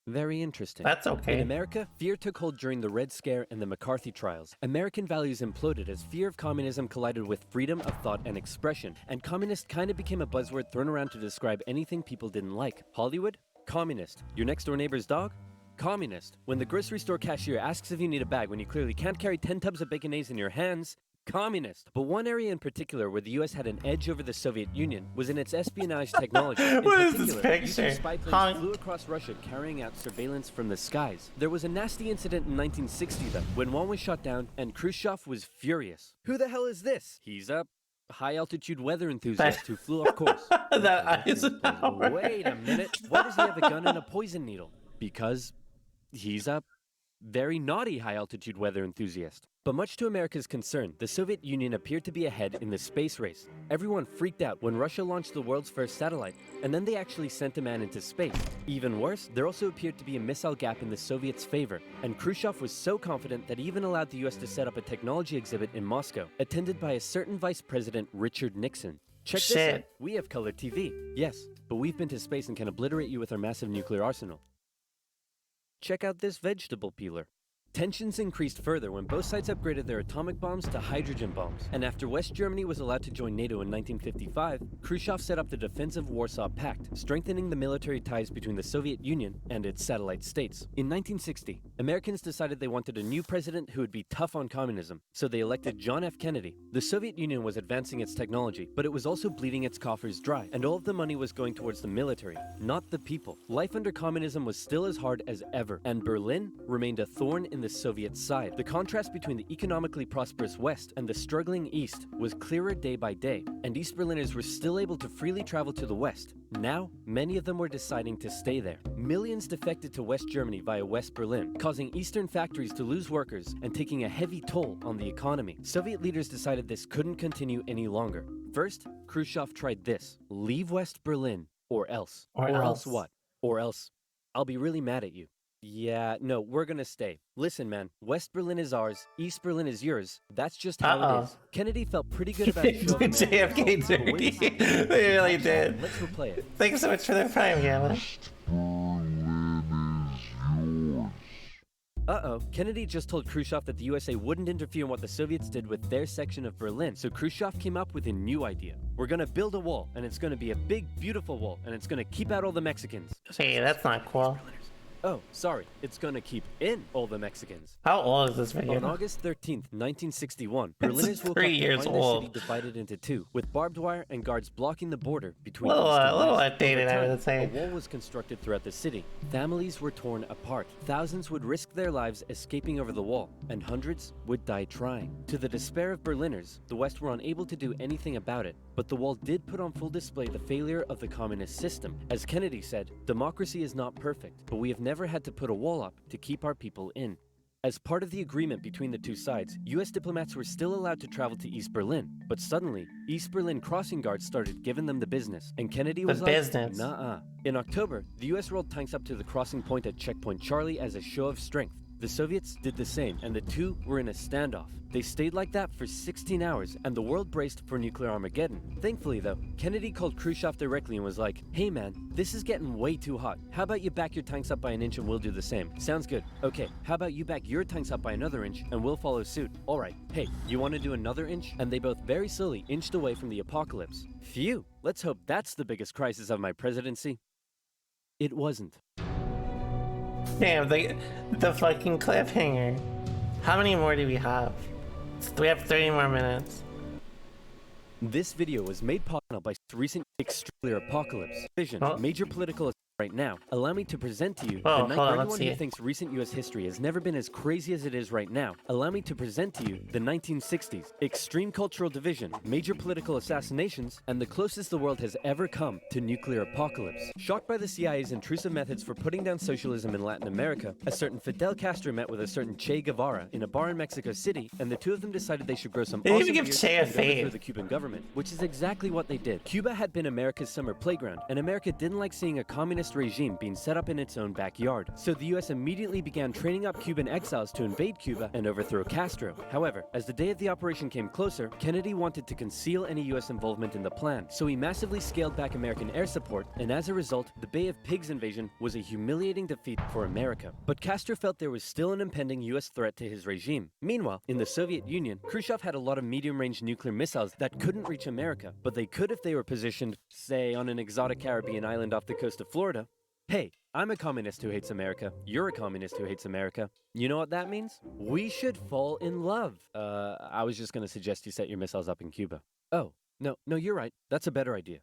Very interesting. That's okay. In America, fear took hold during the Red Scare and the McCarthy trials. American values imploded as fear of communism collided with freedom of thought and expression, and communist kind of became a buzzword thrown around to describe anything people didn't like. Hollywood? Communist. Your next door neighbor's dog? Communist. When the grocery store cashier asks if you need a bag when you clearly can't carry 10 tubs of baconaise in your hands, communist. But one area in particular where the US had an edge over the Soviet Union was in its espionage technology. What is this particular, picture? U.S. spy planes flew across Russia carrying out surveillance from the skies. There was a nasty incident in 1960 though, when one was shot down and Khrushchev was furious. Who the hell is this? He's a high-altitude weather enthusiast who flew off course. That Eisenhower. Wait a minute. Why does he have a gun and a poison needle? Because he's a very naughty high-altitude weather enthusiast. But much to America's concern, the Soviet Union appeared to be ahead in the space race. Everyone freaked out when Russia launched the world's first satellite, and then they actually sent a man into space. Even worse, there also appeared to be a missile gap in the Soviets' favor, and Khrushchev was so confident that he even allowed the US to set up a technology exhibit in Moscow, attended by a certain Vice President Richard Nixon. Check this out. We have color TV. Yes, but we've been to space and can obliterate you with our massive nuclear arsenal. Check out this vegetable peeler. Tensions increased further when both sides upgraded their atomic bombs to hydrogen bombs, and after West Germany was allowed to join NATO in 1955, Khrushchev set up the Defensive Warsaw Pact, strengthening the military ties between the Soviet Union and its satellite states. In 1960, Americans decided they wanted a new president who would be tough on communism, so they elected John F. Kennedy. The Soviet Union was advancing its technology, but it was also bleeding its coffers dry, and all of the money was going towards the military, not the people. Life under communism was still as hard as ever, and Berlin remained a thorn in the Soviet side. The contrast between the economically prosperous West and the struggling East was clearer day by day, and East Berliners were still able to freely travel to the West. Now, many of them were deciding to stay there. Millions defected to West Germany via West Berlin, causing Eastern factories to lose workers and taking a heavy toll on the economy. Soviet leaders decided this couldn't continue any longer. First, Khrushchev tried this: leave West Berlin, or else. Or else what? Or else I'll be really mad at you. Yeah, no, we're gonna stay. Listen, man, West Berlin is ours, East Berlin is yours. That's just how it is. Kennedy felt pretty good about his show. JFK dirty. They really did. Let's replay it. Thanks so much for the prime, Gamma. Uh-oh, Kennedy just told Khrushchev that the USA wouldn't interfere in what the Soviets did with their section of Berlin, so Khrushchev came up with a new idea. We're gonna build a wall, and it's gonna be a big, beautiful wall, and it's gonna keep out all the Mexicans. Hey, that's not cool. Oh, sorry, it's gonna keep in all the Mexicans. How old is this video? On August 13th, 1961, Berliners woke up 3 to years find their old. city divided into two, with barbed wire and guards blocking the border between Little, East and little West. outdated, Over I time, would say. a wall was constructed throughout the city. Families were torn apart. Thousands would risk their lives escaping over the wall, and hundreds would die trying. To the despair of Berliners, the West were unable to do anything about it. But the wall did put on full display the failure of the communist system. As Kennedy said, democracy is not perfect, but we have never had to put a wall up to keep our people in. As part of the agreement between the two sides, US diplomats were still allowed to travel to East Berlin, but suddenly, East Berlin crossing guards started giving them the business, and Kennedy was like, nah-uh. In October, the US rolled tanks up to the crossing point at Checkpoint Charlie as a show of strength. The Soviets did the same, and the two were in a standoff. They stayed like that for 16 hours, and the world braced for nuclear Armageddon. Thankfully, though, Kennedy called Khrushchev directly and was like, hey man, this is getting way too hot. How about you back your tanks up by an inch and we'll do the same? Sounds good. Okay, how about you back your tanks up by another inch and we'll follow suit? Alright, hey, you want to do another inch? And they both very slowly inched away from the apocalypse. Phew, let's hope that's the biggest crisis of my presidency. It wasn't. Damn, the fucking cliffhanger. How many more do we have? We have 30 more minutes. This video was made possible by recent extreme apocalypse. Vision, major political Right now, allow me to present to you Oh, the hold on, let's anyone see who it. thinks recent U.S. history has never been as crazy as it is right now. Allow me to present to you the 1960s, extreme cultural division, major political assassinations, and the closest the world has ever come to nuclear apocalypse. Shocked by the CIA's intrusive methods for putting down socialism in Latin America, a certain Fidel Castro met with a certain Che Guevara in a bar in Mexico City, and the two of them decided they should grow some They didn't awesome even give beards Che a and overthrow fade. the Cuban government, which is exactly what they did. Cuba had been America's summer playground, and America didn't like seeing a communist regime being set up in its own backyard. So the US immediately began training up Cuban exiles to invade Cuba and overthrow Castro. However, as the day of the operation came closer, Kennedy wanted to conceal any US involvement in the plan, so he massively scaled back American air support, and as a result, the Bay of Pigs invasion was a humiliating defeat for America. But Castro felt there was still an impending US threat to his regime. Meanwhile, in the Soviet Union, Khrushchev had a lot of medium-range nuclear missiles that couldn't reach America, but they could if they were positioned, say, on an exotic Caribbean island off the coast of Florida. Hey, I'm a communist who hates America. You're a communist who hates America. You know what that means? We should fall in love. I was just gonna suggest you set your missiles up in Cuba. Oh, no, you're right. That's a better idea.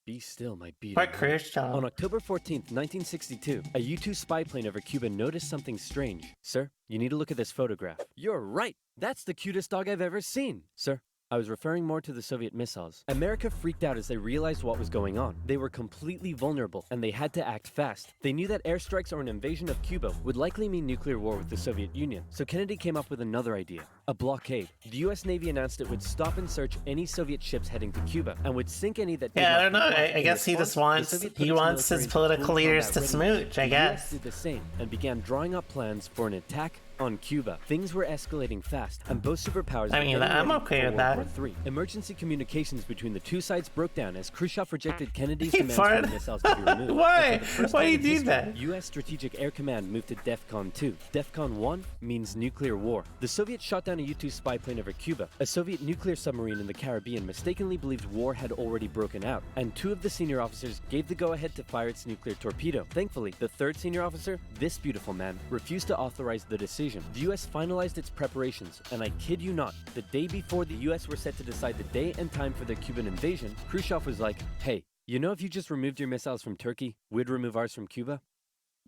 Be still, my beating What heart. Khrushchev? On October 14th, 1962, a U-2 spy plane over Cuba noticed something strange. Sir, you need to look at this photograph. You're right. That's the cutest dog I've ever seen. Sir, I was referring more to the Soviet missiles. America freaked out as they realized what was going on. They were completely vulnerable, and they had to act fast. They knew that airstrikes or an invasion of Cuba would likely mean nuclear war with the Soviet Union, so Kennedy came up with another idea, a blockade. The US Navy announced it would stop and search any Soviet ships heading to Cuba, and would sink any that did Yeah, not I don't know. comply. I In guess he response, just the wants Soviet put he its wants his military into political full leaders combat to readiness. smooch, I The guess. US did the same and began drawing up plans for an attack on Cuba. Things were escalating fast, and both superpowers I were mean, getting I'm ready okay for with World that. War III. Emergency communications between the two sides broke down as Khrushchev rejected Kennedy's He demands for farted? the missiles to be removed. Why? And for the first Why time do you in do history, that? U.S. Strategic Air Command moved to DEFCON 2. DEFCON 1 means nuclear war. The Soviets shot down a U-2 spy plane over Cuba. A Soviet nuclear submarine in the Caribbean mistakenly believed war had already broken out, and two of the senior officers gave the go-ahead to fire its nuclear torpedo. Thankfully, the third senior officer, this beautiful man, refused to authorize the decision. The U.S. finalized its preparations, and I kid you not, the day before the U.S. were set to decide the day and time for the Cuban invasion, Khrushchev was like, hey, you know if you just removed your missiles from Turkey, we'd remove ours from Cuba?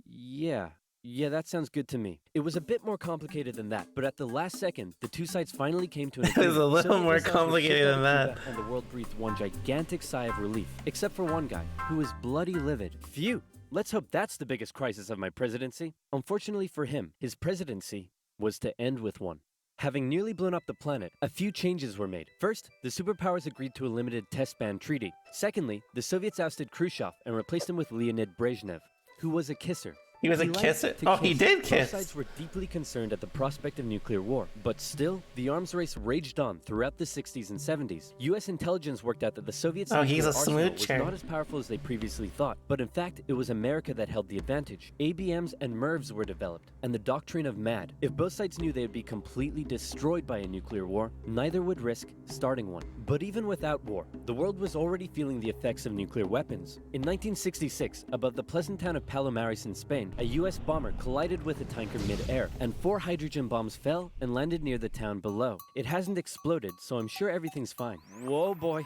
Yeah, that sounds good to me. It was a bit more complicated than that, but at the last second, the two sides finally came to an It was a agreement. little Soviet more missiles were complicated shipped out than of that. Cuba, and the world breathed one gigantic sigh of relief, except for one guy, who was bloody livid. Phew! Let's hope that's the biggest crisis of my presidency. Unfortunately for him, his presidency was to end with one. Having nearly blown up the planet, a few changes were made. First, the superpowers agreed to a limited test ban treaty. Secondly, the Soviets ousted Khrushchev and replaced him with Leonid Brezhnev, who was a kisser. He was a liked kisser? to Oh, he did kiss. Both sides were deeply concerned at the prospect of nuclear war, but still, the arms race raged on throughout the 60s and 70s. US intelligence worked out that the Soviets' Oh, he's nuclear a arsenal was smoocher. not as powerful as they previously thought, but in fact, it was America that held the advantage. ABMs and MIRVs were developed, and the doctrine of MAD. If both sides knew they would be completely destroyed by a nuclear war, neither would risk starting one. But even without war, the world was already feeling the effects of nuclear weapons. In 1966, above the pleasant town of Palomares in Spain, a US bomber collided with a tanker mid-air, and 4 hydrogen bombs fell and landed near the town below. It hasn't exploded, so I'm sure everything's fine. Whoa, boy.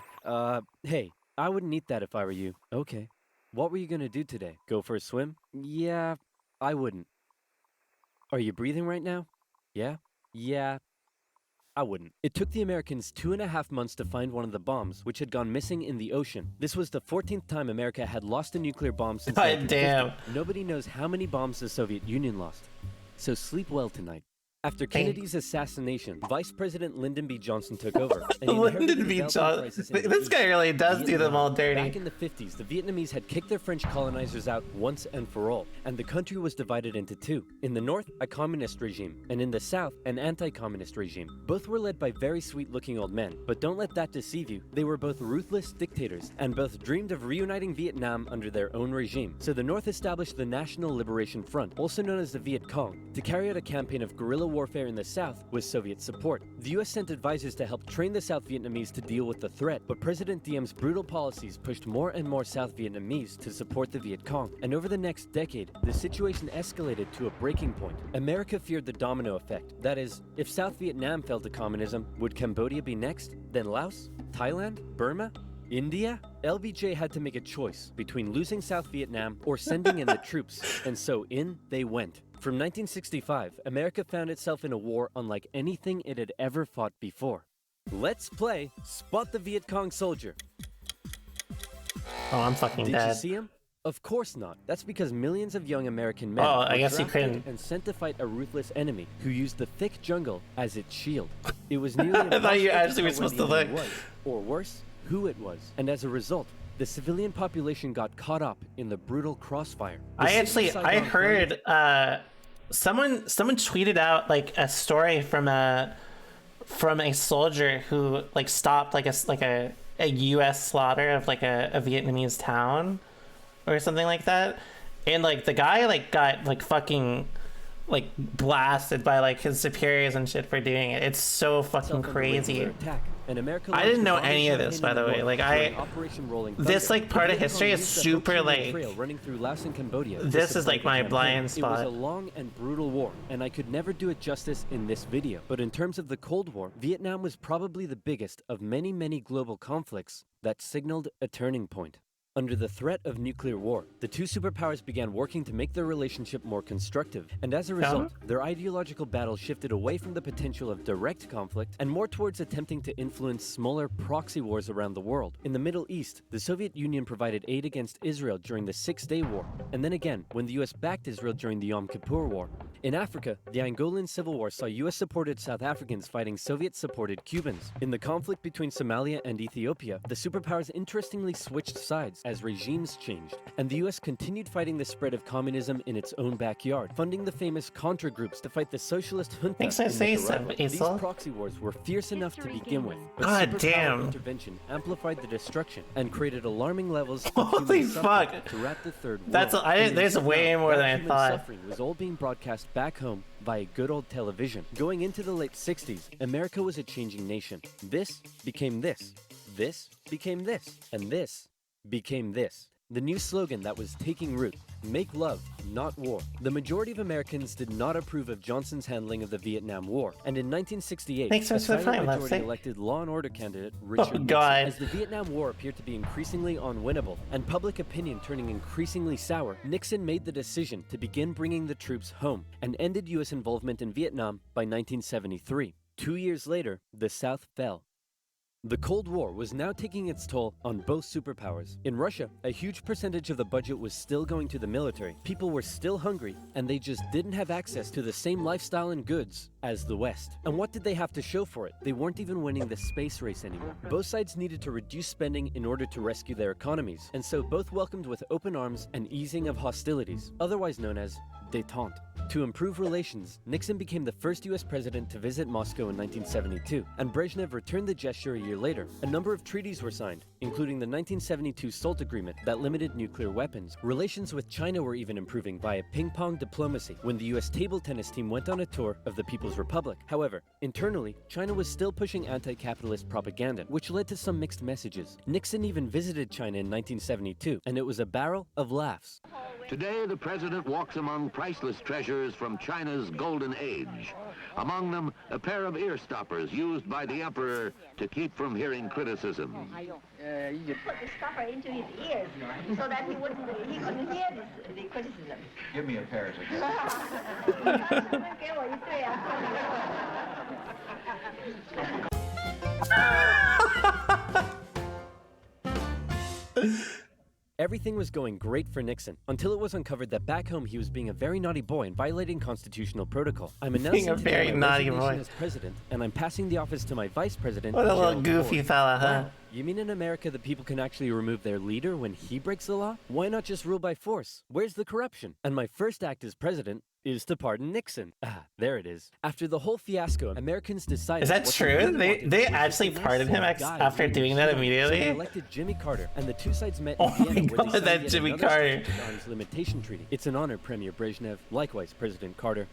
Hey, I wouldn't eat that if I were you. Okay. What were you gonna do today? Go for a swim? Yeah, I wouldn't. Are you breathing right now? Yeah? Yeah, I wouldn't. It took the Americans 2.5 months to find one of the bombs, which had gone missing in the ocean. This was the 14th time America had lost a nuclear bomb since God 1950. damn. Nobody knows how many bombs the Soviet Union lost. So sleep well tonight. After Kennedy's assassination, Vice President Lyndon B. Johnson took over. And he inherited Lyndon the B. development Johnson. crisis in the This East. guy really does do them all dirty. Back in the 50s, the Vietnamese had kicked their French colonizers out once and for all, and the country was divided into two. In the north, a communist regime, and in the south, an anti-communist regime. Both were led by very sweet-looking old men, but don't let that deceive you. They were both ruthless dictators, and both dreamed of reuniting Vietnam under their own regime. So the north established the National Liberation Front, also known as the Viet Cong, to carry out a campaign of guerrilla warfare in the south with Soviet support. The US sent advisors to help train the South Vietnamese to deal with the threat, but President Diem's brutal policies pushed more and more South Vietnamese to support the Viet Cong. And over the next decade, the situation escalated to a breaking point. America feared the domino effect. That is, if South Vietnam fell to communism, would Cambodia be next? Then Laos? Thailand? Burma? India? LBJ had to make a choice between losing South Vietnam or sending in the troops, and so in they went. From 1965, America found itself in a war unlike anything it had ever fought before. Let's play Spot the Viet Cong Soldier. Oh, I'm fucking Did dead. you see him? Of course not. That's because millions of young American men Oh, were I guess you drafted couldn't. and sent to fight a ruthless enemy who used the thick jungle as its shield. It was nearly I thought you impossible actually were tell supposed to what the enemy look. was, or worse, who it was. And as a result, the civilian population got caught up in the brutal crossfire. The I city actually, of I Saigon heard someone tweeted out like a story from a soldier who like stopped like a U.S. slaughter of like a Vietnamese town or something like that, and like the guy like got like fucking like blasted by like his superiors and shit for doing it. It's so fucking crazy. attack, and America I didn't know launched a any of bombing this, by the campaign way. in Like during Operation Rolling this Thunder. like part The of Viet history Cong is used a super 14-mile like. trail running through Laos and Cambodia to This is support like the my campaign. blind It was spot. a long and brutal war, and I could never do it justice in this video. But in terms of the Cold War, Vietnam was probably the biggest of many, many global conflicts that signaled a turning point. Under the threat of nuclear war, the two superpowers began working to make their relationship more constructive, and as a result, their ideological battle shifted away from the potential of direct conflict and more towards attempting to influence smaller proxy wars around the world. In the Middle East, the Soviet Union provided aid against Israel during the Six-Day War, and then again when the US backed Israel during the Yom Kippur War. In Africa, the Angolan Civil War saw US-supported South Africans fighting Soviet-supported Cubans. In the conflict between Somalia and Ethiopia, the superpowers interestingly switched sides as regimes changed, and the US continued fighting the spread of communism in its own backyard, funding the famous Contra groups to fight the socialist junta Thanks for in saying Nicaragua. so, These Isla. proxy wars were fierce enough to begin with, but God superpower damn. intervention amplified the destruction and created alarming levels of Holy human suffering fuck. throughout the Third World. That's And there's in way Vietnam, more than that I human thought. suffering was all being broadcast back home via good old television. Going into the late 60s, America was a changing nation. This became this. This became this. And this became this. The new slogan that was taking root: make love, not war. The majority of Americans did not approve of Johnson's handling of the Vietnam War, and in 1968, Thanks so a much for the silent time, majority Lefty. elected Law and Order candidate Richard Nixon. God. As the Vietnam War appeared to be increasingly unwinnable, and public opinion turning increasingly sour, Nixon made the decision to begin bringing the troops home, and ended U.S. involvement in Vietnam by 1973. 2 years later, the South fell. The Cold War was now taking its toll on both superpowers. In Russia, a huge percentage of the budget was still going to the military. People were still hungry, and they just didn't have access to the same lifestyle and goods as the West. And what did they have to show for it? They weren't even winning the space race anymore. Both sides needed to reduce spending in order to rescue their economies, and so both welcomed with open arms an easing of hostilities, otherwise known as détente. To improve relations, Nixon became the first US president to visit Moscow in 1972, and Brezhnev returned the gesture a year later. A number of treaties were signed, including the 1972 SALT Agreement that limited nuclear weapons. Relations with China were even improving via ping-pong diplomacy when the US table tennis team went on a tour of the People's Republic. However, internally, China was still pushing anti-capitalist propaganda, which led to some mixed messages. Nixon even visited China in 1972, and it was a barrel of laughs. Today, the president walks among priceless treasures from China's golden age. Among them, a pair of ear stoppers used by the emperor to keep from hearing criticism. You put the stopper into his ears so that he couldn't hear the criticism. Give me a pair to Everything was going great for Nixon, until it was uncovered that back home he was being a very naughty boy and violating constitutional protocol. I'm announcing Being a today very my naughty resignation boy. as president, and I'm passing the office to my vice president. What a little Gerald goofy Ford. fella, huh? Wow. You mean in America the people can actually remove their leader when he breaks the law? Why not just rule by force? Where's the corruption? And my first act as president is to pardon Nixon. Ah, there it is. After the whole fiasco, Americans decided... Is that what true? really They wanted was actually just a pardoned him nice guy after named doing that Jimmy. immediately? So they elected Jimmy Carter, and the two sides met Oh in Vienna my where they God, that signed yet Jimmy another Carter. Statute of Arms Limitation Treaty. It's an honor, Premier Brezhnev. Likewise, President Carter.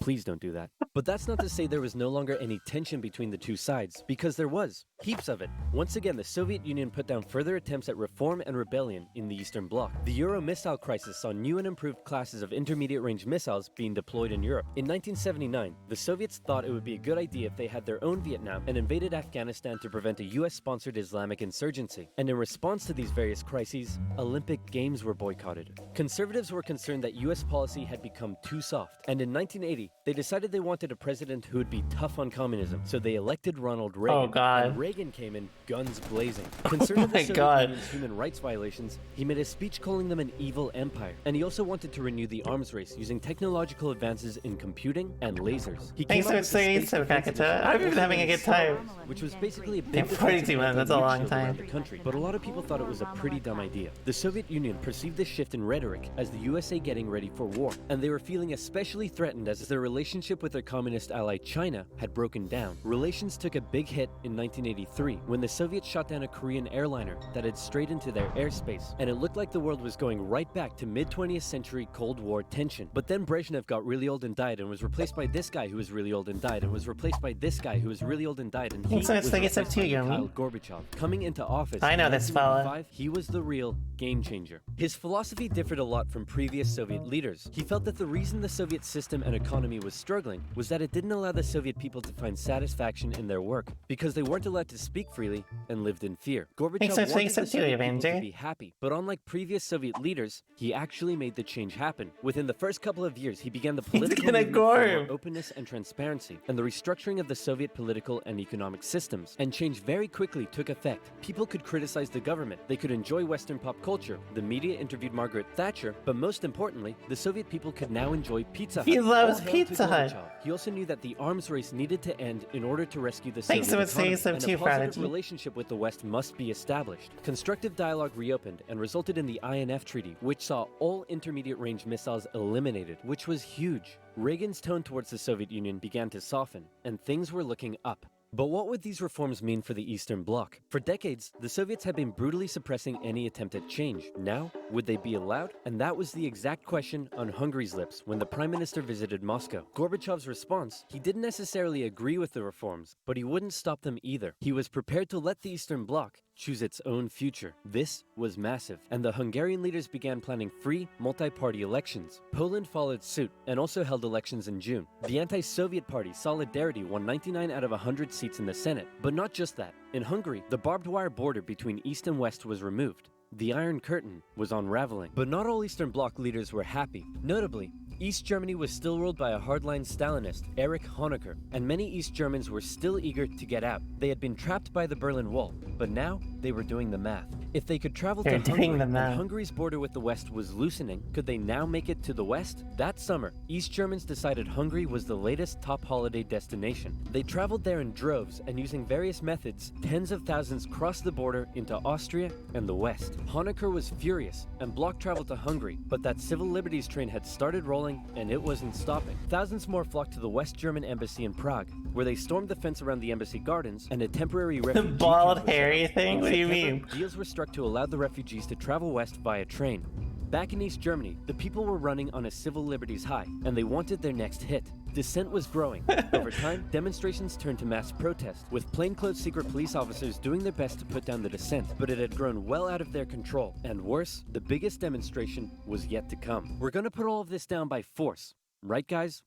Please don't do that. But that's not to say there was no longer any tension between the two sides, because there was. Heaps of it. Once again, the Soviet Union put down further attempts at reform and rebellion in the Eastern Bloc. The Euro missile crisis saw new and improved classes of intermediate-range missiles being deployed in Europe. In 1979, the Soviets thought it would be a good idea if they had their own Vietnam and invaded Afghanistan to prevent a US-sponsored Islamic insurgency. And in response to these various crises, Olympic Games were boycotted. Conservatives were concerned that US policy had become too soft, and in 1980, they decided they wanted a president who would be tough on communism, so they elected Ronald Reagan. Oh, God. And Reagan came in guns blazing. Concerned with the Soviet Union's human rights violations, he made a speech calling them an evil empire, and he also wanted to renew the arms race using technological advances in computing and lasers. He Thanks so much for saying so, Kakata. I've been having a good time. Which was basically a big 42 minutes, that's a long time. around the country, but a lot of people thought it was a pretty dumb idea. The Soviet Union perceived this shift in rhetoric as the USA getting ready for war, and they were feeling especially threatened as their relationship with their communist ally China had broken down. Relations took a big hit in 1983 when the Soviets shot down a Korean airliner that had strayed into their airspace, and it looked like the world was going right back to mid-20th century Cold War tension. But then Brezhnev got really old and died, and was replaced by this guy who was really old and died, and was replaced by this guy who was really old and died, and he was replaced by Mikhail Gorbachev. Coming into office I know in this fella. 1985, he was the real game changer. His philosophy differed a lot from previous Soviet leaders. He felt that the reason the Soviet system and economy was struggling was that it didn't allow the Soviet people to find satisfaction in their work, because they weren't allowed to speak freely and lived in fear. Gorbachev wanted the Soviet people to be happy, but unlike previous Soviet leaders, he actually made the change happen. Within the first couple of years, he began the political movement for more openness and transparency, and the restructuring of the Soviet political and economic systems. And change very quickly took effect. People could criticize the government, they could enjoy Western pop culture, the media interviewed Margaret Thatcher, but most importantly, the Soviet people could now enjoy Pizza Hut. He loves All hail to Pizza Hut. Gorbachev. He also knew that the arms race needed to end in order to rescue the Thanks Soviet so much, economy, Steve, and too, a positive Prodigy. relationship with the West must be established. Constructive dialogue reopened and resulted in the INF Treaty, which saw all intermediate-range missiles eliminated, which was huge. Reagan's tone towards the Soviet Union began to soften, and things were looking up. But what would these reforms mean for the Eastern Bloc? For decades, the Soviets had been brutally suppressing any attempt at change. Now, would they be allowed? And that was the exact question on Hungary's lips when the Prime Minister visited Moscow. Gorbachev's response, he didn't necessarily agree with the reforms, but he wouldn't stop them either. He was prepared to let the Eastern Bloc choose its own future. This was massive, and the Hungarian leaders began planning free, multi-party elections. Poland followed suit and also held elections in June. The anti-Soviet party Solidarity won 99 out of 100 seats in the Senate. But not just that. In Hungary, the barbed wire border between East and West was removed. The Iron Curtain was unraveling. But not all Eastern Bloc leaders were happy. Notably, East Germany was still ruled by a hardline Stalinist, Erich Honecker, and many East Germans were still eager to get out. They had been trapped by the Berlin Wall, but now they were doing the math. If they could travel to Hungary, and Hungary's border with the West was loosening, could they now make it to the West? That summer, East Germans decided Hungary was the latest top holiday destination. They traveled there in droves, and using various methods, tens of thousands crossed the border into Austria and the West. Honecker was furious and blocked travel to Hungary, but that civil liberties train had started rolling and it wasn't stopping. Thousands more flocked to the West German embassy in Prague, where they stormed the fence around the embassy gardens and a temporary refugee camp bald was set hairy up. thing? In What do you September, mean? Deals were struck to allow the refugees to travel west via train. Back in East Germany, the people were running on a civil liberties high, and they wanted their next hit. Dissent was growing. Over time, demonstrations turned to mass protest, with plainclothes secret police officers doing their best to put down the dissent, but it had grown well out of their control. And worse, the biggest demonstration was yet to come. We're gonna put all of this down by force. Right, guys?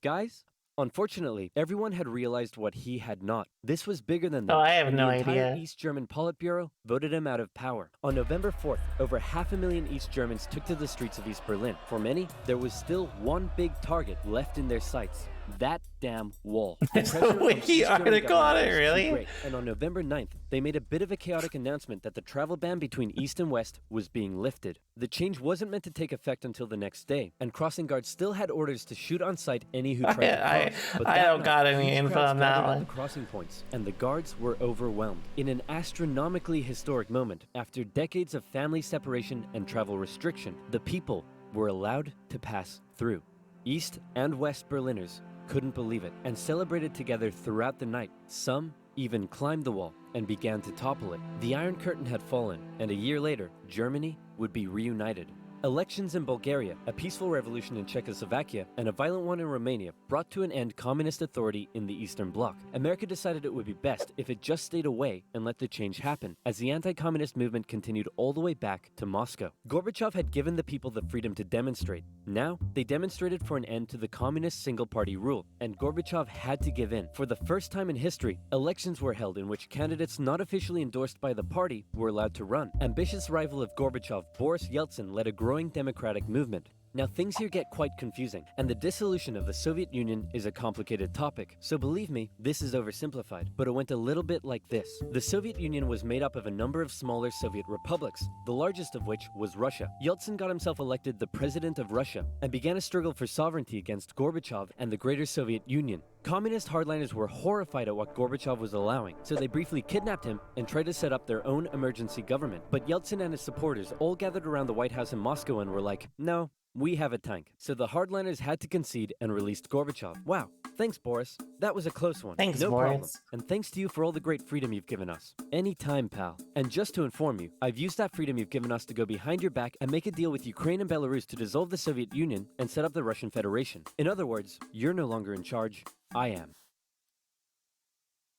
Guys? Unfortunately, everyone had realized what he had not. This was bigger than them. Oh, I have and no the entire idea. East German Politburo voted him out of power. On November 4th, over 500,000 East Germans took to the streets of East Berlin. For many, there was still one big target left in their sights. That damn wall. There's a wiki article on it, really? Great. And on November 9th, they made a bit of a chaotic announcement that the travel ban between East and West was being lifted. The change wasn't meant to take effect until the next day, and crossing guards still had orders to shoot on sight any who tried to cross. But I that don't night, got any huge info crowds on that gathered at one. the crossing points, and the guards were overwhelmed. In an astronomically historic moment, after decades of family separation and travel restriction, the people were allowed to pass through. East and West Berliners couldn't believe it and celebrated together throughout the night. Some even climbed the wall and began to topple it. The Iron Curtain had fallen, and a year later, Germany would be reunited. Elections in Bulgaria, a peaceful revolution in Czechoslovakia, and a violent one in Romania brought to an end communist authority in the Eastern Bloc. America decided it would be best if it just stayed away and let the change happen, as the anti-communist movement continued all the way back to Moscow. Gorbachev had given the people the freedom to demonstrate. Now, they demonstrated for an end to the communist single-party rule, and Gorbachev had to give in. For the first time in history, elections were held in which candidates not officially endorsed by the party were allowed to run. Ambitious rival of Gorbachev, Boris Yeltsin, led a growing democratic movement. Now things here get quite confusing, and the dissolution of the Soviet Union is a complicated topic, so believe me, this is oversimplified, but it went a little bit like this. The Soviet Union was made up of a number of smaller Soviet republics, the largest of which was Russia. Yeltsin got himself elected the president of Russia, and began a struggle for sovereignty against Gorbachev and the Greater Soviet Union. Communist hardliners were horrified at what Gorbachev was allowing, so they briefly kidnapped him and tried to set up their own emergency government. But Yeltsin and his supporters all gathered around the White House in Moscow and were like, no, we have a tank. So the hardliners had to concede and released Gorbachev. Wow, thanks Boris. That was a close one. Thanks, no Boris. problem. And thanks to you for all the great freedom you've given us. Anytime, pal. And just to inform you, I've used that freedom you've given us to go behind your back and make a deal with Ukraine and Belarus to dissolve the Soviet Union and set up the Russian Federation. In other words, you're no longer in charge, I am.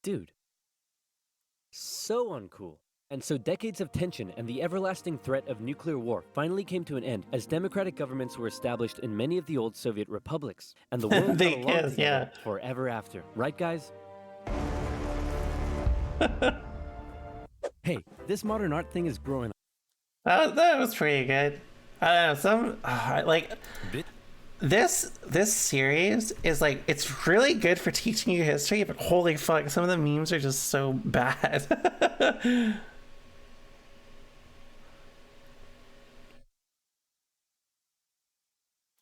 Dude. So uncool. And so decades of tension and the everlasting threat of nuclear war finally came to an end as democratic governments were established in many of the old Soviet republics. And the world got along together forever after. Right, guys? Hey, this modern art thing is growing. That was pretty good. I don't know, this series is like, it's really good for teaching you history, but holy fuck, some of the memes are just so bad.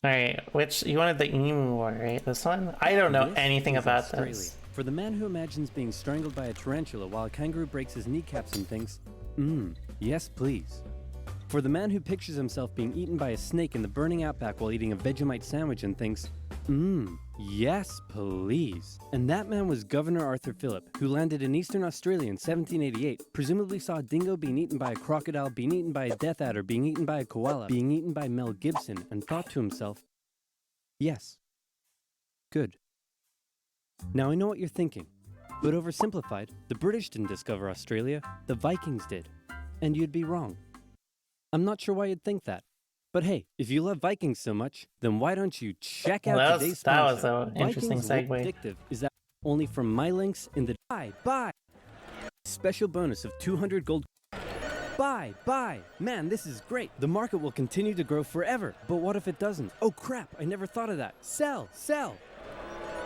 Alright, which, you wanted the emu one, right? This one? I don't know anything about this. For the man who imagines being strangled by a tarantula while a kangaroo breaks his kneecaps and thinks, yes please. For the man who pictures himself being eaten by a snake in the burning outback while eating a Vegemite sandwich and thinks, yes please. And that man was Governor Arthur Phillip, who landed in Eastern Australia in 1788, presumably saw a dingo being eaten by a crocodile, being eaten by a death adder, being eaten by a koala, being eaten by Mel Gibson, and thought to himself, yes, good. Now I know what you're thinking, but oversimplified, the British didn't discover Australia, the Vikings did. And you'd be wrong. I'm not sure why you'd think that. But hey, if you love Vikings so much, then why don't you check out today's sponsor? That was an interesting segue. What's addictive is that only from my links in the buy. Special bonus of 200 gold. Buy. Man, this is great. The market will continue to grow forever. But what if it doesn't? Oh crap, I never thought of that. Sell.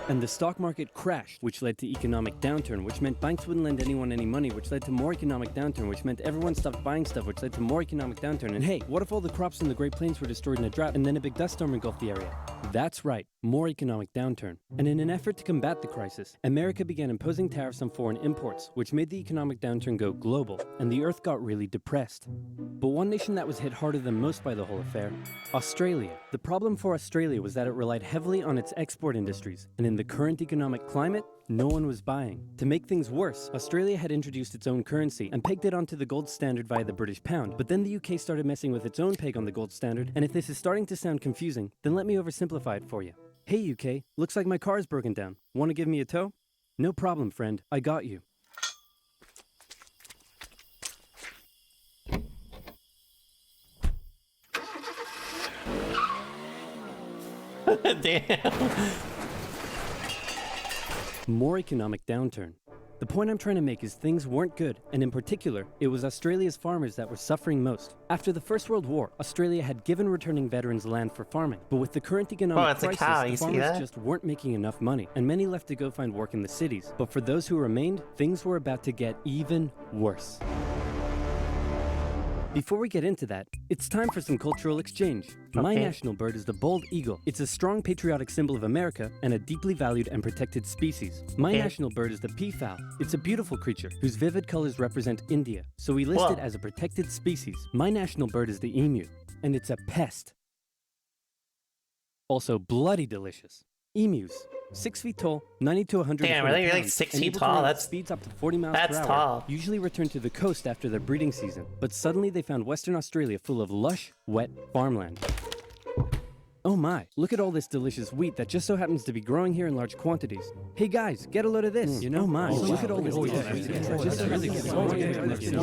And the stock market crashed, which led to economic downturn, which meant banks wouldn't lend anyone any money, which led to more economic downturn, which meant everyone stopped buying stuff, which led to more economic downturn. And hey, what if all the crops in the Great Plains were destroyed in a drought and then a big dust storm engulfed the area? That's right, more economic downturn. And in an effort to combat the crisis, America began imposing tariffs on foreign imports, which made the economic downturn go global, and the earth got really depressed. But one nation that was hit harder than most by the whole affair, Australia. The problem for Australia was that it relied heavily on its export industries, and in the current economic climate, no one was buying. To make things worse, Australia had introduced its own currency and pegged it onto the gold standard via the British pound. But then the UK started messing with its own peg on the gold standard, and if this is starting to sound confusing, then let me oversimplify it for you. Hey UK, looks like my car's broken down. Want to give me a tow? No problem, friend. I got you. Damn. More economic downturn. The point I'm trying to make is things weren't good, and in particular, it was Australia's farmers that were suffering most. After the First World War, Australia had given returning veterans land for farming, but with the current economic crisis, the farmers just weren't making enough money, and many left to go find work in the cities. But for those who remained, things were about to get even worse. Before we get into that, it's time for some cultural exchange. My national bird is the bald eagle. It's a strong patriotic symbol of America and a deeply valued and protected species. My national bird is the peafowl. It's a beautiful creature whose vivid colors represent India, so we list it as a protected species. My national bird is the emu, and it's a pest. Also bloody delicious. Emus. 6 feet tall, 90 to 100 Damn, really? You're like 6 feet tall? That's speeds up to 40 miles per hour. That's tall. Usually return to the coast after their breeding season, but suddenly they found Western Australia full of lush, wet farmland. Oh my, look at all this delicious wheat that just so happens to be growing here in large quantities. Hey guys, get a load of this. You know, my, look at all this delicious wheat that just so happens to be growing here in large quantities.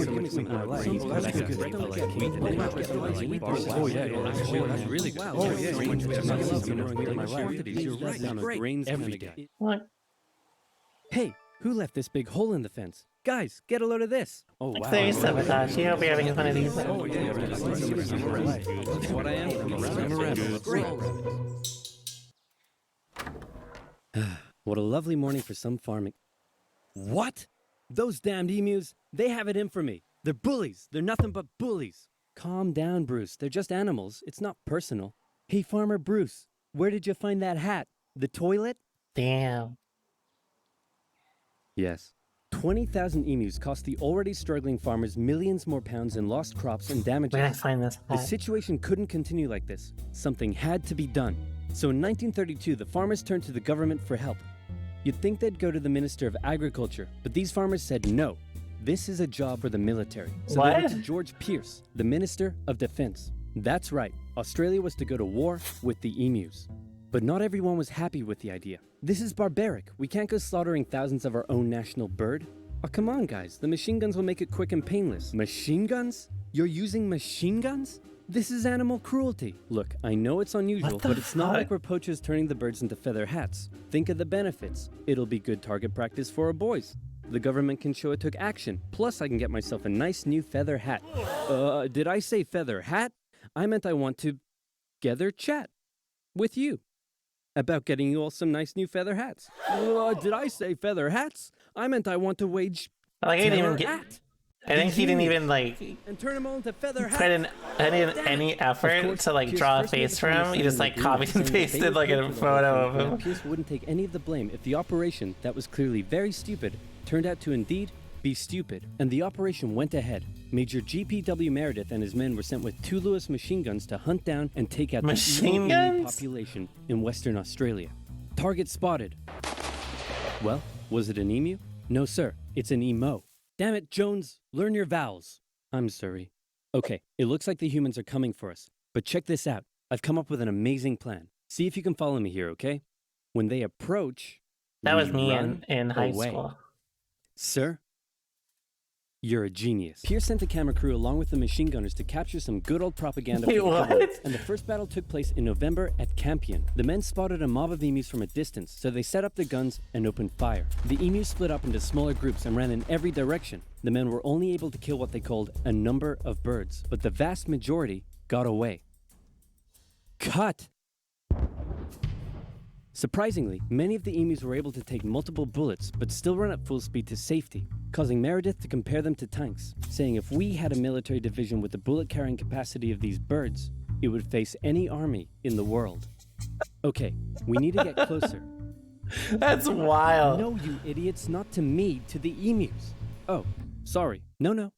Oh yeah, that's really good. Oh yeah, grains every day. What? Hey, who left this big hole in the fence? Guys, get a load of this. Oh wow. There's sabotage. You hope you're having fun of these. Oh yeah, that's what I am. Great. What a lovely morning for some farming. What? Those damned emus, they have it in for me. They're bullies. They're nothing but bullies. Calm down, Bruce. They're just animals. It's not personal. Hey, Farmer Bruce, where did you find that hat? The toilet? Damn. Yes. 20,000 emus cost the already struggling farmers millions more pounds in lost crops and damages. Where did I find this The hat? situation couldn't continue like this. Something had to be done. So in 1932, the farmers turned to the government for help. You'd think they'd go to the Minister of Agriculture, but these farmers said no. This is a job for the military. So they went to George Pierce, the Minister of Defense. That's right, Australia was to go to war with the emus. But not everyone was happy with the idea. This is barbaric. We can't go slaughtering thousands of our own national bird. Oh, come on, guys. The machine guns will make it quick and painless. Machine guns? You're using machine guns? This is animal cruelty. Look, I know it's unusual, but it's not like we're poachers turning the birds into feather hats. Think of the benefits. It'll be good target practice for our boys. The government can show it took action. Plus, I can get myself a nice new feather hat. Did I say feather hat? I meant I want to gather chat with you about getting you all some nice new feather hats. Did I say feather hats? I meant I want to wage Like, I didn't even get. at I think he didn't even like and turn them all into feather hats. put in any effort to like draw a face for him. He just like copied and pasted like a photo of him. Pierce wouldn't take any of the blame if the operation, that was clearly very stupid, turned out to indeed be stupid. And the operation went ahead. Major GPW Meredith and his men were sent with 2 Lewis machine guns to hunt down and take out Machine the emu guns? population in Western Australia. Target spotted. Well, was it an emu? No, sir. It's an emo. Damn it, Jones. Learn your vowels. I'm sorry. Okay, it looks like the humans are coming for us. But check this out. I've come up with an amazing plan. See if you can follow me here, okay? When they approach, That was we me run in high away. school. Sir, you're a genius. Pierce sent the camera crew along with the machine gunners to capture some good old propaganda. Wait, for the what? government. And the first battle took place in November at Campion. The men spotted a mob of emus from a distance, so they set up their guns and opened fire. The emus split up into smaller groups and ran in every direction. The men were only able to kill what they called a number of birds, but the vast majority got away. Cut! Surprisingly, many of the emus were able to take multiple bullets, but still run at full speed to safety, causing Meredith to compare them to tanks, saying if we had a military division with the bullet-carrying capacity of these birds, it would face any army in the world. Okay, we need to get closer. That's wild. No, you idiots, not to me, to the emus. Oh, sorry. No.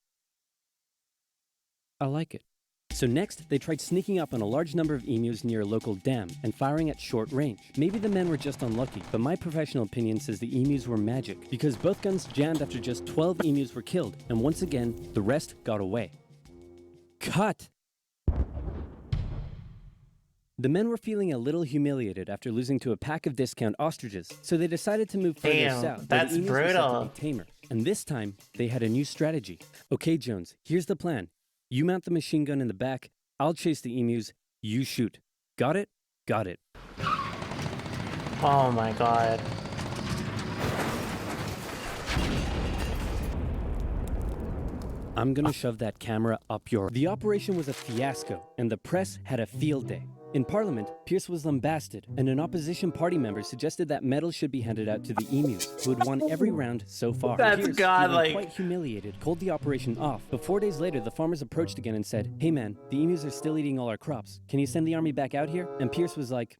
I like it. So next, they tried sneaking up on a large number of emus near a local dam and firing at short range. Maybe the men were just unlucky, but my professional opinion says the emus were magic, because both guns jammed after just 12 emus were killed, and once again, the rest got away. Cut! The men were feeling a little humiliated after losing to a pack of discount ostriches, so they decided to move further Damn, south. where that's the emus were said to brutal. be tamer. And this time, they had a new strategy. Okay, Jones, here's the plan. You mount the machine gun in the back, I'll chase the emus, you shoot. Got it? Got it. Oh my god. I'm gonna shove that camera up your... The operation was a fiasco, and the press had a field day. In Parliament, Pierce was lambasted, and an opposition party member suggested that medals should be handed out to the emus, who had won every round so far. That's Pierce, godlike. feeling quite humiliated, called the operation off. But 4 days later, the farmers approached again and said, "Hey man, the emus are still eating all our crops. Can you send the army back out here?" And Pierce was like,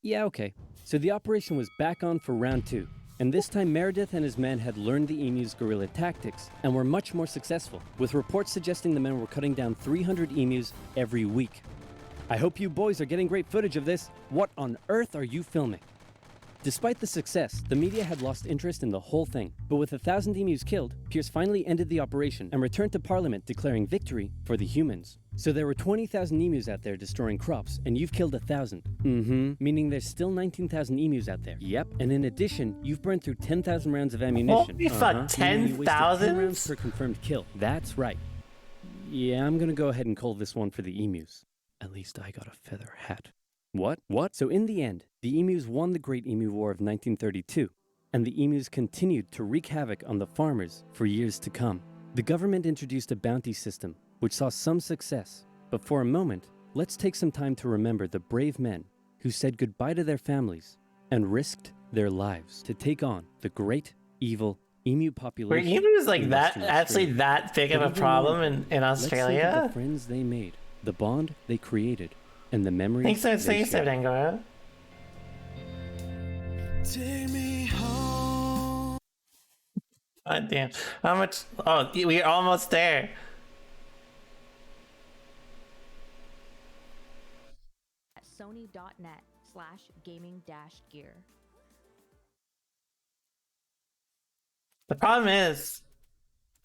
"Yeah, okay." So the operation was back on for round 2. And this time Meredith and his men had learned the emus' guerrilla tactics and were much more successful, with reports suggesting the men were cutting down 300 emus every week. I hope you boys are getting great footage of this. What on earth are you filming? Despite the success, the media had lost interest in the whole thing. But with 1,000 emus killed, Pierce finally ended the operation and returned to Parliament declaring victory for the humans. So there were 20,000 emus out there destroying crops, and you've killed 1,000. Meaning there's still 19,000 emus out there. Yep, and in addition, you've burned through 10,000 rounds of ammunition. Holy fuck, Meaning you wasted 10,000? 10 rounds per confirmed kill. That's right. Yeah, I'm gonna go ahead and call this one for the emus. At least I got a feather hat. What? So in the end, the emus won the Great Emu War of 1932, and the emus continued to wreak havoc on the farmers for years to come. The government introduced a bounty system, which saw some success. But for a moment, let's take some time to remember the brave men who said goodbye to their families and risked their lives to take on the great, evil emu population. Were emus like in that, Western actually Australia. that big of But a even problem more, in let's think of Australia? the friends they made, the bond they created, and the memories Thanks so much, they thanks, shared. Dangora. Take me home. God damn. How much? Oh, we're almost there. At sony.net/gaming-gear. The problem is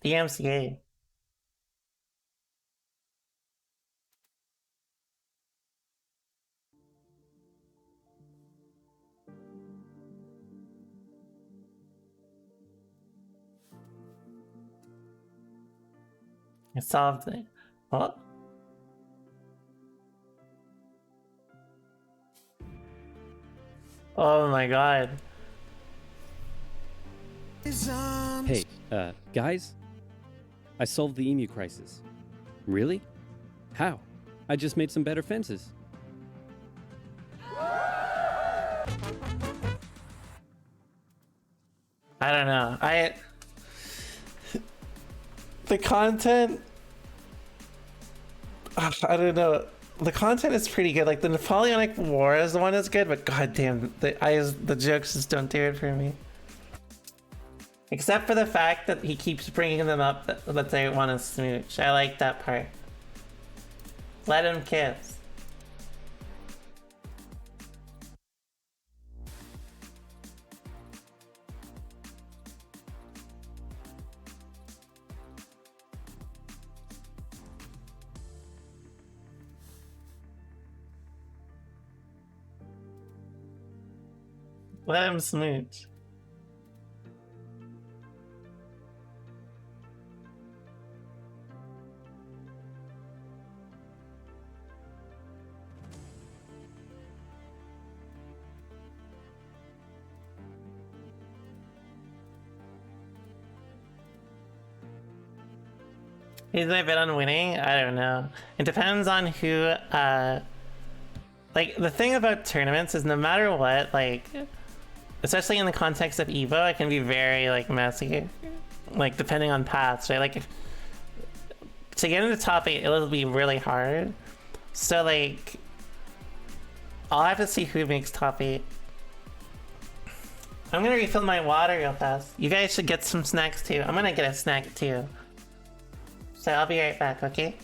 the MCA. I solved it. What? Oh my god. Hey, guys? I solved the emu crisis. Really? How? I just made some better fences. I don't know. The content, I don't know. The content is pretty good. Like the Napoleonic War is the one that's good, but goddamn, the jokes just don't do it for me. Except for the fact that he keeps bringing them up that they want to smooch. I like that part. Let him kiss. Let him smooch. He's my bet on winning? I don't know. It depends on who, like, the thing about tournaments is no matter what, like, especially in the context of EVO, it can be very, like, messy. Like, depending on paths, right? Like, to get into top 8, it'll be really hard. So, like, I'll have to see who makes top 8. I'm gonna refill my water real fast. You guys should get some snacks, too. I'm gonna get a snack, too. So I'll be right back, okay?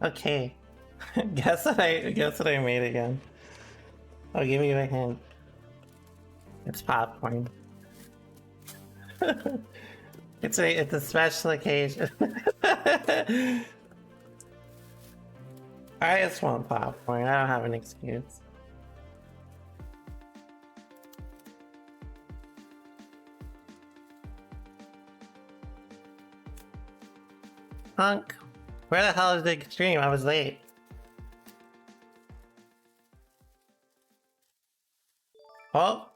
Okay. Guess what I made again. Oh, give me a hint. It's popcorn. It's a special occasion. I just want popcorn. I don't have an excuse. Hunk, where the hell is the stream? I was late. Well,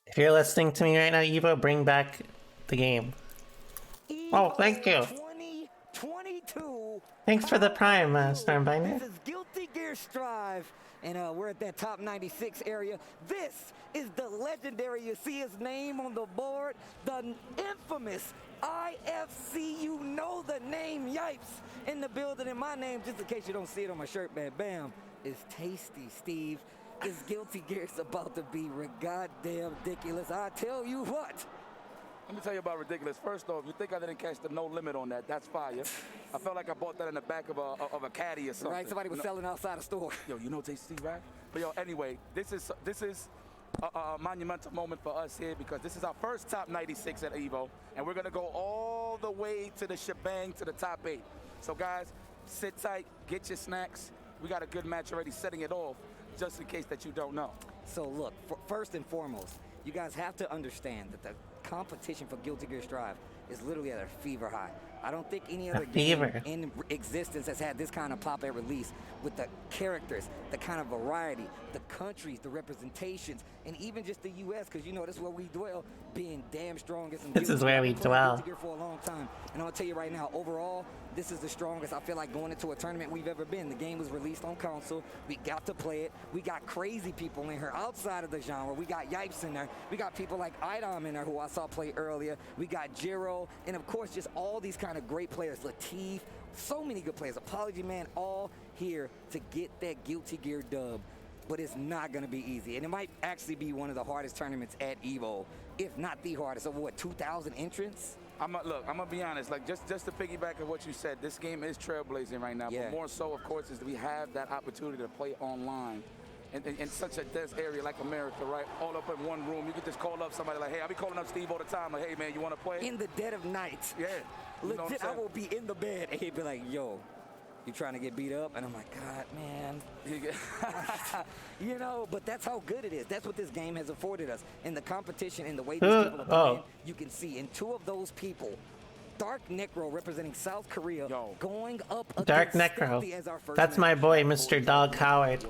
if you're listening to me right now, Evo, bring back the game. Oh, thank you. 2022. Thanks for the prime, Stormbinder. This is Guilty Gear Strive, and we're at that top 96 area. This is the legendary, you see his name on the board, the infamous IFC, you know the name, yipes, in the building. And my name, just in case you don't see it on my shirt, man, bam, is Tasty Steve. Is Guilty Gear's about to be goddamn ridiculous. I tell you what. Let me tell you about ridiculous. First off, you think I didn't catch the no limit on that? That's fire. I felt like I bought that in the back of a caddy or something. Right, somebody was selling outside the store. Yo, you know Tasty, right? But yo, anyway, this is a monumental moment for us here because this is our first top 96 at EVO, and we're gonna go all the way to the shebang to the top 8. So guys, sit tight, get your snacks. We got a good match already setting it off, just in case that you don't know. So look, first and foremost, you guys have to understand that the competition for Guilty Gear Strive is literally at a fever high. I don't think any other game in existence has had this kind of pop at release with the characters, the kind of variety, the countries, the representations, and even just the U.S. because you know this is where we dwell, being damn strong. This is where we dwell. Guilty Gear for a long time, and I'm gonna tell you right now, overall, this is the strongest I feel like going into a tournament we've ever been. The game was released on console. We got to play it. We got crazy people in here outside of the genre. We got Yipes in there. We got people like Idom in there who I saw play earlier. We got Jiro, and of course just all these kind of great players. Latif, so many good players. Apology Man, all here to get that Guilty Gear dub. But it's not going to be easy. And it might actually be one of the hardest tournaments at EVO, if not the hardest. Over what, 2,000 entrants? Look, I'm gonna be honest. Like just to piggyback on what you said, this game is trailblazing right now. Yeah. But more so, of course, is that we have that opportunity to play online in such a dense area like America, right? All up in one room. You could just call up somebody like, hey, I'll be calling up Steve all the time. Like, hey, man, you want to play? In the dead of night. Yeah. You know Legit, I will be in the bed and he'd be like, yo, you trying to get beat up? And I'm like, God, man. You know, but that's how good it is. That's what this game has afforded us. In the competition, in the way these people are playing, you can see in two of those people, Dark Necro representing South Korea, going up Dark against Necro. Stealthy as our first That's my boy, Mr. Dog Howard.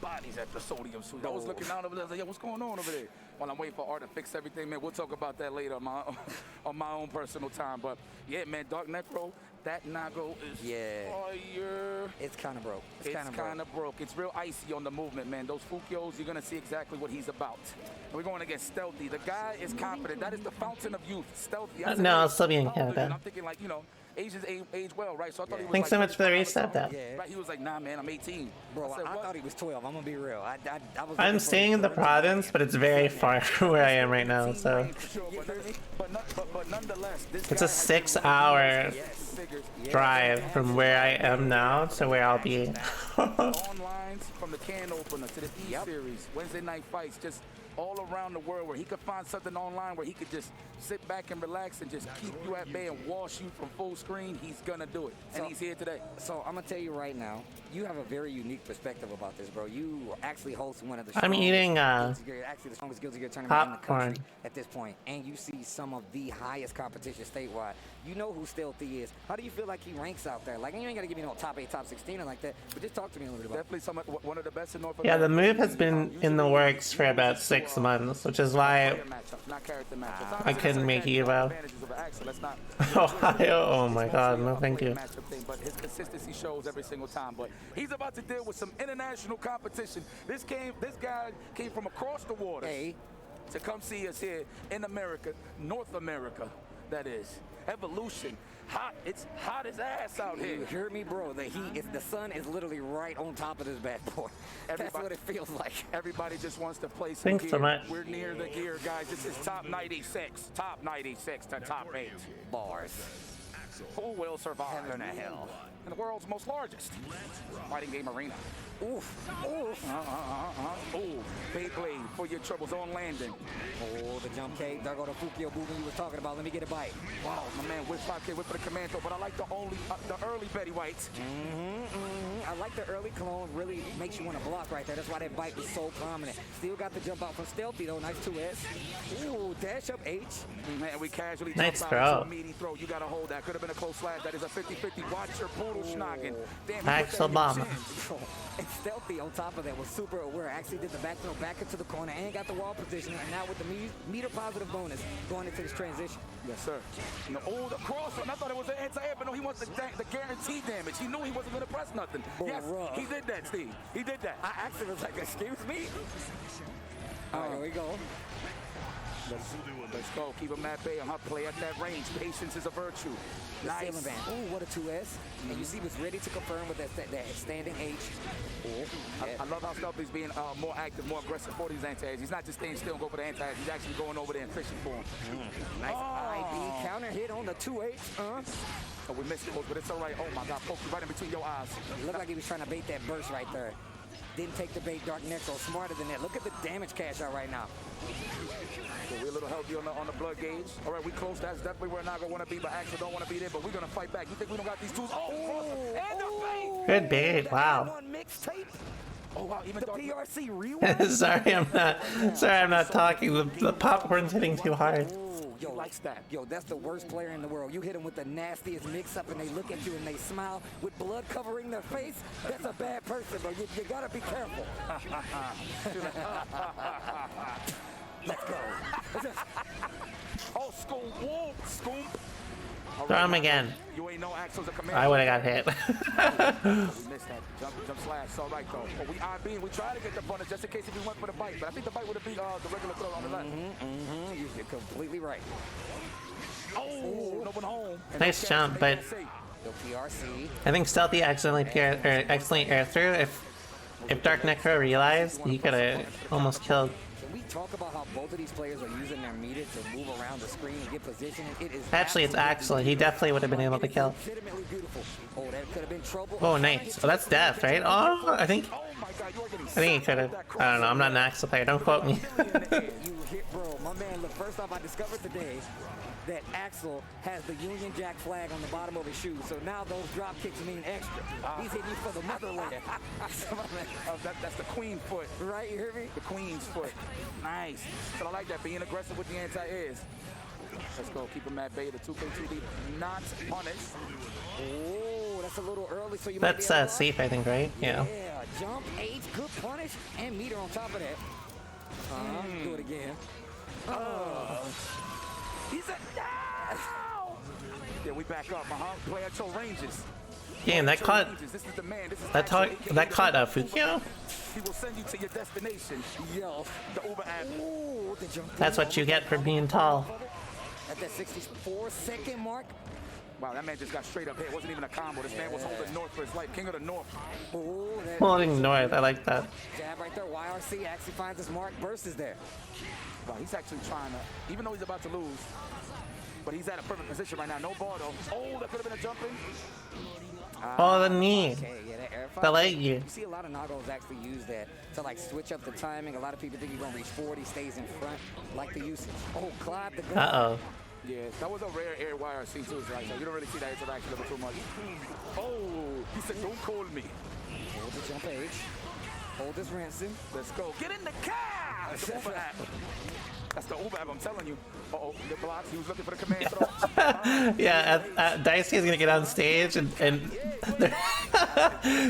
Bodies at the sodium suit. I was looking down over there, like, yo, what's going on over there? While I'm waiting for Art to fix everything, man, we'll talk about that later on my own personal time. But yeah, man, Dark Necro, that Nago is fire. It's kind of broke. It's kind of broke. It's real icy on the movement, man. Those Fukios, you're gonna see exactly what he's about. And we're going against Stealthy. The guy is confident. That is the fountain of youth. Stealthy. No, I'll still be in Canada. I'm thinking like, you know, Asians age well, right? So I thought he was Thanks so much for the reset, though. Right, he was like, nah, man, I'm 18. Bro, I thought he was 12. I'm gonna be real. I was. I'm staying in the province, but it's very far from where I am right now, so But nonetheless, this it's a 6-hour drive from where I am now to where I'll be. on lines from the can opener to the E-Series, Wednesday night fights, just all around the world where he could find something online where he could just sit back and relax and just keep you at bay and wash you from full screen. He's gonna do it, and he's here today. So I'm gonna tell you right now, you have a very unique perspective about this, bro. You actually host one of the I'm eating actually the strongest Guilty Gear tournament in the popcorn. country at this point, and you see some of the highest competition statewide. You know who Stealthy is. How do you feel like he ranks out there? Like, you ain't gotta give me no top 8, top 16 or like that, but just talk to me a little bit about it. Definitely one of the best in North Yeah, America. the move has been in the works for about 6 months, which is why I couldn't make EVO. Ohio, oh my god, no thank you. But his consistency shows every single time. But he's about to deal with some international competition. This guy came from across the water to come see us here in America, North America, that is. Evolution. Hot. It's hot as ass out here. You heard me, bro. The sun is literally right on top of this bad boy. That's what it feels like. Everybody just wants to play some Thanks gear. so much. We're near the gear, guys. This is top 96. Top 96 to top 8. Bars. Who will survive? Heaven or hell. in the world's most largest fighting game arena. Oof. Oof. Ooh. Beyblade for your troubles on landing. Oh, the jump K. There go the Fukio movement you was talking about. Let me get a bite. Wow, my man whip 5K, whip for the commando, but I like the early Betty Whites. I like the early clone. Really makes you want to block right there. That's why that bite was so prominent. Still got the jump out from Stealthy though. Nice 2S. Ooh, dash up H. Man, we casually nice jump throw. out to a meaty throw. You got to hold that. Could have been a close slash. That is a 50-50. Watch your poodle schnogging. Damn, Axel bomb. And Stealthy on top of that was super aware. Actually did the back throw back into the corner and got the wall position. And now with the meter positive bonus going into this transition. Yes, sir. Oh, the cross one. I thought it was an anti-air, but no, he wants the guaranteed damage. He knew he wasn't going to press nothing. Yes, he did that, Steve. He did that. I actually was like, excuse me? All right, here we go. Let's go. Keep him at bay. Play at that range. Patience is a virtue. Nice. Ooh, what a 2S. And you see was ready to confirm with that standing H. I love how Stealthy's being more active, more aggressive for these anti-airs. He's not just staying still and go for the anti-airs. He's actually going over there and fishing for him. Nice IB counter hit on the 2H. Oh, we missed it, but it's all right. Oh, my God. Poked you right in between your eyes. It looked like he was trying to bait that burst right there. Didn't take the bait. Dark Necro smarter than that. Look at the damage cash out right now. So we're a little healthy on the blood gauge. All right, we close. That's definitely where Naga want to be, but Axel don't want to be there. But we're gonna fight back. You think we don't got these tools? And the bait. Good bait. Wow. Oh wow, even the PRC rewind. Sorry, I'm not talking. The popcorn's hitting too hard. Yo, likes that. Yo, that's the worst player in the world. You hit him with the nastiest mix-up, and they look at you and they smile with blood covering their face. That's a bad person, bro. You gotta be careful. Let's go. Oh, Scoop. Whoa, Scoop. Throw him again. You ain't no Axel's a commander. I would have got hit. We missed that. Jump slash. It's all right, though. But we IB and we try to get the punish just in case if we went for the bite. But I think the bite would have been the regular throw on the left. You're completely right. Oh, no one home. Nice jump, but I think Stealthy accidentally air through. If Dark Necro realized, he could have almost killed. Can we talk about how both of these players are using their meter to move around the screen and get position? It is Actually, it's Axel. He definitely would have been able to kill. legitimately beautiful. Oh, that could have been trouble. Oh, nice. Oh, that's death, right? Oh, I think he could have. I don't know. I'm not an Axel player. Don't quote me. You hit, bro. My man, look, first off, I discovered today that Axel has the Union Jack flag on the bottom of his shoe, so now those drop kicks mean extra. He's hitting you for the motherland. That's the queen foot. Right, you hear me? The queen's foot. Nice. But I like that, being aggressive with the anti-airs. Let's go, keep him at bay. The 2K2D not punished. Oh, that's a little early, so you That's might be safe, I think, right? Yeah. Yeah, jump, H, good punish, and meter on top of that. Do it again. He's a Yeah, we back up. Play at your ranges. Damn, that caught. That caught Fukio. He will send you to your destination. Yo, the Uber app. Ooh, the jump. That's what you get for being tall. At that 64-second mark. Wow, that man just got straight up hit. It wasn't even a combo. This man was holding north for his life. King of the North. Holding north. I like that. Jab right there. YRC actually finds his mark. Burst is there. Wow, he's actually trying to, even though he's about to lose, but he's at a perfect position right now. No bar though. Oh, that could have been a jumping. Oh, the knee. Okay, yeah, that air fight. The leg you. You see a lot of Nagos actually use that to like switch up the timing. A lot of people think he's gonna reach 40, stays in front, like the usage. Oh, Clive the gun. Uh-oh. Yeah, that was a rare air YRC too, right? So you don't really see that interaction level too much. Oh, he said, don't call me. Hold the jump H. Hold this ransom. Let's go. Get in the car! That's the Uber app. That's the Uber app, I'm telling you. Uh-oh, the blocks. He was looking for the command throw. Yeah, Daisuke is gonna get on stage and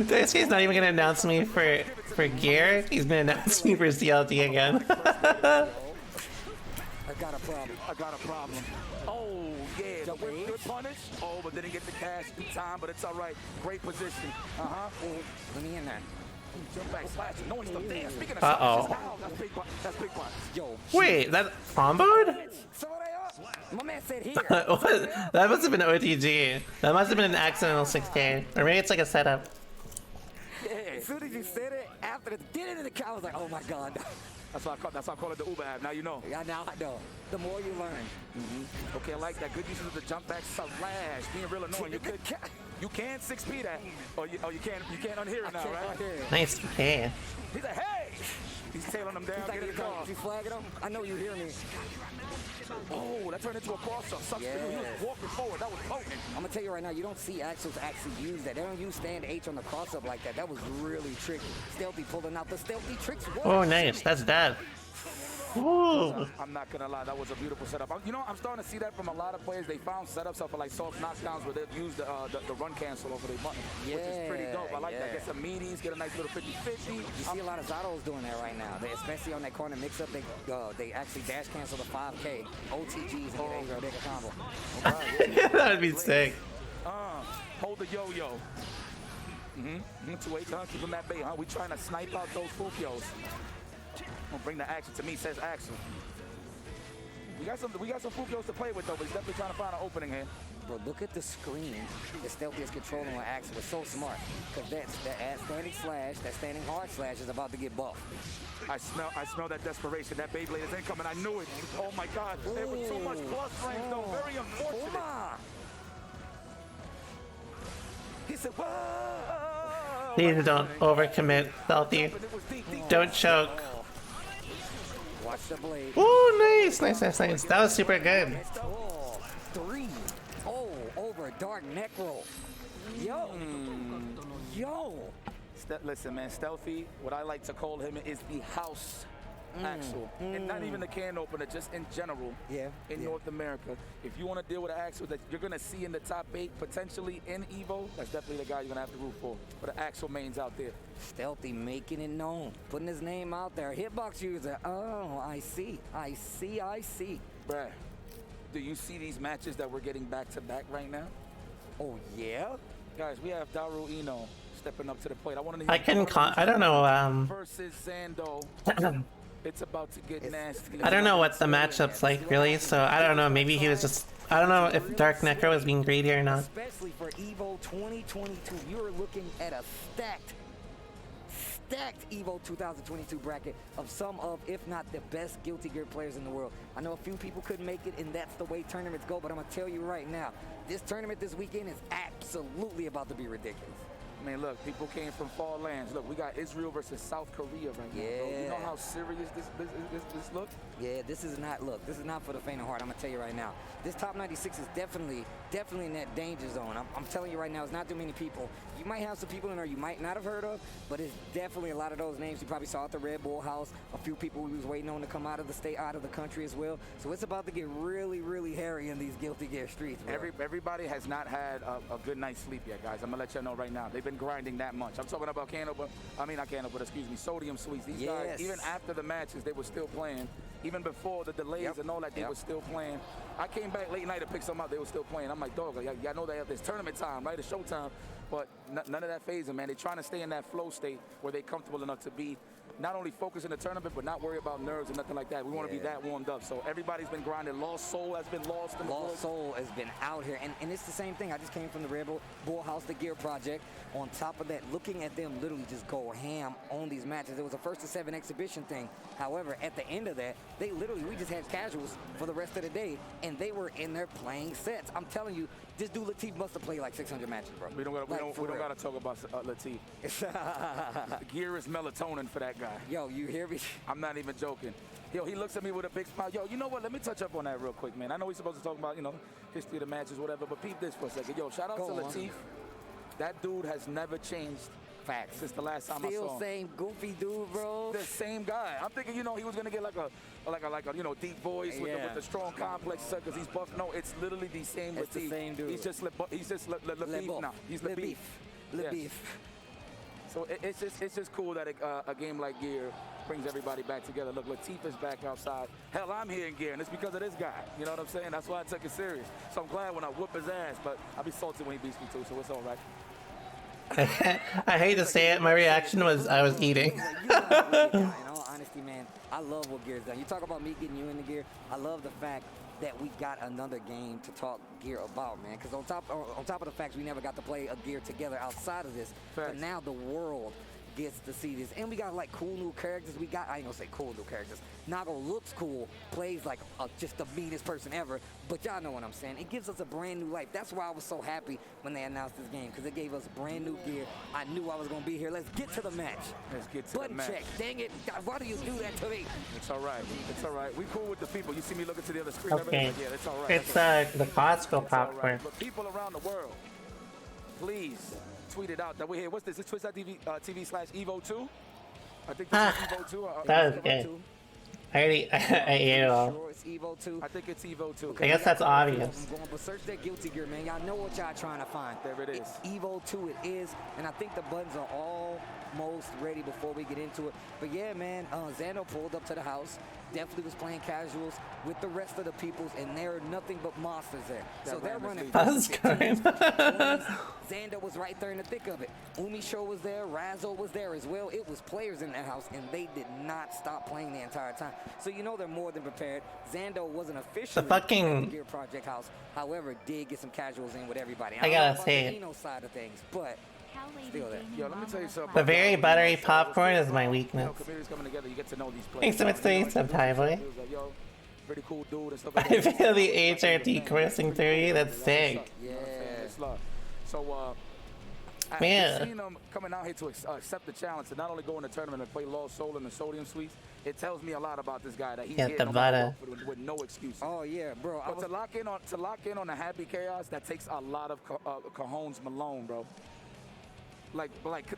Daisuke is not even gonna announce me for gear. He's gonna announce me for CLT again. I got a problem. I got a problem. Oh, yeah. The whip good punish. Oh, but didn't get the cash in time, but it's all right. Great position. Let me in there. Jump back, slash. No one's still there. Speaking of Uh-oh. that's big one. Yo. Wait, that comboed? My man said here. That must have been OTG. That must have been an accidental 6K. Or maybe it's like a setup. Yeah. As soon as you said it, after the get into the car, I was like, oh my god. That's why I call it the Uber app. Now you know. Yeah, now I know. The more you learn. Okay, I like that. Good usage of the jump back slash. Being real annoying. You could You can 6P that, or you can't unhear it now, right? Nice. Okay. He's like, hey! He's tailing him down, get in the car. Is he flagging him? I know you hear me. Oh, that turned into a cross-up. Sucks for you. He was walking forward. That was potent. I'm gonna tell you right now, you don't see Axels actually use that. They don't use stand H on the cross-up like that. That was really tricky. Stealthy pulling out the stealthy tricks. Oh, nice. That's that. Ooh. I'm not gonna lie, that was a beautiful setup. You know, I'm starting to see that from a lot of players. They found setups up for like soft knockdowns where they've used the run cancel over their button, which is pretty dope. I like that. Get some meetings, get a nice little 50-50. You see a lot of Zatos doing that right now. They, especially on that corner mix-up, they actually dash cancel the 5K, OTGs, and get a bigger combo. That'd be sick. Hold the yo-yo. 2-8, huh? Keep him at bay, huh? We trying to snipe out those Fukios. Gonna bring the action to me, says Axel. We got some Fukios to play with though, but he's definitely trying to find an opening here. Bro, look at the screen that Stealthy is controlling on Axel. It's so smart. Because that standing slash, that standing hard slash is about to get buffed. I smell that desperation. That Beyblade is incoming. I knew it. Oh my God. There was too much plus range though. Very unfortunate. He said, whoa. Please don't overcommit, Stealthy. Don't choke. Watch the blade. Oh, nice. That was super good. 3. Oh, over dark neck roll. Yo. Listen, man, Stealthy, what I like to call him is the house Axel. And not even the can opener, just in general in North America. If you want to deal with an Axel that you're going to see in the top 8, potentially in EVO, that's definitely the guy you're going to have to root for. But the Axel main's out there. Stealthy making it known, putting his name out there. Hitbox user, oh, I see. Bruh, do you see these matches that we're getting back-to-back right now? Oh, yeah? Guys, we have Daru Ino stepping up to the plate. I don't know. Versus Zando. It's about to get nasty. I don't know what the matchup's like, really, so I don't know. Maybe he was just... I don't know if Dark Necro was being greedy or not. Especially for EVO 2022, you're looking at a stacked EVO 2022 bracket of some of, if not the best Guilty Gear players in the world. I know a few people couldn't make it, and that's the way tournaments go, but I'm going to tell you right now, this tournament this weekend is absolutely about to be ridiculous. I mean, look, people came from far lands. Look, we got Israel versus South Korea right now. Bro. You know how serious this looks? Yeah, this is not for the faint of heart. I'm going to tell you right now. This top 96 is definitely in that danger zone. I'm telling you right now, it's not too many people. You might have some people in there you might not have heard of, but it's definitely a lot of those names you probably saw at the Red Bull House. A few people we was waiting on to come out of the state, out of the country as well. So it's about to get really, really hairy in these Guilty Gear streets, bro. Everybody has not had a good night's sleep yet, guys. I'm going to let you know right now. They've been grinding that much. I'm talking about Sodium Sweets. These guys, even after the matches, they were still playing. Even before the delays and all that, they were still playing. I came back late night to pick some up. They were still playing. I'm like, dog, y'all know they have this tournament time, right? It's showtime. But none of that phasing, man. They're trying to stay in that flow state where they're comfortable enough to be not only focused in the tournament, but not worry about nerves and nothing like that. We want to be that warmed up. So everybody's been grinding. Lost Soul has been lost. Lost Soul has been out here. And it's the same thing. I just came from the Red Bull House, the Gear Project. On top of that, looking at them literally just go ham on these matches. It was a 1-to-7 exhibition thing. However, at the end of that, we just had casuals for the rest of the day, and they were in there playing sets. I'm telling you, this dude Latif must have played like 600 matches, bro. We don't got to talk about Latif. Gear is melatonin for that guy. Yo, you hear me? I'm not even joking. Yo, he looks at me with a big smile. Yo, you know what? Let me touch up on that real quick, man. I know we're supposed to talk about, history of the matches, whatever, but peep this for a second. Yo, shout out to Latif. That dude has never changed. Facts. Since the last time I saw him. Still same goofy dude, bro. The same guy. I'm thinking, he was gonna get like a deep voice with the strong complex because he's buff. No, it's literally the same Latif. It's the same dude. He's just Latif now. He's Latif. Latif. So it's just cool that a game like Gear brings everybody back together. Look, Latif is back outside. Hell, I'm here in Gear, and it's because of this guy. You know what I'm saying? That's why I took it serious. So I'm glad when I whoop his ass, but I'll be salty when he beats me too, so it's all right. I hate to say it, my reaction was I was eating. In all honesty, man, I love what Gear's done. You talk about me getting you into Gear. I love the fact that we got another game to talk Gear about, man. Because on top of the facts, we never got to play a Gear together outside of this. But now the world gets to see this. And we got like cool new characters. I ain't gonna say cool new characters. Nago looks cool, plays like just the meanest person ever, but y'all know what I'm saying. It gives us a brand new life. That's why I was so happy when they announced this game, because it gave us brand new gear. I knew I was gonna be here. Let's get to the match. Let's get to the match. Button check. Dang it. Why do you do that to me? It's all right. It's all right. We cool with the people. You see me looking to the other screen. Okay. Yeah, it's all right. It's the Costco popcorn. Right. But people around the world, please tweet it out that we're here. What's this? It's twitch.tv/EVO2. I think this is EVO 2. That was good. I ate it all. Sure it's EVO 2. I think it's EVO 2. I guess that's obvious. I'm going, but search that guilty gear, man. Y'all know what y'all trying to find. There it is. It's EVO 2 it is, and I think the buttons are almost ready before we get into it. But yeah, man, Xando pulled up to the house. Definitely was playing casuals with the rest of the peoples, and there are nothing but monsters there. So they're running. That's good. Xando was right there in the thick of it. Umisho was there. Razzo was there as well. It was players in that house, and they did not stop playing the entire time. So you know they're more than prepared. Xando wasn't officially fucking Gear Project house. However, did get some casuals in with everybody. I gotta say the side of things, but still there. Yo, let me tell you something. The very buttery popcorn is my weakness. Communities coming together, you get to know these Thanks players. so much for the sub, boy. Pretty cool dude and stuff like I that. feel the HRT coursing through you. That's sick. Yeah. So, Man. seeing them coming out here to accept the challenge to not only go in the tournament and play Lost Soul in the Sodium Suites, it tells me a lot about this guy that he's Yeah, here the no matter butter. what, with no excuses. Oh yeah, bro. But to lock in on the Happy Chaos, that takes a lot of Cajones Malone, bro. Like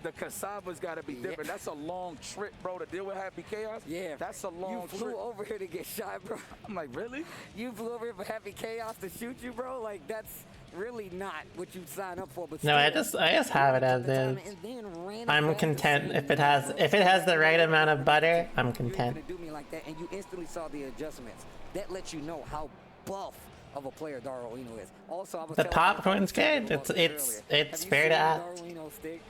the Casaba's got to be different. That's a long trip, bro, to deal with Happy Chaos. Yeah. That's a long You flew trip. over here to get shot, bro. I'm like, really? You flew over here for Happy Chaos to shoot you, bro? Like, that's really not what you sign up for. But No, I just have it as is. I'm content if it has the right amount of butter. I'm content. You do me like that, and you instantly saw the adjustments. That lets you know how buff of a player Daryl Eno is. Also, I was The telling popcorn's you good. It's fair to ask. Daryl Eno stick?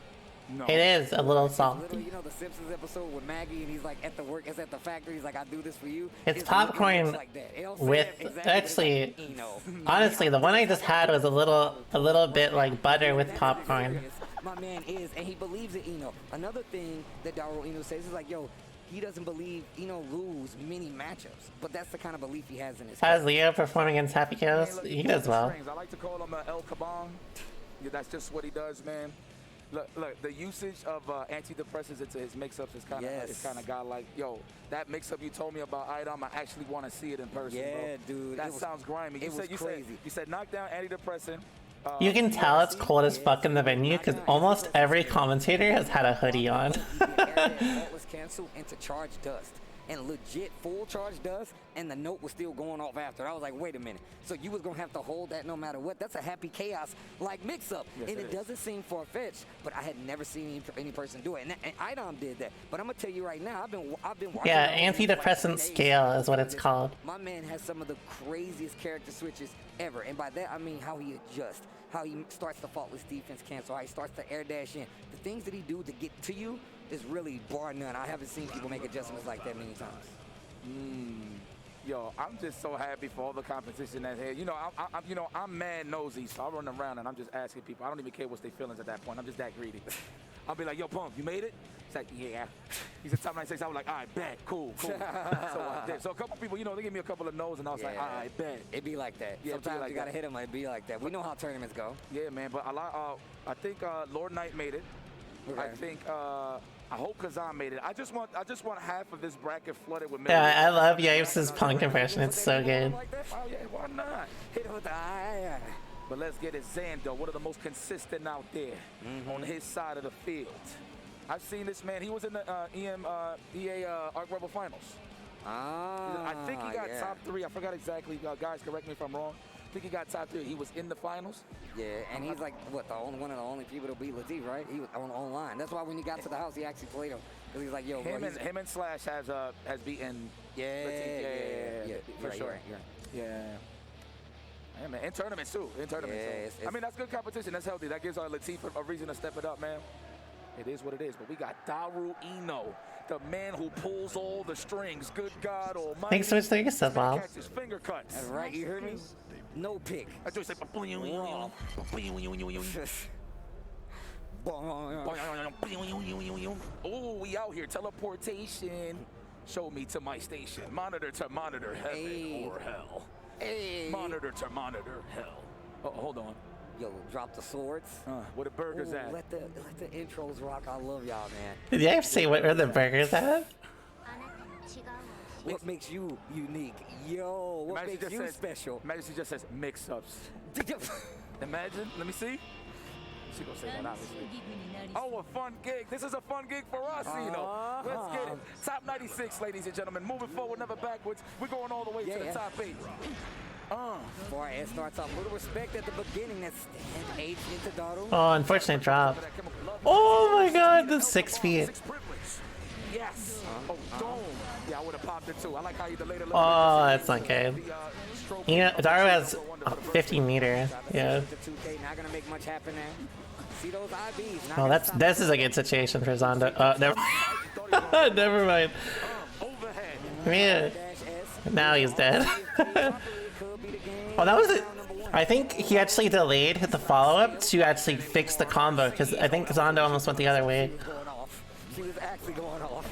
No. It is a little salty. Literally, you know the Simpsons episode with Maggie, and he's like at the work, it's at the factory. He's like, I do this for you. It's His popcorn looks like that. It don't say with that exactly, but it's actually. like Eno. Honestly, the one I just had was a little bit like butter with popcorn. My man is, and he believes in Eno. Another thing that Daryl Eno says is like, yo, he doesn't believe Eno lose many matchups, but that's the kind of belief he has in his How's Leo performing against Happy Chaos? He does well. I like to call him El Caban. Yeah, that's just what he does, man. Look, the usage of antidepressants into his mix-ups is kind of godlike. Yo, that mix-up you told me about Idom, I actually want to see it in person, Yeah, bro. dude. That sounds grimy. It was crazy. You said knockdown antidepressant. You can tell it's cold as fuck in the venue because almost every commentator has had a hoodie on. was canceled into charge dust. And legit full charge dust, and the note was still going off after. I was like, wait a minute. So you was going to have to hold that no matter what? That's a Happy Chaos-like mix-up. Yes, and it it is. doesn't seem far-fetched, but I had never seen any person do it. And Idom did that. But I'm going to tell you right now, I've been watching. Yeah, all these, like, antidepressant days. scale is what it's called. My man has some of the craziest character switches ever. And by that, I mean how he adjusts, how he starts the faultless defense cancel, how he starts to air dash in. The things that he do to get to you is really bar none. I haven't seen people make adjustments like that many times. Yo, I'm just so happy for all the competition that's here. You know, I'm mad nosy, so I run around and I'm just asking people. I don't even care what's their feelings at that point. I'm just that greedy. I'll be like, yo, Pump, you made it? He's like, yeah. He said top 96. I was like, all right, bet, cool. So I did. So a couple people, you know, they gave me a couple of no's, and I was like, all right, bet. It be like that. Yeah, Sometimes like you gotta that. hit them. It be like that. We know how tournaments go. Yeah, man, but I think Lord Knight made it. Okay. I think I hope Kazan made it. I just want half of this bracket flooded with Yeah, I love Yipes' punk impression. It's so good. Oh yeah, why not? Hit him with the eye. But let's get it. Xando, one of the most consistent out there on his side of the field. I've seen this man. He was in the EA Arc Rebel Finals. I think he got top 3. I forgot exactly. Guys, correct me if I'm wrong. I think he got top 3. He was in the finals. Yeah, and he's like, what, one of the only people to beat Latif, right? He was online. That's why when he got to the house, he actually played him. Because he's like, yo, Him bro, and Slash has beaten. Latif. Yeah, for sure. Yeah. Yeah, man. In tournaments too. In tournaments. Yeah, I mean, that's good competition. That's healthy. That gives our Latif a reason to step it up, man. It is what it is. But we got Daru Eno, the man who pulls all the strings. Good God Almighty. Thanks so much for your sub, Bob. Catch his finger cuts. That's right. You heard me? No pick. I just say, Oh, we out here. Teleportation. Show me to my station. Monitor to monitor heaven or hell. Monitor to monitor hell. Oh, hold on. Yo, drop the swords. Where the burgers at? Let the intros rock. I love y'all, man. Did you ever say where the burgers at? What makes you unique? Yo, what makes you special? Imagine she just says mix-ups. Imagine. Let me see. She gonna say that, obviously. Oh, a fun gig. This is a fun gig for us, you know. Let's get it. Top 96, ladies and gentlemen. Moving forward, never backwards. We're going all the way to the top 8. Before it starts off, a little respect at the beginning. That's H into Daru. Oh, unfortunate drop. Oh my god, the 6 feet. Yes. Oh, dome. Yeah, I would have popped it too. I like how you delayed a little Oh, that's not good. You know, Daru has 50 meter. Yeah. Not gonna make much happen there. See those IVs. Oh, this is a good situation for Zondo. Never, never mind. Yeah. Now he's dead. Oh, that was it. I think he actually delayed the follow-up to actually fix the combo because I think Zondo almost went the other way. She was actually going off.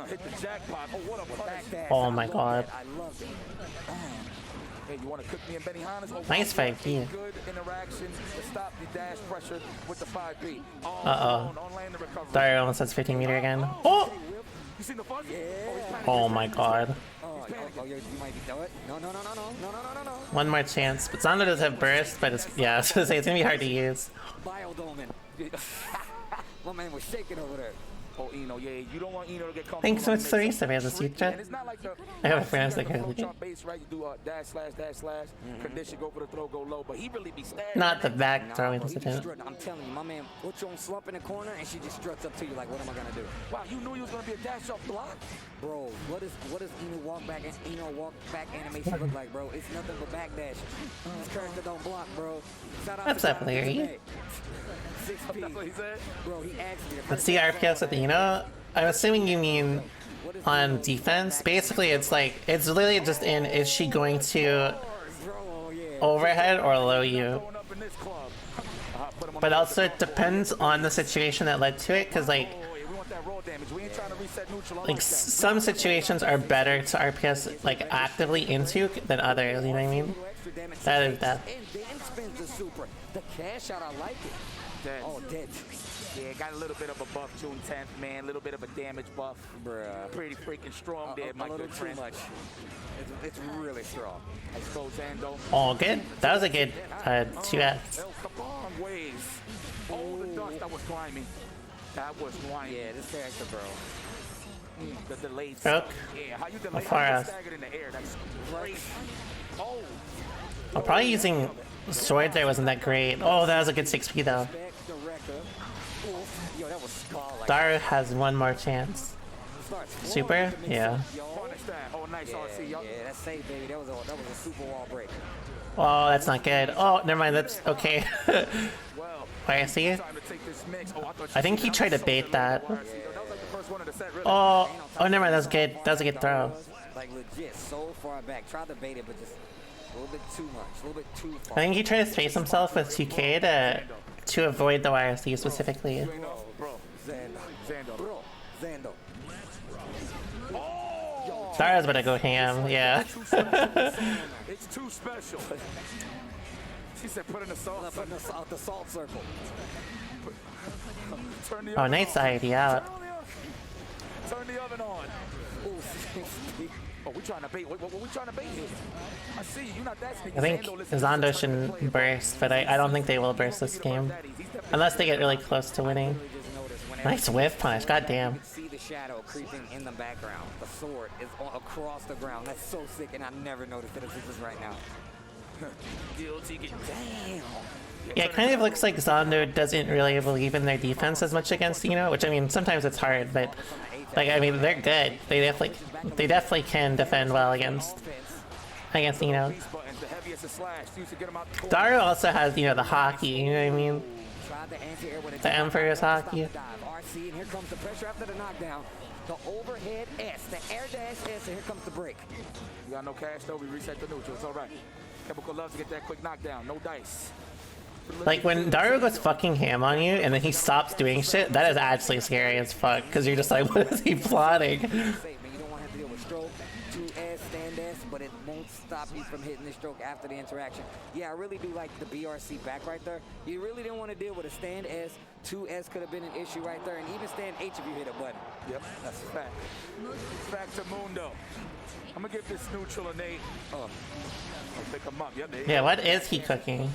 Hit the jackpot. Oh, what a punish. Oh my god. I love it. Hey, you want to cook me and Benny Hannes? Nice 5P. Good interactions to stop the dash pressure with the 5P. Uh-oh. Daru almost has 50 meter again. Oh! You seen the fun? Oh my god. You might be do it. No. One more chance. But Zondo does have burst, but it's, yeah, I was gonna say, it's gonna be hard to use. Biodomin. My man was shaking over there. Oh, Eno, yeah, you don't want Eno to get comfortable. Thanks so much for the resub, as a seat chat. I have a friend that can You do dash slash, condition, go for the throw, go low, but he really be staring. Not the back throwing this attempt. I'm telling you, my man puts you on slump in the corner and she just struts up to you like, what am I gonna do? Wow, you knew he was gonna be a dash off block? Bro, what is Eno walk back animation look like, bro? It's nothing but back dash. This character don't block, bro. Shout out What's up, Larry? 6P. That's what he said? Bro, he asked me. Let's see RPS with the Eno. I'm assuming you mean on defense. Basically, it's like, it's literally just in, is she going to overhead or low you? But also it depends on the situation that led to it, because like some situations are better to RPS like actively into than others, you know what I mean? That is that. The cash out, I like it. Dead. Oh, dead. Yeah, got a little bit of a buff June 10th, man. A little bit of a damage buff. Bruh. Pretty freaking strong there, my good friend. A little too much. It's really strong. I suppose Ando. Oh, good. That was a good 2X. Waves. Oh, the dust that was climbing. That was climbing. Yeah, this character, bro. The delayed. Stroke. Yeah, how you delayed staggered in the air. That's crazy. Oh. I'm probably using sword there wasn't that great. Oh, that was a good 6P though. Daru has one more chance. Super? Yeah. Oh, nice RC. Yeah, that's safe, baby. That was a super wall break. Oh, that's not good. Oh, never mind. That's okay. YSC? I think he tried to bait that. Oh, never mind. That's good. That was a good throw. Like legit, so far back. Tried to bait it, but just a little bit too much. A little bit too far. I think he tried to space himself with 2K to avoid the YSC specifically. Zando. Daru's about to go ham, yeah. It's too special. She said put in the salt circle. The salt circle. Oh, nice ID out. Turn the oven on. Oh, we trying to bait. What we trying to bait here? I see you. You're not that sneaky. I think Zondo shouldn't burst, but I don't think they will burst this game. Unless they get really close to winning. Nice whiff punch, goddamn. See the shadow creeping in the background. The sword is across the ground. That's so sick, and I never noticed it as this is right now. Guilty. Damn. Yeah, it kind of looks like Zondo doesn't really believe in their defense as much against Eno, which I mean, sometimes it's hard, but like, I mean, they're good. They definitely can defend well against Eno. Daru also has, you know, the hockey, you know what I mean? The Emperor's hockey. RC, and here comes the pressure after the knockdown. The overhead S, the air dash S, and here comes the break. You got no cash though, we reset the neutral, it's all right. Chemical loves to get that quick knockdown, no dice. Like when Daru goes fucking ham on you and then he stops doing shit, that is actually scary as fuck. Because you're just like, what is he plotting? You don't want to have to deal with stroke, 2S, stand S, but it won't stop you from hitting the stroke after the interaction. Yeah, I really do like the BRC back right there. You really didn't want to deal with a stand S. 2S could have been an issue right there, and even stand H if you hit a button. Yep, that's a fact. Back to Mundo. I'm gonna give this neutral an 8. I'll pick him up. Yep, Yeah, what is he cooking?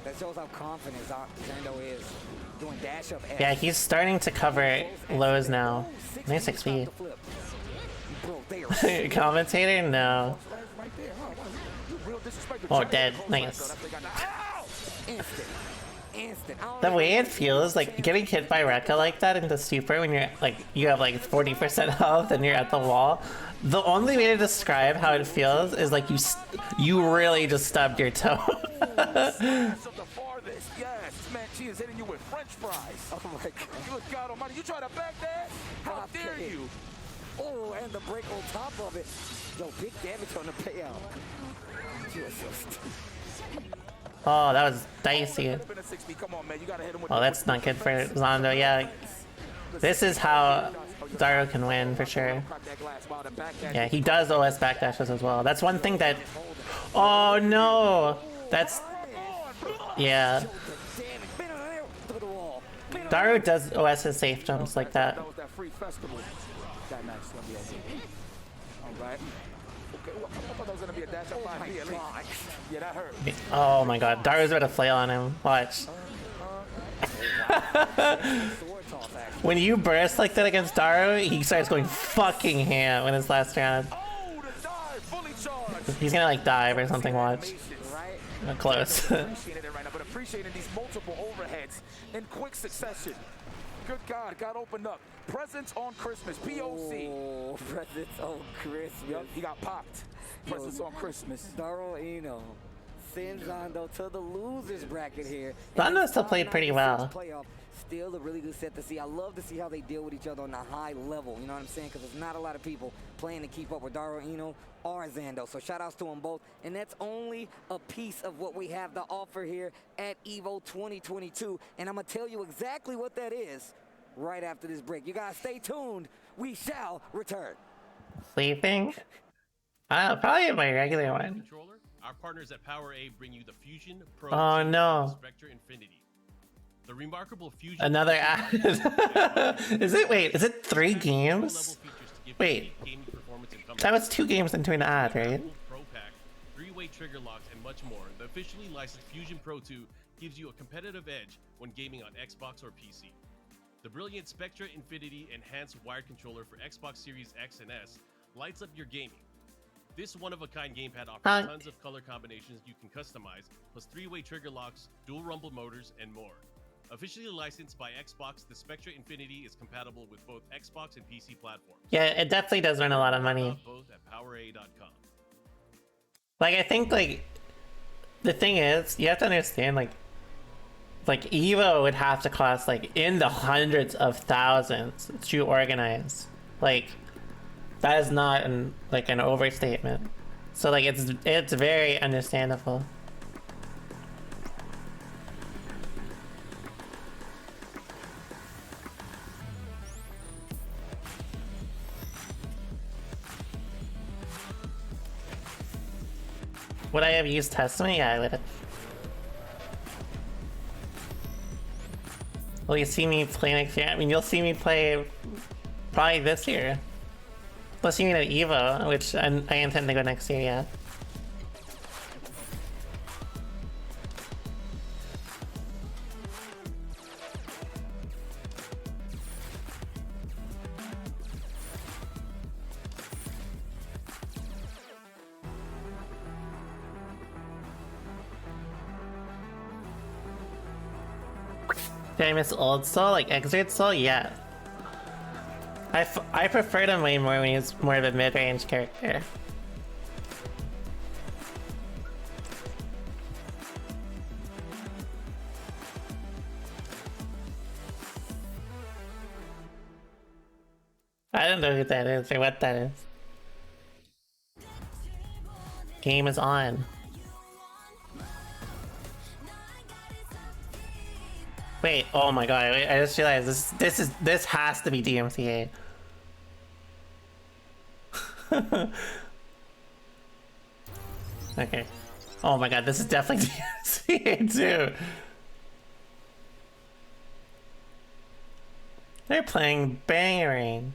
That shows how confident Zando is doing dash up S. Yeah, he's starting to cover lows now. Nice XP. Commentator? No. Oh, dead. Nice. The way it feels, like getting hit by Rekka like that into super when you're like, you have like 40% health and you're at the wall. The only way to describe how it feels is like you really just stubbed your toe. Yes, man, she is hitting you with French fries. Oh my god. Good God Almighty, you try to back that? How dare you? Oh, and the break on top of it. Yo, big damage on the payout. Oh, that was dicey. Oh, that's not good for Zondo. Yeah, this is how Daru can win for sure. Yeah, he does OS backdashes as well. That's one thing that... Oh no! That's... Yeah. Daru does OS his safe jumps like that. Oh my god, Daru's about to flail on him. Watch. When you burst like that against Daru, he starts going fucking ham in his last round. He's gonna like dive or something, watch. Close. But appreciating these multiple overheads in quick succession. Good God, got opened up. Presents on Christmas, POC. Oh, presents on Christmas. Yep, he got popped. Presents on Christmas. Daru Ino sends Zondo to the losers bracket here. Zondo still played pretty well. Still a really good set to see. I love to see how they deal with each other on a high level. You know what I'm saying? Because there's not a lot of people playing to keep up with Daru Ino or Zando. So shout outs to them both. And that's only a piece of what we have to offer here at EVO 2022. And I'm going to tell you exactly what that is right after this break. You guys stay tuned. We shall return. Sleeping? Probably my regular one. Our partners at Power A bring you the Fusion Pro. Oh no. Spectra Infinity. The remarkable Fusion. Another ad. Is it 3 games? Wait. That was 2 games into an ad, right? Pro Pack, 3-way trigger locks, and much more. The officially licensed Fusion Pro 2 gives you a competitive edge when gaming on Xbox or PC. The brilliant Spectra Infinity enhanced wired controller for Xbox Series X and S lights up your gaming. This one-of-a-kind gamepad offers tons of color combinations you can customize, plus 3-way trigger locks, dual rumble motors, and more. Officially licensed by Xbox, the Spectra Infinity is compatible with both Xbox and PC platforms. Yeah, it definitely does run a lot of money. Both at PowerA.com. Like, I think, like, the thing is, you have to understand, like EVO would have to cost, like, in the hundreds of thousands to organize. Like, that is not, an overstatement. So, like, it's very understandable. Would I have used Testament? Yeah, I would have. Will you see me play next year? I mean, you'll see me play probably this year. Plus, you mean at EVO, which I intend to go next year, yeah. Did I miss Old Soul? Like Exert Soul? Yeah. I preferred him way more when he was more of a mid-range character. I don't know who that is or what that is. Game is on. Wait, oh my god, I just realized this has to be DMCA. Okay. Oh my god, this is definitely DMCA too. They're playing Bangarang.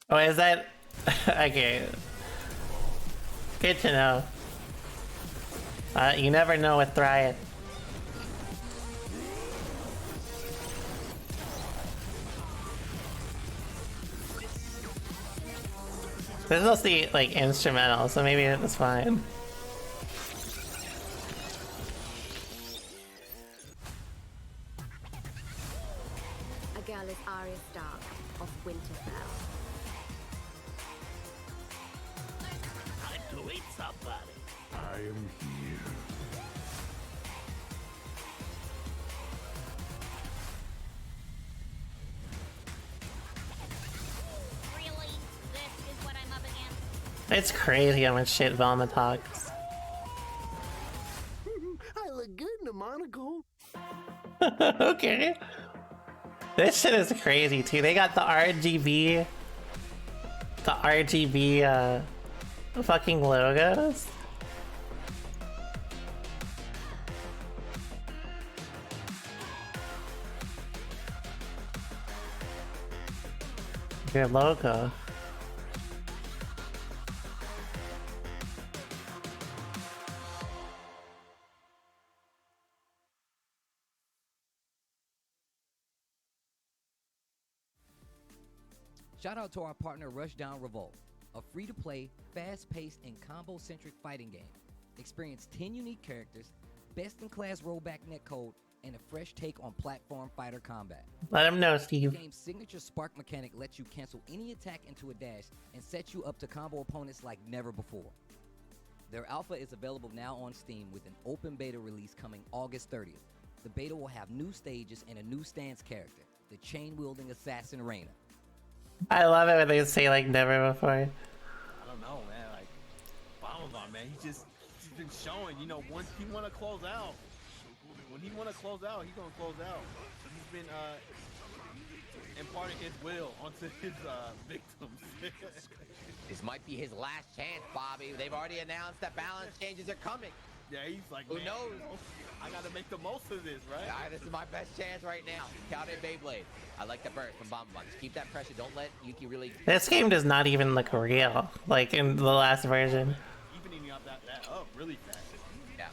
Oh, is that okay? Good to know. You never know with Riot. This is mostly like instrumental, so maybe it's fine. A girl is Arya Stark of Winterfell. Time to eat somebody. I am here. Really? This is what I'm up against? It's crazy how much shit Velma talks. I look good in a monocle. Okay. This shit is crazy too. They got the RGB fucking logos. Your logo. Shout out to our partner Rushdown Revolt, a free-to-play, fast-paced, and combo-centric fighting game. Experience 10 unique characters, best-in-class rollback netcode, and a fresh take on platform fighter combat. Let him know, Steve. The game's signature spark mechanic lets you cancel any attack into a dash and sets you up to combo opponents like never before. Their alpha is available now on Steam with an open beta release coming August 30th. The beta will have new stages and a new stance character, the chain-wielding assassin Reyna. I love it when they say like never before. I don't know, man. Like, Bomba, man, he's been showing, you know, once he want to close out, he's gonna close out. He's been imparting his will onto his victims. This might be his last chance, Bobby. They've already announced that balance changes are coming. Yeah, he's like, who knows? I gotta make the most of this, right? This is my best chance right now. Count it, Beyblade. I like the burst from Bomba. Just keep that pressure. Don't let Yuki really. This game does not even look real, like in the last version. Evening up that up really fast. Yeah.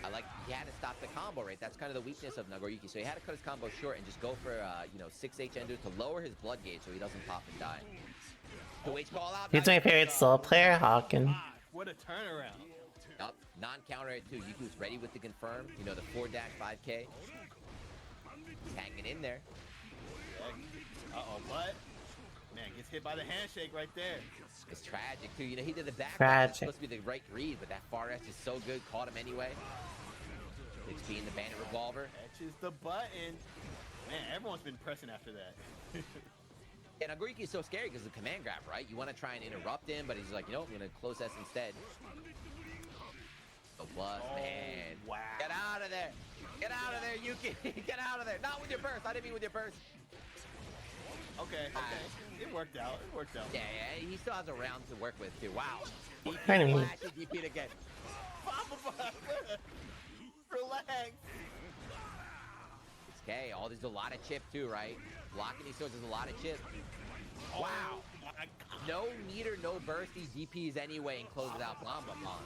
I like he had to stop the combo, right? That's kind of the weakness of Nagoriyuki. So he had to cut his combo short and just go for 6H ender to lower his blood gauge so he doesn't pop and die. 2H call out. He's my favorite solo player, Hawken. What a turnaround. Up, non-counter it too. Yuki's ready with the confirm. You know, the 4-5K. He's hanging in there. Uh-oh, what? Man, gets hit by the handshake right there. It's tragic too. You know, he did the back. Tragic. It's supposed to be the right read, but that far S is so good. Caught him anyway. It's being the bandit revolver. Catches the button. Man, everyone's been pressing after that. And Nagoriyuki is so scary because of the command grab, right? You want to try and interrupt him, but he's like, you know, I'm going to close S instead. The what, man? Wow. Get out of there. Get out of there, Yuki. Get out of there. Not with your burst. I didn't mean with your burst. Okay. It worked out. Yeah, he still has a round to work with, too. Wow. Enemy. DP again. Relax. It's okay. There's a lot of chip, too, right? Blocking these swords is a lot of chip. Wow. No meter, no burst. These DPs anyway and closes out Bomba-Bon.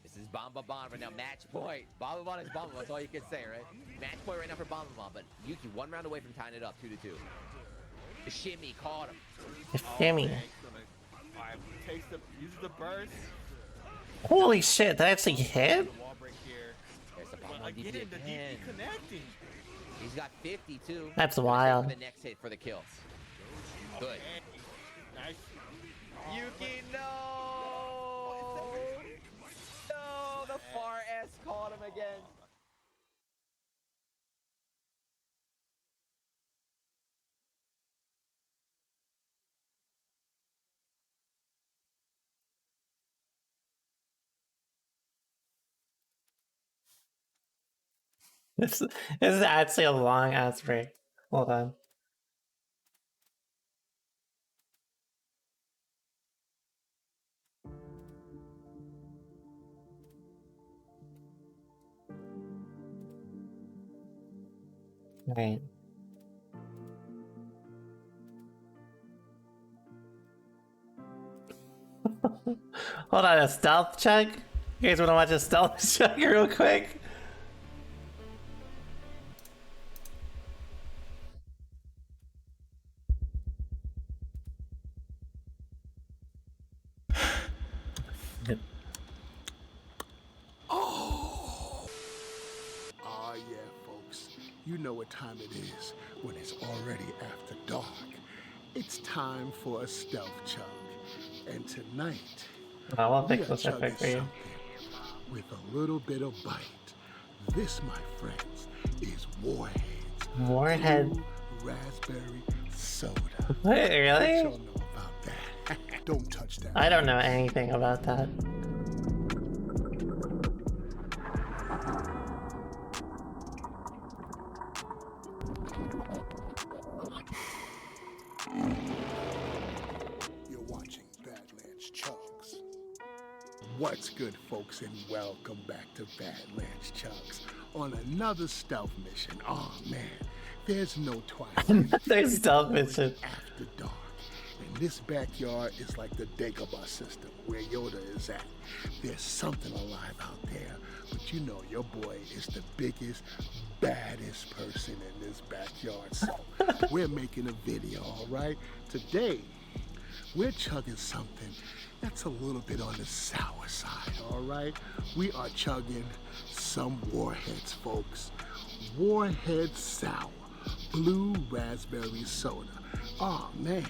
This is Bomba-Bon right now. Match point. Bomba-Bon is Bomba-Bon. That's all you can say, right? Match point right now for Bomba-Bon. But Yuki, one round away from tying it up, 2-2. The shimmy caught him. The shimmy. Alright, uses the burst. Holy shit, that actually hit? Wall break here. There's the Bomba-Bon Again, DP the again. DP connecting. He's got 52. That's wild. For the next hit for the kill. Good. Nice. Yuki, no! No, the far S caught him again. This is actually a long ass break. Hold on. Right. Hold on, a stealth check? You guys wanna watch a stealth check real quick? Ah, yeah, folks. You know what time it is when it's already after dark. It's time for a stealth chug. And tonight, I won't we fix are this real quick chugging for you. something with a little bit of bite. This, my friends, is Warheads. Warhead. Blue raspberry soda. What, What really? y'all know about that? Don't touch that. I don't know anything about that. You're watching Badlands Chugs. What's good, folks, and welcome back to Badlands Chugs on another stealth mission. Oh man, there's no twilight. There's stealth mission. After dark. And this backyard is like the Dagobah system where Yoda is at. There's something alive out there, but you know your boy is the biggest, baddest person in this backyard. So we're making a video, all right? Today, we're chugging something that's a little bit on the sour side, all right? We are chugging some Warheads, folks. Warhead Sour, blue raspberry soda. Oh, man.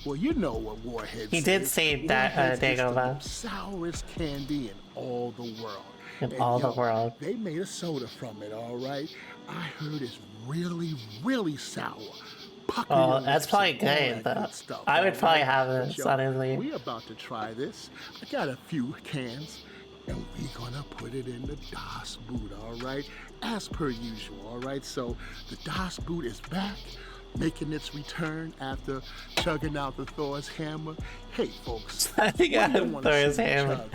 Well, you know what Warheads He did is. say that, Warheads is the Dagobah. sourest candy in all the world. In And, all the yo, world. They made a soda from it, all right? I heard it's really, really sour. Pucker Oh, your that's lips probably and all good, that though. good stuff, I would all probably right? have But, this, yo, honestly. we about to try this. I got a few cans, and we gonna put it in the Das Boot, all right? As per usual, all right? So the Das Boot is back, making its return after chugging out the Thor's hammer. Hey, folks, I think I what do you had wanna Thor's see me hammer. chug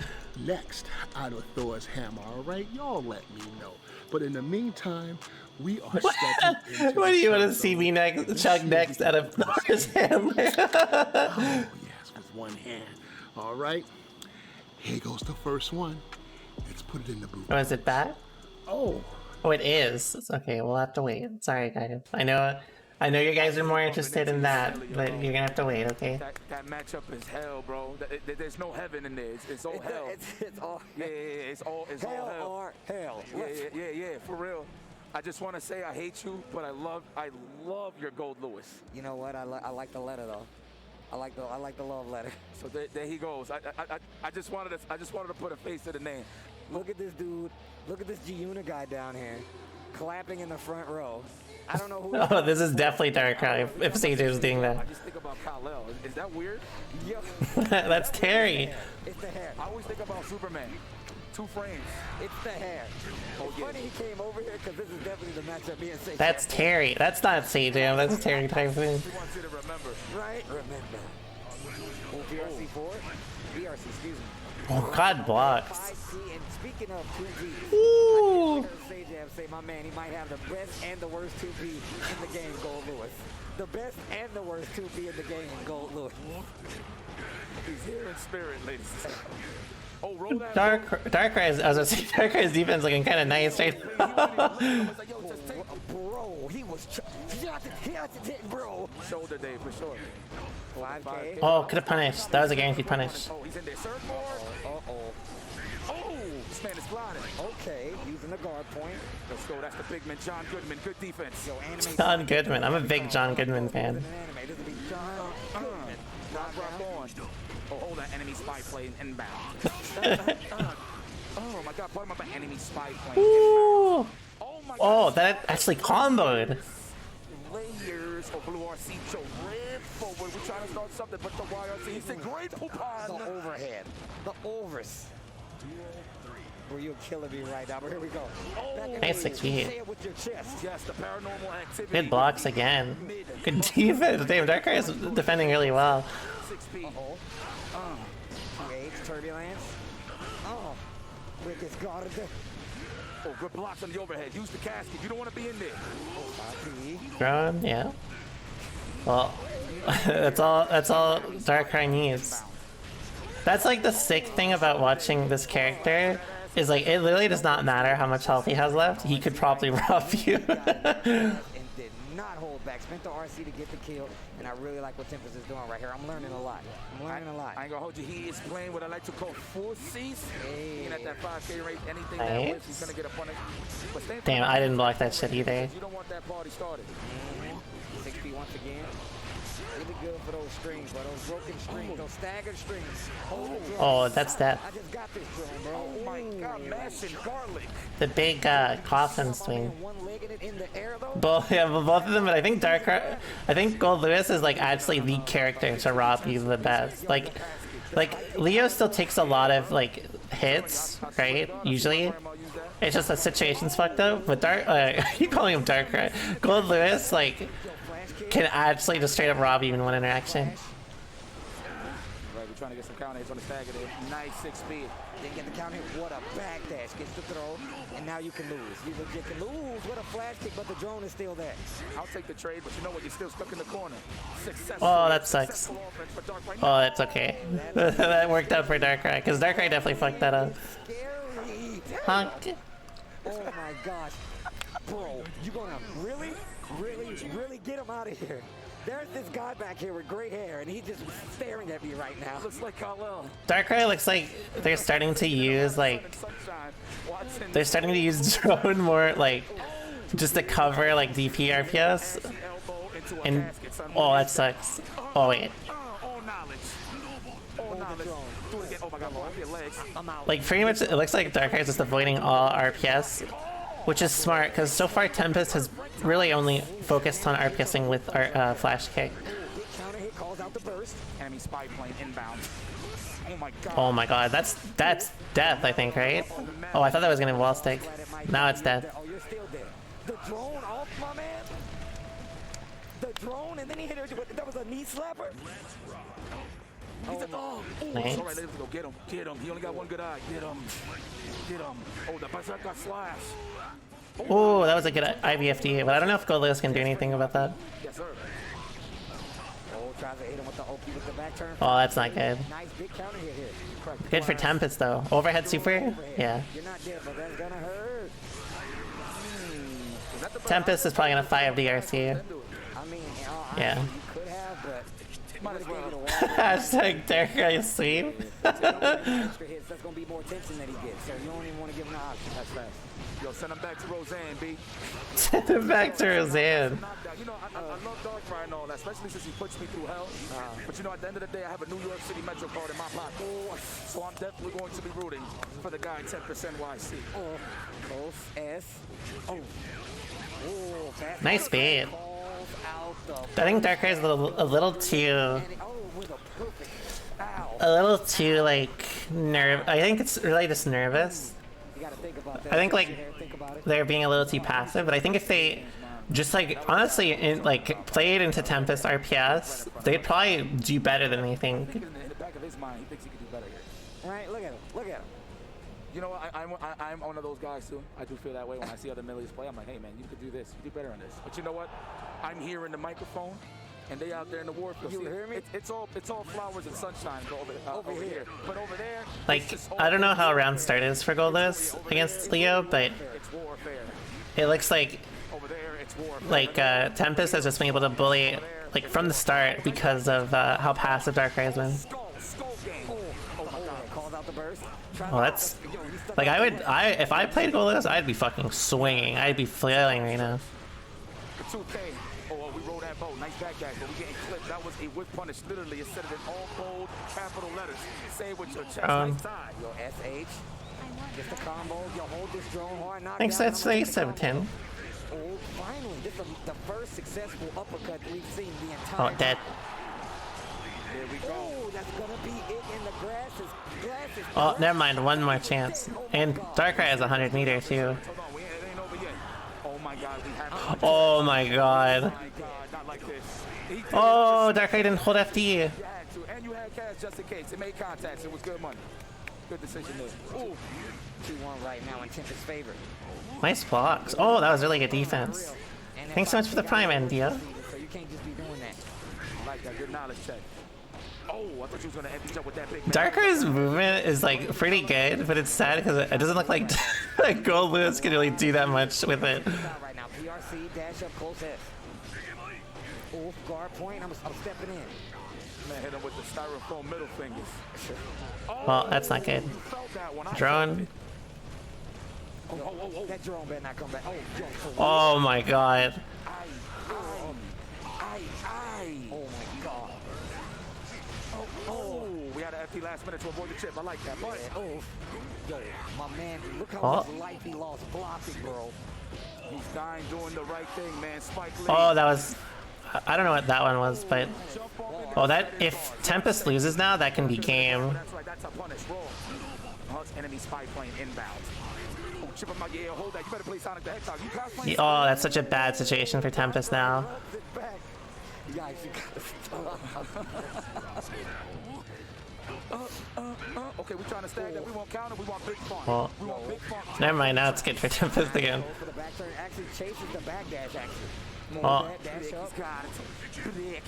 next out of Thor's hammer, all right? Y'all let me know. But in the meantime, we are stepping into What do the you want to chug see zone. me Let's chug see if next we out can of do Thor's this. hammer? Oh, yes, with one hand. All right. Here goes the first one. Let's put it in the boot. Oh, is it bad? Oh. Oh, it is. It's okay, we'll have to wait. Sorry, guys. I know you guys are more interested in that, but you're gonna have to wait, okay? That matchup is hell, bro. There's no heaven in there. It's all hell. It's all Yeah, it's all hell hell. or hell. Yeah, for real. I just want to say I hate you, but I love your gold Lewis. You know what? I like the letter though. I like the love letter. So there he goes. I just wanted to put a face to the name. Look at this dude. Look at this G-Unit guy down here, clapping in the front row. I don't know who. Oh, this is definitely Darkrai if CJ was doing I that. just think about Kal-El. Is that weird? Yo. That's Terry. It's the hair. I always think about Superman. 2 frames. It's the hair. It's funny he came over here because this is definitely the matchup me and Say. That's Terry. That's not CJ. That's Terry Typhoon. He wants you to remember. Right? Remember. Oh, BRC4? BRC, excuse me. Oh, God blocks. 5T, and speaking of 2Gs, Ooh. I just heard Sajab say, my man, he might have the best and the worst 2P in the game, Gold Lewis. The best and the worst 2P in the game, Gold Lewis. He's here in spirit, ladies. Oh, roll that. Darkrai's, I was gonna say, Darkrai's defense looking kind of nice right Bro, he was bro. Shoulder day for sure. 5K. Oh, could have punished. That was a guaranteed punish. Oh, he's in there. Surfboard. Oh, this man is gliding. Okay, using the guard point. Let's go. That's the big man, John Goodman. Good defense. Yo, anime. John Goodman. I'm a big John Goodman fan. This will be John Goodman. Rock on. Oh, hold that enemy spy plane inbound. Oh my God, talking about the enemy spy plane. Ooh. Oh my God. Oh, that actually comboed. Layers of Blue RC Joe ran forward. We're trying to start something, but the YRC is a great The overhead. The overs. Bro, you're killing me right now, but here we go. Nice 6 feet. Say it with your chest. Yes, the paranormal activity. Good blocks again. Good defense. Damn, Darkrai is defending really well. 6 feet. Engage, turbulence. Oh, with this guard. Oh, good blocks on the overhead. Use the casket. You don't want to be in there. Grown, yeah. Well, that's all Darkrai needs. That's like the sick thing about watching this character, is like it literally does not matter how much health he has left. He could probably rob you. And did not hold back. Spent the RC to get the kill, and I really like what Tempest is doing right here. I'm learning a lot. I ain't gonna hold you. He is playing what I like to call full C's. Being at that 5K rate, anything that Nice. wins, he's gonna get a punish. But stay Damn, I didn't block that shit either. You don't want that party started. 6 feet once again. Really good for those strings, bro. Those broken strings, those staggered strings. Oh, that's that. I just got this drone, bro. Oh my God, mashing garlic. The big coffin swing. One-legged in the air, though. Both of them, but I think Gold Lewis is like actually the character to rob you the best. Like Leo still takes a lot of like hits, right? Usually. It's just the situation's fucked up, but you calling him Darkrai. Gold Lewis, like, can actually just straight up rob you in one interaction. Right, we're trying to get some counter hits on the stagger there. Nice 6 speed. Didn't get the counter hit. What a backdash. Gets the throw, and now you can lose. You legit can lose. What a flash kick, but the drone is still there. I'll take the trade, but you know what? You're still stuck in the corner. Successful. Oh, that sucks. Oh, that's okay. That worked out for Darkrai, because Darkrai definitely fucked that up. Honk. Oh my gosh. Bro, you gonna really get him out of here. There's this guy back here with great hair, and he's just staring at me right now. Looks like Kal-El. Darkrai looks like they're starting to use drone more like just to cover like DP RPS. And oh, that sucks. Oh wait. Like pretty much, it looks like Darkrai is just avoiding all RPS, which is smart because so far Tempest has really only focused on RPSing with our Flash Kick. Enemy spy plane inbound. Oh my god, that's death, I think, right? Oh, I thought that was gonna wall stick. Now it's death. Oh, you're still dead. The drone off, my man. The drone, and then he hit her. That was a knee slapper. Nice. All right, let's go. Get him. Get him. He only got one good eye. Get him. Get him. Oh, the berserk got slashed. Oh, that was a good IBFD, but I don't know if Gold Lewis can do anything about that. Yes, sir. Oh, tries to hit him with the OP with the back turn. Oh, that's not good. Nice big counter hit here. Good for Tempest though. Overhead super? Yeah. You're not dead, but that's gonna hurt. Tempest is probably gonna 5 DRC. I mean, Yeah. you could have, but might as well. Hashtag Darkrai sweep. Extra hits, that's gonna be more attention that he gets, so you don't even want to give him the option. That's fast. Yo, send him back to Roseanne, B. Send him back to Roseanne. You know, I love Darkrai and all that, especially since he puts me through hell. But you know, at the end of the day, I have a New York City Metro card in my pocket. So I'm definitely going to be rooting for the guy 10% YC. Oh, close S. Oh. Oh, fast. Nice speed. I think Darkrai is a little too like I think it's really just nervous. I think like they're being a little too passive, but I think if they just like honestly like played into Tempest RPS, they'd probably do better than they think. In the back of his mind, he thinks he could do better here. Right, look at him. Look at him. You know, I'm one of those guys too. I do feel that way when I see other millies play. I'm like, hey man, you could do this. You do better on this. But you know what? I'm here in the microphone, and they out there in the warfield. You hear me? It's all flowers and sunshine over here. But over there, Like I don't know how round start is for Gold Lewis against Leo, but it's warfare. it looks like Over there, it's warfare. like Tempest has just been able to bully like from the start because of how passive Darkrai has been. Calls out the burst. Well, that's like if I played Gold Lewis, I'd be fucking swinging. I'd be flailing right now. 2K. Oh, we rolled that bow. Nice backdash, but we getting clipped. That was a whip punish. Literally, it said it in all bold capital letters. Say it with your chest. Nice tie. Yo, SH. Just a combo. Yo, hold this drone hard. Knock Thanks, down. that's 710. Oh, finally. This is the first successful uppercut we've seen the entire Oh, dead. There we go. Oh, that's gonna be it in the glasses. Oh, never mind. One more chance. And Darkrai has 100 meter too. Hold on, it ain't over yet. Oh my God, we have. Oh my god. Oh my God, not like this. He did Oh, Darkrai didn't hold FD. You had to, and you had cash just in case. It made contacts. It was good money. Good decision there. Ooh. 2-1 right now in Tempest's favor. Nice blocks. Oh, that was really good defense. Thanks so much for the prime, India. So you can't just be doing that. I like that. Good knowledge check. Oh, I thought you was gonna end each up with that big man. Darkrai's movement is like pretty good, but it's sad because it doesn't look like Gold Lewis can really do that much with it. Right now, PRC dash up close S. Oh, guard point. I'm stepping in. Man, hit him with the styrofoam middle fingers. Well, that's not good. Drone. Oh, that drone better not come back. Oh my god. Oh my god. Oh, we had an FT last minute to avoid the chip. I like that. But yo, my man, look how much life he lost blocking, bro. He's dying doing the right thing, man. Spike Lee. Oh, that was... I don't know what that one was, but... Oh, that... If Tempest loses now, that can be game. That's right, that's a punish. Roll. Enemy spy plane inbound. Oh, chip him out. Yeah, hold that. You better play Sonic the Hedgehog. You pass plane. Oh, that's such a bad situation for Tempest now. Okay, we're trying to stag that. We want counter. We want big fun. Well, We want big fun. never mind, now it's good for Tempest again. For the back turn, actually chases the back dash, actually. Oh. Dash up.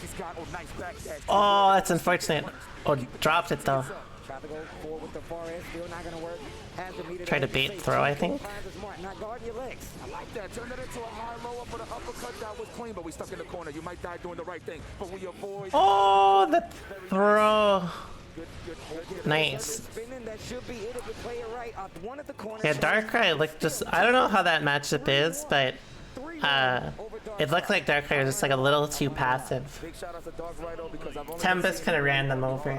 He's got a nice back dash. Oh, that's unfortunate. Oh, dropped it though. Tried to go forward with the far edge, still not gonna work. Has the meter. Tried to bait throw, I think. Not guard your legs. I like that. Turn that into a high low up with an uppercut. That was clean, but we stuck in the corner. You might die doing the right thing, but we avoid. Oh, the throw. Nice. That should be it if you play it right. One at the corner. Yeah, Darkrai looked just... I don't know how that matchup is, but... it looked like Darkrai was just like a little too passive. Big shout out to Dog Rido because I've only Tempest kind of ran them over.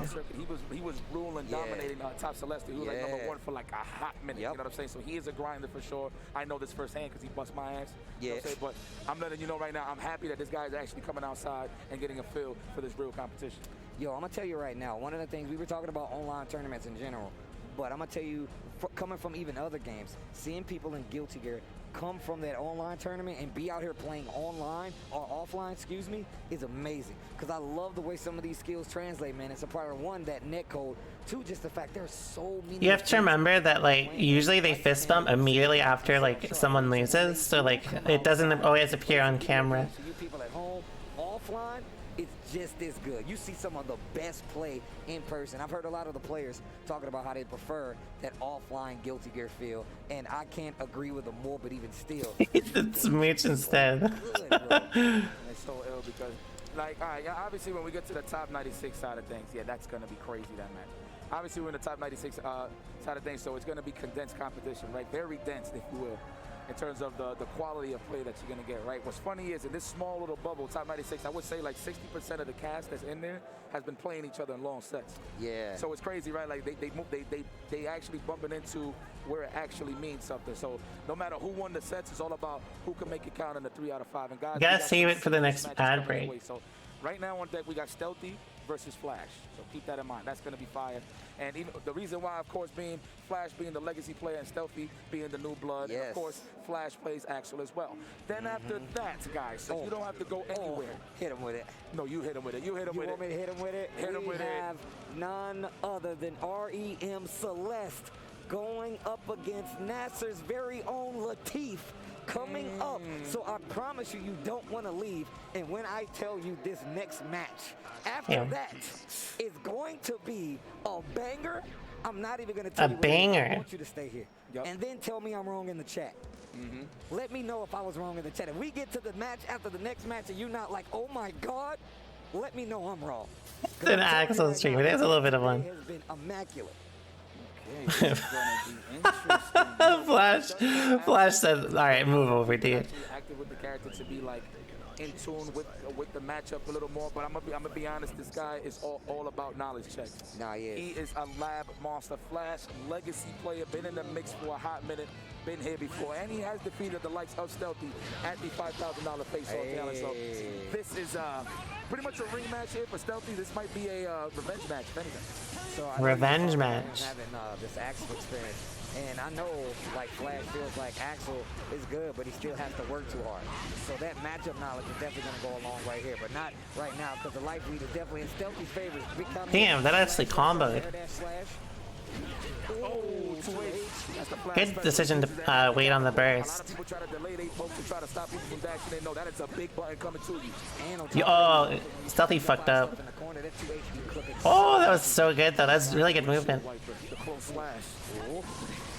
He was ruling, dominating Top Celestial. He was like #1 for like a hot minute. You know what I'm saying? So he is a grinder for sure. I know this firsthand because he bust my ass. You know what I'm saying? But I'm letting you know right now, I'm happy that this guy is actually coming outside and getting a feel for this real competition. Yo, I'm gonna tell you right now, one of the things we were talking about online tournaments in general, but I'm gonna tell you, coming from even other games, seeing people in Guilty Gear come from that online tournament and be out here playing online or offline, excuse me, is amazing. Because I love the way some of these skills translate, man. It's a part of one, that net code, two, just the fact there's so many. You have to remember that like usually they fist bump immediately after like someone loses, so like it doesn't always appear on camera. So you people at home, offline, it's just as good. You see some of the best play in person. I've heard a lot of the players talking about how they prefer that offline Guilty Gear feel, and I can't agree with them more, but even still. It's Mooch instead. It's so ill because, like, all right, obviously when we get to the top 96 side of things, yeah, that's going to be crazy, that match. Obviously we're in the top 96 side of things, so it's going to be condensed competition, right? Very dense, if you will, in terms of the quality of play that you're going to get, right? What's funny is in this small little bubble, top 96, I would say like 60% of the cast that's in there has been playing each other in long sets. Yeah. So it's crazy, right? Like they actually bumping into where it actually means something. So no matter who won the sets, it's all about who can make it count in the 3 out of 5. And guys, You gotta save it for the next ad break. So right now on deck we got Stealthy versus Flash. So keep that in mind. That's going to be fire. And even the reason why, of course, being Flash being the legacy player and Stealthy being the new blood, and of course, Flash plays Axel as well. Then after that, guys, so you don't have to go anywhere. Hit him with it. No, you hit him with it. You hit him with it. You want me to hit him with it? Hit him with it. We have none other than REM Celeste going up against Nasser's very own Latif coming up. So I promise you, you don't want to leave. And when I tell you this next match, after that is going to be a banger, I'm not even going to tell you. A banger. I want you to stay here. And then tell me I'm wrong in the chat. Let me know if I was wrong in the chat. If we get to the match after the next match and you're not like, oh my God, let me know I'm wrong. It's an Axel stream. There's a little bit of one. It has been immaculate. Okay, this is gonna be interesting. Flash says, all right, move over, dude. Active with the character to be like in tune with the matchup a little more. But I'm gonna be honest, this guy is all about knowledge checks. Nah, he is. He is a lab monster. Flash, legacy player, been in the mix for a hot minute, been here before, and he has defeated the likes of Stealthy at the $5,000 face-off challenge. So this is pretty much a rematch here for Stealthy. This might be a revenge match, if anything. So Revenge match. Having this Axel experience, and I know like Flash feels like Axel is good, but he still has to work too hard. So that matchup knowledge is definitely going to go a long way here, but not right now because the life lead is definitely in Stealthy's favor. Damn, that actually comboed. Oh, Good decision to wait on the burst. People try to delay they folks to try to stop people from dashing in. No, that is a big button coming to you. Oh, Stealthy fucked up. Oh, that was so good though. That's really good movement. The close slash.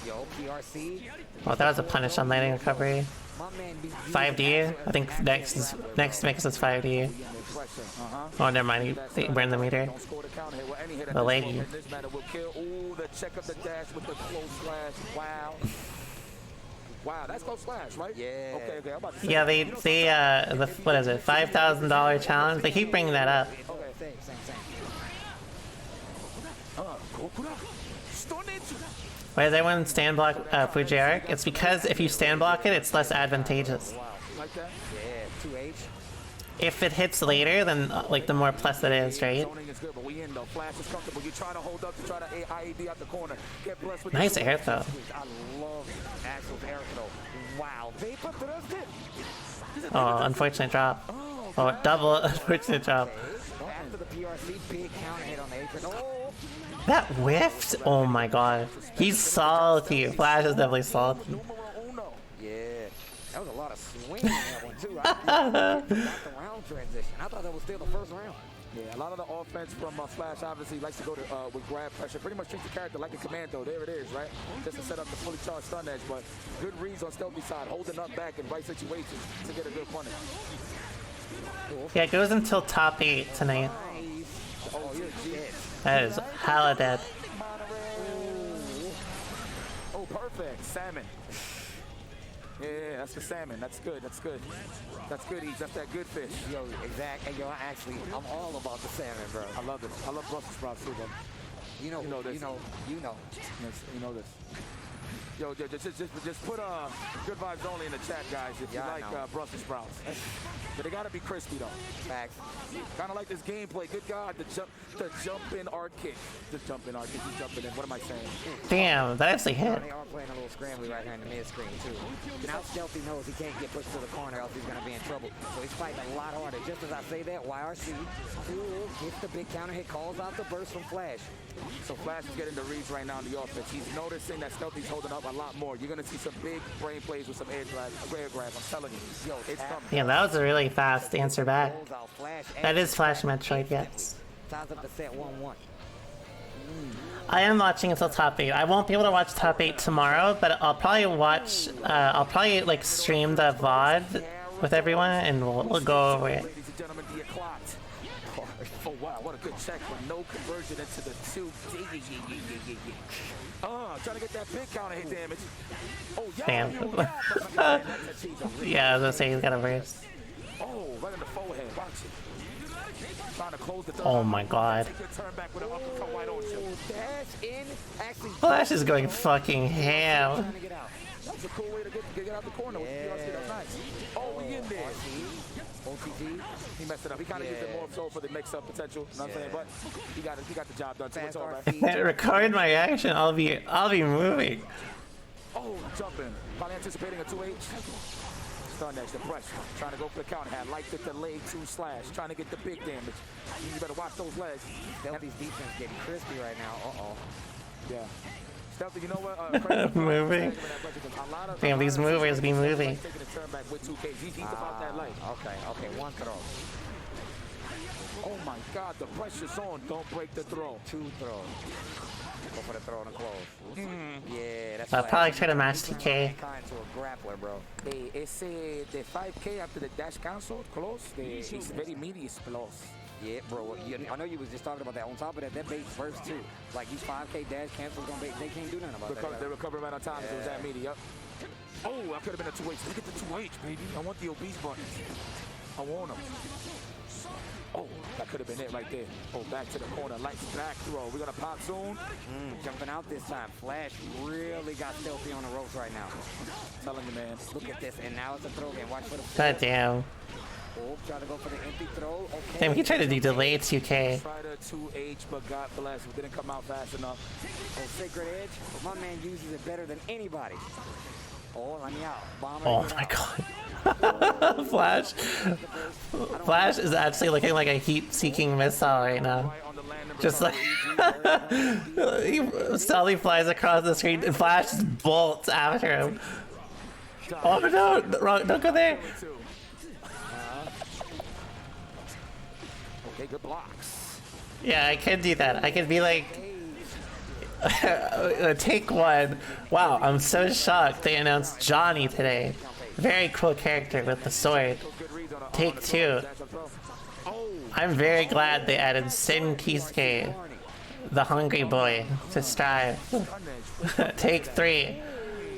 Yo, PRC. Oh, that was a punish on landing recovery. 5D. I think next mix is 5D. Oh, never mind. They burned the meter. The lady. Ooh, the check of the dash with the close slash. Wow. Wow, that's close slash, right? Yeah. Okay. I'm about to say. Yeah, the what is it? $5,000 challenge. They keep bringing that up. Okay, same. Why does everyone stand block Fuji Arc? It's because if you stand block it, it's less advantageous. Like that? Yeah, 2H. If it hits later, then like the more plus it is, right? Zoning is good, but we in though. Flash is comfortable. You try to hold up to try to IED out the corner. Get blessed with Nice air though. I love Axel's air throw. Wow, they put the Oh, unfortunate drop. Oh, double unfortunate drop. After the PRC, big counter hit on the apron. Oh! That whiffed? Oh my god. He's salty. Flash is definitely salty. Yeah, that was a lot of swing in that one too. I got the round transition. I thought that was still the first round. Yeah, a lot of the offense from Flash obviously likes to go to with grab pressure. Pretty much treats the character like a commando. There it is, right? Just to set up the fully charged stun edge. But good reads on Stealthy side, holding up back in right situations to get a good punish. Yeah, it goes until top 8 tonight. Oh, you're dead. That is hella dead. Oh, perfect. Salmon. Yeah, that's the salmon. That's good. That's good. That's good, Eats. That's that good fish. Yo, exactly. Yo, actually, I'm all about the salmon, bro. I love it. I love Brussels sprouts too, bro. You know this. You know. Yes, you know this. Yo, just put good vibes only in the chat, guys, if you like Brussels sprouts. But they gotta be crispy though. Facts. Kind of like this gameplay. Good God, the jump in arc kick. The jump in arc kick. He's jumping in. What am I saying? Damn, that actually hit. They are playing a little scrambly right here in the mid screen too. Now Stealthy knows he can't get pushed to the corner, else he's gonna be in trouble. So he's fighting a lot harder. Just as I say that, YRC hits the big counter hit, calls out the burst from Flash. So Flash is getting the reads right now in the offense. He's noticing that Stealthy's holding up a lot more. You're gonna see some big brain plays with some air grabs. I'm telling you, yo, it's coming. Yeah, that was a really fast answer back. That is Flash Metroid, yes. Ties up the set 1-1. I am watching until top 8. I won't be able to watch top 8 tomorrow, but I'll probably watch. I'll probably like stream the VOD with everyone, and we'll go over it. Ladies and gentlemen, the clock. Oh wow, what a good check, but no conversion into the 2. Trying to get that big counter hit damage. Oh yeah. Damn. Yeah, I was gonna say he's got a burst. Oh, right in the forehead. Watch it. Trying to close the Oh my god. turn back with an uppercut right on you. Dash in. Actually, Flash is going fucking ham. That's a cool way to get out the corner with the PRC. That's nice. Oh, we in there. OTG. He messed it up. He kind of used it more so for the mix-up potential. You know what I'm saying? But he got the job done. So it's all right. Record my action. I'll be moving. Oh, jumping. Probably anticipating a 2H. Stun edge, the pressure. Trying to go for the counter hand. Like the delayed 2 slash. Trying to get the big damage. You better watch those legs. Stealthy's defense getting crispy right now. Uh-oh. Yeah. Stealthy, you know what? Moving. Damn, these movers be moving. Taking a turn back with 2K. He's about that life. Okay, one throw. Oh my God, the pressure's on. Don't break the throw. 2 throws. Go for the throw and the close. Yeah, that's I'll probably try to match TK. Kind to a grappler, bro. Ese the 5K after the dash cancel close. It's very meaty close. Yeah, bro. I know you was just talking about that. On top of that, that bait's first too. Like these 5K dash cancels gonna bait. They can't do nothing about that. They recover right on time. It was that meaty. Yep. Oh, I could have been a 2H. Look at the 2H, baby. I want the obese buttons. I want him. Oh, that could have been it right there. Oh, back to the corner. Lights back throw. We're going to pop soon. Jumping out this time. Flash really got stealthy on the ropes right now. I'm telling you, man. Look at this. And now it's a throw game. Watch for the God damn. Oh, try to go for the empty throw. Okay. Damn, he tried to do delayed 2K. Tried a 2H, but God bless. It didn't come out fast enough. Oh, Sacred Edge. But my man uses it better than anybody. Oh, let me out. Bomber. Oh my god. Flash. Flash is actually looking like a heat-seeking missile right now. Just like he slowly flies across the screen and Flash just bolts after him. Oh no! Don't go there. Okay, good blocks. Yeah, I can do that. I can be like, take one. Wow, I'm so shocked they announced Johnny today. Very cool character with the sword. Take two. I'm very glad they added Sin Kisuke, the hungry boy, to strive. Take three.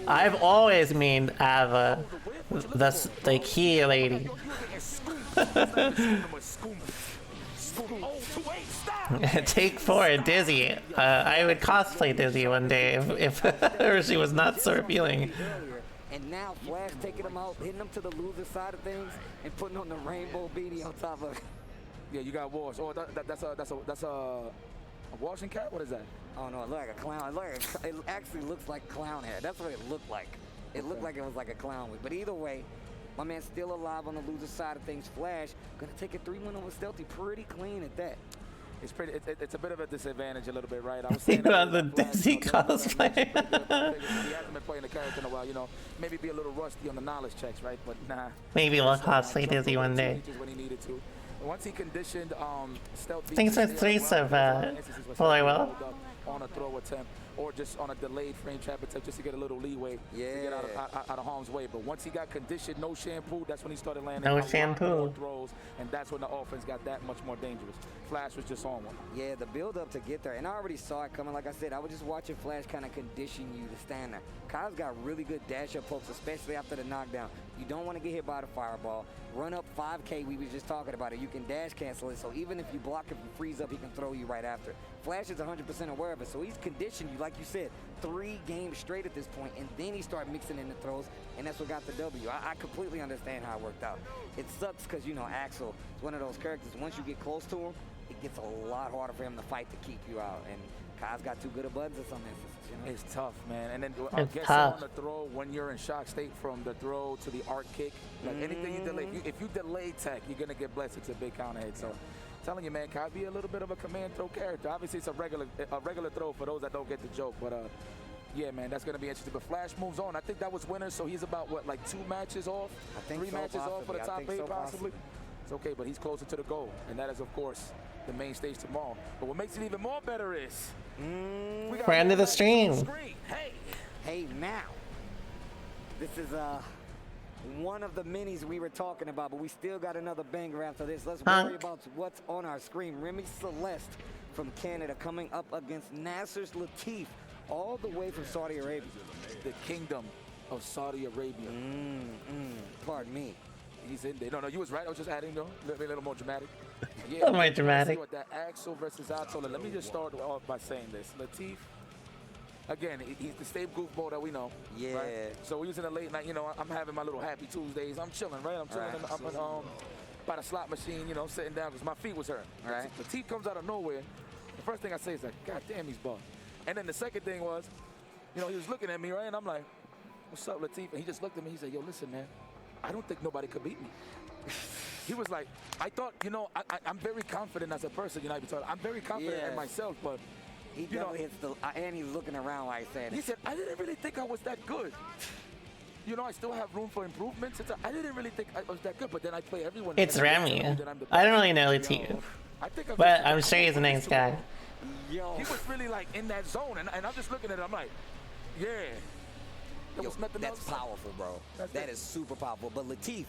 I've always mean Ava, the key lady. Take four, Dizzy. I would cosplay Dizzy one day if she was not so appealing. And now Flash taking him out, hitting him to the loser side of things, and putting on the rainbow beanie on top of it. Yeah, you got Wash. Oh, that's a washing cap. What is that? Oh no, it looked like a clown. It actually looks like clown hair. That's what it looked like. It looked like it was like a clown wig. But either way, my man's still alive on the loser side of things. Flash gonna take a 3-1 over Stealthy, pretty clean at that. It's pretty. It's a bit of a disadvantage, a little bit, right? I was Think about the Dizzy cosplay. He hasn't been playing the character in a while, you know. Maybe be a little rusty on the knowledge checks, right? But nah. Maybe we'll cosplay Dizzy one day. When he needed to. Once he conditioned Stealthy. I think it's 3 of Fully Well. On a throw attempt, or just on a delayed frame trap attempt, just to get a little leeway to get out of harm's way. But once he got conditioned, no shampoo, that's when he started landing no shampoo throws, and that's when the offense got that much more dangerous. Flash was just on one. Yeah, the build up to get there, and I already saw it coming. Like I said, I was just watching Flash kind of condition you to stand there. Kyle's got really good dash up pokes, especially after the knockdown. You don't want to get hit by the fireball. Run up 5K, we was just talking about it. You can dash cancel it, so even if you block, if you freeze up, he can throw you right after. Flash is 100% aware of it, so he's conditioned you, like you said, 3 games straight at this point, and then he started mixing in the throws, and that's what got the W. I completely understand how it worked out. It sucks because, you know, Axel is one of those characters, once you get close to him, it gets a lot harder for him to fight to keep you out, and Kai's got too good of buttons in some instances. You know? It's tough, man. And then I guess on the throw, when you're in shock state from the throw to the arc kick, like anything you delay, if you delay tech, you're gonna get blessed. It's a big counter hit. So, telling you, man, Kai be a little bit of a command throw character. Obviously, it's a regular throw for those that don't get the joke. But yeah, man, that's gonna be interesting. But Flash moves on. I think that was winner. So he's about what, like 2 matches off, I think 3 matches off for the top 8, so, possibly. It's okay, but he's closer to the goal, and that is, of course, the main stage tomorrow. But what makes it even more better is friend of the stream. Hey, now this is one of the minis we were talking about, but we still got another banger after this. Let's worry about what's on our screen. Remy Celeste from Canada coming up against Nasser's Latif, all the way from Saudi Arabia. The kingdom of Saudi Arabia. Pardon me. He's in there. No, you was right. I was just adding, though. A little more dramatic. Yeah, a little more dramatic. What, that Axel versus Atola. Let me just start off by saying this. Latif, again, he's the same goofball that we know. Yeah. Right? So we was in a late night, you know, I'm having my little happy Tuesdays. I'm chilling, right? I'm chilling by the slot machine, you know, sitting down because my feet was hurting. Right. Latif comes out of nowhere. The first thing I say is like, God damn, he's bugged. And then the second thing was, you know, he was looking at me, right? And I'm like, what's up, Latif? And he just looked at me. He said, yo, listen, man, I don't think nobody could beat me. He was like, I thought, you know, I'm very confident as a person, you know, I'm very confident in myself, but he definitely hits the, and he's looking around like saying, he said, I didn't really think I was that good. You know, I still have room for improvements. I didn't really think I was that good, but then I play everyone. It's Remy. I don't really know Latif, but I'm sure he's a nice guy. Yo. He was really like in that zone, and I'm just looking at it, I'm like, yeah. That's powerful, bro. That is super powerful. But Latif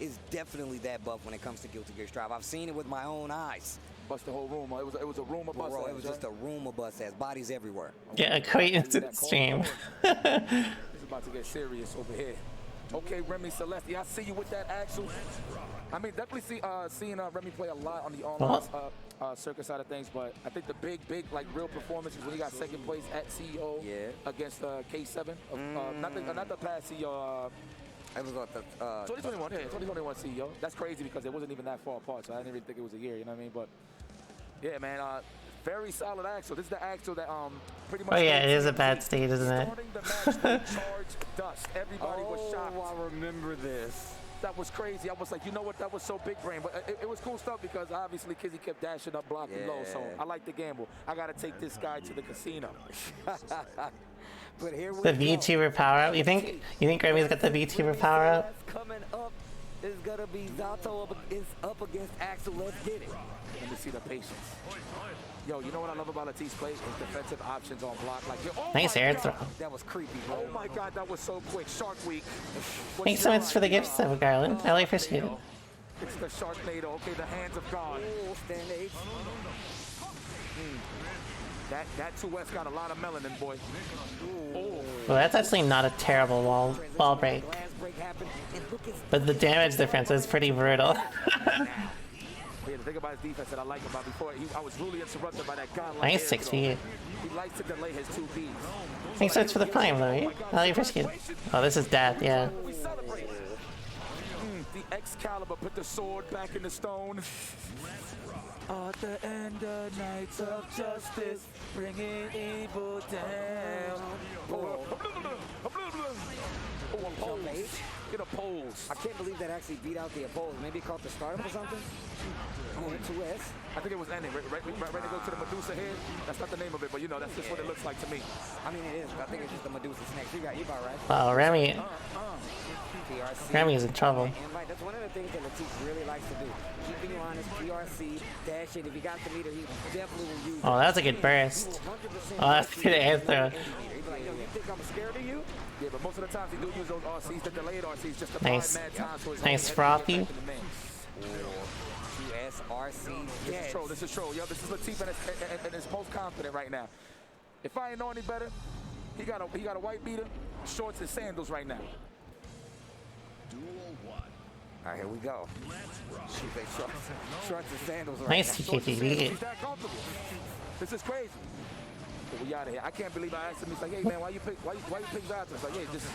is definitely that buff when it comes to Guilty Gear Strive. I've seen it with my own eyes. Bust the whole room. It was a room of bus. Bro, it was just a room of bus ass. Bodies everywhere. Get acquainted to the stream. It's about to get serious over here. Okay, Remy Celeste, I see you with that Axel. I mean, definitely seeing Remy play a lot on the online circuit side of things, but I think the big, like real performance is when he got second place at CEO against K7. Not the past CEO. It was what the 2021. Yeah, 2021 CEO. That's crazy because it wasn't even that far apart, so I didn't even think it was a year. You know what I mean? But yeah, man. Very solid Axel. This is the Axel that pretty much. Oh yeah, it is a bad state, isn't it? Starting the match with charged dust. Everybody was shocked. I remember this. That was crazy. I was like, you know what? That was so big brain. But it was cool stuff because obviously Kizzy kept dashing up, blocking low. So I like the gamble. I got to take this guy to the casino. But here we The VTuber power up. You think Remy's got the VTuber power up? Coming up is gonna be Zato is up against Axel. Let's get it. Let me see the patience. Yo, you know what I love about Latif's play? His defensive options on block. Like, Nice air throw. That was creepy, bro. Oh my God, that was so quick. Shark Week. Thanks so much for the gifts, Garland. I really appreciate it. It's the Sharknado. Okay, the hands of God. Oh, stand H. That 2S got a lot of melanin, boy. Well, that's actually not a terrible wall break. But the damage difference is pretty brutal. Yeah, the thing about his defense that I like about before, I was really interrupted by that guy. Nice 6 feet. He likes to delay his 2 Ps. Thanks so much for the prime, Louis. I really appreciate it. Oh, this is death, yeah. The Excalibur put the sword back in the stone. At the end of nights of justice, bringing evil down. Get a pose. I can't believe that actually beat out the opposed. Maybe it caught the startup or something? Oh, 2S. I think it was ending. Ready to go to the Medusa head? That's not the name of it, but you know, that's just what it looks like to me. I mean, it is. I think it's just the Medusa snake. You about right. Wow, Remy is in trouble. Invite. That's one of the things that Latif really likes to do. Keeping you honest, PRC, dash in. If you got the meter, he definitely will use it. Oh, that's a good burst. Oh, that's a good air throw. He'd be like, yo, you think I'm scared of you? Yeah, but most of the times he do use those RCs, the delayed RCs, just to Nice. buy mad time for his Nice frothy. USRC. This is troll. This is troll. Yo, this is Latif and his most confident right now. If I ain't know any better, he got a white beater, shorts and sandals right now. All right, here we go. Shorts and sandals right Nice now. TKTV. He's that comfortable. This is crazy. But we out of here. I can't believe I asked him. He's like, hey man, why you pick Zato? It's like, yeah, just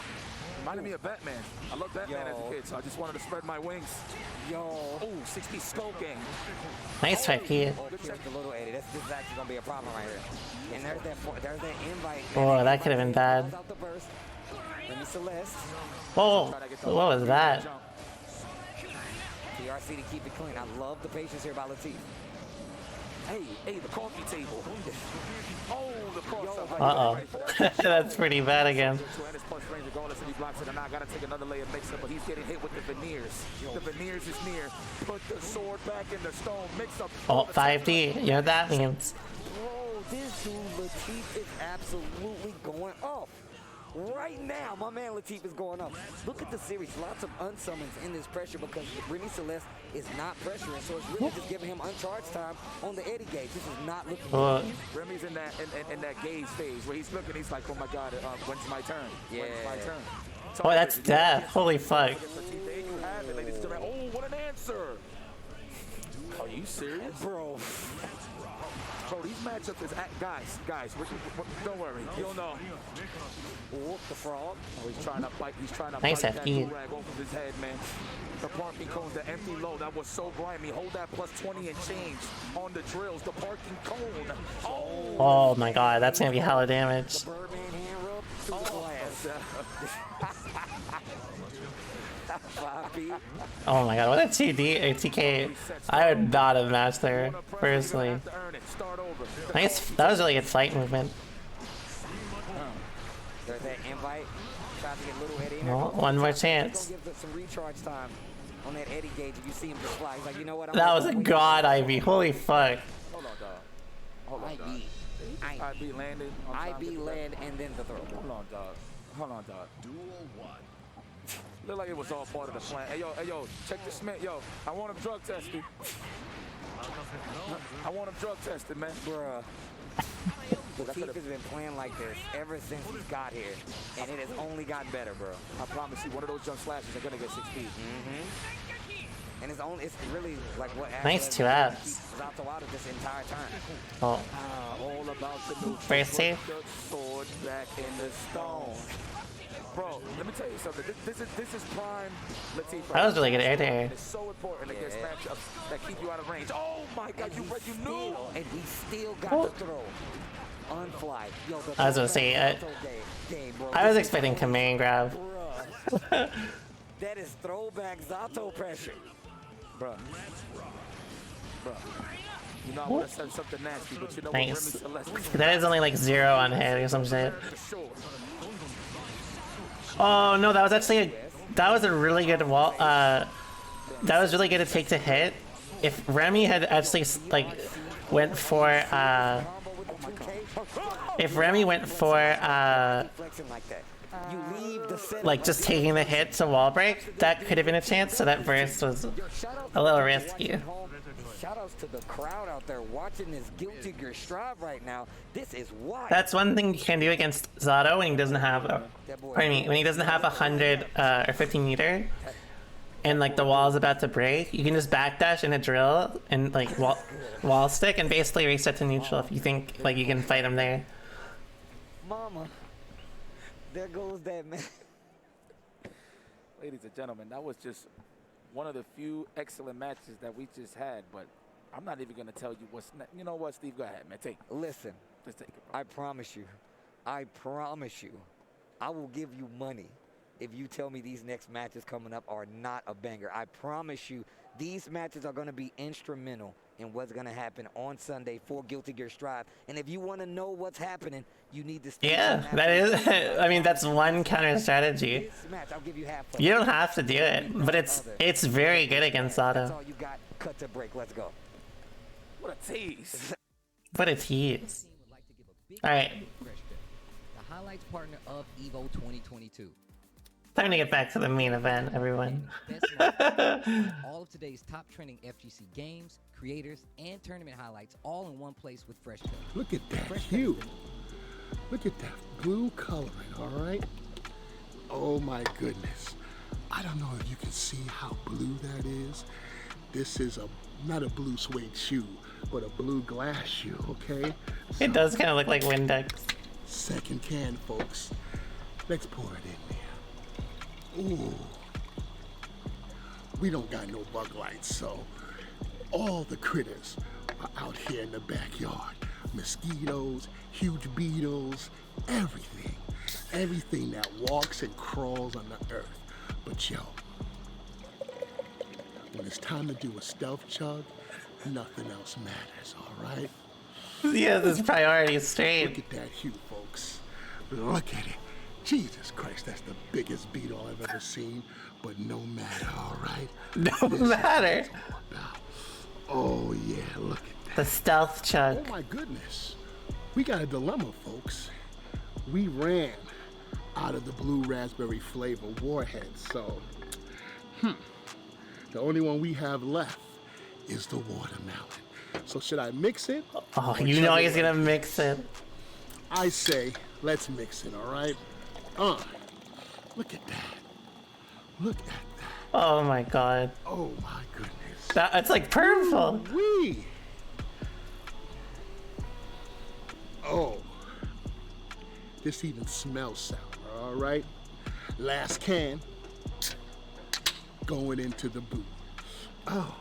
reminded me of Batman. I love Batman as a kid, so I just wanted to spread my wings. Yo. Oh, 60 skull gang. Nice 5P. Here's the little Eddie. This is actually gonna be a problem right here. And there's that invite. Oh, that could have been bad. Out the burst. Let me Celeste. Whoa, what was that? PRC to keep it clean. I love the patience here by Latif. Hey, the coffee table. Oh, the cross. Uh-oh. That's pretty bad again. Regardless if he blocks it or not, gotta take another layer mix-up, but he's getting hit with the veneers. The veneers is near. Put the sword back in the stone. Mix-up. Oh, 5D. You know what that means. Bro, this dude Latif is absolutely going off. Right now, my man Latif is going up. Look at the series. Lots of unsummons in this pressure because Remy Celeste is not pressuring, so it's really just giving him uncharged time on the Eddie gauge. This is not looking good. Remy's in that gaze phase where he's looking. He's like, oh my God, when's my turn? Yeah. When's my turn? Oh, that's death. Holy fuck. There you have it, ladies and gentlemen. Oh, what an answer. Are you serious? Bro, these matchups is guys. Don't worry, you'll know. Oh, the frog. Oh, he's trying to fight. He's trying to Nice fight that FD. rag off of his head, man. The parking cones, the empty low. That was so grimy. Hold that plus 20 and change on the drills. The parking cone. Oh my god, that's gonna be hella damage. Birdman hand rub through the glass. Oh my god, what a 2D or TK. I would not have matched there, personally. Nice, that was really good fight movement. There's that invite. Tries to get little Eddie in Well, one more chance. Give some recharge time on that Eddie gauge. If you see him just fly, he's like, you know what? That was a god IB, holy fuck. Hold on, dog. Hold on, dog. IB landed. IB land and then the throw. Hold on, dog. Hold on, dog. Duel 1. Looked like it was all part of the plan. Hey, yo, check the Smith. Yo, I want him drug tested. I want him drug tested, man. Bruh. Latif has been playing like this ever since he's got here, and it has only gotten better, bro. I promise you, one of those jump slashes are gonna get 6 feet. And it's really like what Nice 2 apps. Zato out of this entire time. Oh. All about the new First save. sword back in the stone. Bro, let me tell you something. This is prime Latif. That was really good air there. It's so important against matchups that keep you out of range. Oh my God, you knew. And he still got the throw. Unfly. Yo, I was gonna say, I was expecting command grab. That is throwback Zato pressure. Bruh. You know I want to say something nasty, but you know what? Nice. Remy Celeste. That is only like 0 on hit or some shit. Oh no, that was actually that was a really good wall. That was really good to take to hit. If Remy had actually like went for like just taking the hit to wall break, that could have been a chance. So that burst was a little risky. Shoutouts to the crowd out there watching this Guilty Gear Strive right now. This is wild. That's one thing you can do against Zato when he doesn't have when he doesn't have 100 or 50 meter, and like the wall is about to break. You can just backdash in a drill and like wall stick and basically reset to neutral if you think like you can fight him there. Mama, there goes that man. Ladies and gentlemen, that was just one of the few excellent matches that we just had, but I'm not even going to tell you what's next. You know what, Steve? Go ahead, man. Take it. Listen, just take it, bro. I promise you, I will give you money if you tell me these next matches coming up are not a banger. I promise you, these matches are going to be instrumental in what's going to happen on Sunday for Guilty Gear Strive. And if you want to know what's happening, you need to stay Yeah, that is. I mean, that's one counter strategy. match, I'll give you half. You don't have to do it, but it's very good against That's Zato. all you got. Cut to break. Let's go. What a tease. What a tease. All right, The highlights partner of EVO 2022. time to get back to the main event, everyone. All of today's top trending FGC games, creators, and tournament highlights all in one place with Fresh Cut. Look at that hue. Look at that blue coloring, all right? Oh my goodness. I don't know if you can see how blue that is. This is not a blue suede shoe, but a blue glass shoe, okay? It does kind of look like Windex. Second can, folks. Let's pour it in there. Ooh. We don't got no bug lights, so all the critters are out here in the backyard. Mosquitoes, huge beetles, everything. Everything that walks and crawls on the earth. But yo, when it's time to do a stealth chug, nothing else matters, all right? Yeah, this priority is straight. Look at that hue, folks. Look at it. Jesus Christ, that's the biggest beetle I've ever seen, but no matter, all right? No matter. Oh yeah, look at that. The stealth chug. Oh my goodness. We got a dilemma, folks. We ran out of the blue raspberry flavor warhead, so the only one we have left is the watermelon. So should I mix it? Oh, you know he's gonna mix it. I say, let's mix it, all right? Look at that. Look at that. Oh my god. Oh my goodness. It's like purple. Wee. Oh. This even smells sour, all right? Last can. Going into the boot. Oh.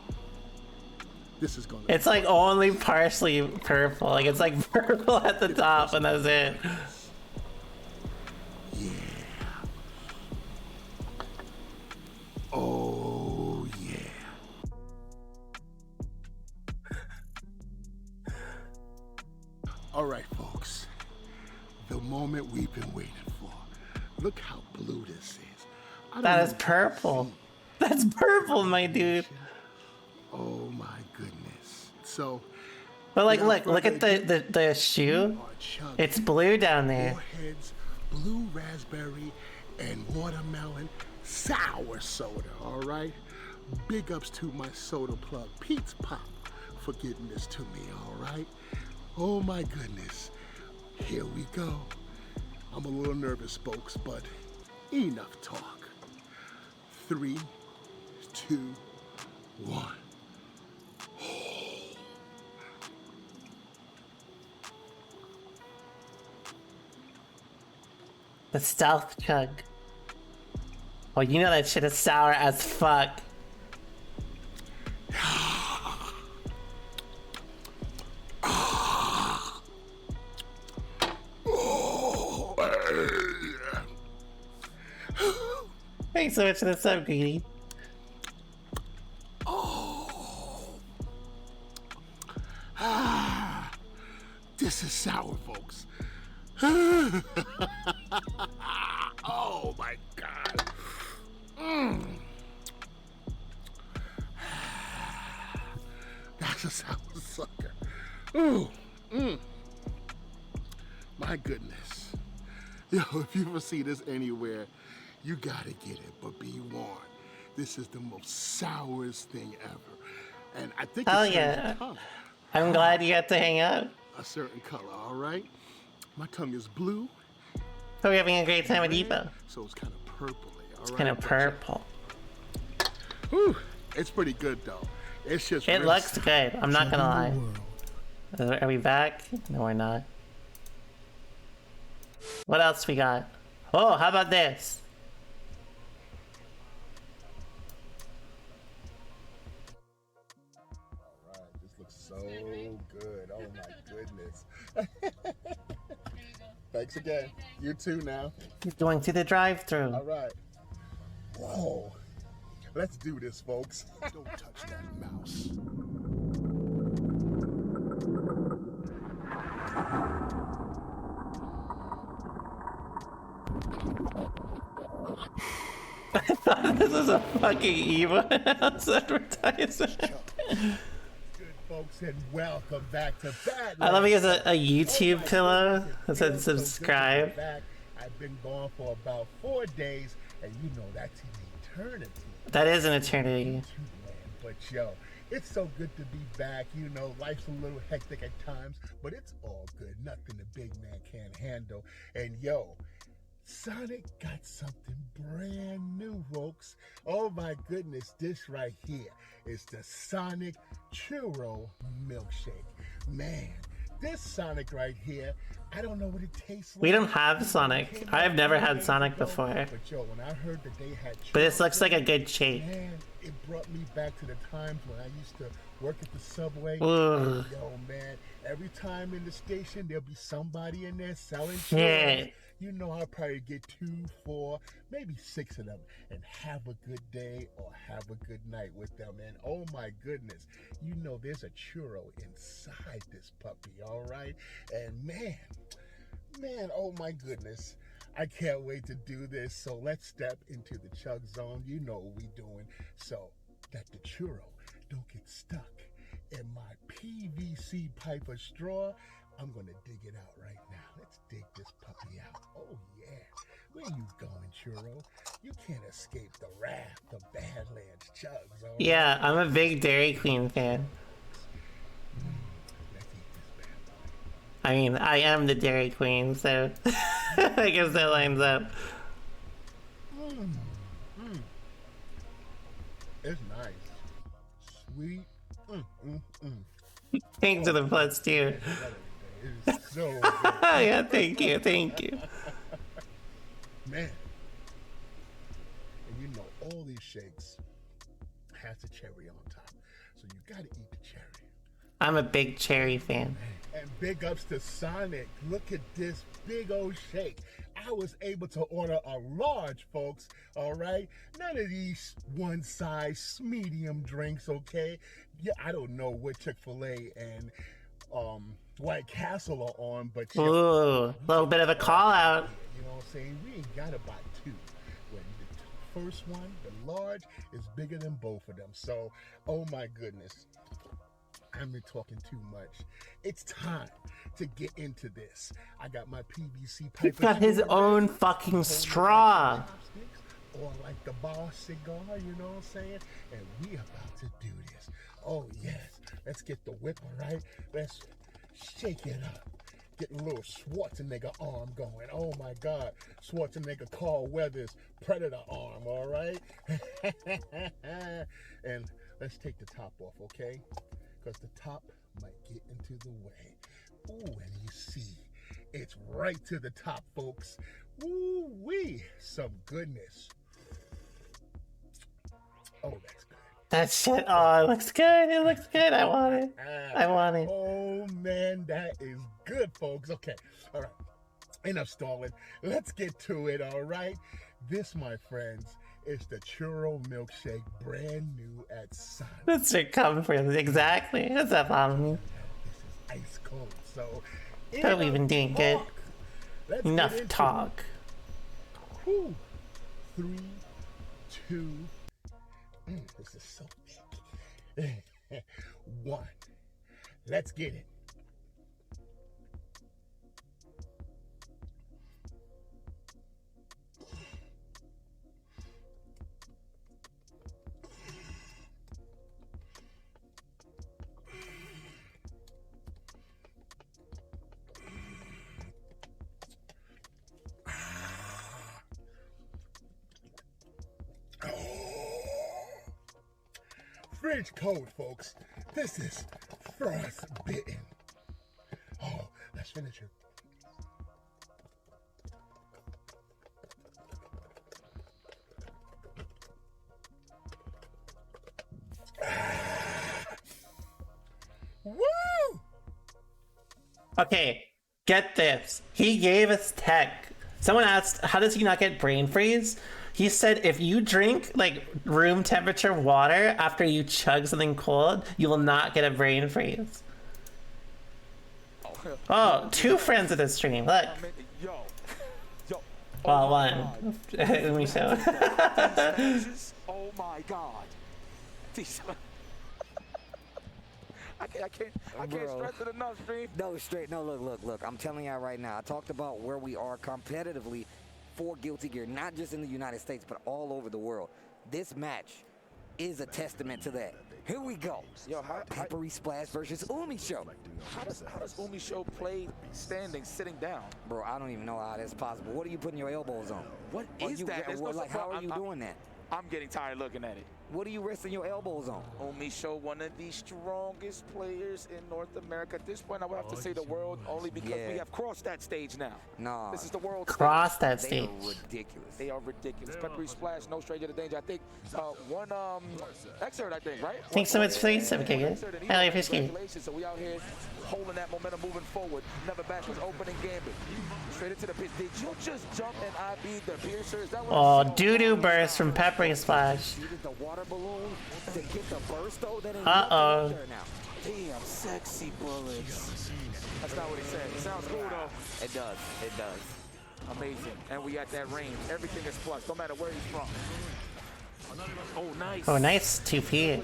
This is gonna It's like only partially purple. Like it's like purple at the top and that's it. Yeah. Oh yeah. All right, folks. The moment we've been waiting for. Look how blue this is. That is purple. That's purple, my dude. Oh my goodness. So, but like, look at the shoe. It's blue down there. Warheads, blue raspberry, and watermelon sour soda. All right. Big ups to my soda plug, Pete's Pop, for getting this to me. All right. Oh my goodness. Here we go. I'm a little nervous, folks, but enough talk. 3, 2, one. The stealth chug. Oh, you know that shit is sour as fuck. Thanks so much for the sub, Greedy. This is sour, folks. Oh my God. That's a sour sucker. Ooh. My goodness. Yo, if you ever see this anywhere, you gotta get it, but be warned. This is the most sourest thing ever. And I think Hell it's yeah. I'm glad you got to hang out. a certain color, all right? My tongue is blue. Hope you're having a great time at EVO. So it's kind of purpley, all right? Kind of purple. Whew, it's pretty good though. It's just It really looks good. I'm not gonna lie. world. Are we back? No, we're not. What else we got? Oh, how about this? This looks so good. Oh my goodness. Thanks again. You too now. He's going to the drive-thru. All right. Whoa. Let's do this, folks. Don't touch that mouse. I thought this was a fucking EVO house advertisement. Good folks, and welcome back to Bad. I love he has a YouTube pillow that said subscribe. I've been gone for about 4 days, and you know that's an eternity. That is an eternity. But yo, it's so good to be back. You know, life's a little hectic at times, but it's all good. Nothing the big man can't handle. And yo, Sonic got something brand new, folks. Oh my goodness, this right here is the Sonic Churro Milkshake. Man, this Sonic right here, I don't know what it tastes like. We don't have Sonic. I've never had Sonic before. But yo, when I heard that they had But this looks like a good shake. Man, it brought me back to the times when I used to work at the subway. Ugh. Yo, man, every time in the station, there'll be somebody in there selling Shit. churros. You know, I'll probably get 2, 4, maybe 6 of them and have a good day or have a good night with them. And oh my goodness, you know there's a churro inside this puppy, all right? And man, oh my goodness. I can't wait to do this. So let's step into the chug zone. You know what we doing. So that the churro don't get stuck in my PVC pipe or straw. I'm gonna dig it out right now. Let's dig this puppy out. Oh yeah. Where you going, churro? You can't escape the wrath of Badlands chug zone. Yeah, I'm a big Dairy Queen fan. I mean, I am the Dairy Queen, so I guess that lines up. It's nice. Sweet. Thanks for the plus too. It is so good. Yeah, thank you. Man. And you know, all these shakes has a cherry on top. So you gotta eat the cherry. I'm a big cherry fan. And big ups to Sonic. Look at this big old shake. I was able to order a large, folks, all right? None of these one size medium drinks, okay? Yeah, I don't know what Chick-fil-A and White Castle are on, but Ooh, a little bit of a call out. you know what I'm saying? We ain't got about 2. When the first one, the large, is bigger than both of them. So, oh my goodness. I've been talking too much. It's time to get into this. I got my PVC pipe. He's got his own fucking straw. Or like the bar cigar, you know what I'm saying? And we about to do this. Oh yes, let's get the whipper, right? Let's shake it up. Get a little Schwarzenegger arm going. Oh my God, Schwarzenegger Carl Weathers Predator arm, all right? And let's take the top off, okay? Because the top might get into the way. Ooh, and you see, it's right to the top, folks. Ooh-wee, some goodness. Oh, that's good. That shit, oh, it looks good. It looks good. I want it. I want it. Oh, man, that is good, folks. Okay, all right. Enough stalling. Let's get to it, all right? This, my friends, is the churro milkshake, brand new at Sonic. That's shit coming for you. Exactly. What's up, homie? This is ice cold, so... Hope we've been doing good. Enough talk. Whew. 3, 2... this is so big. 1. Let's get it. Fridge cold, folks. This is frostbitten. Oh, let's finish it. Woo! Okay, get this. He gave us tech. Someone asked, how does he not get brain freeze? He said if you drink like room temperature water after you chug something cold, you will not get a brain freeze. Oh, 2 friends of the stream. Look. Well, one. Let me show. Oh my God. I can't stress it enough, Stream. No, straight. No, look. I'm telling y'all right now. I talked about where we are competitively for Guilty Gear, not just in the United States, but all over the world. This match is a testament to that. Here we go. Yo, Peppery Splash versus Umi Show. How does Umi Show play standing, sitting down? Bro, I don't even know how that's possible. What are you putting your elbows on? What is that? How are you doing that? I'm getting tired looking at it. What are you resting your elbows on? Umi Show, one of the strongest players in North America. At this point, I would have to say the world, only because we have crossed that stage now. No. This is the world Cross that stage. They are ridiculous. They are ridiculous. Peppery Splash, no stranger to danger. I think one excerpt, I think, right? Thanks so much for the sub, okay? I like fish game. So we out here holding that momentum, moving forward. Never backwards, opening gambit. Straight into the pit. Did you just jump and IB the piercer? Is that what Oh, doo-doo burst from Peppery Splash. The water balloon to get the burst, though? That ain't Uh-oh. Damn, sexy bullets. That's not what he said. It sounds cool, though. It does. It does. Amazing. And we at that range. Everything is plus, no matter where he's from. Oh, nice. Oh, nice 2P.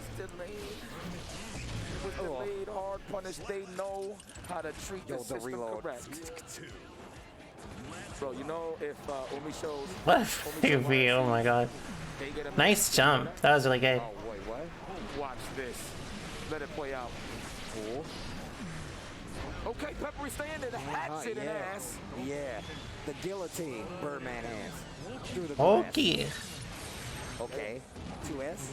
Delayed, hard punish. They know how to treat the system correct. Bro, you know if Umi shows... What a 2P, oh my god. Nice jump. That was really good. Oh, wait, what? Watch this. Let it play out. Cool. Okay, Peppery staying in the hats in an ass. Yeah. The guillotine, Birdman hands. Through the Okay. Okay. 2S?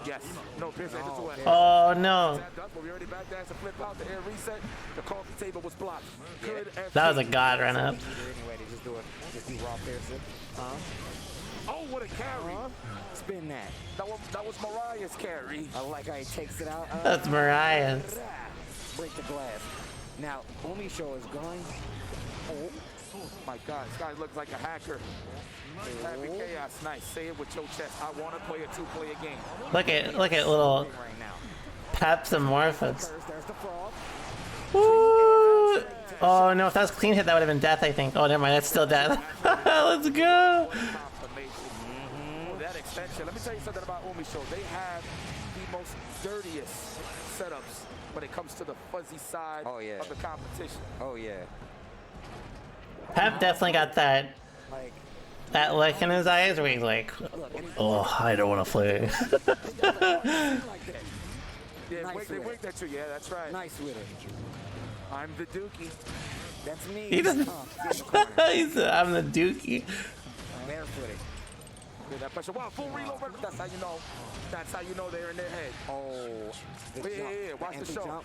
Yes. No, Pierce into 2S. Oh no. We already back there to flip out the air reset. The coffee table was blocked. Good. That was a god run up. Anyway, they just do raw Pearson. Oh, what a carry. Spin that. That was Mariah's carry. I like how he takes it out. That's Mariah's. Break the glass. Now, Umi Show is going. Oh my God, this guy looks like a hacker. Happy chaos, nice. Say it with your chest. I want to play a 2-player game. Look at little Peps and Morphos. There's the frog. Woo! Oh no, if that was clean hit, that would have been death, I think. Oh, never mind, that's still death. Let's go. That extension. Let me tell you something about Umi Show. They have the most dirtiest setups when it comes to the fuzzy side of the competition. Oh yeah. Pep definitely got that look in his eyes where he's like, oh, I don't want to play. Yeah, they winked at you. Yeah, that's right. Nice with it. I'm the Dookie. That's me. He doesn't. He said, I'm the Dookie. Barefooted. Feel that pressure. Wow, full reload. That's how you know. That's how you know they're in their head. Oh. Yeah. Watch the show. Jump.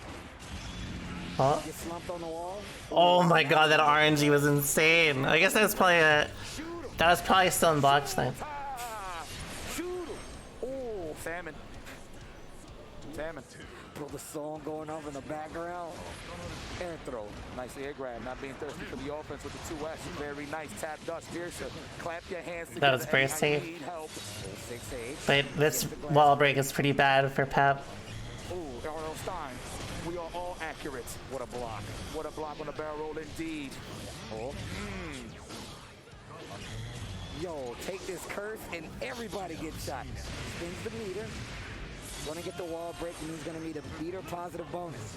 Huh? Get slumped on the wall. Oh my god, that RNG was insane. I guess that was probably still in box time. Shoot him. Oh, salmon. Salmon. Feel the song going off in the background. Air throw. Nice air grab. Not being thirsty for the offense with the 2S. Very nice. Tap dust. Pearson. Clap your hands together. That was burst safe. 6-8. But this wall break is pretty bad for Pep. Ooh, R.L. Stein. We are all accurate. What a block. What a block on the barrel roll indeed. Oh. Yo, take this curse and everybody gets shot. Spins the meter. Gonna get the wall break and he's gonna need a meter positive bonus.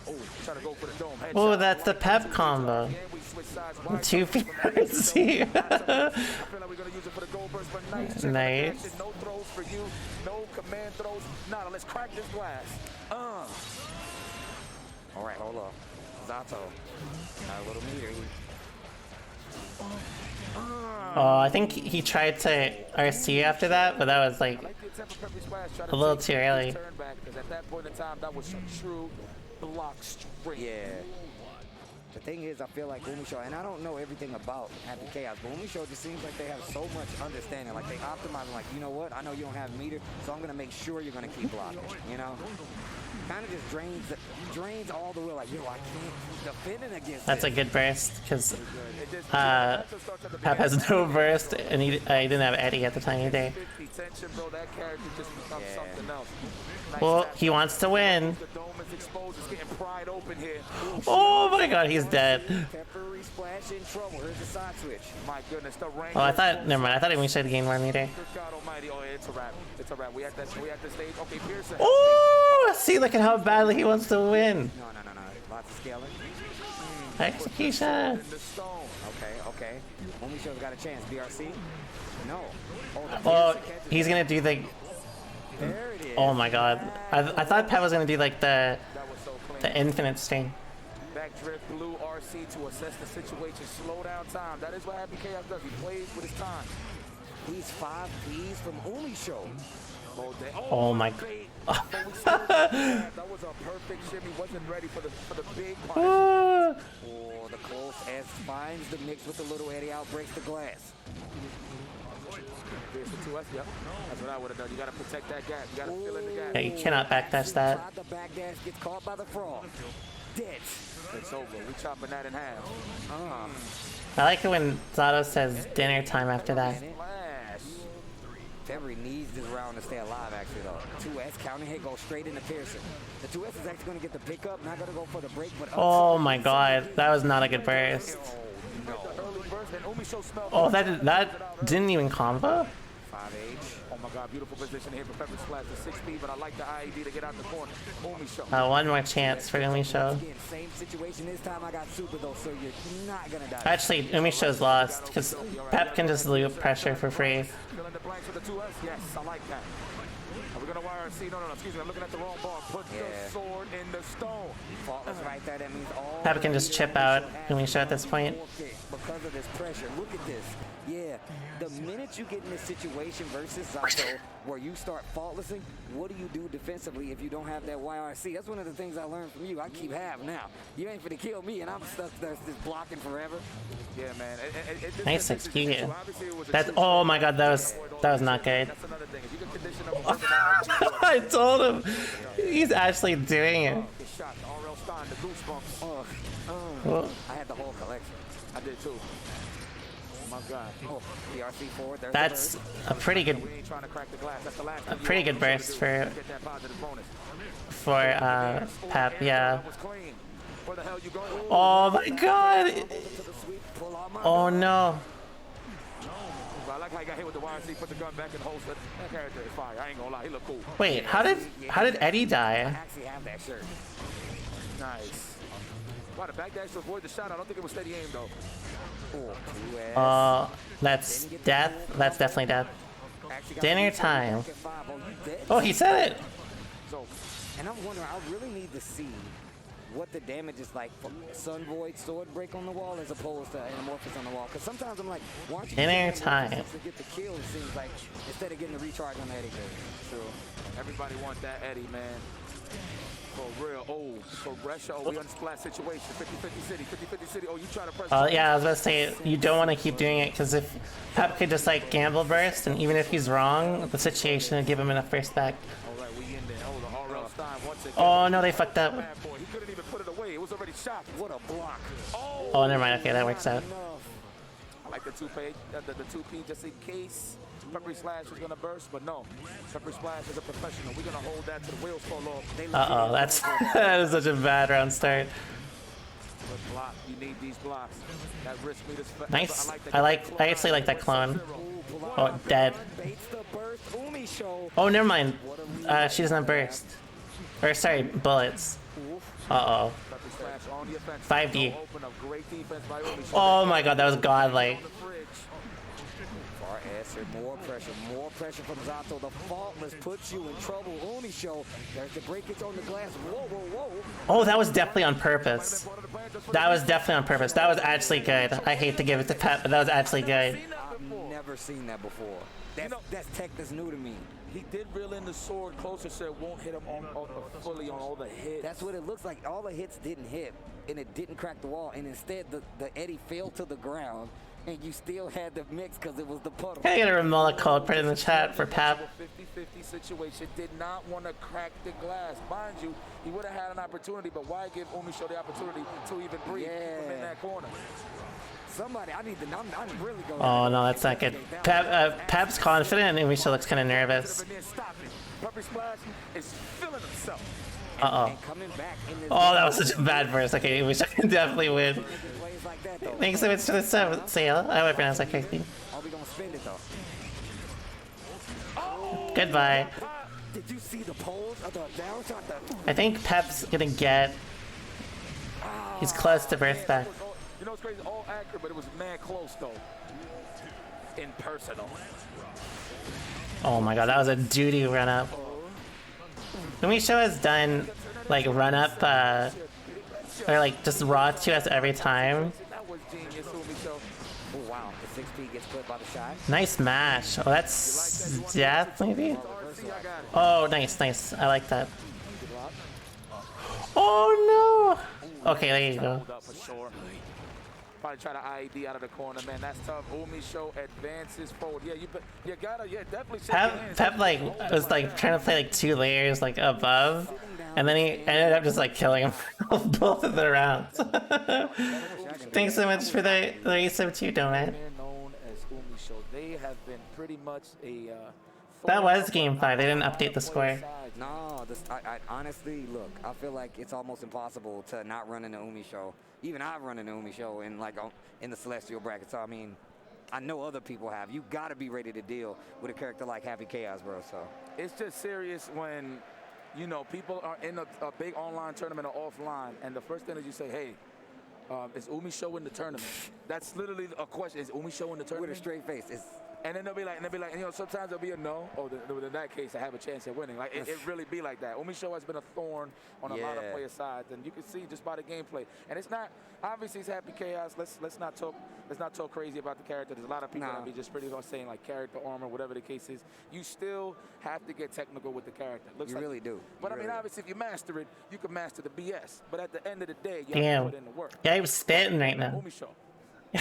Oh, trying to go for the dome. Oh, that's the Pep combo. 2 PRC. Nice. No throws for you. No command throws. Nada. Let's crack this glass. All right, hold on. Zato. Got a little meter. Oh, I think he tried to RC after that, but that was like a little too early. At that point in time, that was a true block straight. Yeah. The thing is, I feel like Umisho, and I don't know everything about Happy Chaos, but Umisho just seems like they have so much understanding. Like they optimize, like, you know what? I know you don't have meter, so I'm gonna make sure you're gonna keep blocking. You know? Kind of just drains all the way. Like, yo, I can't defending against. That's a good burst because Pep has no burst, and he didn't have Eddie at the time either. Well, he wants to win. Oh my god, he's dead. Oh, I thought, never mind, I thought we should gain more meter. Oh, see, look at how badly he wants to win. No. Lots of scaling. Execution. Okay. Umisho's got a chance. BRC? No. Oh, he's gonna do the... There it is. Oh my god. I thought Pep was gonna do like the infinite string. Backdrift blue RC to assess the situation. Slow down time. That is what Happy Chaos does. He plays with his time. He's 5 Ps from Umisho. Oh my god. That was a perfect shimmy. Wasn't ready for the big punch. Oh, the close S finds the mix with the little Eddie out, breaks the glass. Here's the 2S, yep. That's what I would have done. You got to protect that gap. You got to fill in the gap. Yeah, you cannot backdash that. The backdash gets caught by the frog. Dead. It's over. We chopping that in half. I like it when Zato says dinner time after that. February needs this round to stay alive, actually, though. 2S counting hit goes straight into Pearson. The 2S is actually going to get the pickup, not going to go for the break, but... Oh my god, that was not a good burst. Oh, that didn't even combo? 5H. Oh my god, beautiful position here for Pepper Splash to 6 speed, but I like the IED to get out the corner. Umisho. One more chance for Umisho. Same situation this time. I got super though, so you're not gonna die. Actually, Umisho's lost because Pep can just loop pressure for free. Fill in the blanks with the 2S. Yes, I like that. Are we gonna wire C? No, excuse me. I'm looking at the wrong bar. Put the sword in the stone. Faultless right there. That means all. Pep can just chip out Umisho at this point. Because of this pressure. Look at this. Yeah, the minute you get in this situation versus Zato, where you start faultlessing, what do you do defensively if you don't have that YRC? That's one of the things I learned from you. I keep half now. You ain't finna kill me, and I'm stuck there just blocking forever. Yeah, man. Nice execution. That's, oh my god, that was not good. I told him. He's actually doing it. Oh, I had the whole collection. I did too. Oh my god. Oh, PRC forward. That's a pretty good burst for Pep, yeah. Oh my god. Oh no. I like how he got hit with the YRC, put the gun back in the holster. That character is fire. I ain't gonna lie, he look cool. Wait, how did Eddie die? I actually have that shirt. Nice. Wow, the backdash to avoid the shot. I don't think it was steady aim though. That's death. That's definitely death. Dinner time. Oh, he said it. So, and I'm wondering, I really need to see what the damage is like from Sun Void Sword Break on the wall as opposed to Anamorphous on the wall. Because sometimes I'm like, why aren't you Inner using time. Anamorphosis to get the kill, it seems like, instead of getting the recharge on the Eddie Gate. True. Everybody want that Eddie, man. For real. Oh, progression. Oh, we on splash situation. 50-50 city. 50-50 city. Oh, you try to press. Yeah, I was about to say, you don't want to keep doing it, because if Pep could just like gamble burst, and even if he's wrong, the situation would give him enough burst back. All right, we in there. Oh, the RL Stein once again. Oh no, they fucked up. Bad boy. He couldn't even put it away. It was already shot. What a block. Oh, never mind. Okay, that works out. I like the 2P, the 2P just in case Peppery Slash was gonna burst, but no. Peppery Splash is a professional. We're gonna hold that to the wheels fall off. Uh oh, that's that is such a bad round start. Good block. You need these blocks. That risk meters. Nice. I actually like that clone. Oh, dead. Oh, never mind. She doesn't have burst. Or sorry, bullets. Uh oh. 5D. Oh my god, that was godlike. Far answer, more pressure from Zato. The Faultless puts you in trouble. Umi Show, there's the breakage on the glass. Whoa, whoa, whoa. Oh, that was definitely on purpose. That was definitely on purpose. That was actually good. I hate to give it to Pep, but that was actually good. I've never seen that before. That's tech that's new to me. He did reel in the sword closer, so it won't hit him fully on all the hits. That's what it looks like. All the hits didn't hit, and it didn't crack the wall, and instead the Eddie fell to the ground, and you still had the mix because it was the puddle. Can I get a Romolla code put in the chat for Pep? 50-50 situation. Did not want to crack the glass. Mind you, he would have had an opportunity, but why give Umisho the opportunity to even breathe from in that corner? Somebody, I'm really going. Oh no, that's not good. Pep's confident, and Umisho looks kind of nervous. Peppery Splash is feeling himself. Uh oh. Oh, that was such a bad verse. Okay, Umisho can definitely win. Thanks so much for the sale. I would pronounce that correctly. Are we gonna spend it though? Goodbye. Did you see the poles of the down shot? I think Pep's gonna get. He's close to birth back. You know what's crazy? All accurate, but it was mad close though. Impersonal. Oh my god, that was a duty run up. Umisho has done like run up, or like just raw 2S every time. That was genius, Umisho. Oh wow, the 6P gets put by the shot. Nice mash. Oh, that's death maybe. Oh, nice. I like that. Oh no. Okay, there you go. Probably try to IED out of the corner, man. That's tough. Umisho advances forward. Yeah, you gotta, definitely. Pep like was like trying to play like 2 layers like above, and then he ended up just like killing him both of the rounds. Thanks so much for the resub too, donut. Known as Umisho, they have been pretty much a. That was game 5. They didn't update the score. No, I honestly look. I feel like it's almost impossible to not run into Umisho. Even I've run into Umisho in the Celestial bracket. So I mean, I know other people have. You got to be ready to deal with a character like Happy Chaos, bro. So it's just serious when, you know, people are in a big online tournament or offline, and the first thing is you say, hey, is Umisho in the tournament? That's literally a question. Is Umisho in the tournament? With a straight face. And then they'll be like, you know, sometimes there'll be a no. Oh, in that case, I have a chance at winning. Like, it really be like that. Umisho has been a thorn on a lot of player sides, and you can see just by the gameplay. And it's not, obviously, it's Happy Chaos. Let's not talk crazy about the character. There's a lot of people that be just pretty much saying like character armor, whatever the case is. You still have to get technical with the character. You really do. But I mean, obviously, if you master it, you can master the BS. But at the end of the day, you Damn. have to put in the work. Yeah, he was spitting right now. Umisho.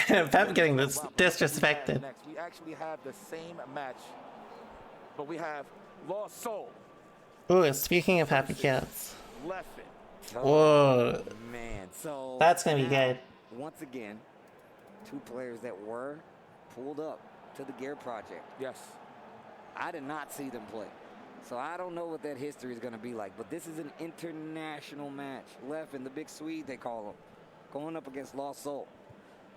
Pep getting disrespected. Next, we actually have the same match, but we have Lost Soul. Ooh, speaking of Happy Cats. Left it. Whoa. Man, so that's gonna be good. Once again, 2 players that were pulled up to the Gear Project. Yes. I did not see them play. So I don't know what that history is going to be like, but this is an international match. Leffen, the big Swede, they call him, going up against Lost Soul.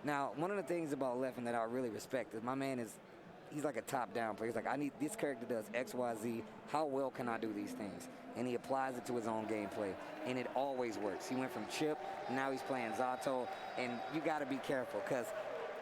Now, one of the things about Leffen that I really respect is my man he's like a top-down player. He's like, I need, this character does X, Y, Z. How well can I do these things? And he applies it to his own gameplay, and it always works. He went from Chip, now he's playing Zato, and you got to be careful because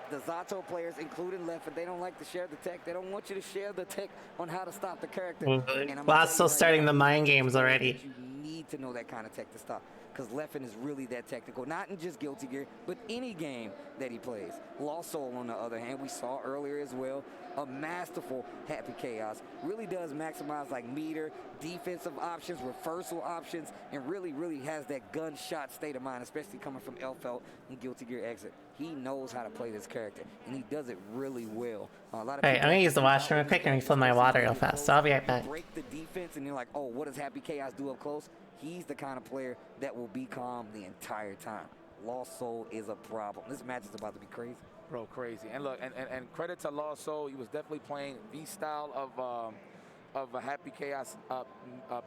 the Zato players, including Leffen, they don't like to share the tech. They don't want you to share the tech on how to stop the character. Last still starting the mind games already. You need to know that kind of tech to stop, because Leffen is really that technical, not in just Guilty Gear, but any game that he plays. Lost Soul, on the other hand, we saw earlier as well, a masterful Happy Chaos. Really does maximize like meter, defensive options, reversal options, and really has that gunshot state of mind, especially coming from Elfelt and Guilty Gear Exit. He knows how to play this character, and he does it really well. A lot of Alright, I'm gonna use the washroom real quick and refill my water real fast, so I'll be right back. Break the defense, and you're like, oh, what does Happy Chaos do up close? He's the kind of player that will be calm the entire time. Lost Soul is a problem. This match is about to be crazy. Bro, crazy. And look, and credit to Lost Soul, he was definitely playing the style of a Happy Chaos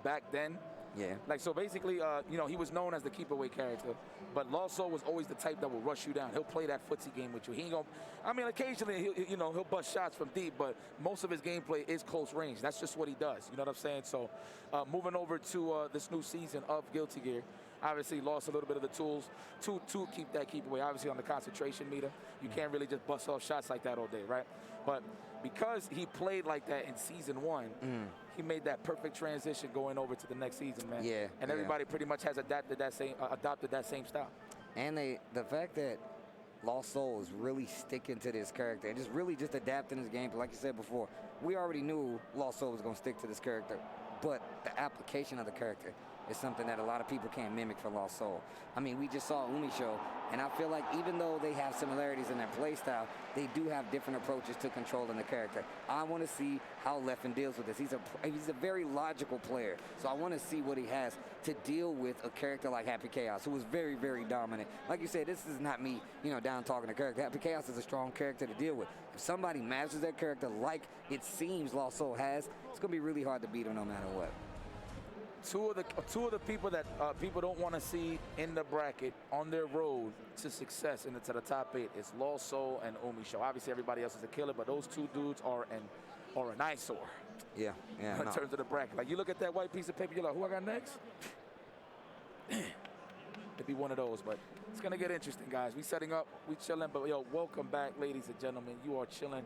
back then. Yeah. Like, so basically, you know, he was known as the keep away character, but Lost Soul was always the type that will rush you down. He'll play that footsie game with you. He ain't gonna, I mean, occasionally, he'll bust shots from deep, but most of his gameplay is close range. That's just what he does. You know what I'm saying? So, moving over to this new season of Guilty Gear, obviously lost a little bit of the tools to keep that keep away. Obviously on the concentration meter, you can't really just bust off shots like that all day, right? But because he played like that in season 1, he made that perfect transition going over to the next season, man. Yeah. And everybody pretty much has adopted that same style. And the fact that Lost Soul is really sticking to this character and just really just adapting his gameplay. Like you said before, we already knew Lost Soul was going to stick to this character, but the application of the character is something that a lot of people can't mimic for Lost Soul. I mean, we just saw Umi show, and I feel like even though they have similarities in their play style, they do have different approaches to controlling the character. I want to see how Leffen deals with this. He's a very logical player, so I want to see what he has to deal with a character like Happy Chaos, who is very dominant. Like you said, this is not me, down talking the character. Happy Chaos is a strong character to deal with. If somebody masters that character like it seems Lost Soul has, it's going to be really hard to beat him no matter what. Two of the people that people don't want to see in the bracket on their road to success and to the top 8 is Lost Soul and Umi Show. Obviously, everybody else is a killer, but those two dudes are an eyesore. Yeah. In terms of the bracket, like you look at that white piece of paper, you're like, who I got next? To be one of those, but it's gonna get interesting, guys. We setting up, we chilling, but yo, welcome back, ladies and gentlemen. You are chilling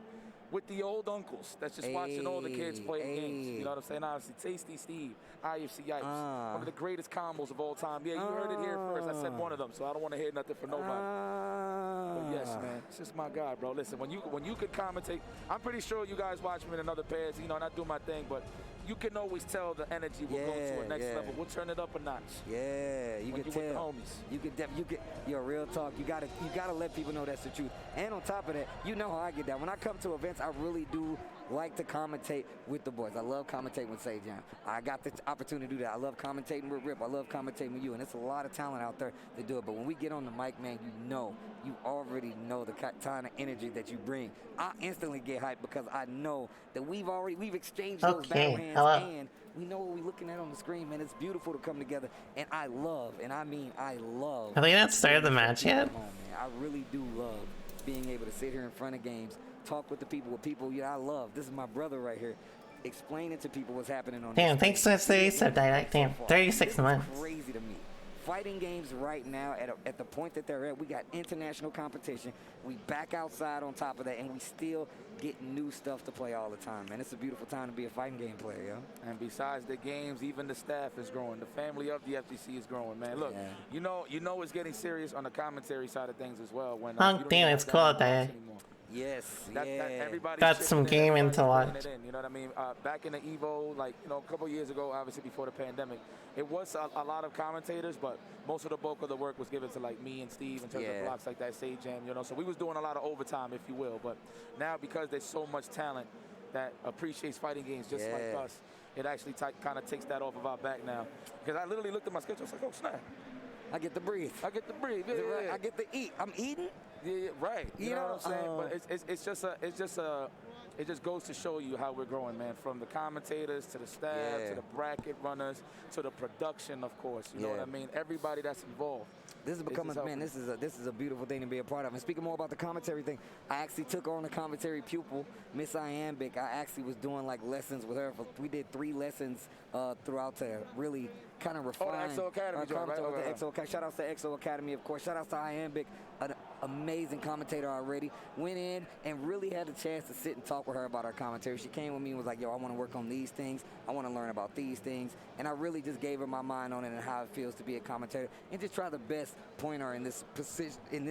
with the old uncles that's just watching all the kids play games. You know what I'm saying? Obviously, Tasty Steve, IFC Yipes, one of the greatest combos of all time. Yeah, you heard it here first. I said one of them, so I don't want to hear nothing from nobody. But yes, man, it's just my God, bro. Listen, when you could commentate, I'm pretty sure you guys watch me in another pairs, and I do my thing, but you can always tell the energy will go to a next level. We'll turn it up a notch. Yeah, you can tell. With the homies. Yo, real talk. You gotta let people know that's the truth. And on top of that, you know how I get down. When I come to events, I really do like to commentate with the boys. I love commentating with Sage Jam. I got the opportunity to do that. I love commentating with Rip. I love commentating with you. And it's a lot of talent out there to do it. But when we get on the mic, man, you already know the kind of energy that you bring. I instantly get hyped because I know that we've exchanged those battle hands. And we know what we're looking at on the screen, man. It's beautiful to come together. And I love, and I mean I love. Have they not started the match yet? Oh, man, I really do love being able to sit here in front of games, talk with people I love. This is my brother right here. Explaining to people what's happening on Damn, thanks to the sub direct. Damn, 36 months. Crazy to me. Fighting games right now at the point that they're at, we got international competition. We back outside on top of that, and we still get new stuff to play all the time, man. It's a beautiful time to be a fighting game player, yo. And besides the games, even the staff is growing. The family of the FTC is growing, man. Look, you know it's getting serious on the commentary side of things as well. When damn, it's cool out there. Yes, got some game into watch. You know what I mean? Back in the EVO, like, a couple years ago, obviously before the pandemic, it was a lot of commentators, but most of the bulk of the work was given to like me and Steve in terms of blocks like that, Sage Jam, so we was doing a lot of overtime, if you will. But now, because there's so much talent that appreciates fighting games just like us, it actually kind of takes that off of our back now. Because I literally looked at my schedule, I was like, oh, snap. I get to breathe. I get to breathe. I get to eat. I'm eating. Yeah, right. You know what I'm saying? But it just goes to show you how we're growing, man. From the commentators to the staff to the bracket runners to the production, of course. You know what I mean? Everybody that's involved. This is becoming, man, this is a beautiful thing to be a part of. And speaking more about the commentary thing, I actually took on a commentary pupil, Miss Iambic. I actually was doing like lessons with her. We did 3 lessons throughout to really kind of refine. The EXO Academy, Shout out to EXO Academy, of course. Shout out to Iambic. amazing commentator already. Went in and really had a chance to sit and talk with her about our commentary. She came with me and was like, yo, I want to work on these things. I want to learn about these things. And I really just gave her my mind on it and how it feels to be a commentator and just try the best pointer in this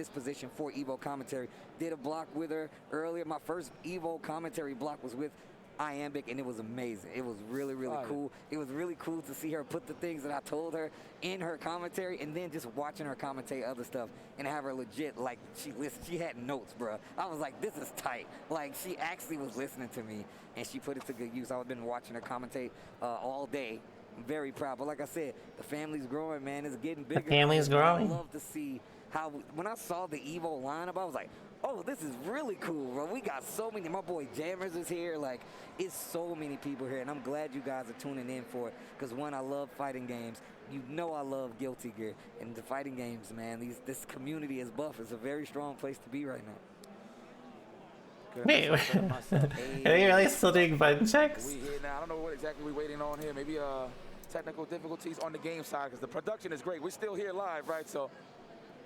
position for EVO commentary. Did a block with her earlier. My first EVO commentary block was with Iambic, and it was amazing. It was really, really cool. It was really cool to see her put the things that I told her in her commentary, and then just watching her commentate other stuff and have her legit, like, she listened. She had notes, bro. I was like, this is tight. Like, she actually was listening to me, and she put it to good use. I've been watching her commentate all day. I'm very proud. But like I said, the family's growing, man. It's getting bigger. The family's growing. I love to see how, when I saw the EVO lineup, I was like, oh, this is really cool, bro. We got so many. My boy Jammers is here. Like, it's so many people here, and I'm glad you guys are tuning in for it. Because, one, I love fighting games. You know I love Guilty Gear. And the fighting games, man, this community is buff. It's a very strong place to be right now. Wait, are they really still doing button checks? We here now. I don't know what exactly we're waiting on here. Maybe technical difficulties on the game side, because the production is great. We're still here live, right? So.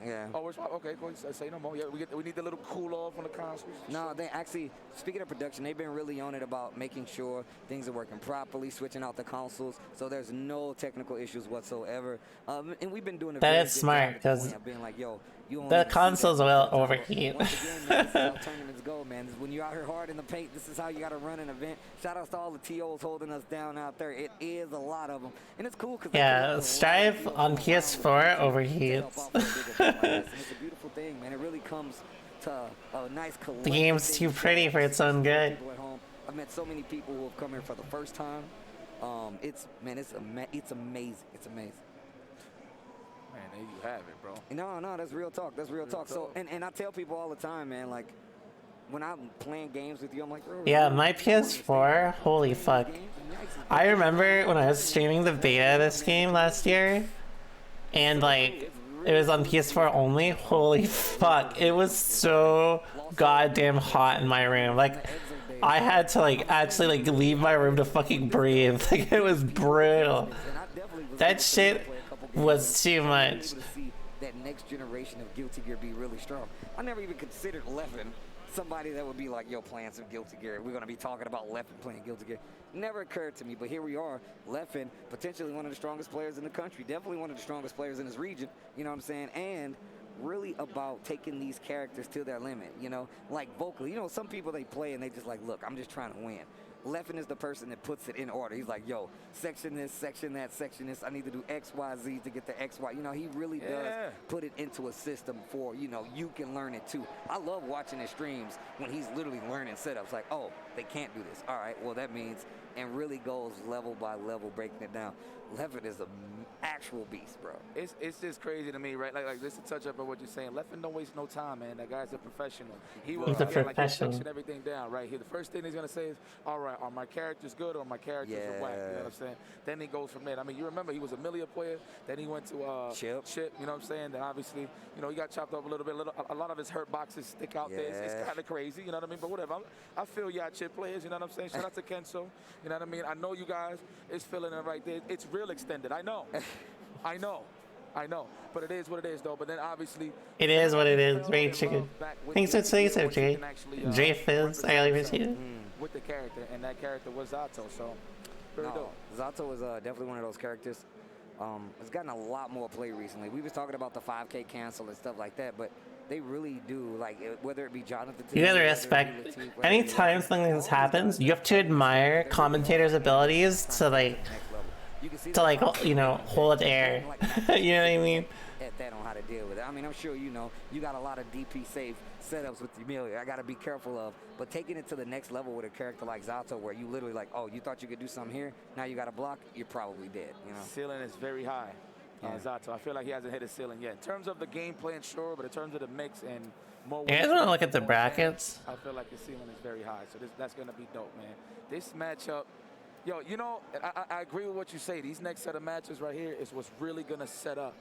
Yeah. Oh, okay. Go ahead. Say no more. Yeah, we need the little cool off on the consoles. No, they actually, speaking of production, they've been really on it about making sure things are working properly, switching out the consoles, so there's no technical issues whatsoever. And we've been doing a that is smart, because like, yo, the consoles will overheat. Once again, man, this is how tournaments go, man. When you're out here hard in the paint, this is how you got to run an event. Shout out to all the TOs holding us down out there. It is a lot of them, and it's cool because yeah, Strive on PS4 overheats. It's a beautiful thing, man. It really comes to a nice collection. The game's too pretty for its own good. I've met so many people who have come here for the first time. It's amazing. It's amazing. Man, there you have it, bro. No, that's real talk. That's real talk. So, and I tell people all the time, man, like, when I'm playing games with you, I'm like, bro, yeah, my PS4, holy fuck. I remember when I was streaming the beta of this game last year, and like, it was on PS4 only. Holy fuck, it was so goddamn hot in my room. Like, I had to like actually like leave my room to fucking breathe. Like, it was brutal. That shit was too much. That next generation of Guilty Gear be really strong. I never even considered Leffen somebody that would be like, yo, playing some Guilty Gear. We're gonna be talking about Leffen playing Guilty Gear. Never occurred to me, but here we are. Leffen, potentially one of the strongest players in the country, definitely one of the strongest players in his region, you know what I'm saying? And really about taking these characters to their limit, you know? Like vocally, you know, some people they play and they just like, look, I'm just trying to win. Leffen is the person that puts it in order. He's like, yo, section this, section that, section this. I need to do X, Y, Z to get the X, Y. You know, he really does put it into a system for, you know, you can learn it too. I love watching his streams when he's literally learning setups. Like, oh, they can't do this. All right, well, that means, and really goes level by level, breaking it down. Leffen is an actual beast, bro. It's just crazy to me, right? Like just to touch up on what you're saying. Leffen don't waste no time, man. That guy's a professional. He will, he's a professional. Like, he'll section everything down right here. The first thing he's gonna say is, all right, are my characters good or my characters are whack? You know what I'm saying? Then he goes from there. I mean, you remember he was a Millia player. Then he went to Chip. You know what I'm saying? Then obviously, you know, he got chopped up a little bit. A lot of his hurt boxes stick out there. It's kind of crazy. You know what I mean? But whatever. I feel y'all Chip players. You know what I'm saying? Shout out to Kenzo. You know what I mean? I know you guys is feeling it right there. It's real extended. I know. I know, but it is what it is, though. But then obviously, it is what it is. Very chicken. Thanks for saying so, Jay. Jay Fizz, I really appreciate it. With the character, and that character was Zato, so very dope. Zato is definitely one of those characters. It's gotten a lot more play recently. We was talking about the 5K cancel and stuff like that, but they really do, like, whether it be Jonathan. You gotta respect. Anytime something like this happens, you have to admire commentators' abilities to like, you know, hold air. You know what I mean? That on how to deal with it. I mean, I'm sure you know you got a lot of DP safe setups with Emilia. I got to be careful of, but taking it to the next level with a character like Zato, where you literally like, oh, you thought you could do something here, now you got to block, you're probably dead. You know, ceiling is very high. Zato, I feel like he hasn't hit his ceiling yet. In terms of the gameplay, sure, but in terms of the mix and more. You guys want to look at the brackets? I feel like the ceiling is very high, so that's gonna be dope, man. This matchup. Yo, you know, I agree with what you say. These next set of matches right here is what's really gonna set up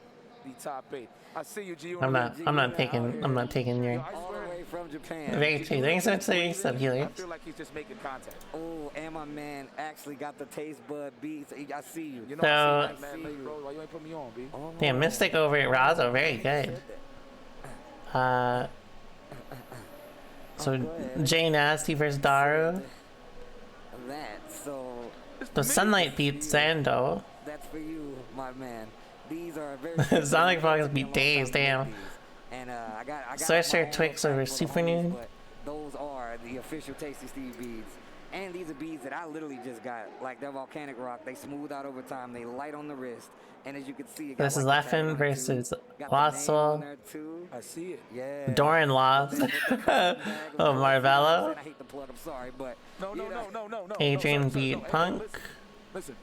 the top 8. I see you, G. I'm not taking your. All the way from Japan. Very true. Thanks for saying stuff, Helios. I feel like he's just making contact. Oh, and my man actually got the taste bud beats. I see you. You know, so, man, bro, why you ain't put me on, B? Damn, Mystic over at Razo, very good. So Jay Nasty versus Daru. That, so The Sunlight beats Zando. that's for you, my man. These are very Sonic Fox beat Days, damn. and I got Sorcerer Twix over Super Noon. but those are the official Tasty Steve beads. And these are beads that I literally just got. Like, they're volcanic rock. They smooth out over time. They light on the wrist. And as you can see, it got This is like the tag on Leffen it, versus too. Got the name on Wassel. there, too. I see it. Yeah. Doran lost. Oh, Marvello. I hate the plug. I'm sorry, but No. Adrian beat Punk. Listen.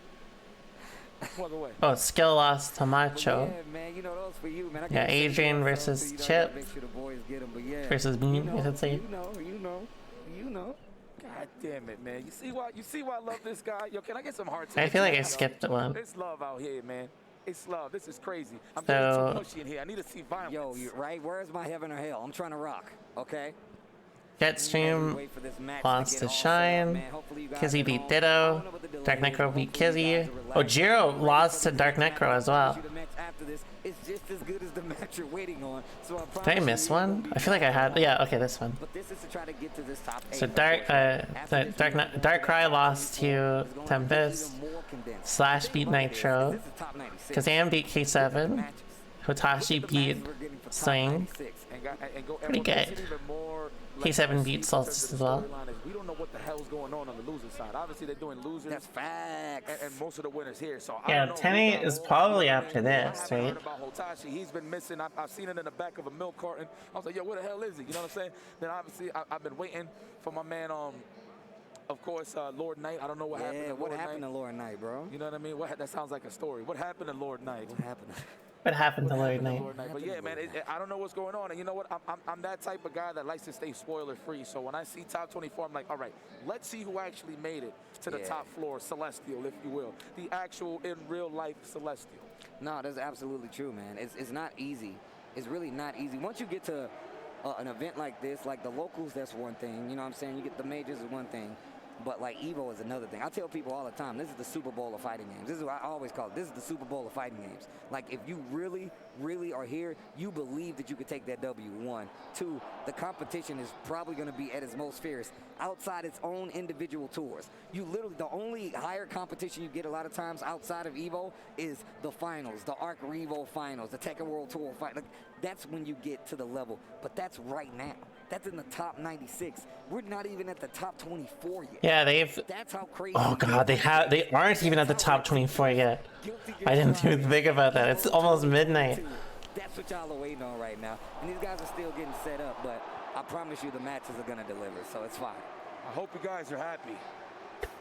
Plug away. Oh, Skill lost to Macho. Yeah, man, you know those for you, man. I Yeah, can't say Adrian yours, versus so you gotta Chip make sure the boys get 'em, but yeah. versus me, You know, I should say. You know. God damn it, man. You see why I love this guy? Yo, can I get some hearts? I feel like I skipped one. It's love out here, man. It's love. This is crazy. I'm So- getting too pushy in here. I need to see violence. Yo, you right? Where's my heaven or hell? I'm trying to rock, okay? Jetstream lost to Shine. Kizzy beat Ditto. Dark Necro beat Kizzy. Oh, Jiro lost to Dark Necro as well. After this, it's just as good as the match you're waiting on. So I Did I promise miss you, one? I feel like I had. Yeah, okay, this one. But this is to try to get to this top 8. So Darkrai lost to Tempest. Slash beat Nitro. Kazam beat K7. Hotashi beat Swing. Pretty good. K7 beat Solstice as well. We don't know what the hell's going on the loser side. Obviously, they're doing losers. That's facts. And most of the winners here. So Yeah, 10-8 is probably after this, I right? heard about Hotashi. He's been missing. I've seen it in the back of a milk carton. I was like, yo, where the hell is he? You know what I'm saying? Then obviously, I've been waiting for my man, of course, Lord Knight. I don't know what happened. Yeah, to what Lord happened Knight. to Lord Knight, bro? You know what I mean? That sounds like a story. What happened to Lord Knight? What happened? What happened to Lord Knight? But yeah, man, I don't know what's going on. And you know what? I'm that type of guy that likes to stay spoiler free. So when I see top 24, I'm like, all right, let's see who actually made it to the top floor, Celestial, if you will. The actual, in real life, Celestial. No, that's absolutely true, man. It's not easy. It's really not easy. Once you get to an event like this, like the locals, that's one thing. You know what I'm saying? You get the majors is one thing. But like EVO is another thing. I tell people all the time, this is the Super Bowl of fighting games. This is what I always call it. This is the Super Bowl of fighting games. Like if you really, really are here, you believe that you could take that W. 1. 2, the competition is probably going to be at its most fierce outside its own individual tours. You literally, the only higher competition you get a lot of times outside of EVO is the finals, the Arc Revo finals, the Tekken World Tour fight. Like, that's when you get to the level. But that's right now. That's in the top 96. We're not even at the top 24 yet. Yeah, they've. That's how crazy. Oh god, they aren't even at the top 24 yet. I didn't even think about that. It's almost midnight. That's what y'all are waiting on right now. And these guys are still getting set up, but I promise you the matches are gonna deliver, so it's fine. I hope you guys are happy.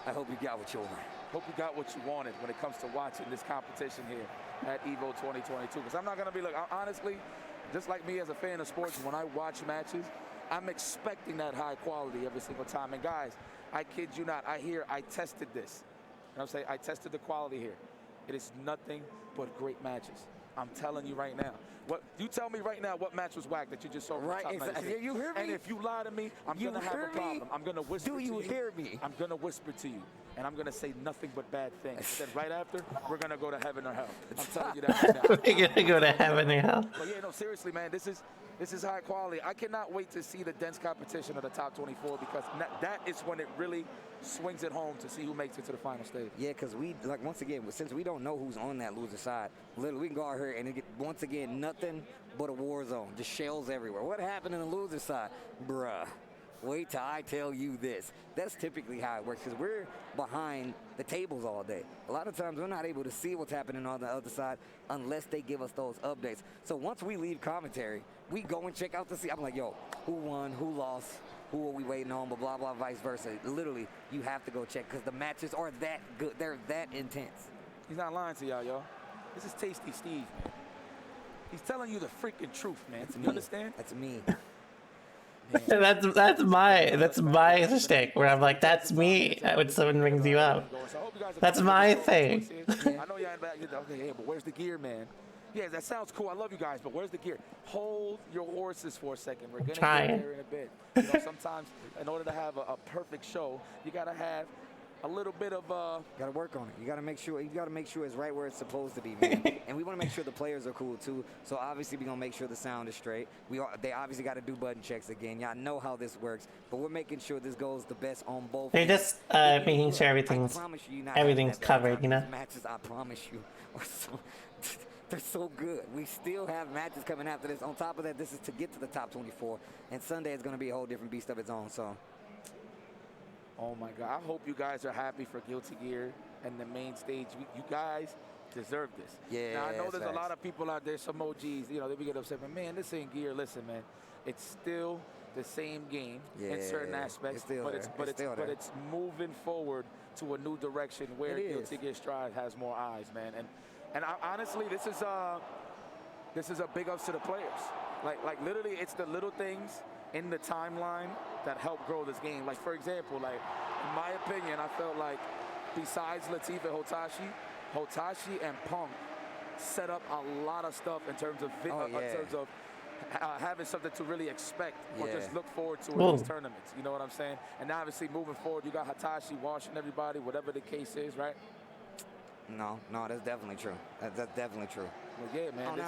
I hope you got what you want. Hope you got what you wanted when it comes to watching this competition here at EVO 2022. Because I'm not gonna be, honestly, just like me as a fan of sports, when I watch matches, I'm expecting that high quality every single time. And guys, I kid you not, I tested this. You know what I'm saying? I tested the quality here. It is nothing but great matches. I'm telling you right now. You tell me right now what match was whack that you just saw from Right, top exactly. 96. You hear me? And if you lie to me, I'm gonna have a problem. I'm gonna whisper to you. Do you hear me? I'm gonna whisper to you, and I'm gonna say nothing but bad things. Then right after, we're gonna go to heaven or hell. I'm telling you that right now. We're gonna go to heaven or hell. But yeah, no, seriously, man, this is high quality. I cannot wait to see the dense competition of the top 24 because that is when it really swings it home to see who makes it to the final stage. Yeah, because once again, since we don't know who's on that loser side, literally we can go out here and once again, nothing but a war zone. Just shells everywhere. What happened in the loser side? Bruh. Wait till I tell you this. That's typically how it works because we're behind the tables all day. A lot of times we're not able to see what's happening on the other side unless they give us those updates. So once we leave commentary, we go and check out the scene. I'm like, yo, who won, who lost, who are we waiting on, blah, blah, vice versa. Literally, you have to go check because the matches are that good. They're that intense. He's not lying to y'all. This is Tasty Steve, man. He's telling you the freaking truth, man. You understand? That's me. that's my stick where I'm like, that's me when someone rings you up. That's my thing. I know y'all in back. Okay, yeah, but where's the gear, man? Yeah, that sounds cool. I love you guys, but where's the gear? Hold your horses for a second. We're gonna get there in a bit. Sometimes in order to have a perfect show, you gotta have a little bit of Got to work on it. You got to make sure. You got to make sure it's right where it's supposed to be, man. And we want to make sure the players are cool too. So obviously we're gonna make sure the sound is straight. They obviously got to do button checks again. Y'all know how this works, but we're making sure this goes the best on both. They're just making sure everything's covered, you know. These matches, I promise you, are so they're so good. We still have matches coming after this. On top of that, this is to get to the top 24, and Sunday is gonna be a whole different beast of its own. So. Oh my God, I hope you guys are happy for Guilty Gear and the main stage. You guys deserve this. Yeah. Now, I know there's facts. a lot of people out there, some OGs, you know, they be get upset, but man, this ain't Gear. Listen, man, it's still the same game in certain aspects, but it's moving forward to a new direction where Guilty Gear Strive has more eyes, man. And honestly, this is a big ups to the players. Like literally, it's the little things in the timeline that help grow this game. Like, for example, like, in my opinion, I felt like besides Latif and Hotashi and Punk set up a lot of stuff in terms of having something to really expect or just look forward to in these tournaments. You know what I'm saying? And obviously, moving forward, you got Hitachi washing everybody, whatever the case is, right? No, that's definitely true. That's definitely true. Well, yeah, man.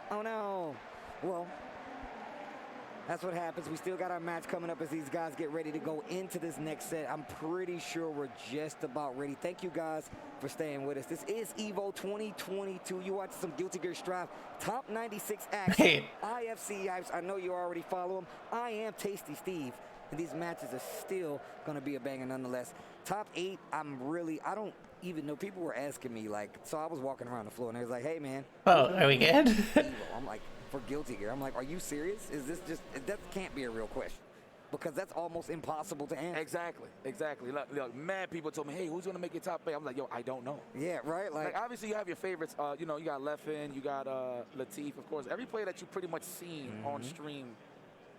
Oh no. Well, that's what happens. We still got our match coming up as these guys get ready to go into this next set. I'm pretty sure we're just about ready. Thank you guys for staying with us. This is EVO 2022. You watch some Guilty Gear Strive top 96 action. IFC Yipes. I know you already follow them. I am Tasty Steve. And these matches are still going to be a banger nonetheless. Top 8, I don't even know. People were asking me, like, so I was walking around the floor and they was like, hey, man. Oh, are we good? I'm like, for Guilty Gear. I'm like, are you serious? Is this just, that can't be a real question. Because that's almost impossible to answer. Exactly. Look, mad people told me, hey, who's going to make your top 8? I'm like, yo, I don't know. Yeah, right? Like obviously, you have your favorites. You know, you got Leffen, you got Latif, of course. Every player that you pretty much seen on stream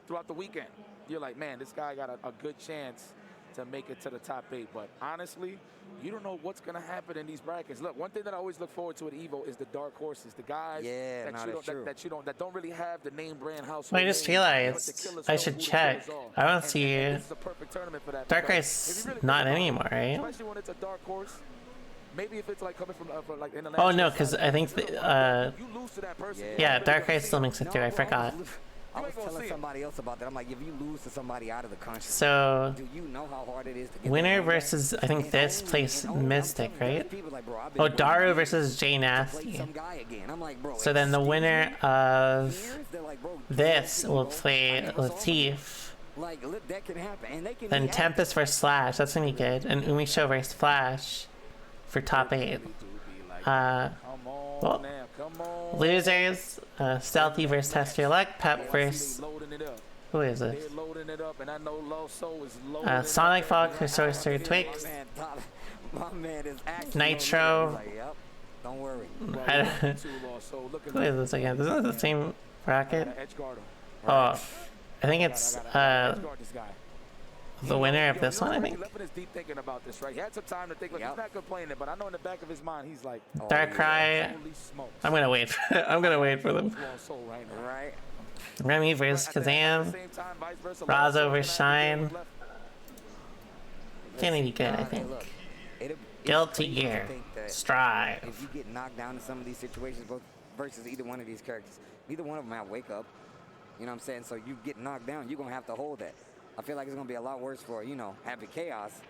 throughout the weekend, you're like, man, this guy got a good chance to make it to the top 8. But honestly, you don't know what's going to happen in these brackets. Look, one thing that I always look forward to at EVO is the dark horses, the guys that don't really have the name brand house. Well, I just realized I should check. I don't see Darkrei's not anymore, right? Especially when it's a dark horse. Maybe if it's like coming from like international. Oh no, because I think you lose to that person. Yeah, Darkrai still makes it through. I forgot. I was telling somebody else about that. I'm like, if you lose to somebody out of the country, so do you know how hard it is to get winner versus, I think this place Mystic, right? Oh, Daru versus Jay Nasty. So then the winner of this will play Latif. Like, that can happen. And they can then Tempest versus Slash. That's gonna be good. And Umisho versus Flash for top 8. Well, losers, Stealthy versus Test Your Luck, Pep versus, who is this? Sonic Fog for Sorcerer Twix, Nitro, don't worry. Who is this again? Isn't this the same bracket? Oh, I think it's the winner of this one, I think. Leffen is deep thinking about this, right? He had some time to think. Like, he's not complaining, but I know in the back of his mind, he's like, Darkrai. I'm gonna wait. I'm gonna wait for them. Right. Remy versus Kazam. Razo versus Shine. Gonna be good, I think. Guilty Gear. Strive. If you get knocked down in some of these situations, both versus either one of these characters, neither one of them have wake up. You know what I'm saying? So you get knocked down, you're gonna have to hold that. I feel like it's going to be a lot worse for, Happy Chaos.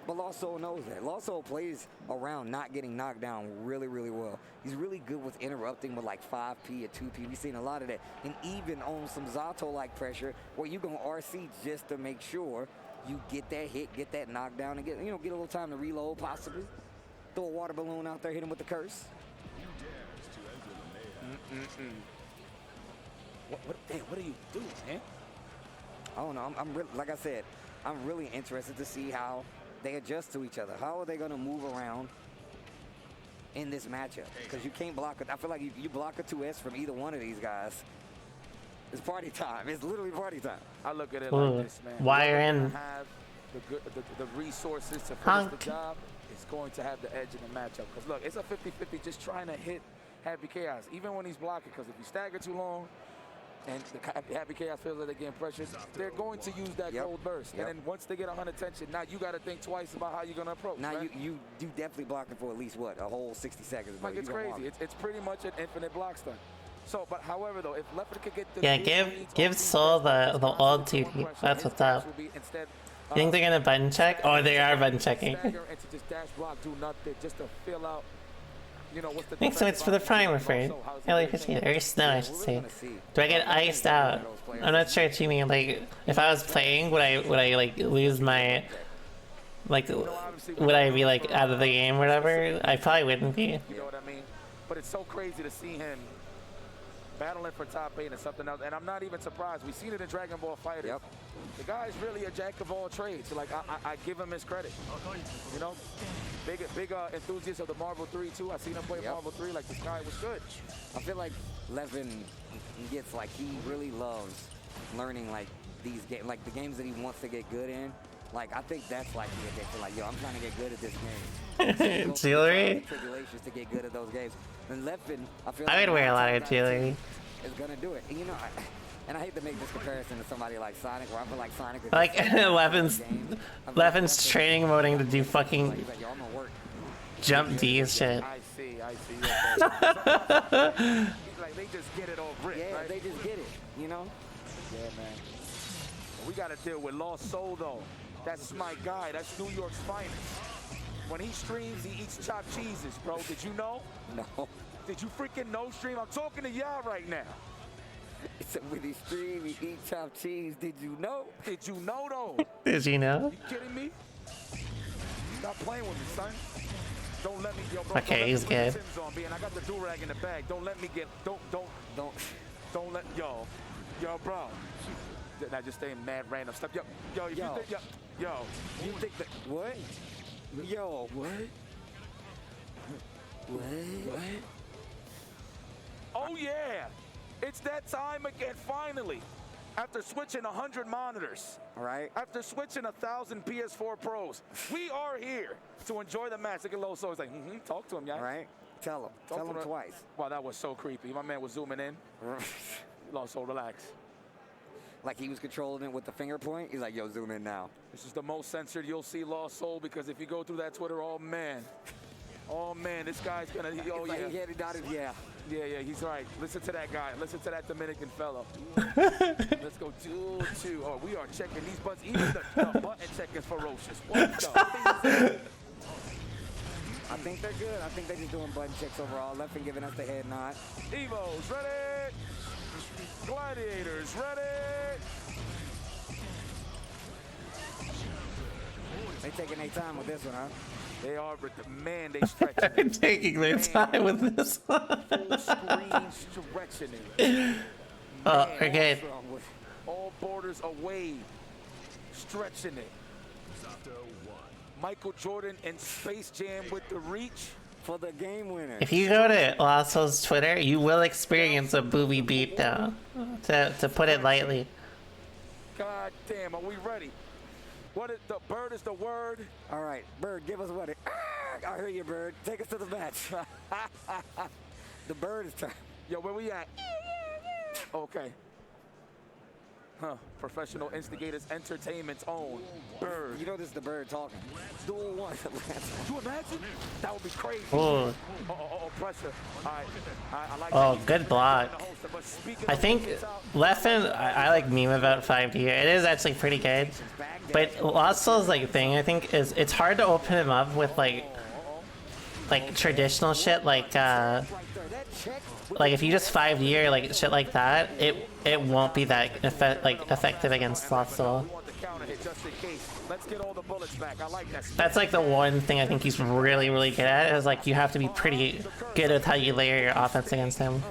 But Lost Soul knows that. Lost Soul plays around not getting knocked down really, really well. He's really good with interrupting with like 5P or 2P. We've seen a lot of that. And even on some Zato-like pressure where you're going to RC just to make sure you get that hit, get that knockdown, and get a little time to reload possibly. Throw a water balloon out there, hit him with the curse. What do you do, man? I don't know. Like I said, I'm really interested to see how they adjust to each other. How are they going to move around in this matchup? Because you can't block it. I feel like you block a 2S from either one of these guys. It's party time. It's literally party time. I look at it like this, man. Wire in. Have the resources to finish the job is going to have the edge in the matchup. Because look, it's a 50-50 just trying to hit Happy Chaos, even when he's blocking. Because if you stagger too long, and the Happy Chaos feels like they're getting pressured, they're going to use that cold burst. And then once they get 100 tension, now you got to think twice about how you're going to approach. Now right? you definitely blocking for at least what, a whole 60 seconds. Bro. Like it's crazy. It's pretty much an infinite block stun. So, but however though, if Leopard could get the Yeah, give Soul the ult duty. That's what's up. You think they're gonna button check? Oh, they are button checking. Thanks so much for the prime, afraid. I really appreciate it. Or snow, I should say. Do I get iced out? I'm not sure what you mean. Like, if I was playing, would I like lose my, like, would I be like out of the game or whatever? I probably wouldn't be. You know what I mean? But it's so crazy to see him battling for top 8 and something else. And I'm not even surprised. We've seen it in Dragon Ball FighterZ. Yep. The guy's really a jack of all trades. Like, I give him his credit. You know? Big enthusiast of the Marvel 3, too. I seen him play Marvel 3. Like, this guy was good. I feel like Levin gets, like, he really loves learning, like, these games, like, the games that he wants to get good in. Like, I think that's, like, the addiction. Like, yo, I'm trying to get good at this game. Jewelry? Tribulations to get good at those games. And Levin, I feel I would wear a lot of jewelry. Is gonna do it. And, you know, and I hate to make this comparison to somebody like Sonic, where I feel like Sonic is like Levin's training moding to do fucking jump D's shit. I see. Like, they just get it all grit, right? They just get it, you know? Yeah, man. We got to deal with Lost Soul, though. That's my guy. That's New York's finest. When he streams, he eats chopped cheeses, bro. Did you know? No. Did you freaking know, stream? I'm talking to y'all right now. So when he stream, he eat chopped cheese. Did you know? Did you know, though? Did you know? You kidding me? Stop playing with me, son. Don't let me, yo, bro. Okay, he's good. On me, and I got the do-rag in the bag. Don't let me get, don't let, yo, bro. Now just saying mad random stuff. Yo, if you think, you think that, what? Yo, what? What? Oh yeah, it's that time again, finally. After switching 100 monitors, all right. After switching 1,000 PS4 Pros, we are here to enjoy the match. Look at Low Soul. He's like, talk to him, yeah. All right. Tell him twice. Wow, that was so creepy. My man was zooming in. Low Soul, relax. Like he was controlling it with the finger point. He's like, yo, zoom in now. This is the most censored you'll see Lost Soul, because if you go through that Twitter, oh man, this guy's gonna, yeah, he's right. Listen to that guy. Listen to that Dominican fellow. Let's go 2-2. Oh, we are checking these buttons. Even the button check is ferocious. What the? I think they're good. I think they're just doing button checks overall. Left giving us the head nod. EVO's ready. Gladiators ready. They taking their time with this one, huh? They are, but man, they stretching. They're taking their time with this one. Full screen stretching it. Oh, okay. All borders away, stretching it. Michael Jordan and Space Jam with the reach for the game winner. If you go to Lasso's Twitter, you will experience a booby beatdown, to put it lightly. God damn, are we ready? What is the bird is the word? All right, Bird, give us what it. I hear you, Bird. Take us to the match. The bird is trying. Yo, where we at? Okay. Huh. Professional Instigators Entertainment's own Bird. You know this is the Bird talking. Duel 1. You imagine? That would be crazy. Oh, pressure. All right. I like oh, that. good block. I think Leffen, I like meme about 5D. It is actually pretty good. But Lost Soul's like thing, I think, is it's hard to open him up with like traditional shit like if you just 5D or like shit like that, it won't be that effective against Lost Soul. That's like the one thing I think he's really, really good at, is like you have to be pretty good with how you layer your offense against him.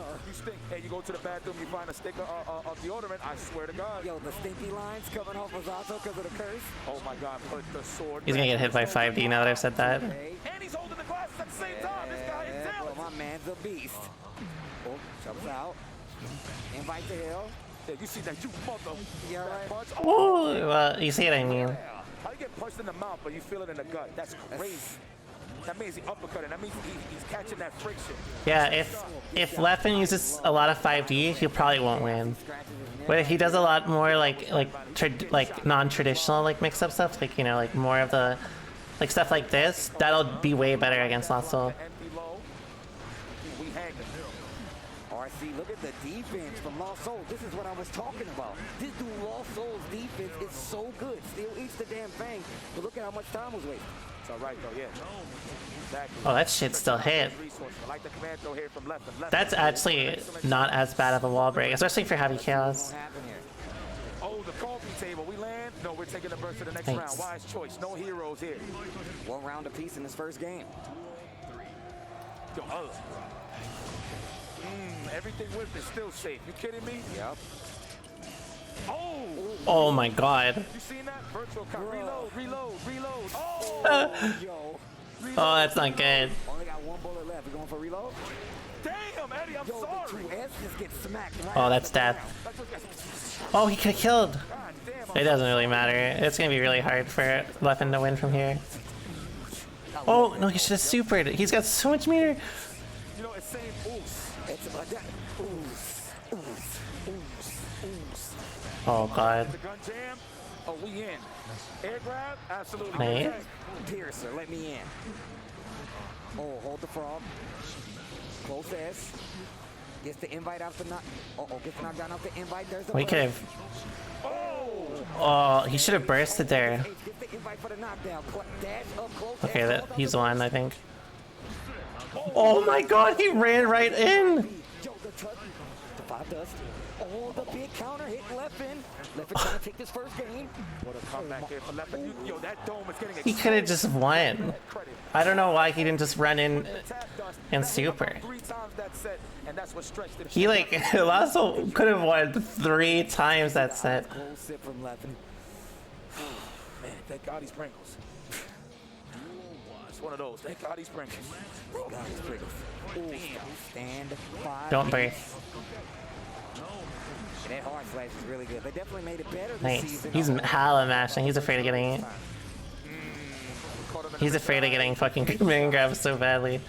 Hey, you go to the bathroom, you find a sticker of deodorant, I swear to God. Yo, the stinky lines coming off of Zato because of the curse. Oh my God, put the sword. He's gonna get hit by 5D now that I've said that. And he's holding the glasses at the same time. This guy is talented. Well, my man's a beast. Oh, jumps out. Invite to hill. Yeah, you see that, you mother. Yeah, right. Punch. Oh, well, you see what I mean. How you get punched in the mouth, but you feel it in the gut? That's crazy. That means he uppercutting. That means he's catching that friction. Yeah, if Leffen uses a lot of 5D, he probably won't win. But if he does a lot more like non-traditional like mix-up stuff, like, you know, like more of the like stuff like this, that'll be way better against Lost Soul. RC, look at the defense from Lost Souls. This is what I was talking about. This dude Lost Souls defense is so good. Still eats the damn thing, but look at how much time was wasted. It's all right though, yeah. Exactly. Oh, that shit still hit. I like the command throw here from left. That's actually not as bad of a wall break, especially for Heavy Chaos. Oh, the coffee table. We land. No, we're taking the burst to the next round. Wise choice. No heroes here. One round apiece in this first game. Yo, everything with it still safe. You kidding me? Yep. Oh my god. You seen that? Virtual reload. Oh, yo. Reload. Oh, that's not good. Only got one bullet left. We going for reload? Damn, Eddie, I'm sorry. The 2S just gets smacked right Oh, that's death. Oh, he could have killed. It doesn't really matter. It's gonna be really hard for Leffen to win from here. Oh no, he should have supered. He's got so much meter. You know, it's saying oos. It's like that. Oos. Oh god. The gun jam. Oh, we in. Air grab. Absolutely. Mate. Piercer, let me in. Oh, hold the frog. Close S. Gets the invite after knock. Gets knocked down after invite. There's the We could have. Oh, he should have bursted there. Gets the invite for the knockdown. Dash up close. Okay, he's one, I think. Oh my god, he ran right in. Yo, the touch. The 5 dust. Oh, the big counter hit Leffen. Leffen trying to take this first game. What a comeback here for Leffen. Yo, that dome is getting He could have just won. I don't know why he didn't just run in and super. 3 times that set, and that's what stretched it. He like Lasso could have won 3 times that set. Cold sip from Leffen. Man, thank God he's Pringles. It's one of those. Thank God he's Pringles. Thank God he's Pringles. Stand 5. Don't breathe. That hard slash is really good. They definitely made it better this Nice. season. He's hella mashing. He's afraid of getting it. He's afraid of getting fucking command grabs so badly.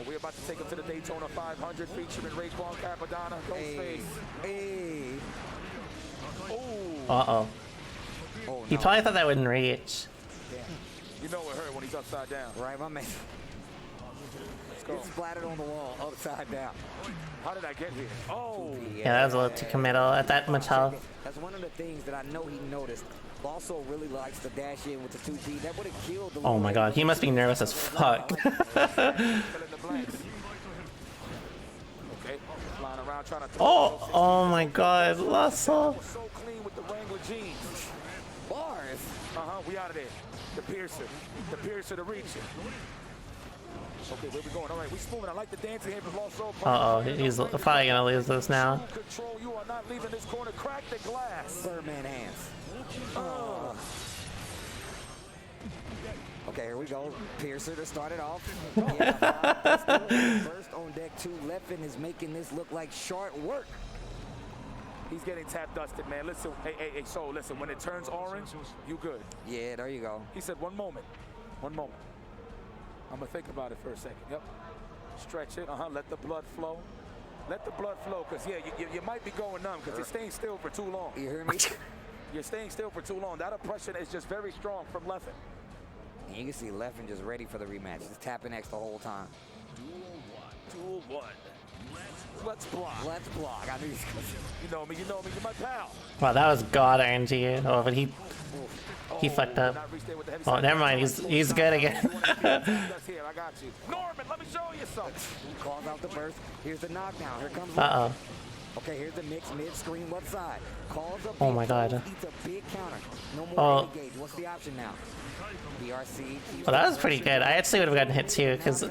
We're about to take him to the Daytona 500 featuring Raekwon Capadonna. Ghostface. Hey. Uh-oh. He probably thought that wouldn't reach. Yeah. You know it hurt when he's upside down. Right, my man. Let's go. It's splattered on the wall, upside down. How did I get here? Oh. Yeah, that was a little too committal at that much health. That's one of the things that I know he noticed. Also really likes to dash in with the 2P. That would have killed the Oh my god, he must be nervous as fuck. Okay. Flying around trying to Oh my god, Lasso. So clean with the Wrangler jeans. Bars. We out of there. The Piercer to reach it. Okay, where we going? All right, we smoothing. I like the dancing here from Lost Soul. Uh-oh, he's probably gonna lose this now. Control, you are not leaving this corner. Crack the glass. Birdman hands. Okay, here we go. Piercer to start it off. First on deck 2. Leffen is making this look like short work. He's getting tap dusted, man. Listen, hey, so listen, when it turns orange, you good. Yeah, there you go. He said 1 moment. 1 moment. I'm gonna think about it for a second. Yep. Stretch it. Let the blood flow. Let the blood flow, because yeah, you might be going numb because you're staying still for too long. You hear me? You're staying still for too long. That oppression is just very strong from Leffen. And you can see Leffen just ready for the rematch. Just tapping X the whole time. Duel one. Let's block. Let's block. I knew you know me, you're my pal. Wow, that was god RNG. Oh, but he fucked up. Oh, never mind. He's good again. Here, I got you. Norman, let me show you something. Calls out the burst. Here's the knockdown. Here comes. Uh-oh. Okay, here's the mix mid-screen left side. Calls up. Oh my god. Eats a big counter. No more engage. What's the option now? BRC. Well, that was pretty good. I actually would have gotten hit too, because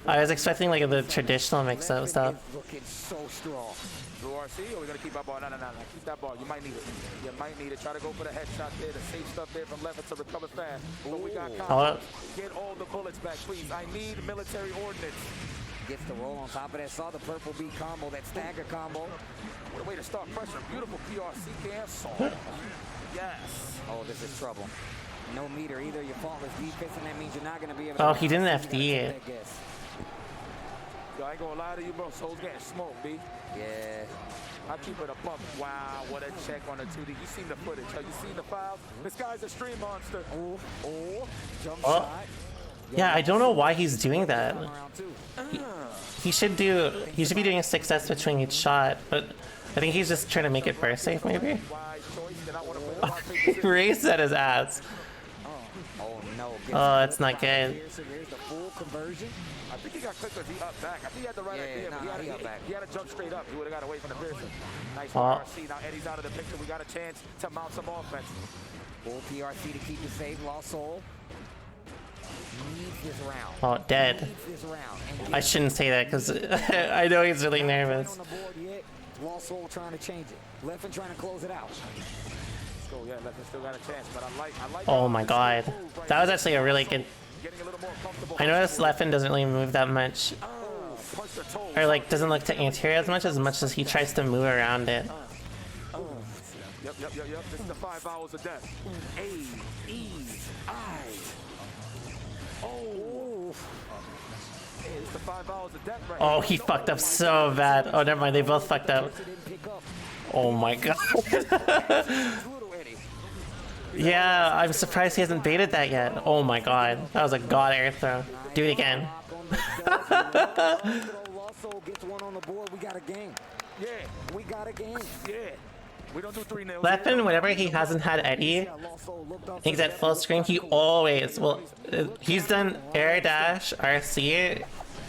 I was expecting like the traditional mix-up stuff. Looking so strong. Blue RC, or we're gonna keep our ball? No. Keep that ball. You might need it. You might need it. Try to go for the headshot there. The safe stuff there from Leffen to recover fast. But we got combos. Get all the bullets back, please. I need military ordnance. Gets the roll on top of that. Saw the purple B combo, that stagger combo. What a way to start pressure. Beautiful PRC cancel. Yes. Oh, this is trouble. No meter either. Your faultless defense, and that means you're not going to be able to. Oh, he didn't FD it. Yo, I ain't gonna lie to you, bro. Soul's getting smoked, B. Yeah. I keep it a buck. Wow, what a check on the 2D. You seen the footage? Have you seen the files? This guy's a stream monster. Oh, jump Oh. shot. Yeah, I don't know why he's doing that. He should be doing a 6S between each shot, but I think he's just trying to make it burst safe, maybe. He raised at his ass. Oh no. Oh, that's not good. Here's the full conversion. I think he got clipped because he up back. I think he had the right idea, but he had to jump straight up. He would have got away from the Pearson. Nice PRC. Now Eddie's out of the picture. We got a chance to mount some offense. Full PRC to keep you safe. Lost Soul. Needs this round. Oh, dead. Needs this round. I shouldn't say that because I know he's really nervous. On the board yet. Lost Soul trying to change it. Leffen trying to close it out. Yeah, Leffen still got a chance, but I like. Oh my god. That was actually a really good. I noticed Leffen doesn't really move that much. Or like doesn't look to anterior as much as he tries to move around it. Yep. This is the 5 hours of death. A, E, I. Oh. It's the 5 hours of death right Oh, he fucked up so bad. Oh, never mind. They both fucked up. Oh my god. Yeah, I'm surprised he hasn't baited that yet. Oh my god. That was a god air throw. Do it again. Gets one on the board. We got a game. Yeah. We got a game. Yeah. We don't do 3-0. Leffen, whenever he hasn't had Eddie, he's at full screen, he always, well, he's done air dash, RC,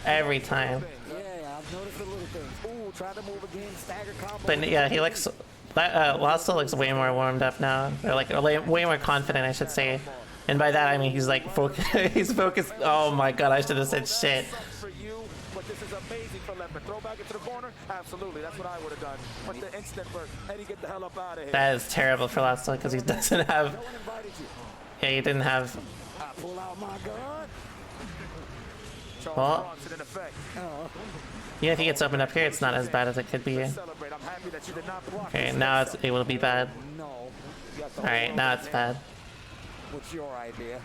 every time. Yeah, I've noticed the little things. Ooh, try to move again, stagger combo. But yeah, he looks, Lasso looks way more warmed up now. Or like, way more confident, I should say. And by that, I mean he's like, he's focused. Oh my god, I should have said shit. This is amazing for Leffen. Throw back into the corner? Absolutely, that's what I would have done. But the instant burst, Eddie, get the hell up out of here. That is terrible for Lasso because he doesn't have. Yeah, he didn't have. I pull out my gun. Well, yeah, if he gets opened up here, it's not as bad as it could be. Okay, now it's able to be bad. Alright, now it's bad. What's your idea?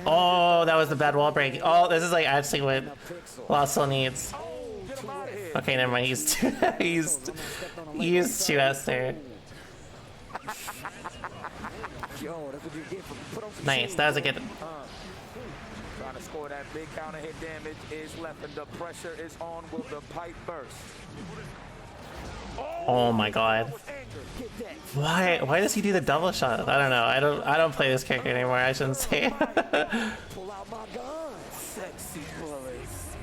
Oh, that was the bad wall break. Oh, this is like actually what Lasso needs. Okay, never mind. He's 2S there. Nice, that was a good. Trying to score that big counter hit damage is Leffen. The pressure is on. Will the pipe burst? Oh my god. Why does he do the double shot? I don't know. I don't play this character anymore. I shouldn't say. Pull out my gun. Sexy bullets.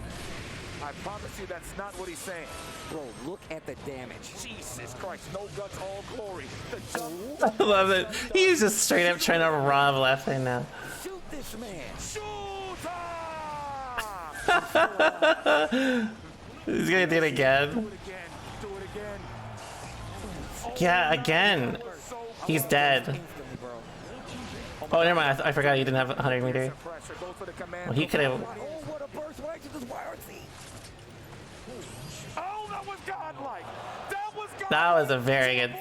I promise you that's not what he's saying. Bro, look at the damage. Jesus Christ, no guts, all glory. I love it. He's just straight up trying to rob Leffen now. Shoot this man. He's gonna do it again. Yeah, again. He's dead. Oh, never mind. I forgot he didn't have 100 meter. Well, he could have. That was a very good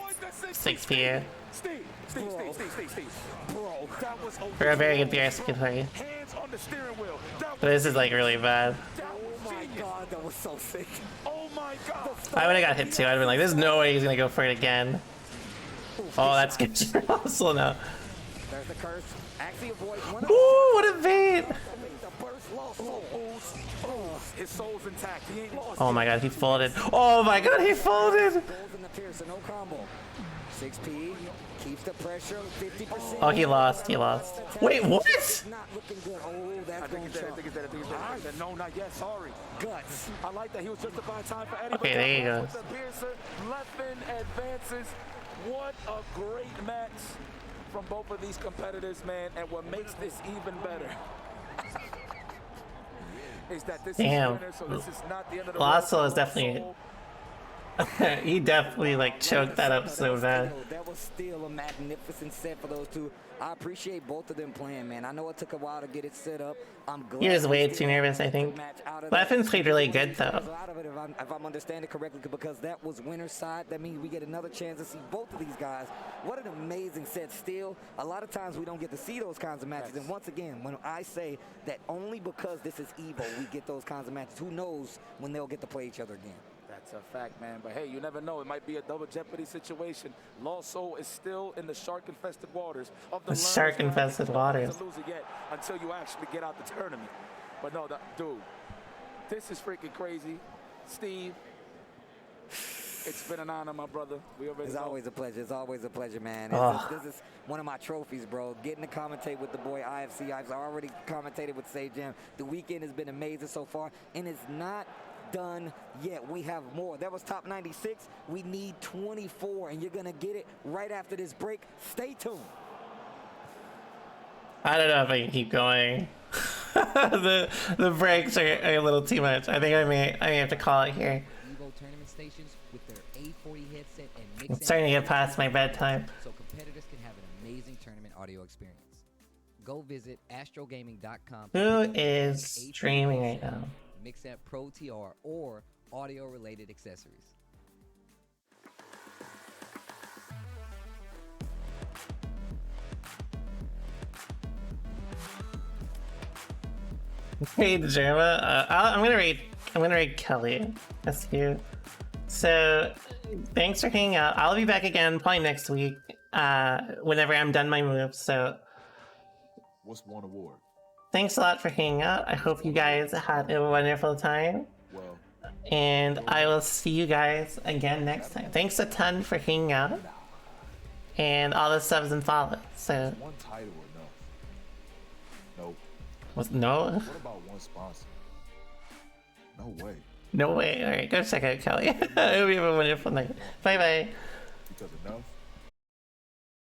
6P. For a very good BRC play. But this is like really bad. Oh my god, that was so sick. Oh my god. I would have got hit too. I'd have been like, there's no way he's gonna go for it again. Oh, that's good. Also now. There's the curse. Actually avoid one. Ooh, what a bait! His soul's intact. He ain't lost. Oh my god, he folded. Oh my god, he folded! Goes in the Pearson, no combo. 6P keeps the pressure. 50%. Oh, he lost. He lost. Wait, what? Not looking good. Oh, that's going to No, not yet. Sorry. Guts. I like that he was just about time for Eddie. Okay, there you go. Leffen advances. What a great match from both of these competitors, man. And what makes this even better is that this Damn. is winner, so this is not the end of the Lasso road. is definitely He definitely like choked that up so bad. That was still a magnificent set for those two. I appreciate both of them playing, man. I know it took a while to get it set up. I'm glad. He was way too nervous, I think. Leffin played really good though. Out of it, if I'm understanding correctly, because that was winner's side. That means we get another chance to see both of these guys. What an amazing set still. A lot of times we don't get to see those kinds of matches. And once again, when I say that only because this is EVO, we get those kinds of matches. Who knows when they'll get to play each other again. That's a fact, man. But hey, you never know. It might be a double jeopardy situation. Lost Soul is still in the shark-infested waters of the shark-infested waters. To lose it yet until you actually get out the tournament. But no, dude, this is freaking crazy. Steve, it's been an honor, my brother. It's always a pleasure. It's always a pleasure, man. This is one of my trophies, bro. Getting to commentate with the boy IFC. I've already commentated with Sage Jam. The weekend has been amazing so far, and it's not done yet. We have more. That was top 96. We need 24, and you're gonna get it right after this break. Stay tuned. I don't know if I can keep going. the breaks are a little too much. I think I may have to call it here. EVO tournament stations with their A40 headset and I'm starting to get past my bedtime. so competitors can have an amazing tournament audio experience. Go visit astrogaming.com. Who is streaming right now? Mixed Pro TR or audio related accessories. Hey, Jerma. I'm gonna rate Kelly. That's you. So, thanks for hanging out. I'll be back again probably next week. Whenever I'm done my moves. So, what's one award? Thanks a lot for hanging out. I hope you guys had a wonderful time. Well, and I will see you guys again next time. Thanks a ton for hanging out. And all the subs and follows. So, one title enough? Nope. No? What about one sponsor? No way. No way. Alright, go check out Kelly. I hope you have a wonderful night. Bye bye. Because enough